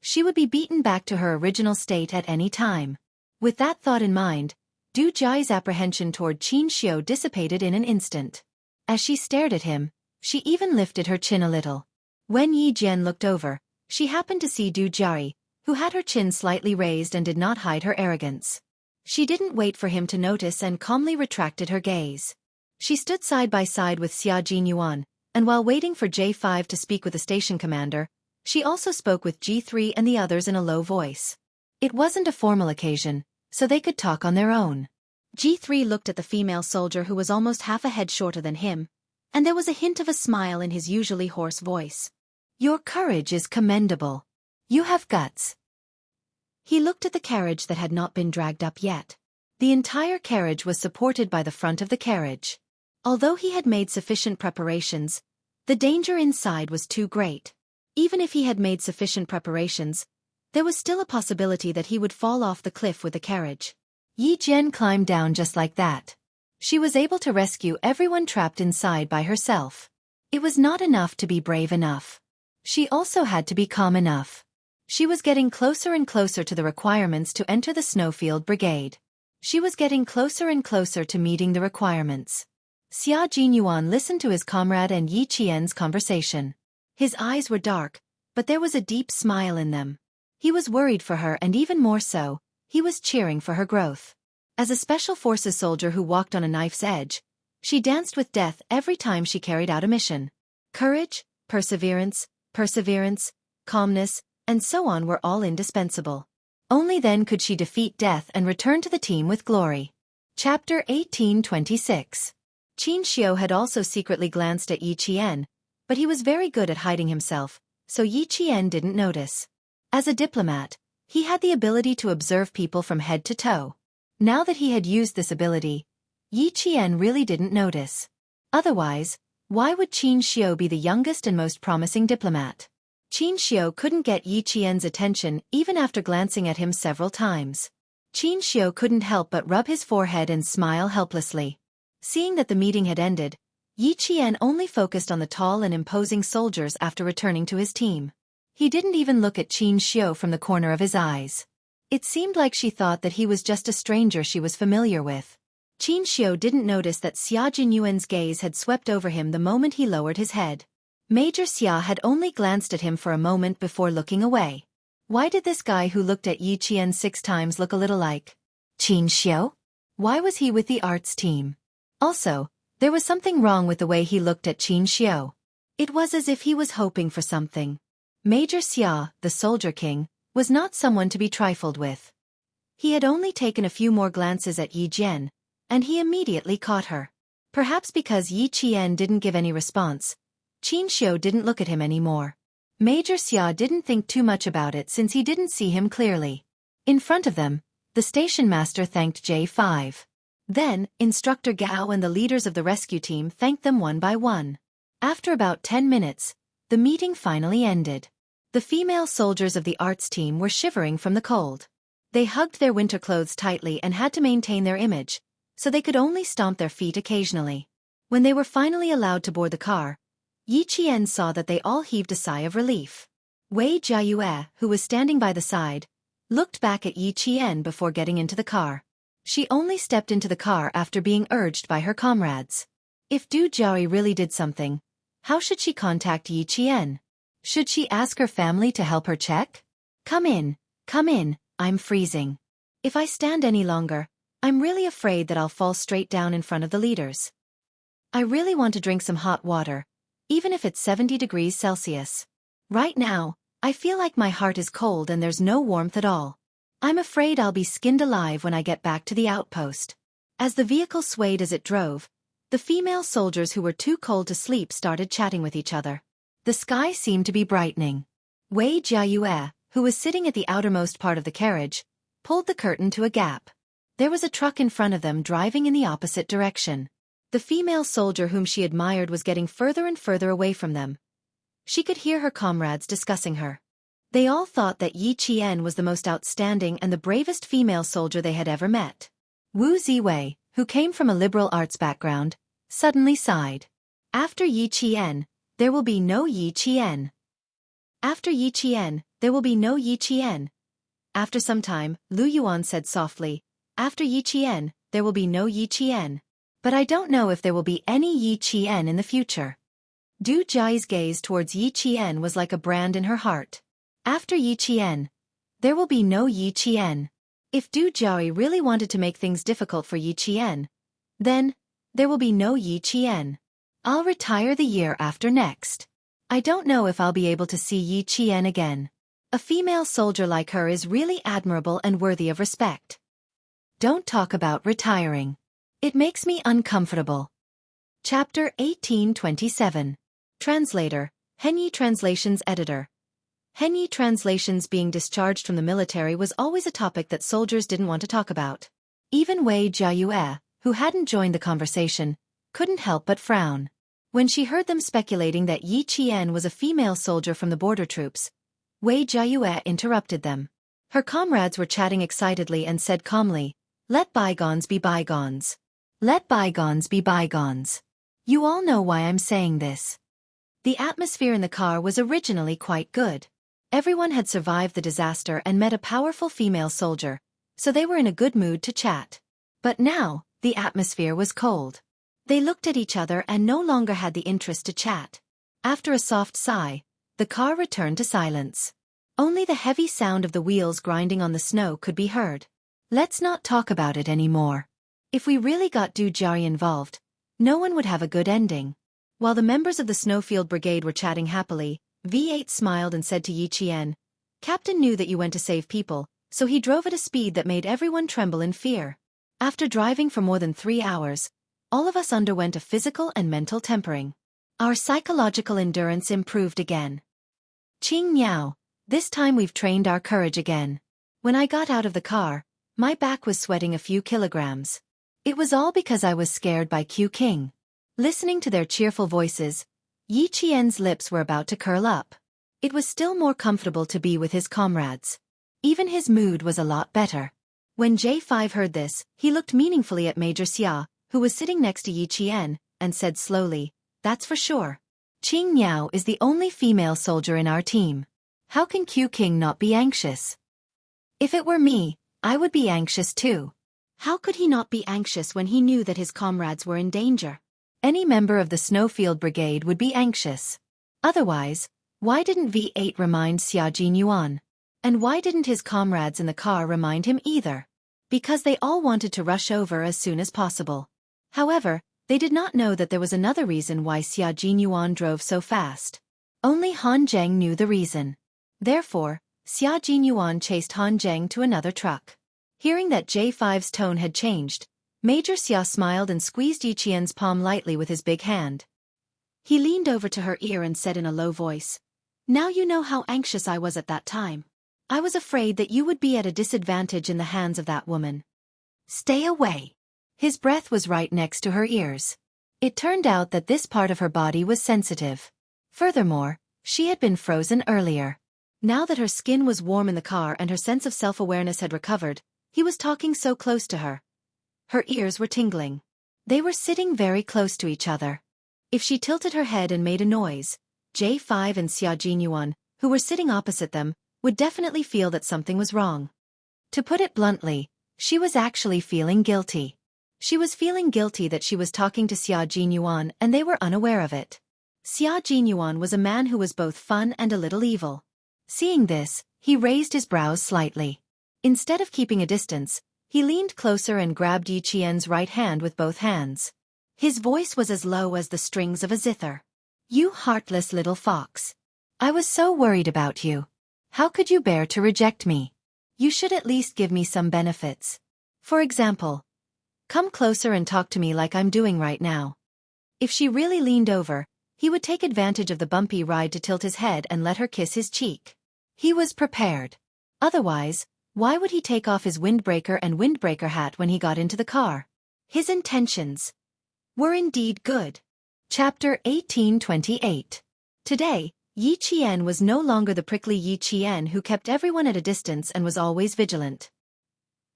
S1: She would be beaten back to her original state at any time. With that thought in mind, Du Jia's apprehension toward Qin Xiu dissipated in an instant. As she stared at him, she even lifted her chin a little. When Yi Jian looked over, she happened to see Du Jia, who had her chin slightly raised and did not hide her arrogance. She didn't wait for him to notice and calmly retracted her gaze. She stood side by side with Xia Jinyuan, and while waiting for J5 to speak with the station commander, she also spoke with G3 and the others in a low voice. It wasn't a formal occasion, so they could talk on their own.
S2: G3 looked at the female soldier who was almost half a head shorter than him, and there was a hint of a smile in his usually hoarse voice.
S1: Your courage is commendable. You have guts.
S2: He looked at the carriage that had not been dragged up yet.
S1: The entire carriage was supported by the front of the carriage.
S2: Although he had made sufficient preparations, the danger inside was too great. Even if he had made sufficient preparations, there was still a possibility that he would fall off the cliff with the carriage.
S1: Yi Jian climbed down just like that. She was able to rescue everyone trapped inside by herself. It was not enough to be brave enough. She also had to be calm enough. She was getting closer and closer to the requirements to enter the Snowfield Brigade. She was getting closer and closer to meeting the requirements. Xia Jinyuan listened to his comrade and Yi Qian's conversation. His eyes were dark, but there was a deep smile in them. He was worried for her, and even more so, he was cheering for her growth. As a Special Forces soldier who walked on a knife's edge, she danced with death every time she carried out a mission. Courage, perseverance, calmness, and so on were all indispensable. Only then could she defeat death and return to the team with glory. Chapter 1826. Qin Xiu had also secretly glanced at Yi Qian, but he was very good at hiding himself, so Yi Qian didn't notice. As a diplomat, he had the ability to observe people from head to toe. Now that he had used this ability, Yi Qian really didn't notice. Otherwise, why would Qin Xiu be the youngest and most promising diplomat? Qin Xiu couldn't get Yi Qian's attention even after glancing at him several times. Qin Xiu couldn't help but rub his forehead and smile helplessly. Seeing that the meeting had ended, Yi Qian only focused on the tall and imposing soldiers after returning to his team. He didn't even look at Qin Xiu from the corner of his eyes. It seemed like she thought that he was just a stranger she was familiar with. Qin Xiu didn't notice that Xia Jinyuan's gaze had swept over him the moment he lowered his head. Major Xia had only glanced at him for a moment before looking away. Why did this guy who looked at Yi Qian 6 times look a little like Qin Xiu? Why was he with the arts team? Also, there was something wrong with the way he looked at Qin Xiu. It was as if he was hoping for something. Major Xia, the Soldier King, was not someone to be trifled with. He had only taken a few more glances at Yi Jian, and he immediately caught her. Perhaps because Yi Qian didn't give any response, Qin Xiu didn't look at him anymore. Major Xia didn't think too much about it since he didn't see him clearly. In front of them, the station master thanked J5. Then, Instructor Gao and the leaders of the rescue team thanked them one by one. After about 10 minutes, the meeting finally ended. The female soldiers of the arts team were shivering from the cold. They hugged their winter clothes tightly and had to maintain their image, so they could only stomp their feet occasionally. When they were finally allowed to board the car, Yi Qian saw that they all heaved a sigh of relief. Wei Jiayue, who was standing by the side, looked back at Yi Qian before getting into the car. She only stepped into the car after being urged by her comrades. If Du Jia really did something, how should she contact Yi Qian? Should she ask her family to help her check? Come in, I'm freezing. If I stand any longer, I'm really afraid that I'll fall straight down in front of the leaders. I really want to drink some hot water, even if it's 70 degrees Celsius. Right now, I feel like my heart is cold and there's no warmth at all. I'm afraid I'll be skinned alive when I get back to the outpost. As the vehicle swayed as it drove, the female soldiers who were too cold to sleep started chatting with each other. The sky seemed to be brightening. Wei Jiayue, who was sitting at the outermost part of the carriage, pulled the curtain to a gap. There was a truck in front of them driving in the opposite direction. The female soldier whom she admired was getting further and further away from them. She could hear her comrades discussing her. They all thought that Yi Qian was the most outstanding and the bravest female soldier they had ever met. Wu Ziwei, who came from a liberal arts background, suddenly sighed. After Yi Qian, there will be no Yi Qian. After Yi Qian, there will be no Yi Qian. After some time, Lu Yuan said softly, after Yi Qian, there will be no Yi Qian. But I don't know if there will be any Yi Qian in the future. Du Jia's gaze towards Yi Qian was like a brand in her heart. After Yi Qian, there will be no Yi Qian. If Du Jia really wanted to make things difficult for Yi Qian, then there will be no Yi Qian. I'll retire the year after next. I don't know if I'll be able to see Yi Qian again. A female soldier like her is really admirable and worthy of respect. Don't talk about retiring. It makes me uncomfortable. Chapter 1827. Translator, Henyi Translations Editor. Henyi Translations being discharged from the military was always a topic that soldiers didn't want to talk about. Even Wei Jiayue, who hadn't joined the conversation, couldn't help but frown. When she heard them speculating that Yi Qian was a female soldier from the border troops, Wei Jiayue interrupted them. Her comrades were chatting excitedly and said calmly, "Let bygones be bygones. Let bygones be bygones. You all know why I'm saying this." The atmosphere in the car was originally quite good. Everyone had survived the disaster and met a powerful female soldier, so they were in a good mood to chat. But now, the atmosphere was cold. They looked at each other and no longer had the interest to chat. After a soft sigh, the car returned to silence. Only the heavy sound of the wheels grinding on the snow could be heard. Let's not talk about it anymore. If we really got Du Jia involved, no one would have a good ending. While the members of the Snowfield Brigade were chatting happily, V8 smiled and said to Yi Qian, "Captain knew that you went to save people, so he drove at a speed that made everyone tremble in fear. After driving for more than 3 hours, all of us underwent a physical and mental tempering. Our psychological endurance improved again. Qing Miao, this time we've trained our courage again. When I got out of the car, my back was sweating a few kilograms. It was all because I was scared by Q King." Listening to their cheerful voices, Yi Qian's lips were about to curl up. It was still more comfortable to be with his comrades. Even his mood was a lot better. When J5 heard this, he looked meaningfully at Major Xia, who was sitting next to Yi Qian, and said slowly, "That's for sure. Qing Miao is the only female soldier in our team. How can Q King not be anxious? If it were me, I would be anxious too." How could he not be anxious when he knew that his comrades were in danger? Any member of the Snowfield Brigade would be anxious. Otherwise, why didn't V8 remind Xia Jinyuan? And why didn't his comrades in the car remind him either? Because they all wanted to rush over as soon as possible. However, they did not know that there was another reason why Xia Jinyuan drove so fast. Only Han Zheng knew the reason. Therefore, Xia Jinyuan chased Han Zheng to another truck. Hearing that J5's tone had changed, Major Xia smiled and squeezed Yi Qian's palm lightly with his big hand. He leaned over to her ear and said in a low voice, "Now you know how anxious I was at that time. I was afraid that you would be at a disadvantage in the hands of that woman. Stay away." His breath was right next to her ears. It turned out that this part of her body was sensitive. Furthermore, she had been frozen earlier. Now that her skin was warm in the car and her sense of self-awareness had recovered, he was talking so close to her. Her ears were tingling. They were sitting very close to each other. If she tilted her head and made a noise, J5 and Xia Jinyuan, who were sitting opposite them, would definitely feel that something was wrong. To put it bluntly, she was actually feeling guilty. She was feeling guilty that she was talking to Xia Jinyuan and they were unaware of it. Xia Jinyuan was a man who was both fun and a little evil. Seeing this, he raised his brows slightly. Instead of keeping a distance, he leaned closer and grabbed Yi Qian's right hand with both hands. His voice was as low as the strings of a zither. "You heartless little fox. I was so worried about you. How could you bear to reject me? You should at least give me some benefits. For example, come closer and talk to me like I'm doing right now." If she really leaned over, he would take advantage of the bumpy ride to tilt his head and let her kiss his cheek. He was prepared. Otherwise, why would he take off his windbreaker and windbreaker hat when he got into the car? His intentions were indeed good. Chapter 1828. Today, Yi Qian was no longer the prickly Yi Qian who kept everyone at a distance and was always vigilant.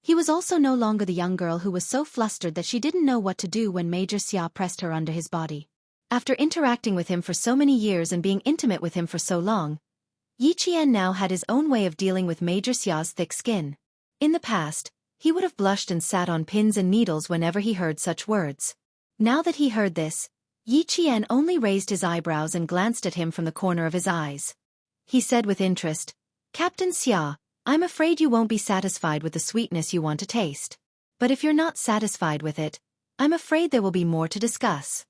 S1: He was also no longer the young girl who was so flustered that she didn't know what to do when Major Xia pressed her under his body. After interacting with him for so many years and being intimate with him for so long, Yi Qian now had his own way of dealing with Major Xia's thick skin. In the past, he would have blushed and sat on pins and needles whenever he heard such words. Now that he heard this, Yi Qian only raised his eyebrows and glanced at him from the corner of his eyes. He said with interest, "Captain Xia, I'm afraid you won't be satisfied with the sweetness you want to taste. But if you're not satisfied with it, I'm afraid there will be more to discuss.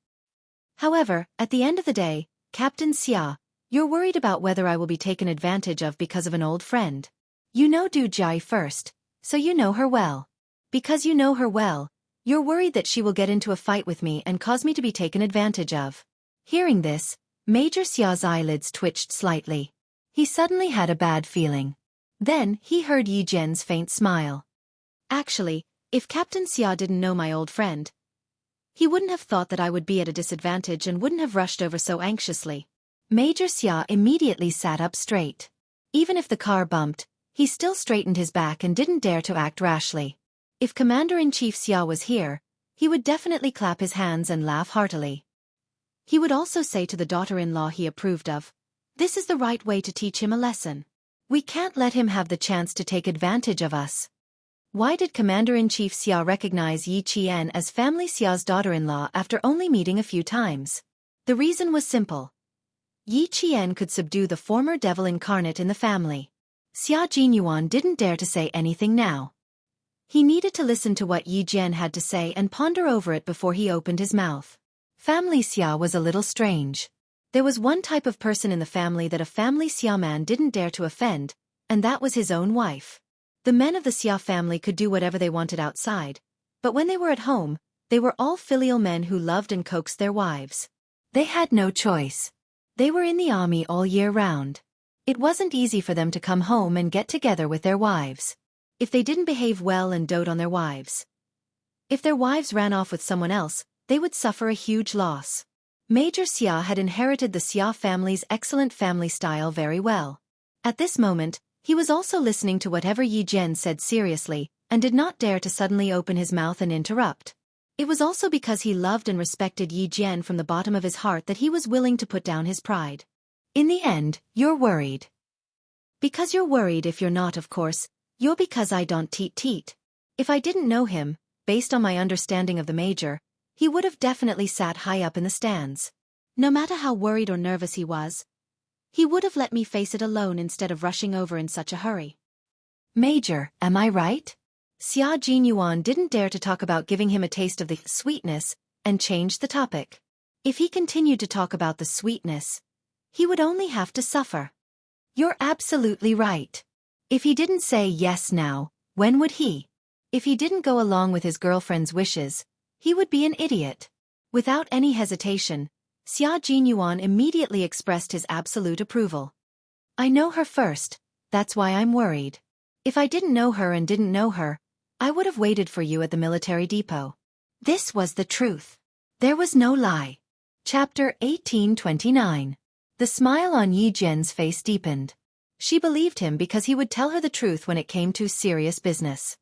S1: However, at the end of the day, Captain Xia, you're worried about whether I will be taken advantage of because of an old friend. You know Du Jai first, so you know her well. Because you know her well, you're worried that she will get into a fight with me and cause me to be taken advantage of." Hearing this, Major Xia's eyelids twitched slightly. He suddenly had a bad feeling. Then, he heard Yi Jian's faint smile. "Actually, if Captain Xia didn't know my old friend, he wouldn't have thought that I would be at a disadvantage and wouldn't have rushed over so anxiously." Major Xia immediately sat up straight. Even if the car bumped, he still straightened his back and didn't dare to act rashly. If Commander-in-Chief Xia was here, he would definitely clap his hands and laugh heartily. He would also say to the daughter-in-law he approved of, "This is the right way to teach him a lesson. We can't let him have the chance to take advantage of us." Why did Commander-in-Chief Xia recognize Yi Qian as family Xia's daughter-in-law after only meeting a few times? The reason was simple. Yi Qian could subdue the former devil incarnate in the family. Xia Jinyuan didn't dare to say anything now. He needed to listen to what Yi Jian had to say and ponder over it before he opened his mouth. Family Xia was a little strange. There was one type of person in the family that a family Xia man didn't dare to offend, and that was his own wife. The men of the Xia family could do whatever they wanted outside, but when they were at home, they were all filial men who loved and coaxed their wives. They had no choice. They were in the army all year round. It wasn't easy for them to come home and get together with their wives. If they didn't behave well and dote on their wives, if their wives ran off with someone else, they would suffer a huge loss. Major Xia had inherited the Xia family's excellent family style very well. At this moment, he was also listening to whatever Yi Jian said seriously, and did not dare to suddenly open his mouth and interrupt. It was also because he loved and respected Yi Jian from the bottom of his heart that he was willing to put down his pride. In the end, you're worried. Because you're worried. If you're not, of course, you're because I don't teet. If I didn't know him, based on my understanding of the major, he would have definitely sat high up in the stands. No matter how worried or nervous he was, he would have let me face it alone instead of rushing over in such a hurry. Major, am I right? Xia Jinyuan didn't dare to talk about giving him a taste of the sweetness, and changed the topic. If he continued to talk about the sweetness, he would only have to suffer. You're absolutely right. If he didn't say yes now, when would he? If he didn't go along with his girlfriend's wishes, he would be an idiot. Without any hesitation, Xia Jinyuan immediately expressed his absolute approval. I know her first, that's why I'm worried. If I didn't know her and didn't know her, I would have waited for you at the military depot. This was the truth. There was no lie. Chapter 1829. The smile on Yi Jian's face deepened. She believed him because he would tell her the truth when it came to serious business.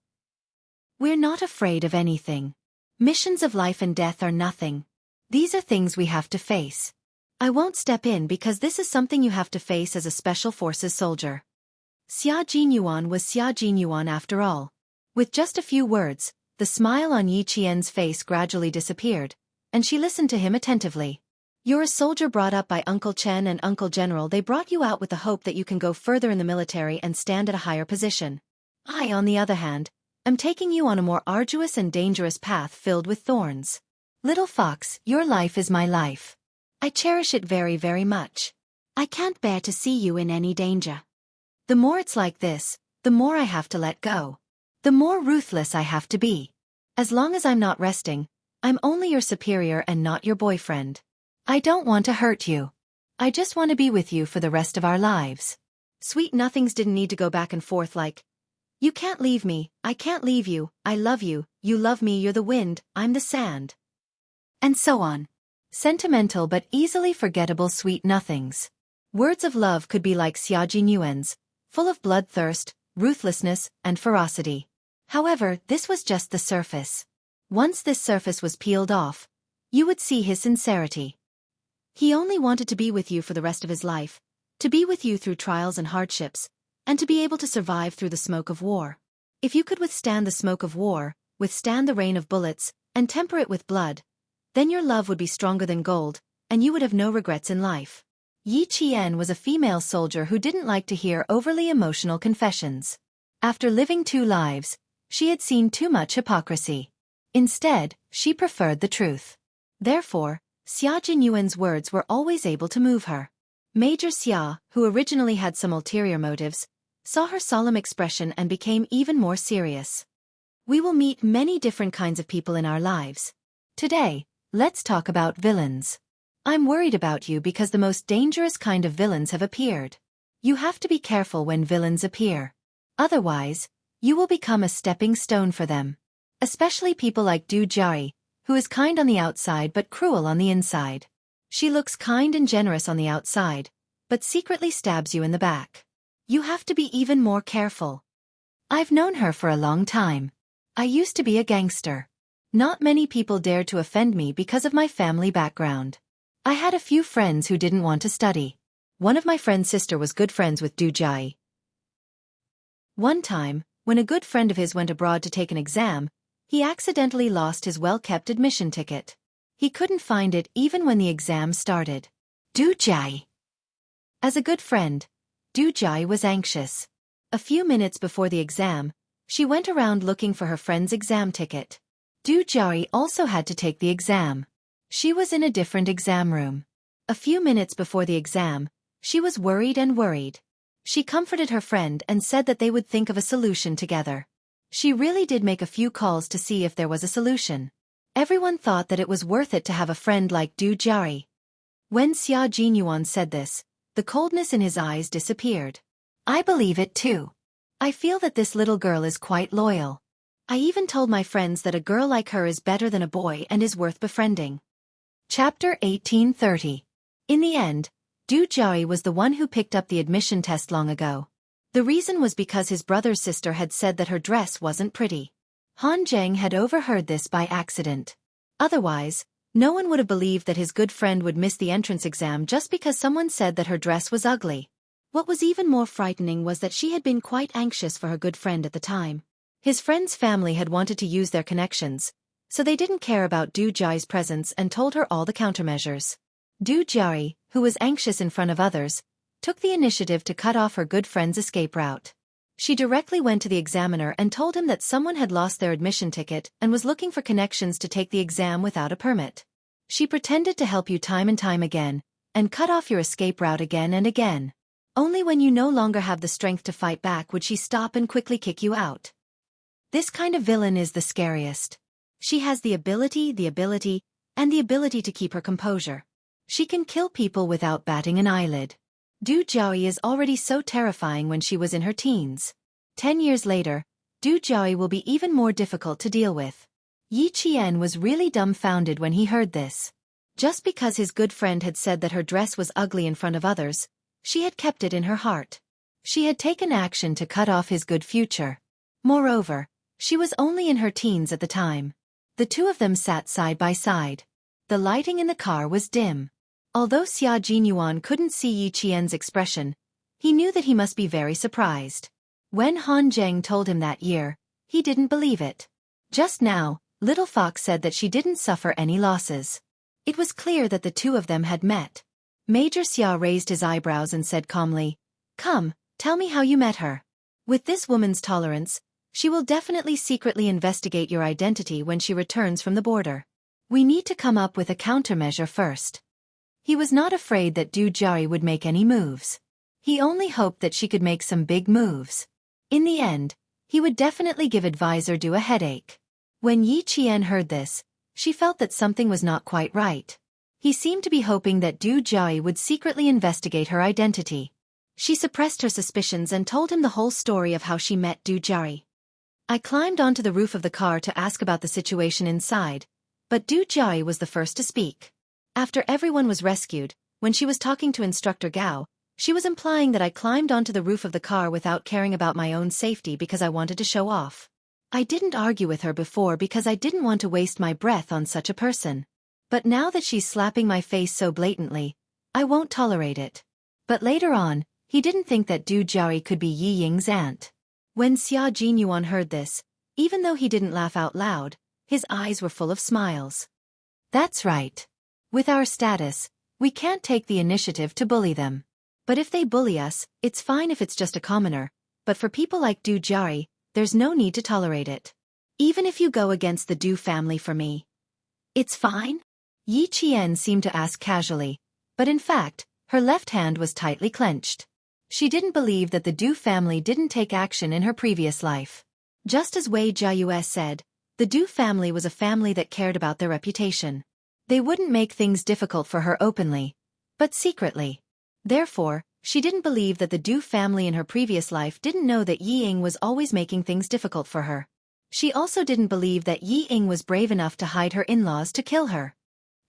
S1: We're not afraid of anything. Missions of life and death are nothing. These are things we have to face. I won't step in because this is something you have to face as a special forces soldier. Xia Jinyuan was Xia Jinyuan after all. With just a few words, the smile on Yi Qian's face gradually disappeared, and she listened to him attentively. You're a soldier brought up by Uncle Chen and Uncle General. They brought you out with the hope that you can go further in the military and stand at a higher position. I, on the other hand, am taking you on a more arduous and dangerous path filled with thorns. Little fox, your life is my life. I cherish it very, very much.
S2: I can't bear to see you in any danger.
S1: The more it's like this, the more I have to let go. The more ruthless I have to be. As long as I'm not resting, I'm only your superior and not your boyfriend. I don't want to hurt you. I just want to be with you for the rest of our lives. Sweet nothings didn't need to go back and forth like, you can't leave me, I can't leave you, I love you, you love me, you're the wind, I'm the sand. And so on. Sentimental but easily forgettable sweet nothings. Words of love could be like Xiaojinyuan's, full of bloodthirst, ruthlessness, and ferocity. However, this was just the surface. Once this surface was peeled off, you would see his sincerity. He only wanted to be with you for the rest of his life, to be with you through trials and hardships, and to be able to survive through the smoke of war. If you could withstand the smoke of war, withstand the rain of bullets, and temper it with blood, then your love would be stronger than gold, and you would have no regrets in life. Yi Qian was a female soldier who didn't like to hear overly emotional confessions. After living 2 lives, she had seen too much hypocrisy. Instead, she preferred the truth. Therefore, Xia Jinyuan's words were always able to move her. Major Xia, who originally had some ulterior motives, saw her solemn expression and became even more serious. We will meet many different kinds of people in our lives. Today, let's talk about villains. I'm worried about you because the most dangerous kind of villains have appeared. You have to be careful when villains appear. Otherwise, you will become a stepping stone for them. Especially people like Du Jiai, who is kind on the outside but cruel on the inside. She looks kind and generous on the outside, but secretly stabs you in the back. You have to be even more careful. I've known her for a long time. I used to be a gangster. Not many people dared to offend me because of my family background. I had a few friends who didn't want to study. One of my friend's sister was good friends with Du Jiai. One time, when a good friend of his went abroad to take an exam, he accidentally lost his well-kept admission ticket. He couldn't find it even when the exam started. Du Jiai. As a good friend, Du Jiai was anxious. A few minutes before the exam, she went around looking for her friend's exam ticket. Du Jiai also had to take the exam. She was in a different exam room. A few minutes before the exam, she was worried and worried. She comforted her friend and said that they would think of a solution together. She really did make a few calls to see if there was a solution. Everyone thought that it was worth it to have a friend like Du Jiai. When Xia Jinyuan said this, the coldness in his eyes disappeared. I believe it too. I feel that this little girl is quite loyal. I even told my friends that a girl like her is better than a boy and is worth befriending. Chapter 1830. In the end, Du Jiai was the one who picked up the admission test long ago. The reason was because his brother's sister had said that her dress wasn't pretty. Han Zheng had overheard this by accident. Otherwise, no one would have believed that his good friend would miss the entrance exam just because someone said that her dress was ugly. What was even more frightening was that she had been quite anxious for her good friend at the time. His friend's family had wanted to use their connections, so they didn't care about Du Jiai's presence and told her all the countermeasures. Du Jiai, who was anxious in front of others, took the initiative to cut off her good friend's escape route. She directly went to the examiner and told him that someone had lost their admission ticket and was looking for connections to take the exam without a permit. She pretended to help you time and time again, and cut off your escape route again and again. Only when you no longer have the strength to fight back would she stop and quickly kick you out. This kind of villain is the scariest. She has the ability, and the ability to keep her composure. She can kill people without batting an eyelid. Du Jiai is already so terrifying when she was in her teens. 10 years later, Du Jiai will be even more difficult to deal with. Yi Qian was really dumbfounded when he heard this. Just because his good friend had said that her dress was ugly in front of others, she had kept it in her heart. She had taken action to cut off his good future. Moreover, she was only in her teens at the time. The two of them sat side by side. The lighting in the car was dim. Although Xia Jinyuan couldn't see Yi Qian's expression, he knew that he must be very surprised. When Han Zheng told him that year, he didn't believe it. Just now, Little Fox said that she didn't suffer any losses. It was clear that the two of them had met. Major Xia raised his eyebrows and said calmly, "Come, tell me how you met her. With this woman's tolerance, she will definitely secretly investigate your identity when she returns from the border." We need to come up with a countermeasure first. He was not afraid that Du Jiari would make any moves. He only hoped that she could make some big moves. In the end, he would definitely give advisor Du a headache. When Yi Qian heard this, she felt that something was not quite right. He seemed to be hoping that Du Jiari would secretly investigate her identity. She suppressed her suspicions and told him the whole story of how she met Du Jiari. I climbed onto the roof of the car to ask about the situation inside, but Du Jiari was the first to speak. After everyone was rescued, when she was talking to Instructor Gao, she was implying that I climbed onto the roof of the car without caring about my own safety because I wanted to show off. I didn't argue with her before because I didn't want to waste my breath on such a person. But now that she's slapping my face so blatantly, I won't tolerate it. But later on, he didn't think that Du Jiari could be Yi Ying's aunt. When Xia Jinyuan heard this, even though he didn't laugh out loud, his eyes were full of smiles. That's right. With our status, we can't take the initiative to bully them. But if they bully us, it's fine if it's just a commoner, but for people like Du Jiari, there's no need to tolerate it. Even if you go against the Du family for me. It's fine? Yi Qian seemed to ask casually, but in fact, her left hand was tightly clenched. She didn't believe that the Du family didn't take action in her previous life. Just as Wei Jiayue said, the Du family was a family that cared about their reputation. They wouldn't make things difficult for her openly, but secretly. Therefore, she didn't believe that the Du family in her previous life didn't know that Yi Ying was always making things difficult for her. She also didn't believe that Yi Ying was brave enough to hide her in-laws to kill her.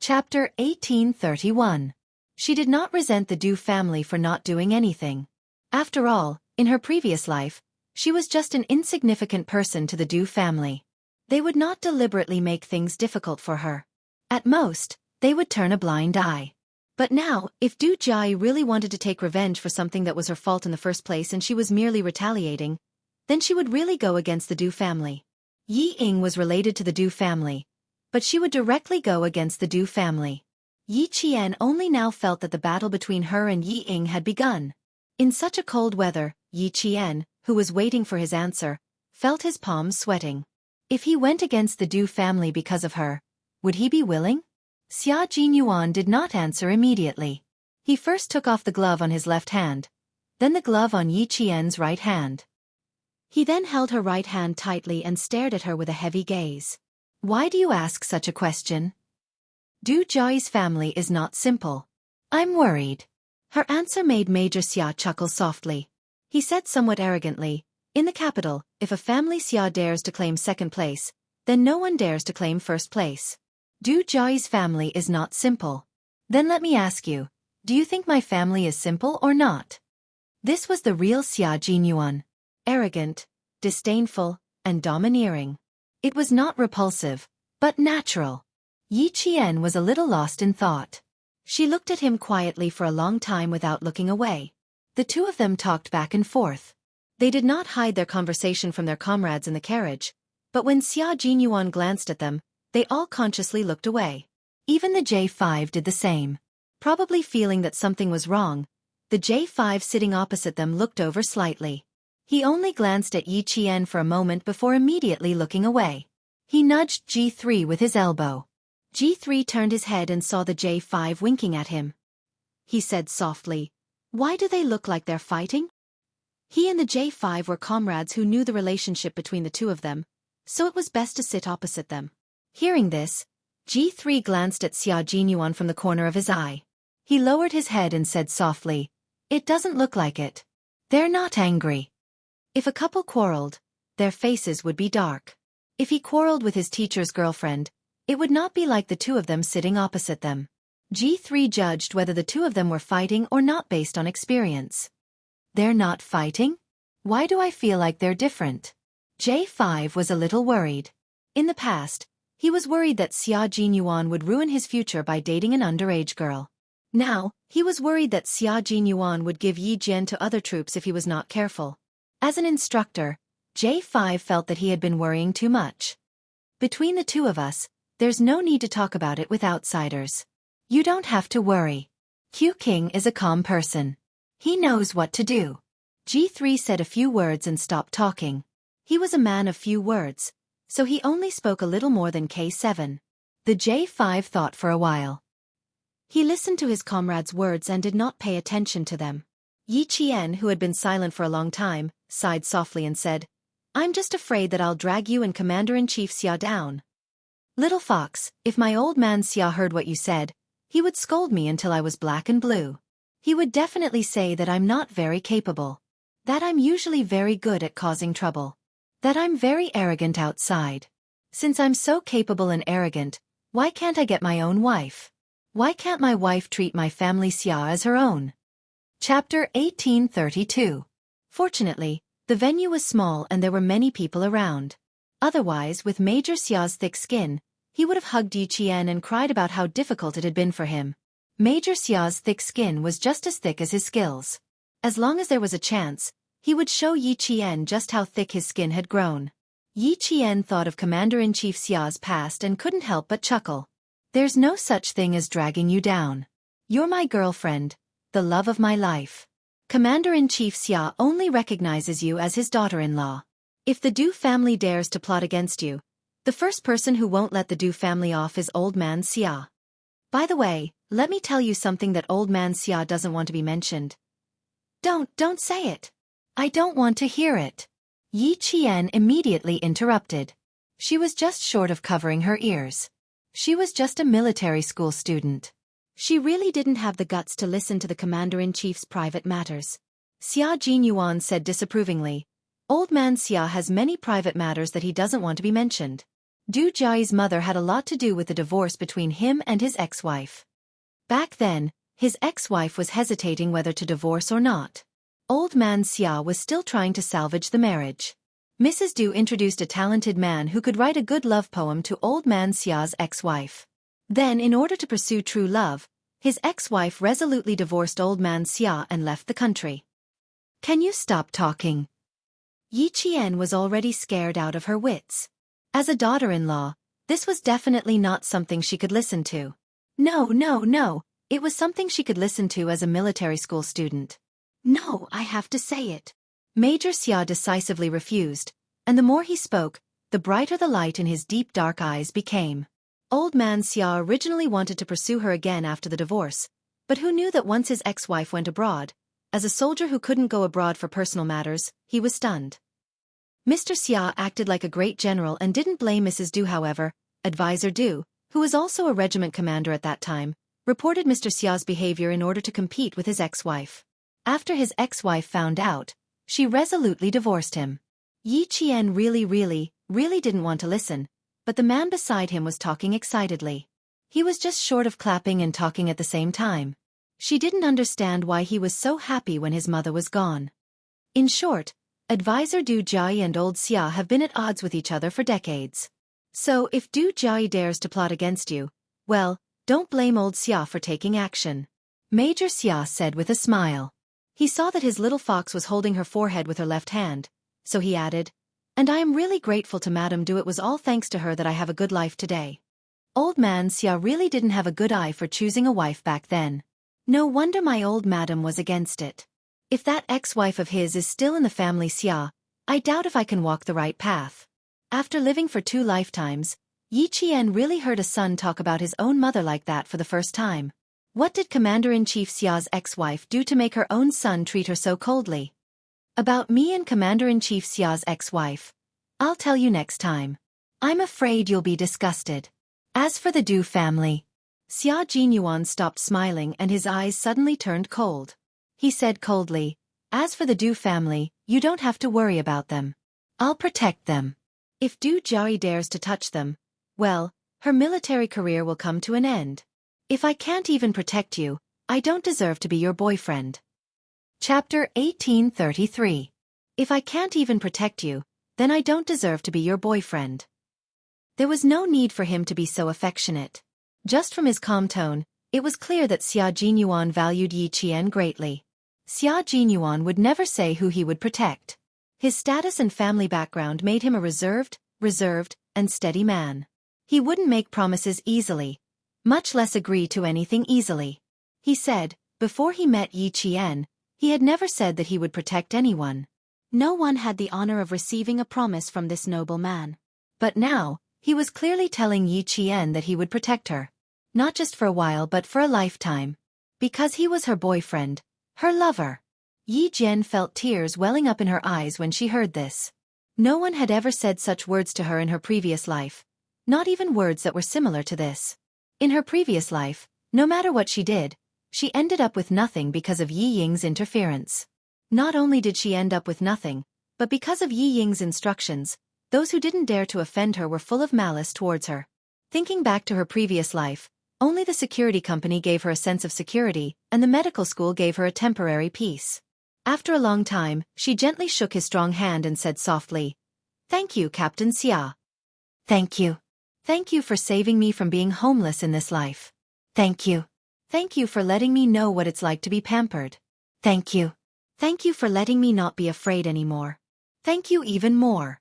S1: Chapter 1831. She did not resent the Du family for not doing anything. After all, in her previous life, she was just an insignificant person to the Du family. They would not deliberately make things difficult for her. At most, they would turn a blind eye. But now, if Du Jiari really wanted to take revenge for something that was her fault in the first place and she was merely retaliating, then she would really go against the Du family. Yi Ying was related to the Du family, but she would directly go against the Du family. Yi Qian only now felt that the battle between her and Yi Ying had begun. In such a cold weather, Yi Qian, who was waiting for his answer, felt his palms sweating. If he went against the Du family because of her, would he be willing? Xia Jinyuan did not answer immediately. He first took off the glove on his left hand, then the glove on Yi Qian's right hand. He then held her right hand tightly and stared at her with a heavy gaze. Why do you ask such a question? Du Jiari's family is not simple. I'm worried. Her answer made Major Xia chuckle softly. He said somewhat arrogantly, in the capital, if a family Xia dares to claim second place, then no one dares to claim first place. Du Jiari's family is not simple. Then let me ask you, do you think my family is simple or not? This was the real Xia Jinyuan. Arrogant, disdainful, and domineering. It was not repulsive, but natural. Yi Qian was a little lost in thought. She looked at him quietly for a long time without looking away. The two of them talked back and forth. They did not hide their conversation from their comrades in the carriage, but when Xia Jinyuan glanced at them, they all consciously looked away. Even the J5 did the same. Probably feeling that something was wrong, the J5 sitting opposite them looked over slightly. He only glanced at Yi Qian for a moment before immediately looking away. He nudged G3 with his elbow. G3 turned his head and saw the J5 winking at him. He said softly, "Why do they look like they're fighting?" He and the J5 were comrades who knew the relationship between the two of them, so it was best to sit opposite them. Hearing this, G3 glanced at Xia Jinyuan from the corner of his eye. He lowered his head and said softly, "It doesn't look like it. They're not angry." If a couple quarreled, their faces would be dark. If he quarreled with his teacher's girlfriend, it would not be like the two of them sitting opposite them. G3 judged whether the two of them were fighting or not based on experience. They're not fighting? Why do I feel like they're different? J5 was a little worried. In the past, he was worried that Xia Jinyuan would ruin his future by dating an underage girl. Now, he was worried that Xia Jinyuan would give Yi Jian to other troops if he was not careful. As an instructor, J5 felt that he had been worrying too much. Between the two of us, there's no need to talk about it with outsiders. You don't have to worry. Q King is a calm person. He knows what to do. G3 said a few words and stopped talking. He was a man of few words, so he only spoke a little more than K7. The J5 thought for a while.
S2: He listened to his comrade's words and did not pay attention to them.
S1: Yi Qian, who had been silent for a long time, sighed softly and said, "I'm just afraid that I'll drag you and Commander-in-Chief Xia down. Little fox, if my old man Xia heard what you said, he would scold me until I was black and blue. He would definitely say that I'm not very capable. That I'm usually very good at causing trouble. That I'm very arrogant outside. Since I'm so capable and arrogant, why can't I get my own wife? Why can't my wife treat my family Xia as her own?" Chapter 1832. Fortunately, the venue was small and there were many people around. Otherwise, with Major Xia's thick skin, he would have hugged Yi Qian and cried about how difficult it had been for him. Major Xia's thick skin was just as thick as his skills. As long as there was a chance, he would show Yi Qian just how thick his skin had grown. Yi Qian thought of Commander-in-Chief Xia's past and couldn't help but chuckle. "There's no such thing as dragging you down. You're my girlfriend, the love of my life. Commander-in-Chief Xia only recognizes you as his daughter-in-law. If the Du family dares to plot against you, the first person who won't let the Du family off is Old Man Xia. By the way, let me tell you something that Old Man Xia doesn't want to be mentioned." Don't say it. I don't want to hear it." Yi Qian immediately interrupted. She was just short of covering her ears. She was just a military school student.
S2: She really didn't have the guts to listen to the Commander-in-Chief's private matters.
S1: Xia Jinyuan said disapprovingly, "Old Man Xia has many private matters that he doesn't want to be mentioned. Du Jia's mother had a lot to do with the divorce between him and his ex-wife. Back then, his ex-wife was hesitating whether to divorce or not. Old Man Xia was still trying to salvage the marriage. Mrs. Du introduced a talented man who could write a good love poem to Old Man Xia's ex-wife. Then, in order to pursue true love, his ex-wife resolutely divorced Old Man Xia and left the country." "Can you stop talking?" Yi Qian was already scared out of her wits. As a daughter-in-law, this was definitely not something she could listen to. No, it was something she could listen to as a military school student. "No, I have to say it." Major Xia decisively refused, and the more he spoke, the brighter the light in his deep dark eyes became. Old Man Xia originally wanted to pursue her again after the divorce, but who knew that once his ex-wife went abroad, as a soldier who couldn't go abroad for personal matters, he was stunned. Mr. Xia acted like a great general and didn't blame Mrs. Du. However, Advisor Du, who was also a regiment commander at that time, reported Mr. Xia's behavior in order to compete with his ex-wife. After his ex-wife found out, she resolutely divorced him. Yi Qian really didn't want to listen, but the man beside him was talking excitedly. He was just short of clapping and talking at the same time. She didn't understand why he was so happy when his mother was gone. In short, Advisor Du Jiayi and Old Xia have been at odds with each other for decades. So if Du Jiayi dares to plot against you, well, don't blame Old Xia for taking action. Major Xia said with a smile. He saw that his little fox was holding her forehead with her left hand, so he added, "And I am really grateful to Madame Du. It was all thanks to her that I have a good life today." Old Man Xia really didn't have a good eye for choosing a wife back then. No wonder my old madam was against it. If that ex-wife of his is still in the family Xia, I doubt if I can walk the right path. After living for 2 lifetimes, Yi Qian really heard a son talk about his own mother like that for the first time. What did Commander-in-Chief Xia's ex-wife do to make her own son treat her so coldly? About me and Commander-in-Chief Xia's ex-wife, I'll tell you next time. I'm afraid you'll be disgusted. As for the Du family, Xia Jinyuan stopped smiling and his eyes suddenly turned cold. He said coldly, "As for the Du family, you don't have to worry about them. I'll protect them. If Du Jiayi dares to touch them, well, her military career will come to an end. If I can't even protect you, I don't deserve to be your boyfriend." Chapter 1833. If I can't even protect you, then I don't deserve to be your boyfriend. There was no need for him to be so affectionate. Just from his calm tone, it was clear that Xia Jinyuan valued Yi Qian greatly. Xia Jinyuan would never say who he would protect. His status and family background made him a reserved, and steady man. He wouldn't make promises easily, much less agree to anything easily. He said, before he met Yi Qian, he had never said that he would protect anyone.
S2: No one had the honor of receiving a promise from this noble man.
S1: But now, He was clearly telling Yi Qian that he would protect her. Not just for a while but for a lifetime. Because he was her boyfriend, her lover. Yi Jian felt tears welling up in her eyes when she heard this. No one had ever said such words to her in her previous life. Not even words that were similar to this. In her previous life, no matter what she did, she ended up with nothing because of Yi Ying's interference. Not only did she end up with nothing, but because of Yi Ying's instructions, those who didn't dare to offend her were full of malice towards her. Thinking back to her previous life, only the security company gave her a sense of security, and the medical school gave her a temporary peace. After a long time, she gently shook his strong hand and said softly, "Thank you, Captain Xia. Thank you. Thank you for saving me from being homeless in this life. Thank you. Thank you for letting me know what it's like to be pampered. Thank you. Thank you for letting me not be afraid anymore. Thank you even more.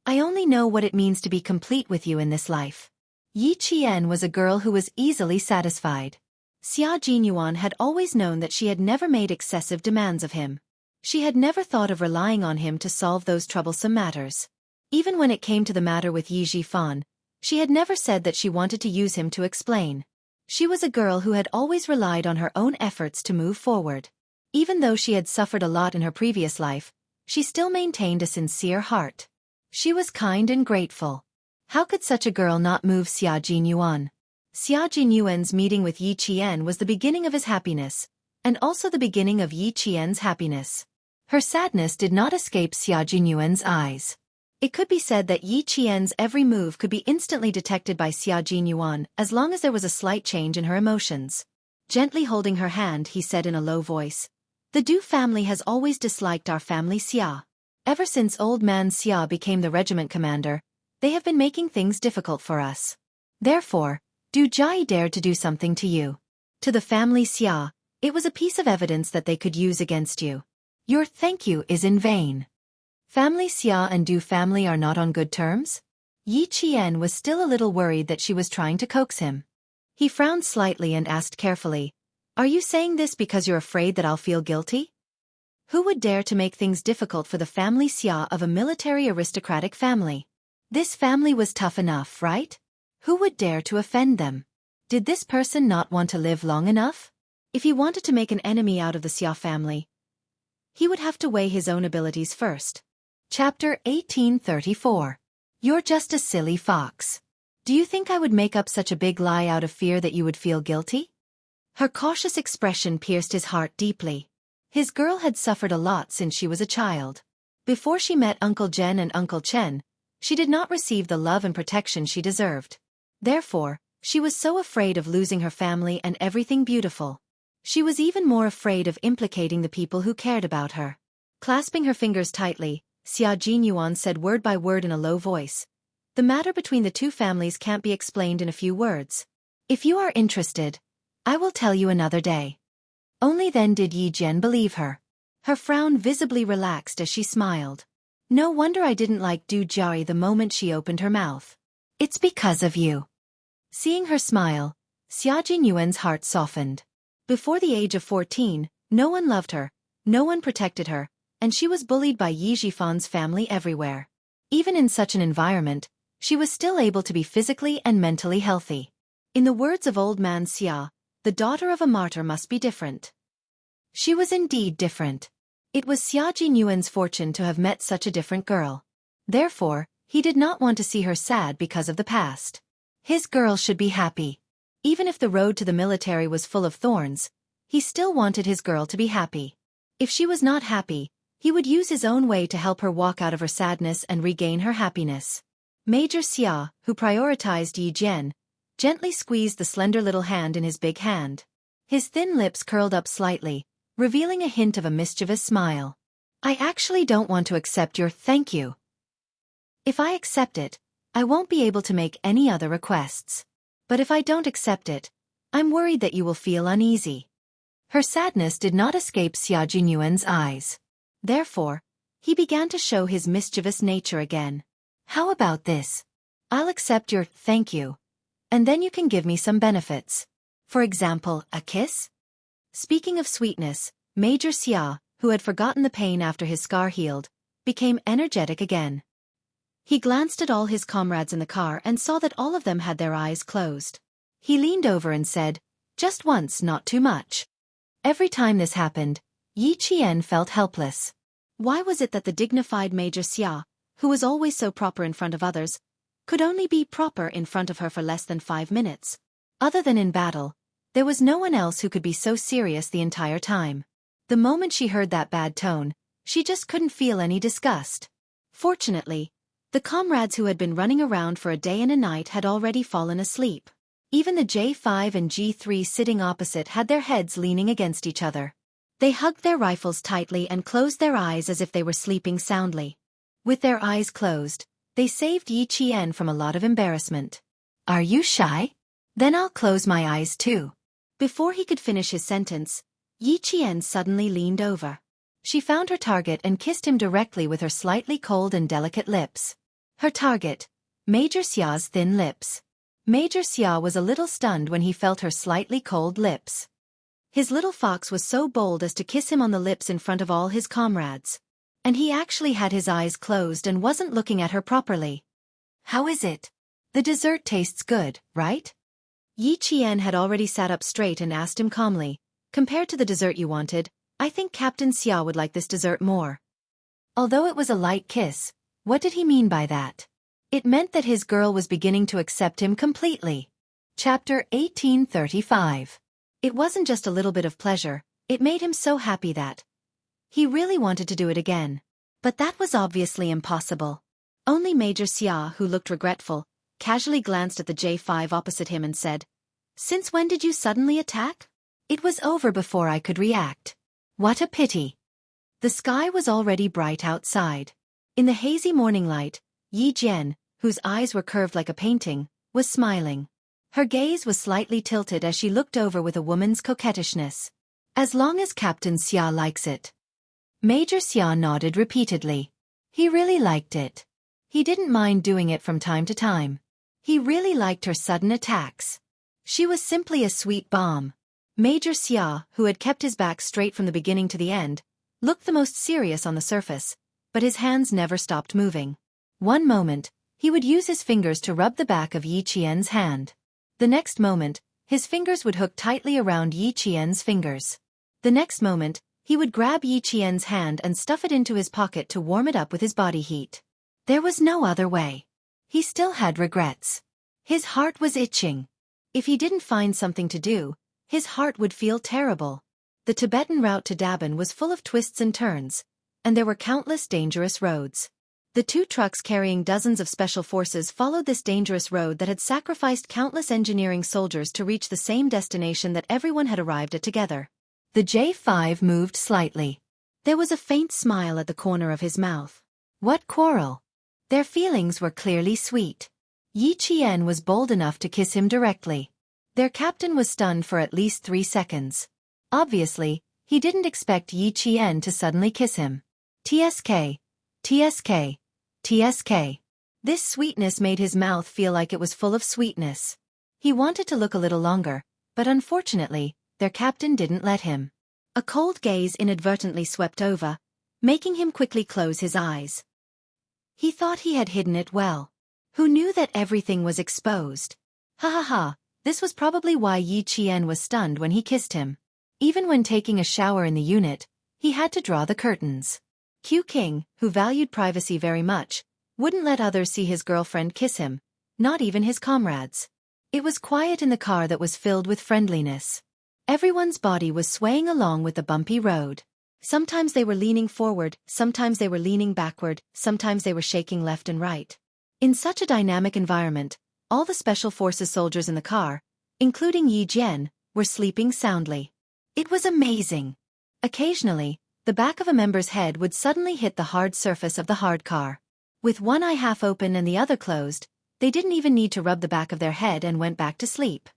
S1: I only know what it means to be complete with you in this life." Yi Qian was a girl who was easily satisfied. Xia Jinyuan had always known that she had never made excessive demands of him. She had never thought of relying on him to solve those troublesome matters. Even when it came to the matter with Yi Jifan, she had never said that she wanted to use him to explain. She was a girl who had always relied on her own efforts to move forward. Even though she had suffered a lot in her previous life, she still maintained a sincere heart. She was kind and grateful. How could such a girl not move Xia Jinyuan? Xia Jinyuan's meeting with Yi Qian was the beginning of his happiness, and also the beginning of Yi Qian's happiness. Her sadness did not escape Xia Jinyuan's eyes. It could be said that Yi Qian's every move could be instantly detected by Xia Jinyuan as long as there was a slight change in her emotions. Gently holding her hand, he said in a low voice, "The Du family has always disliked our family Xia. Ever since old man Xia became the regiment commander, they have been making things difficult for us. Therefore, Du Jai dared to do something to you. To the family Xia, it was a piece of evidence that they could use against you. Your thank you is in vain." Family Xia and Du family are not on good terms? Yi Qian was still a little worried that she was trying to coax him. He frowned slightly and asked carefully, "Are you saying this because you're afraid that I'll feel guilty? Who would dare to make things difficult for the family Xia of a military aristocratic family? This family was tough enough, right? Who would dare to offend them? Did this person not want to live long enough? If he wanted to make an enemy out of the Xia family, he would have to weigh his own abilities first." Chapter 1834. You're just a silly fox. Do you think I would make up such a big lie out of fear that you would feel guilty? Her cautious expression pierced his heart deeply. His girl had suffered a lot since she was a child. Before she met Uncle Jen and Uncle Chen, she did not receive the love and protection she deserved. Therefore, she was so afraid of losing her family and everything beautiful. She was even more afraid of implicating the people who cared about her. Clasping her fingers tightly, Xia Jinyuan said word by word in a low voice, "The matter between the two families can't be explained in a few words. If you are interested, I will tell you another day." Only then did Yi Jian believe her. Her frown visibly relaxed as she smiled. "No wonder I didn't like Du Jai the moment she opened her mouth. It's because of you." Seeing her smile, Xia Jinyuan's heart softened. Before the age of 14, no one loved her, no one protected her, and she was bullied by Yi Jifan's family everywhere. Even in such an environment, she was still able to be physically and mentally healthy. In the words of old man Xia, the daughter of a martyr must be different. She was indeed different. It was Xia Jinyuan's fortune to have met such a different girl. Therefore, he did not want to see her sad because of the past. His girl should be happy. Even if the road to the military was full of thorns, he still wanted his girl to be happy. If she was not happy, he would use his own way to help her walk out of her sadness and regain her happiness. Major Xia, who prioritized Yi Jian, gently squeezed the slender little hand in his big hand. His thin lips curled up slightly, revealing a hint of a mischievous smile. "I actually don't want to accept your thank you. If I accept it, I won't be able to make any other requests. But if I don't accept it, I'm worried that you will feel uneasy." Her sadness did not escape Xia Jinyuan's eyes. Therefore, he began to show his mischievous nature again. "How about this? I'll accept your thank you, and then you can give me some benefits. For example, a kiss?" Speaking of sweetness, Major Xia, who had forgotten the pain after his scar healed, became energetic again.
S2: He glanced at all his comrades in the car and saw that all of them had their eyes closed. He leaned over and said, "Just once, not too much."
S1: Every time this happened, Yi Qian felt helpless.
S2: Why was it that the dignified Major Xia, who was always so proper in front of others, could only be proper in front of her for less than 5 minutes?
S1: Other than in battle, there was no one else who could be so serious the entire time. The moment she heard that bad tone, she just couldn't feel any disgust.
S2: Fortunately, the comrades who had been running around for a day and a night had already fallen asleep.
S1: Even the J5 and G3 sitting opposite had their heads leaning against each other.
S2: They hugged their rifles tightly and closed their eyes as if they were sleeping soundly.
S1: With their eyes closed, they saved Yi Qian from a lot of embarrassment. "Are you shy? Then I'll close my eyes too."
S2: Before he could finish his sentence, Yi Qian suddenly leaned over.
S1: She found her target and kissed him directly with her slightly cold and delicate lips. Her target, Major Xia's thin lips. Major Xia was a little stunned when he felt her slightly cold lips.
S2: His little fox was so bold as to kiss him on the lips in front of all his comrades.
S1: And he actually had his eyes closed and wasn't looking at her properly. "How is it? The dessert tastes good, right?"
S2: Yi Qian had already sat up straight and asked him calmly, "Compared to the dessert you wanted, I think Captain Xia would like this dessert more."
S1: Although it was a light kiss, what did he mean by that? It meant that his girl was beginning to accept him completely. Chapter 1835.
S2: It wasn't just a little bit of pleasure, it made him so happy that he really wanted to do it again. But that was obviously impossible. Only Major Xia, who looked regretful, casually glanced at the J5 opposite him and said, "Since when did you suddenly attack?"
S1: "It was over before I could react. What a pity." The sky was already bright outside. In the hazy morning light, Yi Jian, whose eyes were curved like a painting, was smiling. Her gaze was slightly tilted as she looked over with a woman's coquettishness. "As long as Captain Xia likes it." Major Xia nodded repeatedly. He really liked it. He didn't mind doing it from time to time. He really liked her sudden attacks. She was simply a sweet bomb. Major Xia, who had kept his back straight from the beginning to the end, looked the most serious on the surface, but his hands never stopped moving. One moment, he would use his fingers to rub the back of Yi Qian's hand. The next moment, his fingers would hook tightly around Yi Qian's fingers. The next moment, he would grab Yi Qian's hand and stuff it into his pocket to warm it up with his body heat. There was no other way. He still had regrets. His heart was itching. If he didn't find something to do, his heart would feel terrible. The Tibetan route to Daban was full of twists and turns, and there were countless dangerous roads. The 2 trucks carrying dozens of special forces followed this dangerous road that had sacrificed countless engineering soldiers to reach the same destination that everyone had arrived at together. The J5 moved slightly.
S2: There was a faint smile at the corner of his mouth.
S1: What quarrel? Their feelings were clearly sweet. Yi Qian was bold enough to kiss him directly. Their captain was stunned for at least 3 seconds. Obviously, he didn't expect Yi Qian to suddenly kiss him. TSK. TSK. TSK. This sweetness made his mouth feel like it was full of sweetness. He wanted to look a little longer, but unfortunately, their captain didn't let him. A cold gaze inadvertently swept over, making him quickly close his eyes. He thought he had hidden it well. Who knew that everything was exposed? Ha ha ha, this was probably why Yi Qian was stunned when he kissed him. Even when taking a shower in the unit, he had to draw the curtains. Q King, who valued privacy very much, wouldn't let others see his girlfriend kiss him, not even his comrades. It was quiet in the car that was filled with friendliness. Everyone's body was swaying along with the bumpy road. Sometimes they were leaning forward, sometimes they were leaning backward, sometimes they were shaking left and right. In such a dynamic environment, all the Special Forces soldiers in the car, including Yi Jian, were sleeping soundly. It was amazing. Occasionally, the back of a member's head would suddenly hit the hard surface of the hard car. With one eye half open and the other closed, they didn't even need to rub the back of their head and went back to sleep.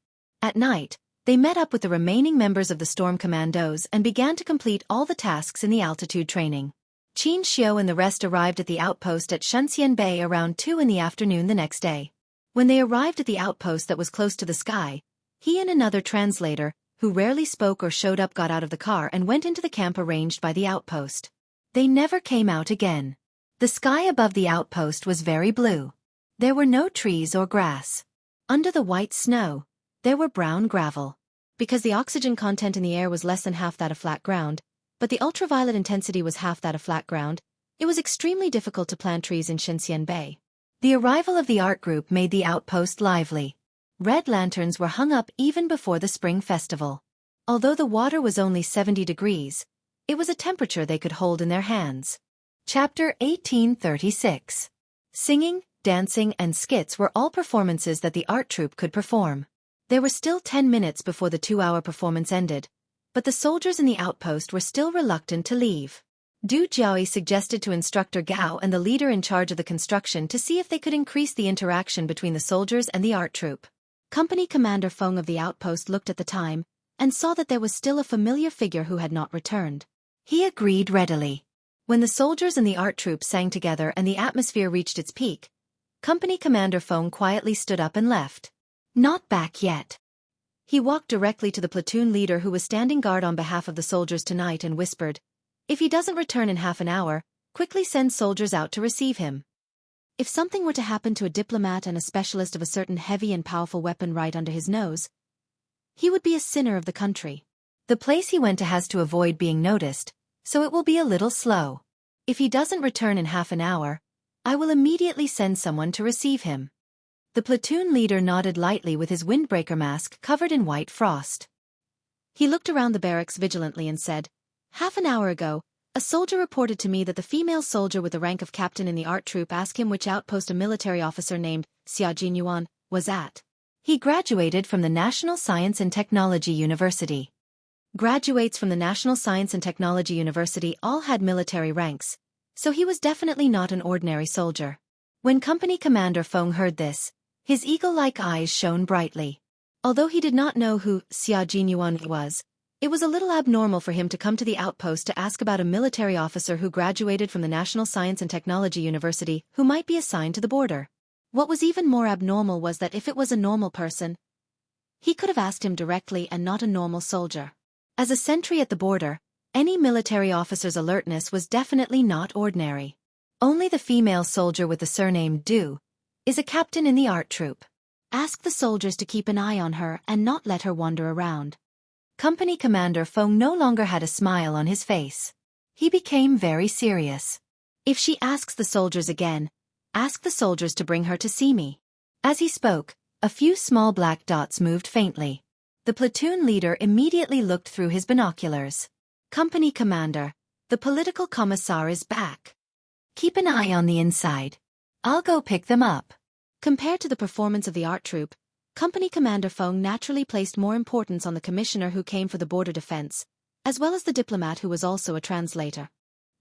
S1: At night, they met up with the remaining members of the Storm Commandos and began to complete all the tasks in the altitude training. Qin Xiu and the rest arrived at the outpost at Xianxia Bay around 2 in the afternoon the next day. When they arrived at the outpost that was close to the sky, he and another translator, who rarely spoke or showed up, got out of the car and went into the camp arranged by the outpost. They never came out again. The sky above the outpost was very blue. There were no trees or grass. Under the white snow, there were brown gravel.
S2: Because the oxygen content in the air was less than half that of flat ground, but the ultraviolet intensity was half that of flat ground, it was extremely difficult to plant trees in Xianxia Bay.
S1: The arrival of the art group made the outpost lively. Red lanterns were hung up even before the spring festival. Although the water was only 70 degrees, it was a temperature they could hold in their hands. Chapter 1836. Singing, dancing, and skits were all performances that the art troupe could perform. There were still 10 minutes before the 2-hour performance ended, but the soldiers in the outpost were still reluctant to leave. Du Jiaoyi suggested to Instructor Gao and the leader in charge of the construction to see if they could increase the interaction between the soldiers and the art troupe.
S2: Company Commander Feng of the outpost looked at the time and saw that there was still a familiar figure who had not returned.
S1: He agreed readily. When the soldiers and the art troupe sang together and the atmosphere reached its peak, Company Commander Feng quietly stood up and left. Not back yet. He walked directly to the platoon leader who was standing guard on behalf of the soldiers tonight and whispered, "If he doesn't return in half an hour, quickly send soldiers out to receive him."
S2: If something were to happen to a diplomat and a specialist of a certain heavy and powerful weapon right under his nose, he would be a sinner of the country.
S1: The place he went to has to avoid being noticed, so it will be a little slow. If he doesn't return in half an hour, I will immediately send someone to receive him. The platoon leader nodded lightly with his windbreaker mask covered in white frost.
S2: He looked around the barracks vigilantly and said, "Half an hour ago, a soldier reported to me that the female soldier with the rank of captain in the art troupe asked him which outpost a military officer named Xia was at."
S1: He graduated from the National Science and Technology University.
S2: Graduates from the National Science and Technology University all had military ranks, so he was definitely not an ordinary soldier.
S1: When Company Commander Feng heard this, his eagle-like eyes shone brightly.
S2: Although he did not know who Xia was, it was a little abnormal for him to come to the outpost to ask about a military officer who graduated from the National Science and Technology University who might be assigned to the border. What was even more abnormal was that if it was a normal person, he could have asked him directly and not a normal soldier. As a sentry at the border, any military officer's alertness was definitely not ordinary.
S1: Only the female soldier with the surname Du is a captain in the art troupe.
S2: Ask the soldiers to keep an eye on her and not let her wander around.
S1: Company Commander Feng no longer had a smile on his face. He became very serious.
S2: "If she asks the soldiers again, ask the soldiers to bring her to see me."
S1: As he spoke, a few small black dots moved faintly. The platoon leader immediately looked through his binoculars.
S2: "Company Commander, the political commissar is back.
S1: Keep an eye on the inside. I'll go pick them up."
S2: Compared to the performance of the art troupe, Company Commander Feng naturally placed more importance on the commissioner who came for the border defense, as well as the diplomat who was also a translator.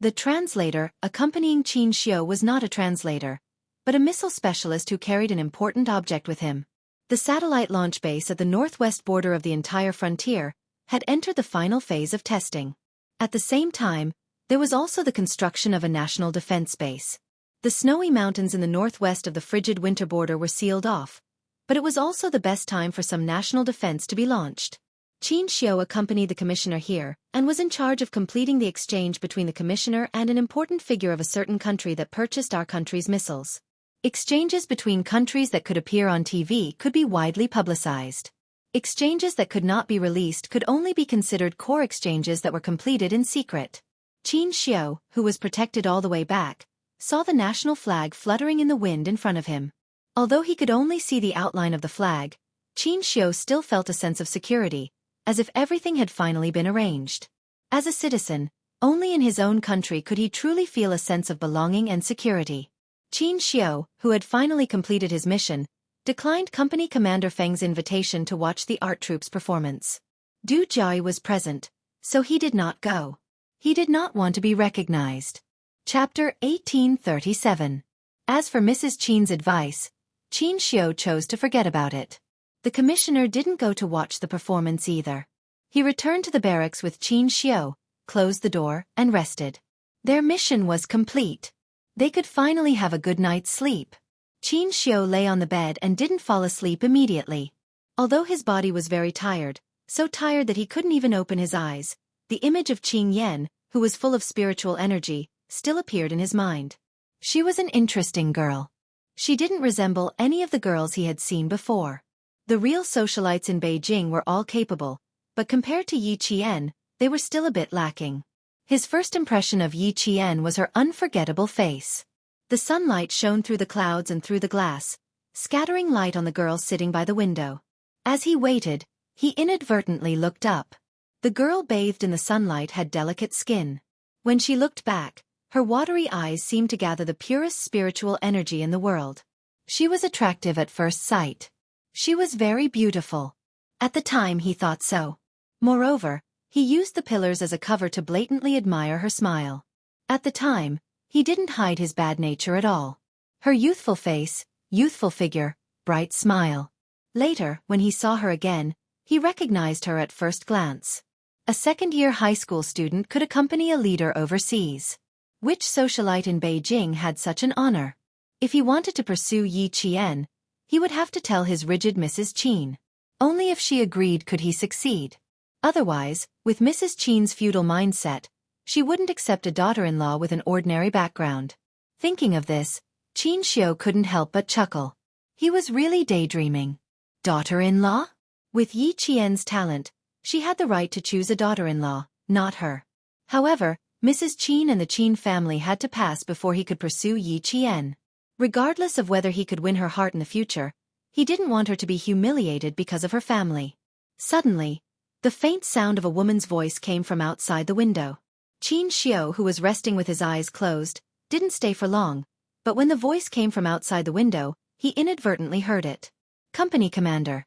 S1: The translator accompanying Xianxia was not a translator, but a missile specialist who carried an important object with him. The satellite launch base at the northwest border of the entire frontier had entered the final phase of testing. At the same time, there was also the construction of a national defense base. The snowy mountains in the northwest of the frigid winter border were sealed off, but it was also the best time for some national defense to be launched. Xianxia accompanied the commissioner here and was in charge of completing the exchange between the commissioner and an important figure of a certain country that purchased our country's missiles. Exchanges between countries that could appear on TV could be widely publicized. Exchanges that could not be released could only be considered core exchanges that were completed in secret. Xianxia, who was protected all the way back, saw the national flag fluttering in the wind in front of him. Although he could only see the outline of the flag, Xianxia still felt a sense of security, as if everything had finally been arranged. As a citizen, only in his own country could he truly feel a sense of belonging and security. Xianxia, who had finally completed his mission, declined Company Commander Feng's invitation to watch the art troupe's performance. Du Jiaoyi was present, so he did not go. He did not want to be recognized. Chapter 1837. As for Mrs. Qin's advice, Xianxia chose to forget about it. The commissioner didn't go to watch the performance either. He returned to the barracks with Xianxia, closed the door, and rested. Their mission was complete. They could finally have a good night's sleep. Xianxia lay on the bed and didn't fall asleep immediately. Although his body was very tired, so tired that he couldn't even open his eyes, the image of Qing Yan, who was full of spiritual energy, still appeared in his mind. She was an interesting girl. She didn't resemble any of the girls he had seen before. The real socialites in Beijing were all capable, but compared to Yi Qian, they were still a bit lacking. His first impression of Yi Qian was her unforgettable face. The sunlight shone through the clouds and through the glass, scattering light on the girl sitting by the window. As he waited, he inadvertently looked up. The girl bathed in the sunlight had delicate skin. When she looked back, her watery eyes seemed to gather the purest spiritual energy in the world. She was attractive at first sight. She was very beautiful. At the time he thought so. Moreover, he used the pillars as a cover to blatantly admire her smile. At the time, he didn't hide his bad nature at all. Her youthful face, youthful figure, bright smile. Later, when he saw her again, he recognized her at first glance. A second-year high school student could accompany a leader overseas. Which socialite in Beijing had such an honor? If he wanted to pursue Yi Qian, he would have to tell his rigid Mrs. Qin. Only if she agreed could he succeed. Otherwise, with Mrs. Qin's feudal mindset, she wouldn't accept a daughter-in-law with an ordinary background. Thinking of this, Qin Xiu couldn't help but chuckle. He was really daydreaming. Daughter-in-law? With Yi Qian's talent, she had the right to choose a daughter-in-law, not her. However, Mrs. Qin and the Qin family had to pass before he could pursue Yi Qian. Regardless of whether he could win her heart in the future, he didn't want her to be humiliated because of her family. Suddenly, the faint sound of a woman's voice came from outside the window. Qin Xiu, who was resting with his eyes closed, didn't stay for long, but when the voice came from outside the window, he inadvertently heard it. Company Commander.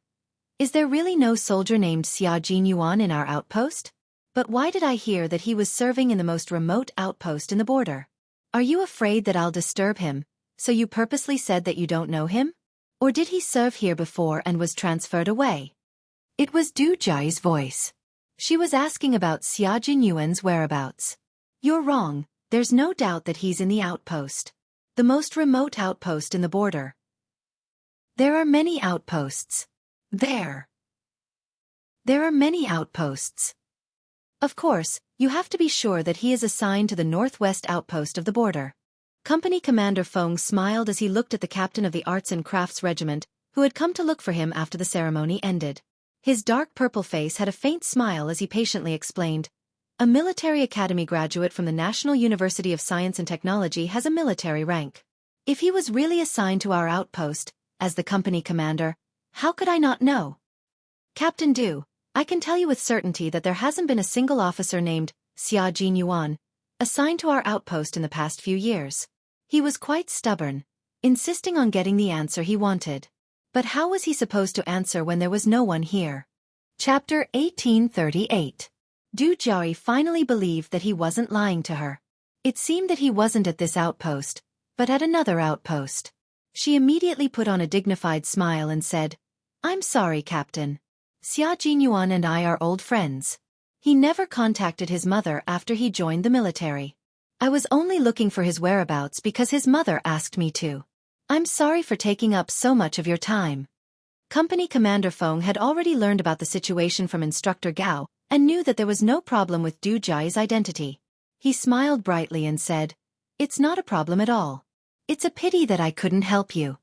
S1: Is there really no soldier named Xia Jinyuan in our outpost? But why did I hear that he was serving in the most remote outpost in the border? Are you afraid that I'll disturb him, so you purposely said that you don't know him? Or did he serve here before and was transferred away? It was Du Jia's voice. She was asking about Xia Jinyuan's whereabouts. You're wrong, there's no doubt that he's in the outpost. The most remote outpost in the border. There are many outposts. There are many outposts. Of course, you have to be sure that he is assigned to the northwest outpost of the border. Company Commander Feng smiled as he looked at the captain of the Arts and Crafts Regiment, who had come to look for him after the ceremony ended. His dark purple face had a faint smile as he patiently explained, "A military academy graduate from the National University of Science and Technology has a military rank. If he was really assigned to our outpost, as the company commander, how could I not know? Captain Du, I can tell you with certainty that there hasn't been a single officer named Xia Jinyuan assigned to our outpost in the past few years." He was quite stubborn, insisting on getting the answer he wanted. But how was he supposed to answer when there was no one here? Chapter 1838. Du Jiayi finally believed that he wasn't lying to her. It seemed that he wasn't at this outpost, but at another outpost. She immediately put on a dignified smile and said, "I'm sorry, Captain. Xia Jinyuan and I are old friends. He never contacted his mother after he joined the military. I was only looking for his whereabouts because his mother asked me to. I'm sorry for taking up so much of your time." Company Commander Feng had already learned about the situation from Instructor Gao and knew that there was no problem with Du Jia's identity. He smiled brightly and said, "It's not a problem at all. It's a pity that I couldn't help you."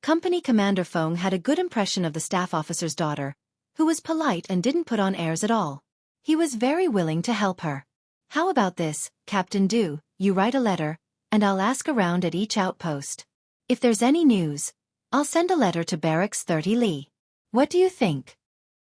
S1: Company Commander Feng had a good impression of the staff officer's daughter, who was polite and didn't put on airs at all. He was very willing to help her. "How about this, Captain Du, you write a letter, and I'll ask around at each outpost. If there's any news, I'll send a letter to Barracks 30 Li. What do you think?"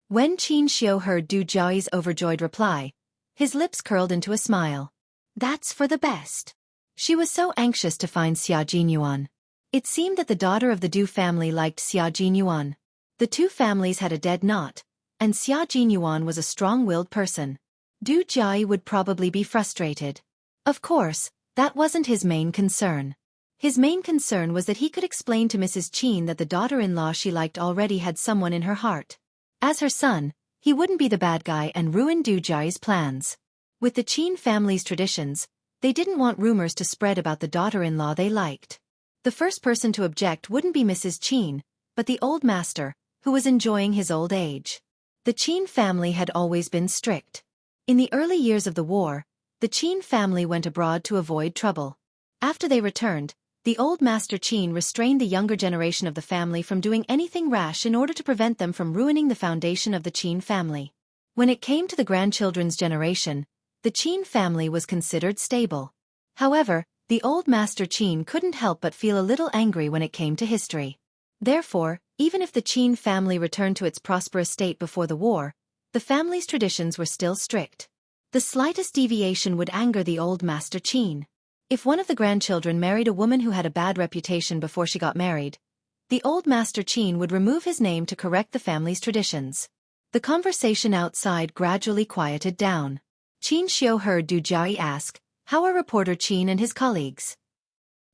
S1: When Qin Xiu heard Du Jiayi's overjoyed reply, his lips curled into a smile. That's for the best. She was so anxious to find Xia Jinyuan. It seemed that the daughter of the Du family liked Xia Jinyuan. The two families had a dead knot, and Xia Jinyuan was a strong-willed person. Du Jiayi would probably be frustrated. Of course, that wasn't his main concern. His main concern was that he could explain to Mrs. Qin that the daughter-in-law she liked already had someone in her heart. As her son, he wouldn't be the bad guy and ruin Du Jiayi's plans. With the Qin family's traditions, they didn't want rumors to spread about the daughter-in-law they liked. The first person to object wouldn't be Mrs. Qin, but the old master, who was enjoying his old age. The Qin family had always been strict. In the early years of the war, the Qin family went abroad to avoid trouble. After they returned, the old Master Qin restrained the younger generation of the family from doing anything rash in order to prevent them from ruining the foundation of the Qin family. When it came to the grandchildren's generation, the Qin family was considered stable. However, the old Master Qin couldn't help but feel a little angry when it came to history. Therefore, even if the Qin family returned to its prosperous state before the war, the family's traditions were still strict. The slightest deviation would anger the old Master Qin. If one of the grandchildren married a woman who had a bad reputation before she got married, the old Master Qin would remove his name to correct the family's traditions. The conversation outside gradually quieted down. Qin Xiu heard Du Jiayi ask, "How are reporter Qin and his colleagues?"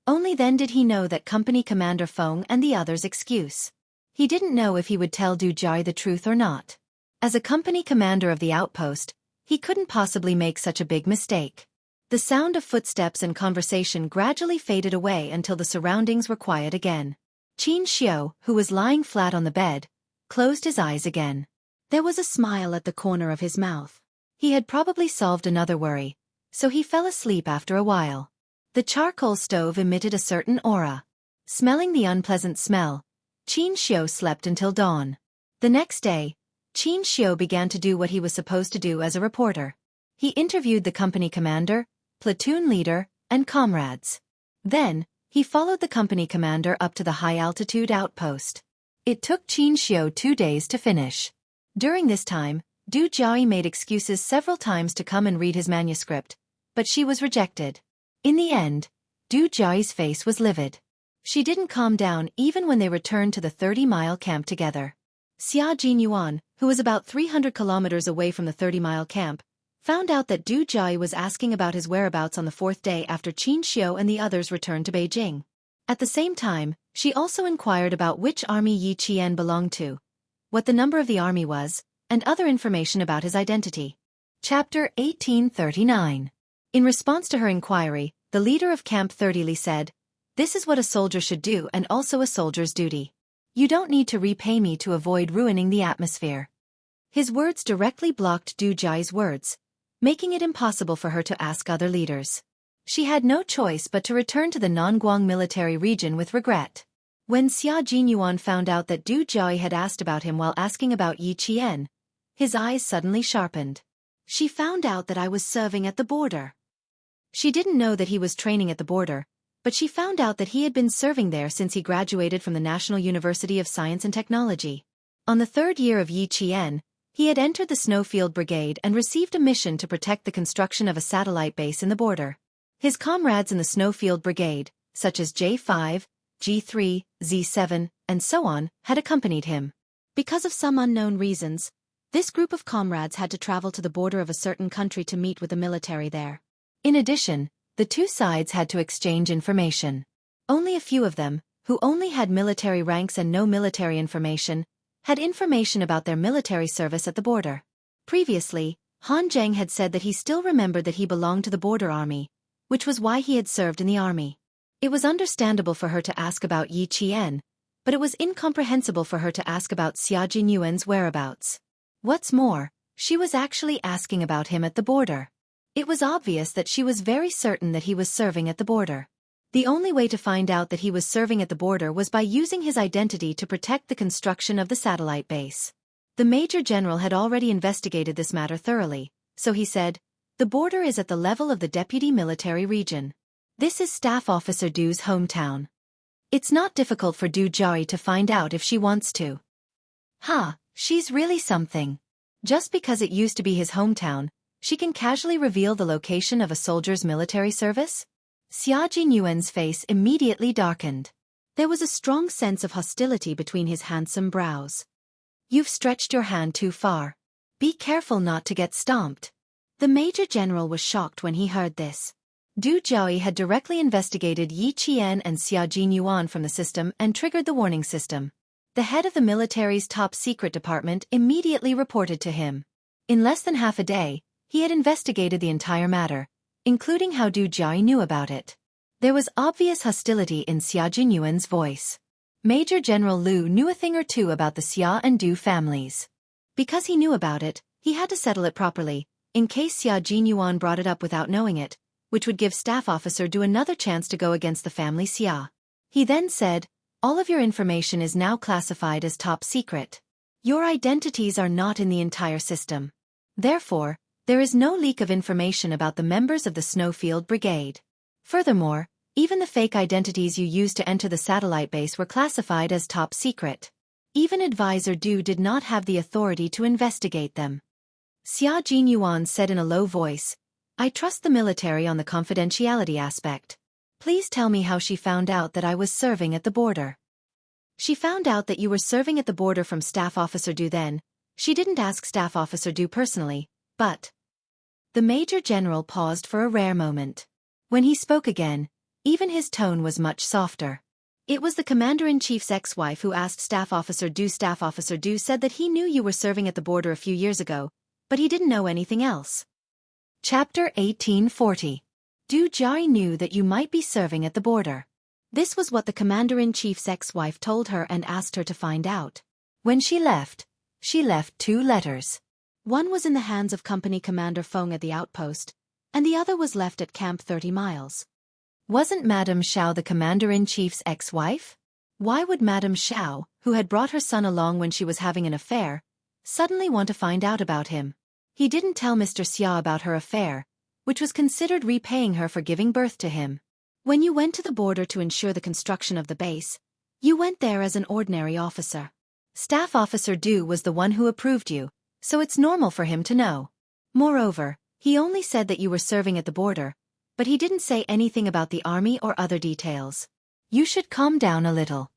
S1: Only then did he know that Company Commander Feng and the others' excuse. He didn't know if he would tell Du Jiayi the truth or not. As a company commander of the outpost, he couldn't possibly make such a big mistake. The sound of footsteps and conversation gradually faded away until the surroundings were quiet again. Qin Xiu, who was lying flat on the bed, closed his eyes again. There was a smile at the corner of his mouth. He had probably solved another worry, so he fell asleep after a while. The charcoal stove emitted a certain aura. Smelling the unpleasant smell, Qin Xiu slept until dawn. The next day, Qin Xiu began to do what he was supposed to do as a reporter. He interviewed the company commander, platoon leader, and comrades. Then, he followed the company commander up to the high-altitude outpost. It took Qin Xiu 2 days to finish. During this time, Du Jiayi made excuses several times to come and read his manuscript, but she was rejected. In the end, Du Jiayi's face was livid. She didn't calm down even when they returned to the 30-mile camp together. Xia Jinyuan, who was about 300 kilometers away from the 30-mile camp, found out that Du Jiayi was asking about his whereabouts on the 4th day after Qin Xiu and the others returned to Beijing. At the same time, she also inquired about which army Yi Qian belonged to, what the number of the army was, and other information about his identity. Chapter 1839. In response to her inquiry, the leader of Camp 30 Li said, "This is what a soldier should do and also a soldier's duty. You don't need to repay me to avoid ruining the atmosphere." His words directly blocked Du Jiayi's words, making it impossible for her to ask other leaders. She had no choice but to return to the Nanguang military region with regret. When Xia Jinyuan found out that Du Jiayi had asked about him while asking about Yi Qian, his eyes suddenly sharpened. "She found out that I was serving at the border." She didn't know that he was training at the border, but she found out that he had been serving there since he graduated from the National University of Science and Technology. On the 3rd year of Yi Qian, he had entered the Snowfield Brigade and received a mission to protect the construction of a satellite base in the border. His comrades in the Snowfield Brigade, such as J5, G3, Z7, and so on, had accompanied him. Because of some unknown reasons, this group of comrades had to travel to the border of a certain country to meet with the military there. In addition, the two sides had to exchange information. Only a few of them, who only had military ranks and no military information, had information about their military service at the border. Previously, Han Zheng had said that he still remembered that he belonged to the border army, which was why he had served in the army. It was understandable for her to ask about Yi Qian, but it was incomprehensible for her to ask about Xia Jinyuan's whereabouts. What's more, she was actually asking about him at the border. It was obvious that she was very certain that he was serving at the border. The only way to find out that he was serving at the border was by using his identity to protect the construction of the satellite base. The Major General had already investigated this matter thoroughly, so he said, "The border is at the level of the Deputy Military Region. This is Staff Officer Du's hometown. It's not difficult for Du Jiayi to find out if she wants to." She's really something. Just because it used to be his hometown, she can casually reveal the location of a soldier's military service? Xia Jinyuan's face immediately darkened. There was a strong sense of hostility between his handsome brows. "You've stretched your hand too far. Be careful not to get stomped." The Major General was shocked when he heard this. Du Jiayi had directly investigated Yi Qian and Xia Jinyuan from the system and triggered the warning system. The head of the military's top secret department immediately reported to him. In less than half a day, he had investigated the entire matter, including how Du Jiayi knew about it. There was obvious hostility in Xia Jinyuan's voice. Major General Lu knew a thing or two about the Xia and Du families. Because he knew about it, he had to settle it properly, in case Xia Jinyuan brought it up without knowing it, which would give Staff Officer Du another chance to go against the family Xia. He then said, "All of your information is now classified as top secret. Your identities are not in the entire system. Therefore, there is no leak of information about the members of the Snowfield Brigade. Furthermore, even the fake identities you used to enter the satellite base were classified as top secret. Even Advisor Du did not have the authority to investigate them." Xia Jinyuan said in a low voice, "I trust the military on the confidentiality aspect. Please tell me how she found out that I was serving at the border." "She found out that you were serving at the border from Staff Officer Du then. She didn't ask Staff Officer Du personally, but..." The Major General paused for a rare moment. When he spoke again, even his tone was much softer. "It was the Commander-in-Chief's ex-wife who asked Staff Officer Du. Staff Officer Du said that he knew you were serving at the border a few years ago, but he didn't know anything else." Chapter 1840. Du Jiai knew that you might be serving at the border. This was what the Commander-in-Chief's ex-wife told her and asked her to find out. When she left 2 letters. One was in the hands of Company Commander Feng at the outpost, and the other was left at Camp 30 Miles. Wasn't Madame Xiao the Commander-in-Chief's ex-wife? Why would Madame Xiao, who had brought her son along when she was having an affair, suddenly want to find out about him? He didn't tell Mr. Xia about her affair, which was considered repaying her for giving birth to him. When you went to the border to ensure the construction of the base, you went there as an ordinary officer. Staff Officer Du was the one who approved you, so it's normal for him to know. Moreover, he only said that you were serving at the border, but he didn't say anything about the army or other details. You should calm down a little."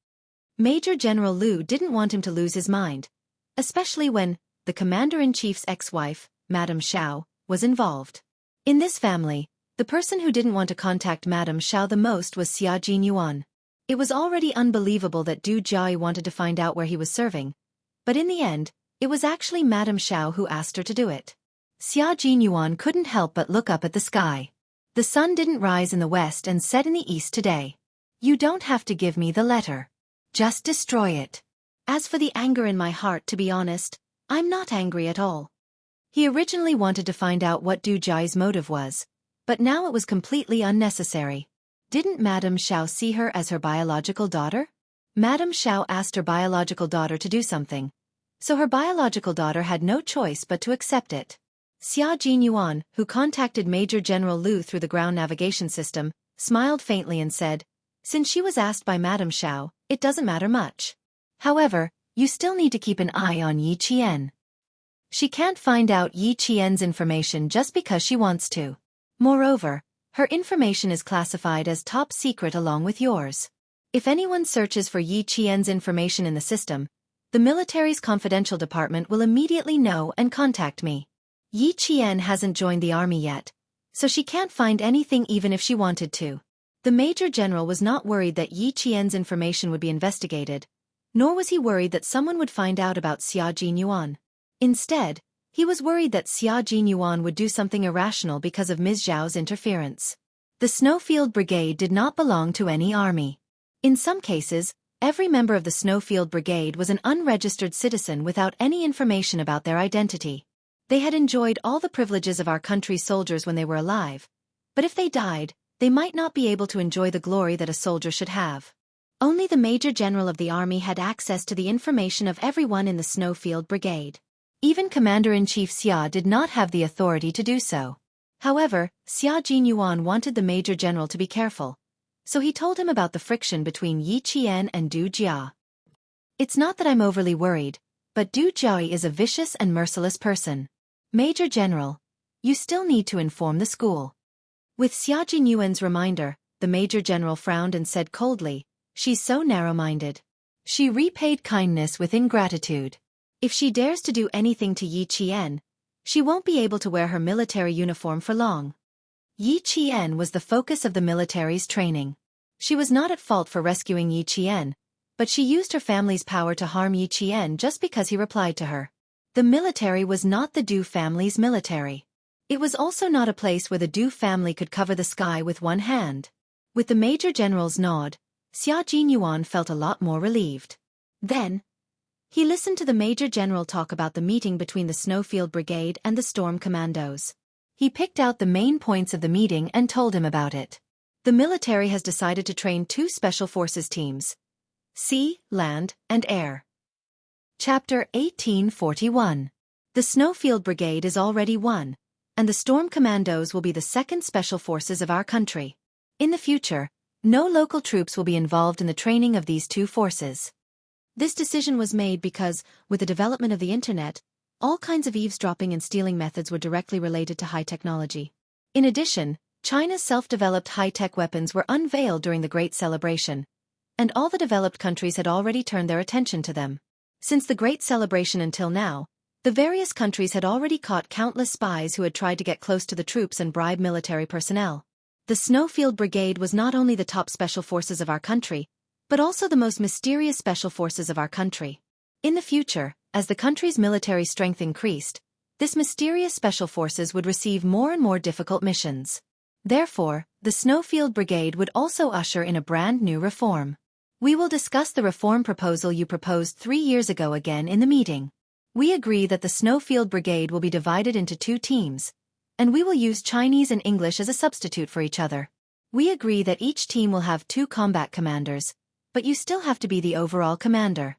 S1: Major General Lu didn't want him to lose his mind, especially when the Commander-in-Chief's ex-wife, Madame Xiao, was involved. In this family, the person who didn't want to contact Madame Xiao the most was Xia Jinyuan. It was already unbelievable that Du Jiai wanted to find out where he was serving, but in the end, it was actually Madame Xiao who asked her to do it. Xia Jinyuan couldn't help but look up at the sky. The sun didn't rise in the west and set in the east today. "You don't have to give me the letter. Just destroy it." As for the anger in my heart, to be honest, I'm not angry at all. He originally wanted to find out what Du Jiai's motive was, but now it was completely unnecessary. Didn't Madame Xiao see her as her biological daughter? Madame Xiao asked her biological daughter to do something, so her biological daughter had no choice but to accept it. Xia Jinyuan, who contacted Major General Lu through the ground navigation system, smiled faintly and said, "Since she was asked by Madame Xiao, it doesn't matter much. However, you still need to keep an eye on Yi Qian. She can't find out Yi Qian's information just because she wants to. Moreover, her information is classified as top secret along with yours. If anyone searches for Yi Qian's information in the system, the military's confidential department will immediately know and contact me. Yi Qian hasn't joined the army yet, so she can't find anything even if she wanted to." The Major General was not worried that Yi Qian's information would be investigated, nor was he worried that someone would find out about Xia Jinyuan. Instead, he was worried that Xia Jinyuan would do something irrational because of Ms. Zhao's interference. The Snowfield Brigade did not belong to any army. In some cases, every member of the Snowfield Brigade was an unregistered citizen without any information about their identity. They had enjoyed all the privileges of our country's soldiers when they were alive, but if they died, they might not be able to enjoy the glory that a soldier should have. Only the Major General of the army had access to the information of everyone in the Snowfield Brigade. Even Commander-in-Chief Xia did not have the authority to do so. However, Xia Jinyuan wanted the Major General to be careful, so he told him about the friction between Yi Qian and Du Jia. "It's not that I'm overly worried, but Du Jiai is a vicious and merciless person. Major General, you still need to inform the school." With Xia Jinyuan's reminder, the Major General frowned and said coldly, "She's so narrow-minded. She repaid kindness with ingratitude. If she dares to do anything to Yi Qian, she won't be able to wear her military uniform for long." Yi Qian was the focus of the military's training. She was not at fault for rescuing Yi Qian, but she used her family's power to harm Yi Qian just because he replied to her. The military was not the Du family's military. It was also not a place where the Du family could cover the sky with one hand. With the Major General's nod, Xia Jinyuan felt a lot more relieved. Then, he listened to the Major General talk about the meeting between the Snowfield Brigade and the Storm Commandos. He picked out the main points of the meeting and told him about it. The military has decided to train 2 special forces teams: sea, land, and air. Chapter 1841. The Snowfield Brigade is already one, and the Storm Commandos will be the 2nd special forces of our country. In the future, no local troops will be involved in the training of these 2 forces.
S2: This decision was made because, with the development of the internet, all kinds of eavesdropping and stealing methods were directly related to high technology.
S1: In addition, China's self-developed high-tech weapons were unveiled during the Great Celebration, and all the developed countries had already turned their attention to them. Since the Great Celebration until now, the various countries had already caught countless spies who had tried to get close to the troops and bribe military personnel. The Snowfield Brigade was not only the top special forces of our country, but also the most mysterious special forces of our country. In the future, as the country's military strength increased, this mysterious special forces would receive more and more difficult missions. Therefore, the Snowfield Brigade would also usher in a brand new reform. We will discuss the reform proposal you proposed 3 years ago again in the meeting. We agree that the Snowfield Brigade will be divided into 2 teams, and we will use Chinese and English as a substitute for each other. We agree that each team will have 2 combat commanders, but you still have to be the overall commander.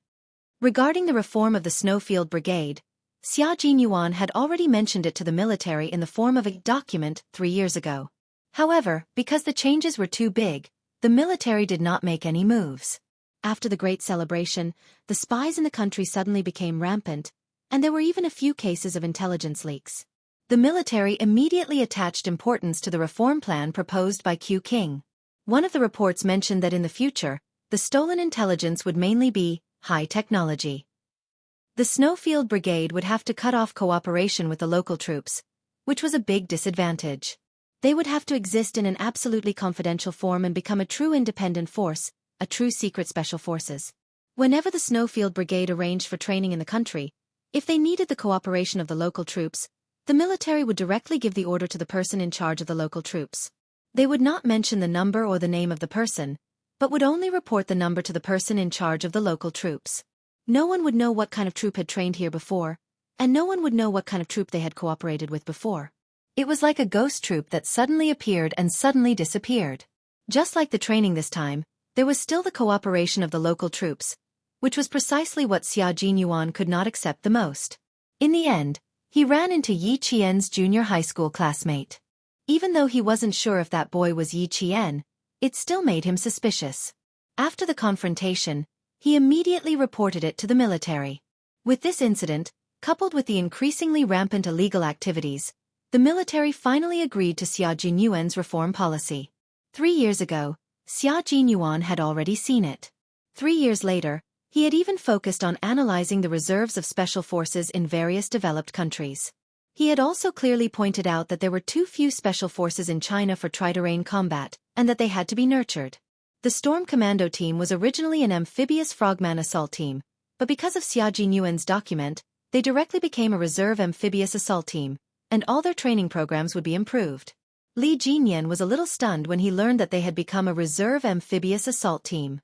S1: Regarding the reform of the Snowfield Brigade, Xia Jinyuan had already mentioned it to the military in the form of a document 3 years ago. However, because the changes were too big, the military did not make any moves.
S2: After the Great Celebration, the spies in the country suddenly became rampant, and there were even a few cases of intelligence leaks.
S1: The military immediately attached importance to the reform plan proposed by Q King. One of the reports mentioned that in the future, the stolen intelligence would mainly be high technology. The Snowfield Brigade would have to cut off cooperation with the local troops, which was a big disadvantage. They would have to exist in an absolutely confidential form and become a true independent force, a true secret special forces. Whenever the Snowfield Brigade arranged for training in the country, if they needed the cooperation of the local troops, the military would directly give the order to the person in charge of the local troops. They would not mention the number or the name of the person, but would only report the number to the person in charge of the local troops. No one would know what kind of troop had trained here before, and no one would know what kind of troop they had cooperated with before. It was like a ghost troop that suddenly appeared and suddenly disappeared. Just like the training this time, there was still the cooperation of the local troops, which was precisely what Xia Jinyuan could not accept the most. In the end, he ran into Yi Qian's junior high school classmate. Even though he wasn't sure if that boy was Yi Qian, it still made him suspicious. After the confrontation, he immediately reported it to the military. With this incident, coupled with the increasingly rampant illegal activities, the military finally agreed to Xia Jinyuan's reform policy. 3 years ago, Xia Jinyuan had already seen it. 3 years later, he had even focused on analyzing the reserves of special forces in various developed countries. He had also clearly pointed out that there were too few special forces in China for tri-terrain combat, and that they had to be nurtured. The Storm Commando team was originally an amphibious frogman assault team, but because of Xia Jinyuan's document, they directly became a reserve amphibious assault team, and all their training programs would be improved. Li Jinyan was a little stunned when he learned that they had become a reserve amphibious assault team.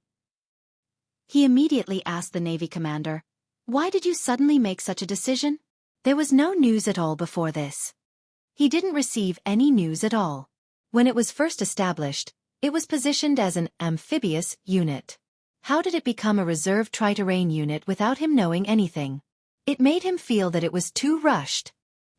S1: He immediately asked the Navy commander, "Why did you suddenly make such a decision?" There was no news at all before this. He didn't receive any news at all. When it was first established, it was positioned as an amphibious unit. How did it become a reserve tri-terrain unit without him knowing anything? It made him feel that it was too rushed.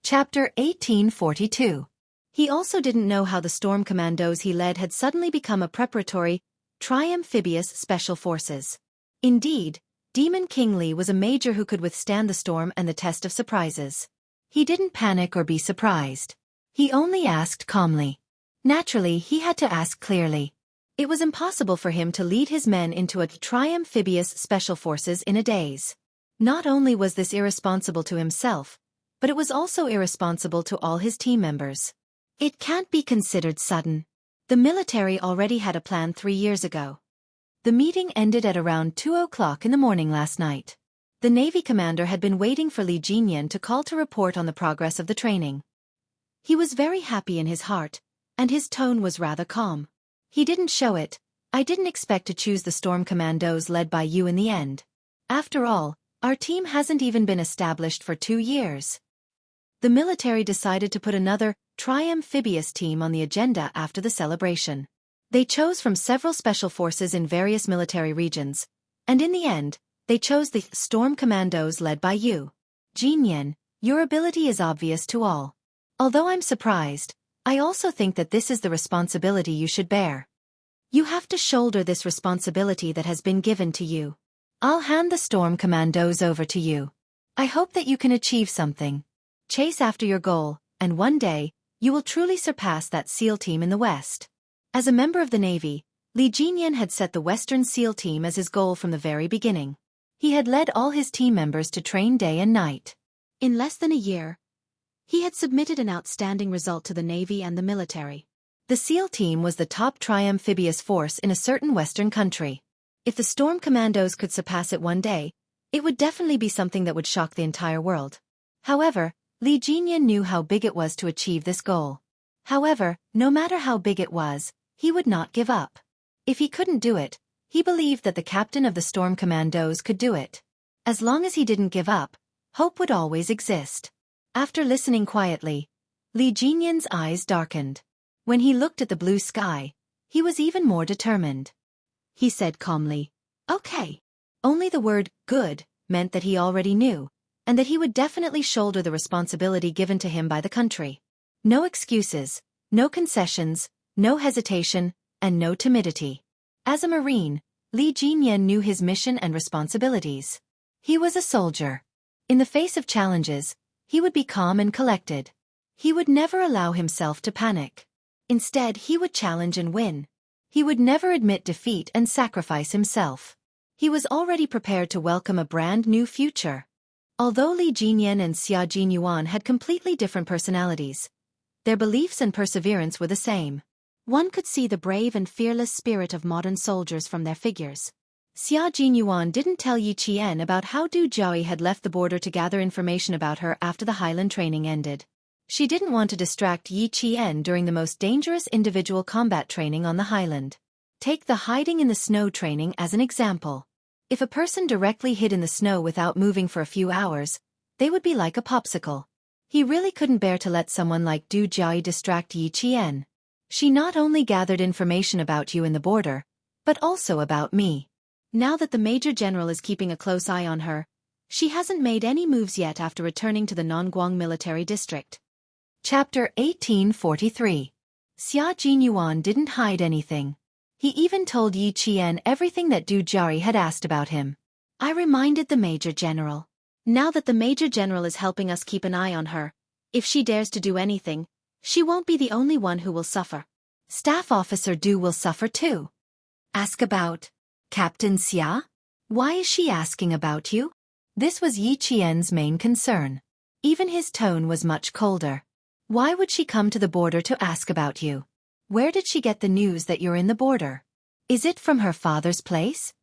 S1: Chapter 1842. He also didn't know how the Storm Commandos he led had suddenly become a preparatory, tri-amphibious special forces. Indeed, Demon King Li was a major who could withstand the storm and the test of surprises. He didn't panic or be surprised. He only asked calmly. Naturally, he had to ask clearly. It was impossible for him to lead his men into a tri-amphibious special forces in a daze. Not only was this irresponsible to himself, but it was also irresponsible to all his team members. It can't be considered sudden. The military already had a plan 3 years ago. The meeting ended at around 2 o'clock in the morning last night. The Navy commander had been waiting for Li Jinyan to call to report on the progress of the training. He was very happy in his heart, and his tone was rather calm. He didn't show it. "I didn't expect to choose the Storm Commandos led by you in the end. After all, our team hasn't even been established for 2 years. The military decided to put another tri-amphibious team on the agenda after the celebration. They chose from several special forces in various military regions, and in the end, they chose the Storm Commandos led by you. Jinyan, your ability is obvious to all. Although I'm surprised, I also think that this is the responsibility you should bear. You have to shoulder this responsibility that has been given to you. I'll hand the Storm Commandos over to you. I hope that you can achieve something. Chase after your goal, and one day, you will truly surpass that SEAL team in the West. As a member of the Navy, Li Jinyan had set the Western SEAL team as his goal from the very beginning. He had led all his team members to train day and night.
S2: In less than a year, he had submitted an outstanding result to the Navy and the military.
S1: The SEAL team was the top tri-amphibious force in a certain Western country. If the Storm Commandos could surpass it one day, it would definitely be something that would shock the entire world. However, Li Jinyan knew how big it was to achieve this goal. However, no matter how big it was, he would not give up. If he couldn't do it, he believed that the captain of the Storm Commandos could do it. As long as he didn't give up, hope would always exist. After listening quietly, Li Jinyan's eyes darkened. When he looked at the blue sky, he was even more determined. He said calmly, "Okay." Only the word good meant that he already knew, and that he would definitely shoulder the responsibility given to him by the country. No excuses, no concessions, no hesitation, and no timidity. As a Marine, Li Jinyan knew his mission and responsibilities. He was a soldier. In the face of challenges, he would be calm and collected. He would never allow himself to panic. Instead, he would challenge and win. He would never admit defeat and sacrifice himself. He was already prepared to welcome a brand new future. Although Li Jinyan and Xia Jinyuan had completely different personalities, their beliefs and perseverance were the same. One could see the brave and fearless spirit of modern soldiers from their figures. Xia Jinyuan didn't tell Yi Qian about how Du Jiaoyi had left the border to gather information about her after the Highland training ended. She didn't want to distract Yi Qian during the most dangerous individual combat training on the Highland. Take the hiding in the snow training as an example. If a person directly hid in the snow without moving for a few hours, they would be like a popsicle. He really couldn't bear to let someone like Du Jiaoyi distract Yi Qian. She not only gathered information about you in the border, but also about me. Now that the Major General is keeping a close eye on her, she hasn't made any moves yet after returning to the Nonguang military district. Chapter 1843. Xia Jinyuan didn't hide anything. He even told Yi Qian everything that Du Jiaoyi had asked about him. I reminded the Major General. Now that the Major General is helping us keep an eye on her, if she dares to do anything, she won't be the only one who will suffer. Staff Officer Du will suffer too. Ask about Captain Xia? Why is she asking about you? This was Yi Qian's main concern. Even his tone was much colder. Why would she come to the border to ask about you? Where did she get the news that you're in the border? Is it from her father's place?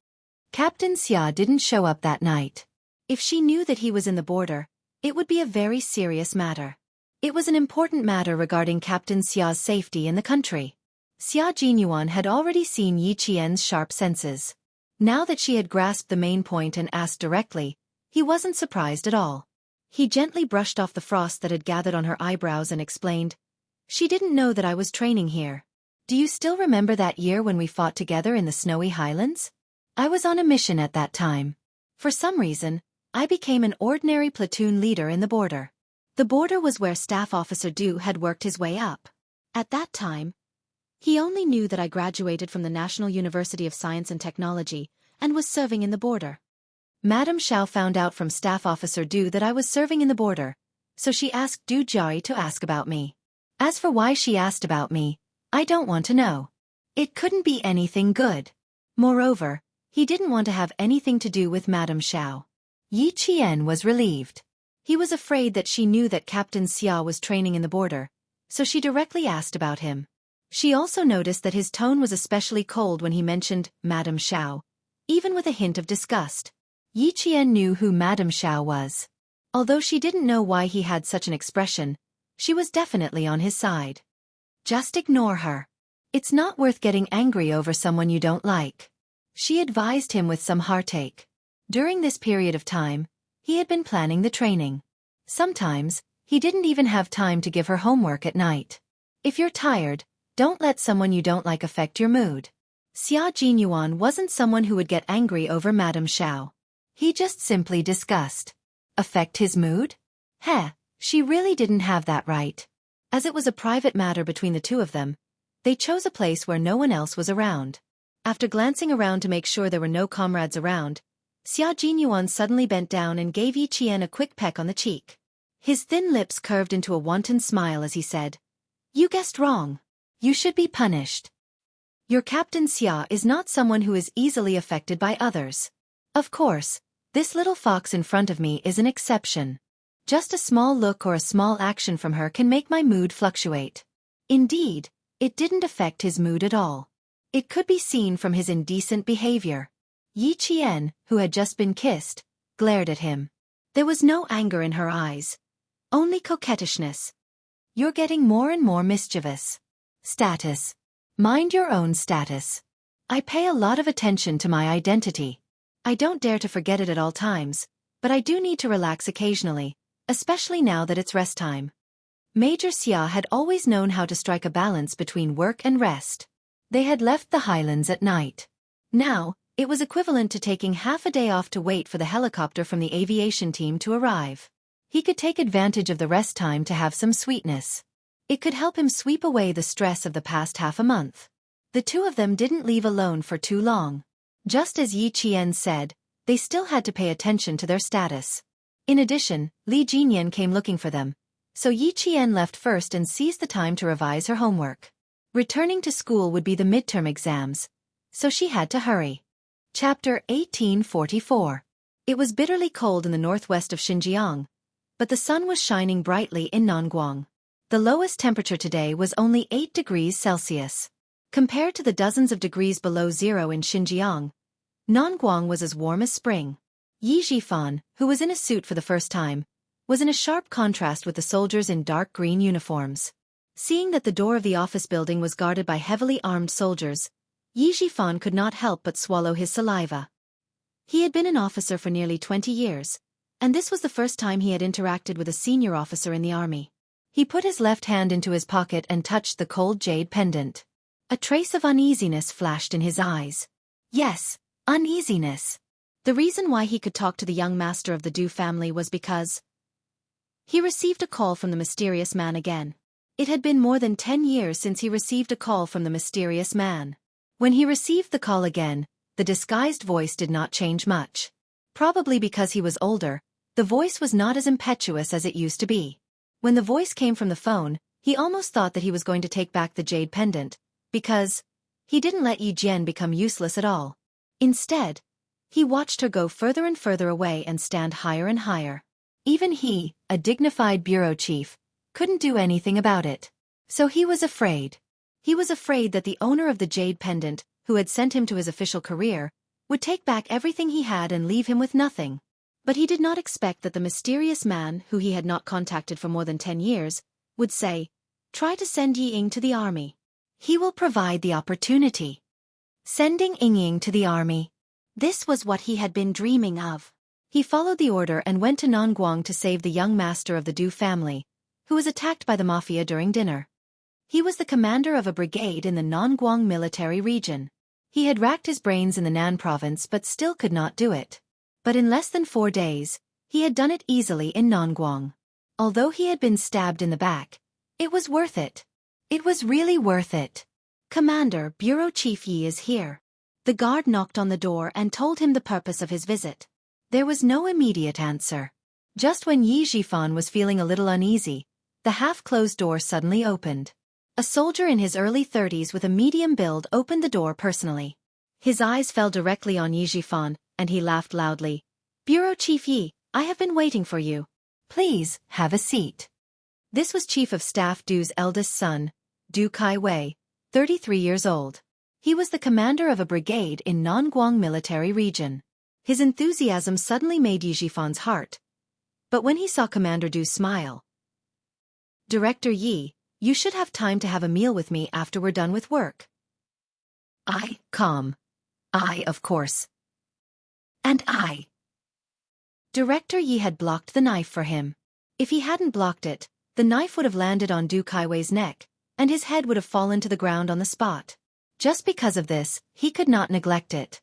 S1: Captain Xia didn't show up that night. If she knew that he was in the border, it would be a very serious matter. It was an important matter regarding Captain Xia's safety in the country. Xia Jinyuan had already seen Yi Qian's sharp senses. Now that she had grasped the main point and asked directly, he wasn't surprised at all. He gently brushed off the frost that had gathered on her eyebrows and explained, "She didn't know that I was training here. Do you still remember that year when we fought together in the snowy highlands? I was on a mission at that time. For some reason, I became an ordinary platoon leader in the border. The border was where Staff Officer Du had worked his way up. At that time, he only knew that I graduated from the National University of Science and Technology and was serving in the border. Madame Xiao found out from Staff Officer Du that I was serving in the border, so she asked Du Jiaoyi to ask about me. As for why she asked about me, I don't want to know. It couldn't be anything good. Moreover, he didn't want to have anything to do with Madame Xiao." Yi Qian was relieved. He was afraid that she knew that Captain Xia was training in the border, so she directly asked about him. She also noticed that his tone was especially cold when he mentioned Madame Xiao, even with a hint of disgust. Yi Qian knew who Madame Xiao was. Although she didn't know why he had such an expression, she was definitely on his side. Just ignore her. It's not worth getting angry over someone you don't like. She advised him with some heartache. During this period of time, he had been planning the training. Sometimes, He didn't even have time to give her homework at night. If you're tired, don't let someone you don't like affect your mood. Xia Jinyuan wasn't someone who would get angry over Madame Xiao. He just simply discussed. Affect his mood? Heh, she really didn't have that right. As it was a private matter between the two of them, they chose a place where no one else was around. After glancing around to make sure there were no comrades around, Xia Jinyuan suddenly bent down and gave Yi Qian a quick peck on the cheek. His thin lips curved into a wanton smile as he said, "You guessed wrong. You should be punished. Your Captain Xia is not someone who is easily affected by others. Of course, this little fox in front of me is an exception. Just a small look or a small action from her can make my mood fluctuate." Indeed, it didn't affect his mood at all. It could be seen from his indecent behavior. Yi Qian, who had just been kissed, glared at him. There was no anger in her eyes. Only coquettishness. "You're getting more and more mischievous. Status. Mind your own status. I pay a lot of attention to my identity. I don't dare to forget it at all times, but I do need to relax occasionally, especially now that it's rest time." Major Xia had always known how to strike a balance between work and rest. They had left the highlands at night. Now, it was equivalent to taking half a day off to wait for the helicopter from the aviation team to arrive. He could take advantage of the rest time to have some sweetness. It could help him sweep away the stress of the past half a month. The two of them didn't leave alone for too long. Just as Yi Qian said, they still had to pay attention to their status. In addition, Li Jinyan came looking for them, so Yi Qian left first and seized the time to revise her homework. Returning to school would be the midterm exams, so she had to hurry. Chapter 1844. It was bitterly cold in the northwest of Xinjiang, but the sun was shining brightly in Nanguang. The lowest temperature today was only 8 degrees Celsius. Compared to the dozens of degrees below zero in Xinjiang, Nanguang was as warm as spring. Yi Zhifan, who was in a suit for the first time, was in a sharp contrast with the soldiers in dark green uniforms. Seeing that the door of the office building was guarded by heavily armed soldiers, Yi Zhifan could not help but swallow his saliva. He had been an officer for nearly 20 years, and this was the first time he had interacted with a senior officer in the army. He put his left hand into his pocket and touched the cold jade pendant. A trace of uneasiness flashed in his eyes. Yes, uneasiness. The reason why he could talk to the young master of the Du family was because he received a call from the mysterious man again. It had been more than 10 years since he received a call from the mysterious man. When he received the call again, the disguised voice did not change much. Probably because he was older, the voice was not as impetuous as it used to be. When the voice came from the phone, he almost thought that he was going to take back the jade pendant, because he didn't let Yi Jian become useless at all. Instead, he watched her go further and further away and stand higher and higher. Even he, a dignified bureau chief, couldn't do anything about it. So he was afraid. He was afraid that the owner of the jade pendant, who had sent him to his official career, would take back everything he had and leave him with nothing. But he did not expect that the mysterious man, who he had not contacted for more than 10 years, would say, "Try to send Yi Ying to the army. He will provide the opportunity." Sending Ying Ying to the army. This was what he had been dreaming of. He followed the order and went to Nanguang to save the young master of the Du family, who was attacked by the mafia during dinner. He was the commander of a brigade in the Nanguang military region. He had racked his brains in the Nan province but still could not do it. But in less than 4 days, he had done it easily in Nanguang. Although he had been stabbed in the back, it was worth it. It was really worth it. "Commander, Bureau Chief Yi is here." The guard knocked on the door and told him the purpose of his visit. There was no immediate answer. Just when Yi Zhifan was feeling a little uneasy, the half-closed door suddenly opened. A soldier in his early 30s with a medium build opened the door personally. His eyes fell directly on Yi Zhifan, and he laughed loudly. "Bureau Chief Yi, I have been waiting for you. Please, have a seat." This was Chief of Staff Du's eldest son, Du Kai-wei, 33 years old. He was the commander of a brigade in Nanguang military region. His enthusiasm suddenly made Yi Zhifan's heart. But when he saw Commander Du smile, "Director Yi, you should have time to have a meal with me after we're done with work." Calm. Of course. And I. Director Yi had blocked the knife for him. If he hadn't blocked it, the knife would have landed on Du Kaiwei's neck, and his head would have fallen to the ground on the spot. Just because of this, he could not neglect it.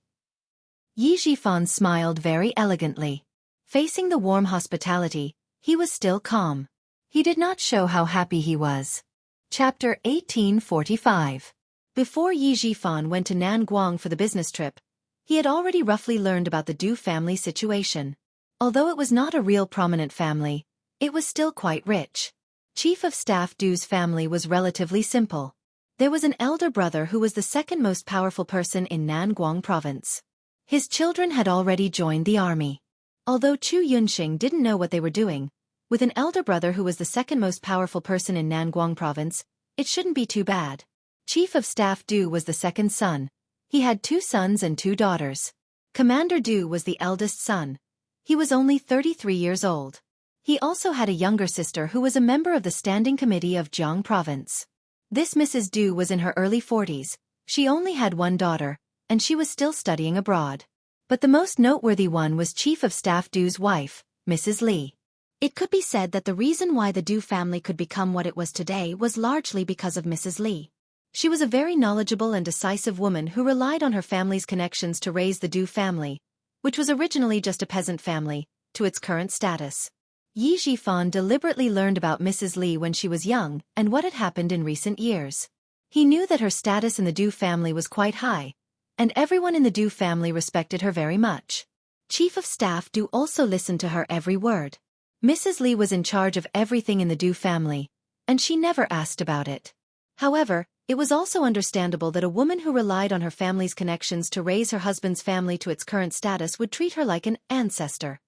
S1: Yi Jifan smiled very elegantly. Facing the warm hospitality, he was still calm. He did not show how happy he was. Chapter 1845. Before Yi Jifan went to Nanguang for the business trip, he had already roughly learned about the Du family situation. Although it was not a real prominent family, it was still quite rich. Chief of Staff Du's family was relatively simple. There was an elder brother who was the second most powerful person in Nanguang province. His children had already joined the army. Although Chu Yunxing didn't know what they were doing, with an elder brother who was the second most powerful person in Nanguang province, it shouldn't be too bad. Chief of Staff Du was the second son. He had 2 sons and 2 daughters. Commander Du was the eldest son. He was only 33 years old. He also had a younger sister who was a member of the Standing Committee of Jianghu province. This Mrs. Du was in her early 40s. She only had 1 daughter, and she was still studying abroad. But the most noteworthy one was Chief of Staff Du's wife, Mrs. Li.
S2: It could be said that the reason why the Du family could become what it was today was largely because of Mrs. Li. She was a very knowledgeable and decisive woman who relied on her family's connections to raise the Du family, which was originally just a peasant family, to its current status. Yi Jifan deliberately learned about Mrs. Li when she was young and what had happened in recent years. He knew that her status in the Du family was quite high, and everyone in the Du family respected her very much. Chief of Staff Du also listened to her every word. Mrs. Li was in charge of everything in the Du family, and she never asked about it. However, it was also understandable that a woman who relied on her family's connections to raise her husband's family to its current status would treat her like an ancestor.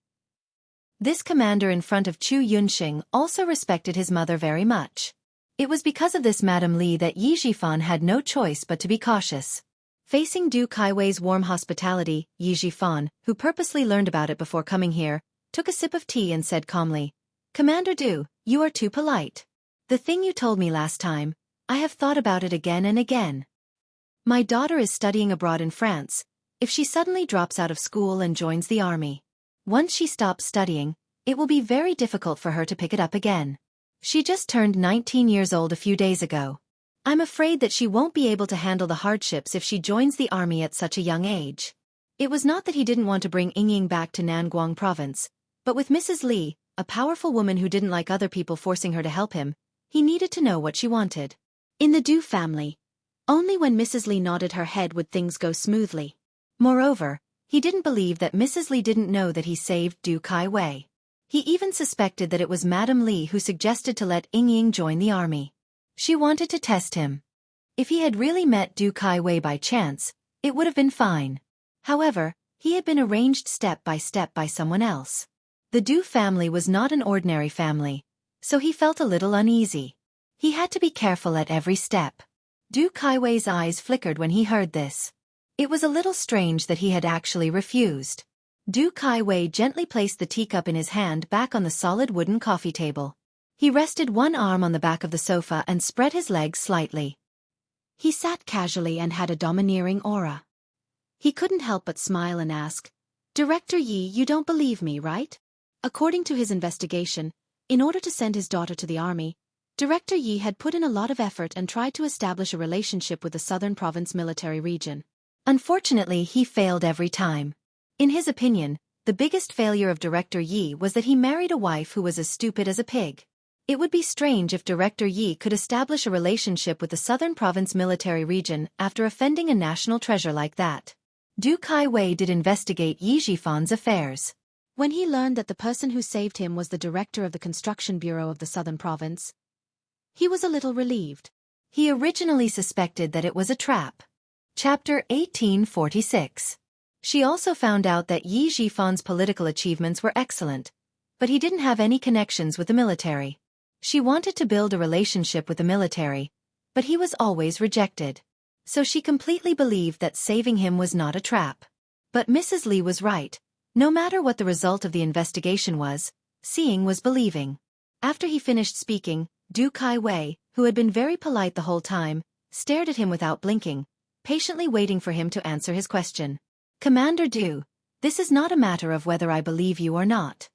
S2: This commander in front of Chu Yunxing also respected his mother very much. It was because of this Madame Li that Yi Jifan had no choice but to be cautious. Facing Du Kaiwei's warm hospitality, Yi Jifan, who purposely learned about it before coming here, took a sip of tea and said calmly, "Commander Du, you are too polite. The thing you told me last time, I have thought about it again and again. My daughter is studying abroad in France. If she suddenly drops out of school and joins the army, once she stops studying, it will be very difficult for her to pick it up again. She just turned 19 years old a few days ago. I'm afraid that she won't be able to handle the hardships if she joins the army at such a young age." It was not that he didn't want to bring Yingying back to Nanguang province, but with Mrs. Li, a powerful woman who didn't like other people forcing her to help him, he needed to know what she wanted. In the Du family, only when Mrs. Li nodded her head would things go smoothly. Moreover, he didn't believe that Mrs. Li didn't know that he saved Du Kaiwei. He even suspected that it was Madame Li who suggested to let Yingying join the army. She wanted to test him. If he had really met Du Kaiwei by chance, it would have been fine. However, he had been arranged step by someone else. The Du family was not an ordinary family, so he felt a little uneasy. He had to be careful at every step. Du Kaiwei's eyes flickered when he heard this. It was a little strange that he had actually refused. Du Kaiwei gently placed the teacup in his hand back on the solid wooden coffee table. He rested one arm on the back of the sofa and spread his legs slightly. He sat casually and had a domineering aura. He couldn't help but smile and ask, "Director Yi, you don't believe me, right?" According to his investigation, in order to send his daughter to the army, Director Yi had put in a lot of effort and tried to establish a relationship with the Southern Province military region. Unfortunately, he failed every time. In his opinion, the biggest failure of Director Yi was that he married a wife who was as stupid as a pig. It would be strange if Director Yi could establish a relationship with the Southern Province military region after offending a national treasure like that. Du Kaiwei did investigate Yi Jifan's affairs. When he learned that the person who saved him was the director of the construction bureau of the Southern Province, he was a little relieved. He originally suspected that it was a trap. Chapter 1846. She also found out that Yi Jifan's political achievements were excellent, but he didn't have any connections with the military. She wanted to build a relationship with the military, but he was always rejected. So she completely believed that saving him was not a trap. But Mrs. Li was right. No matter what the result of the investigation was, seeing was believing. After he finished speaking, Du Kaiwei, who had been very polite the whole time, stared at him without blinking, patiently waiting for him to answer his question. "Commander Du, this is not a matter of whether I believe you or not.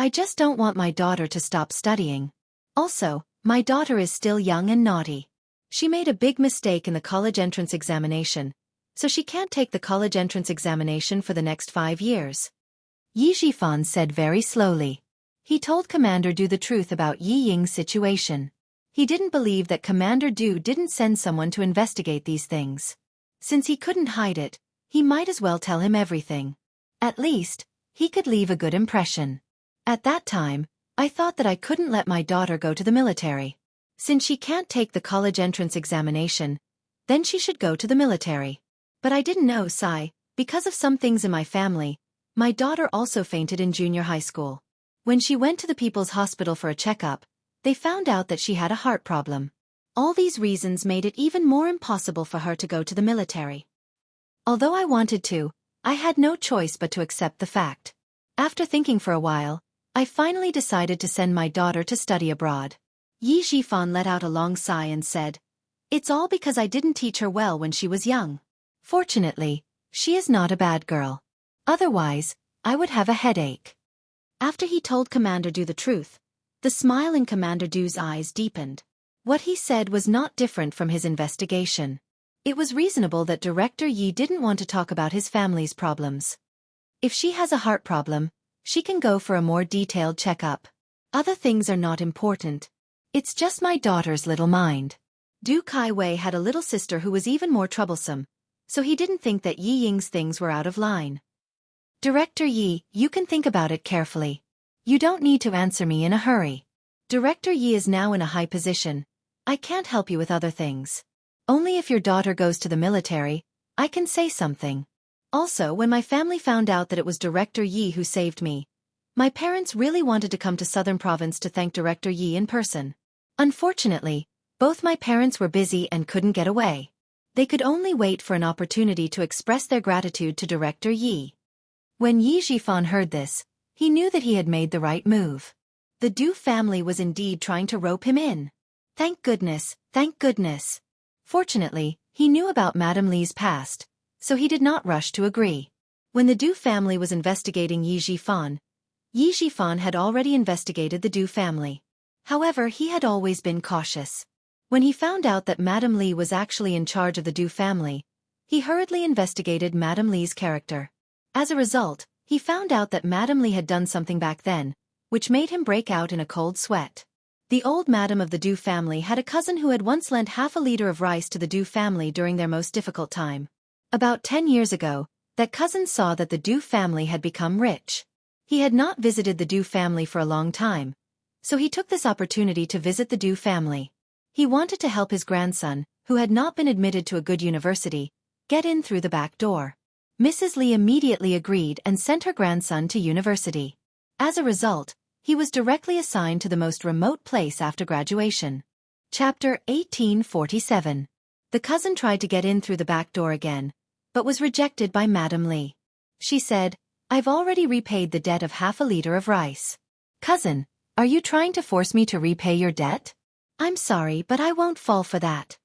S1: I just don't want my daughter to stop studying. Also, my daughter is still young and naughty. She made a big mistake in the college entrance examination, so she can't take the college entrance examination for the next 5 years. Yi Zhifan said very slowly. He told Commander Du the truth about Yi Ying's situation. He didn't believe that Commander Du didn't send someone to investigate these things. Since he couldn't hide it, he might as well tell him everything. At least, he could leave a good impression. At that time, I thought that I couldn't let my daughter go to the military. Since she can't take the college entrance examination, then she should go to the military. But I didn't know, Sai, because of some things in my family, my daughter also fainted in junior high school. When she went to the People's Hospital for a checkup, they found out that she had a heart problem. All these reasons made it even more impossible for her to go to the military. Although I wanted to, I had no choice but to accept the fact. After thinking for a while, I finally decided to send my daughter to study abroad. Yi Zhifan let out a long sigh and said, "It's all because I didn't teach her well when she was young. Fortunately, she is not a bad girl. Otherwise, I would have a headache." After he told Commander Du the truth, the smile in Commander Du's eyes deepened. What he said was not different from his investigation. It was reasonable that Director Yi didn't want to talk about his family's problems. If she has a heart problem, she can go for a more detailed checkup. Other things are not important. It's just my daughter's little mind. Du Kaiwei had a little sister who was even more troublesome, so he didn't think that Yi Ying's things were out of line. "Director Yi, you can think about it carefully. You don't need to answer me in a hurry. Director Yi is now in a high position. I can't help you with other things. Only if your daughter goes to the military, I can say something. Also, when my family found out that it was Director Yi who saved me, my parents really wanted to come to Southern Province to thank Director Yi in person. Unfortunately, both my parents were busy and couldn't get away. They could only wait for an opportunity to express their gratitude to Director Yi." When Yi Zhifan heard this, he knew that he had made the right move. The Du family was indeed trying to rope him in. Thank goodness, thank goodness. Fortunately, he knew about Madame Li's past, so he did not rush to agree. When the Du family was investigating Yi Zhifan had already investigated the Du family. However, he had always been cautious. When he found out that Madame Li was actually in charge of the Du family, he hurriedly investigated Madame Li's character. As a result, he found out that Madame Li had done something back then, which made him break out in a cold sweat. The old madam of the Du family had a cousin who had once lent half a liter of rice to the Du family during their most difficult time. About 10 years ago, that cousin saw that the Du family had become rich. He had not visited the Du family for a long time, so he took this opportunity to visit the Du family. He wanted to help his grandson, who had not been admitted to a good university, get in through the back door. Mrs. Li immediately agreed and sent her grandson to university. As a result, he was directly assigned to the most remote place after graduation. Chapter 1847. The cousin tried to get in through the back door again, but was rejected by Madame Li. She said, "I've already repaid the debt of half a liter of rice." "Cousin, are you trying to force me to repay your debt?" "I'm sorry, but I won't fall for that."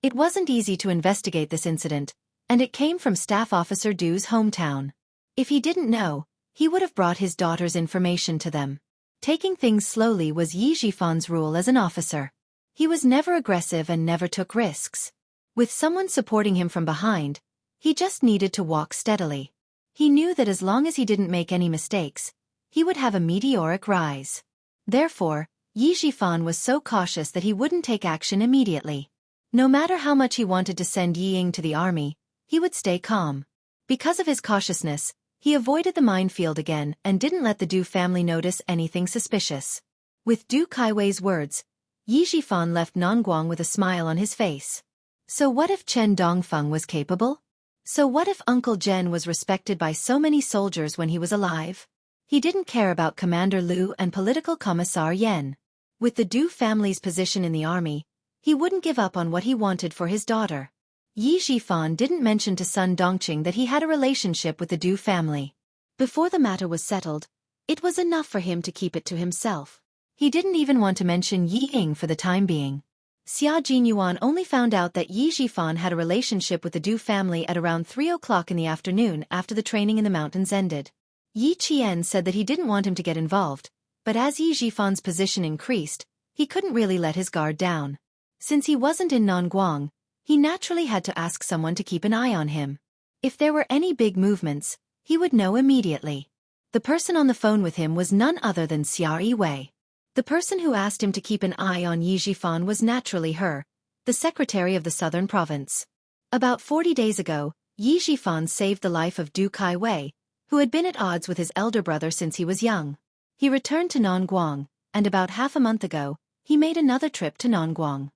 S1: It wasn't easy to investigate this incident, and it came from Staff Officer Du's hometown. If he didn't know, he would have brought his daughter's information to them. Taking things slowly was Yi Zhifan's rule as an officer. He was never aggressive and never took risks. With someone supporting him from behind, he just needed to walk steadily. He knew that as long as he didn't make any mistakes, he would have a meteoric rise. Therefore, Yi Zhifan was so cautious that he wouldn't take action immediately. No matter how much he wanted to send Yi Ying to the army, he would stay calm. Because of his cautiousness, he avoided the minefield again and didn't let the Du family notice anything suspicious. With Du Kaiwei's words, Yi Zhifan left Nanguang with a smile on his face. So what if Chen Dongfeng was capable? So what if Uncle Zhen was respected by so many soldiers when he was alive? He didn't care about Commander Liu and Political Commissar Yen. With the Du family's position in the army, he wouldn't give up on what he wanted for his daughter. Yi Zhifan didn't mention to Sun Dongqing that he had a relationship with the Du family. Before the matter was settled, it was enough for him to keep it to himself. He didn't even want to mention Yi Ying for the time being. Xia Jinyuan only found out that Yi Zhifan had a relationship with the Du family at around 3 o'clock in the afternoon after the training in the mountains ended. Yi Qian said that he didn't want him to get involved, but as Yi Jifan's position increased, he couldn't really let his guard down. Since he wasn't in Nanguang, he naturally had to ask someone to keep an eye on him. If there were any big movements, he would know immediately. The person on the phone with him was none other than Xia Yiwei. The person who asked him to keep an eye on Yi Jifan was naturally her, the secretary of the southern province. About 40 days ago, Yi Jifan saved the life of Du Kaiwei, who had been at odds with his elder brother since he was young. He returned to Nanguang, and about half a month ago, he made another trip to Nanguang.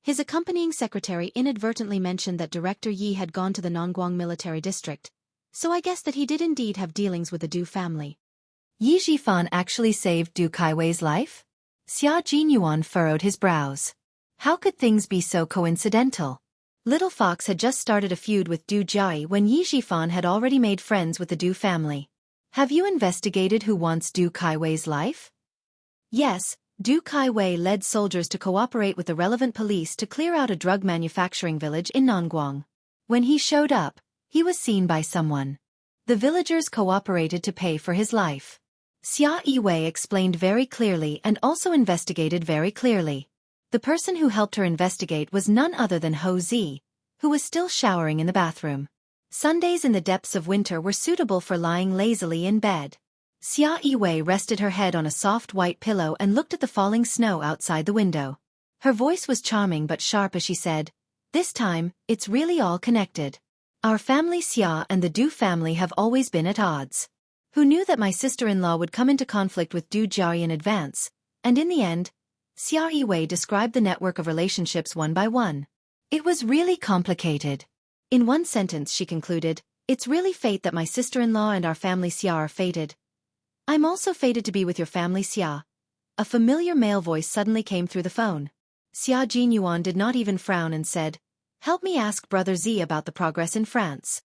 S1: His accompanying secretary inadvertently mentioned that Director Yi had gone to the Nanguang military district, so I guess that he did indeed have dealings with the Du family. Yi Jifan actually saved Du Kaiwei's life? Xia Jinyuan furrowed his brows. How could things be so coincidental? Little Fox had just started a feud with Du Jiai when Yi Jifan had already made friends with the Du family. Have you investigated who wants Du Kaiwei's life? Yes, Du Kaiwei led soldiers to cooperate with the relevant police to clear out a drug manufacturing village in Nanguang. When he showed up, he was seen by someone. The villagers cooperated to pay for his life. Xia Yiwei explained very clearly and also investigated very clearly. The person who helped her investigate was none other than Ho Zi, who was still showering in the bathroom. Sundays in the depths of winter were suitable for lying lazily in bed. Xia Yiwei rested her head on a soft white pillow and looked at the falling snow outside the window. Her voice was charming but sharp as she said, "This time, it's really all connected. Our family Xia and the Du family have always been at odds. Who knew that my sister-in-law would come into conflict with Du Jiai in advance, and in the end, Xia Yiwei described the network of relationships one by one. It was really complicated. In one sentence she concluded, "It's really fate that my sister-in-law and our family Xia are fated. I'm also fated to be with your family Xia." A familiar male voice suddenly came through the phone. Xia Jinyuan did not even frown and said, "Help me ask Brother Z about the progress in France."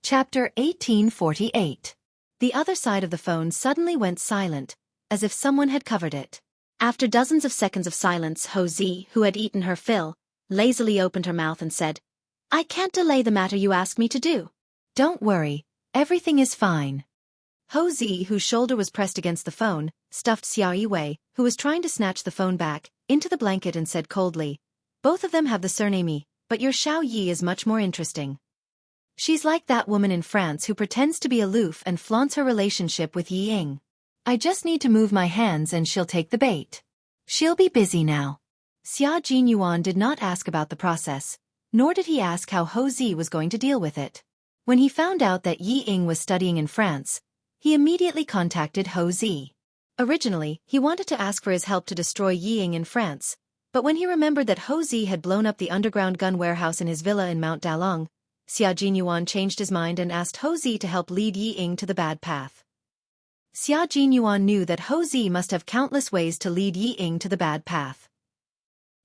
S1: Chapter 1848. The other side of the phone suddenly went silent, as if someone had covered it. After dozens of seconds of silence, Ho Zi, who had eaten her fill, lazily opened her mouth and said, "I can't delay the matter you ask me to do." "Don't worry, everything is fine." Ho Zi, whose shoulder was pressed against the phone, stuffed Xia Yiwei, who was trying to snatch the phone back, into the blanket and said coldly, "Both of them have the surname Yi, but your Xiao Yi is much more interesting. She's like that woman in France who pretends to be aloof and flaunts her relationship with Yi Ying. I just need to move my hands and she'll take the bait. She'll be busy now." Xia Jinyuan did not ask about the process, nor did he ask how Ho Zi was going to deal with it. When he found out that Yi Ying was studying in France, he immediately contacted Ho Zi. Originally, he wanted to ask for his help to destroy Yi Ying in France, but when he remembered that Ho Zi had blown up the underground gun warehouse in his villa in Mount Dalong, Xia Jinyuan changed his mind and asked Ho Zi to help lead Yi Ying to the bad path. Xia Jinyuan knew that Ho Zi must have countless ways to lead Yi Ying to the bad path.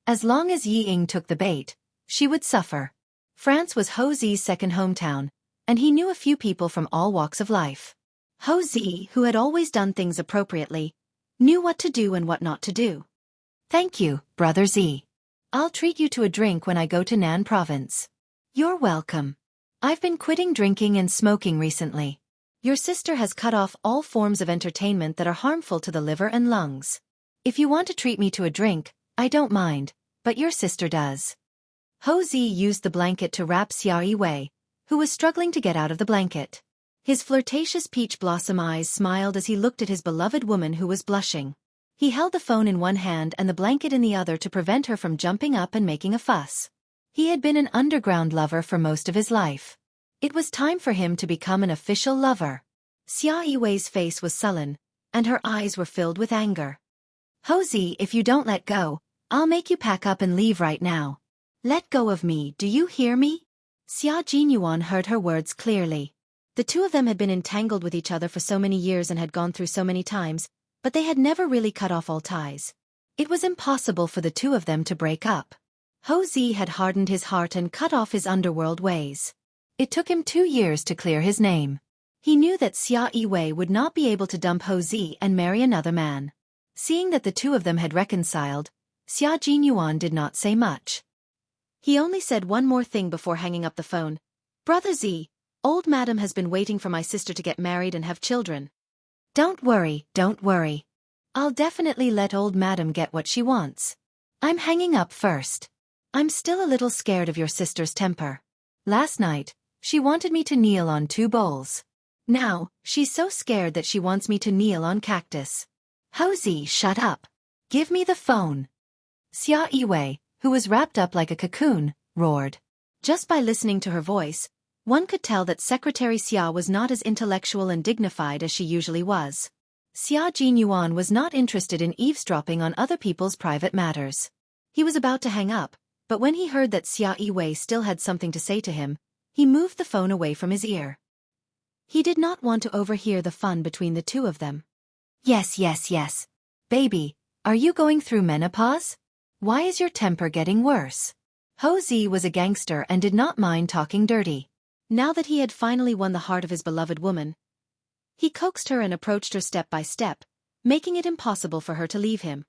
S1: As long as Yi Ying took the bait, she would suffer. France was Ho Zi's second hometown, and he knew a few people from all walks of life. Ho Zi, who had always done things appropriately, knew what to do and what not to do. "Thank you, Brother Z. I'll treat you to a drink when I go to Nan Province." "You're welcome. I've been quitting drinking and smoking recently. Your sister has cut off all forms of entertainment that are harmful to the liver and lungs. If you want to treat me to a drink, I don't mind, but your sister does." Ho Zi used the blanket to wrap Xia Yiwei, who was struggling to get out of the blanket. His flirtatious peach blossom eyes smiled as he looked at his beloved woman who was blushing. He held the phone in one hand and the blanket in the other to prevent her from jumping up and making a fuss. He had been an underground lover for most of his life. It was time for him to become an official lover. Xia Yiwei's face was sullen, and her eyes were filled with anger. "Ho Zi, if you don't let go, I'll make you pack up and leave right now. Let go of me, do you hear me?" Xia Jinyuan heard her words clearly. The two of them had been entangled with each other for so many years and had gone through so many times, but they had never really cut off all ties. It was impossible for the two of them to break up. Ho Zi had hardened his heart and cut off his underworld ways. It took him 2 years to clear his name. He knew that Xia Yiwei would not be able to dump Ho Zi and marry another man. Seeing that the two of them had reconciled, Xia Jinyuan did not say much. He only said one more thing before hanging up the phone. "Brother Z,
S2: Old madam has been waiting for my sister to get married and have children.
S1: Don't worry, don't worry. I'll definitely let old madam get what she wants. I'm hanging up first. I'm still a little scared of your sister's temper. Last night, she wanted me to kneel on 2 bowls. Now, she's so scared that she wants me to kneel on cactus. Houzi, shut up. Give me the phone. Xia Yiwei, who was wrapped up like a cocoon, roared.
S2: Just by listening to her voice, one could tell that Secretary Xia was not as intellectual and dignified as she usually was.
S1: Xia Jinyuan was not interested in eavesdropping on other people's private matters.
S2: He was about to hang up, but when he heard that Xia Yiwei still had something to say to him, he moved the phone away from his ear. He did not want to overhear the fun between the two of them.
S1: Yes. Baby, are you going through menopause? Why is your temper getting worse? Houzi was a gangster and did not mind talking dirty.
S2: Now that he had finally won the heart of his beloved woman, he coaxed her and approached her step by step, making it impossible for her to leave him.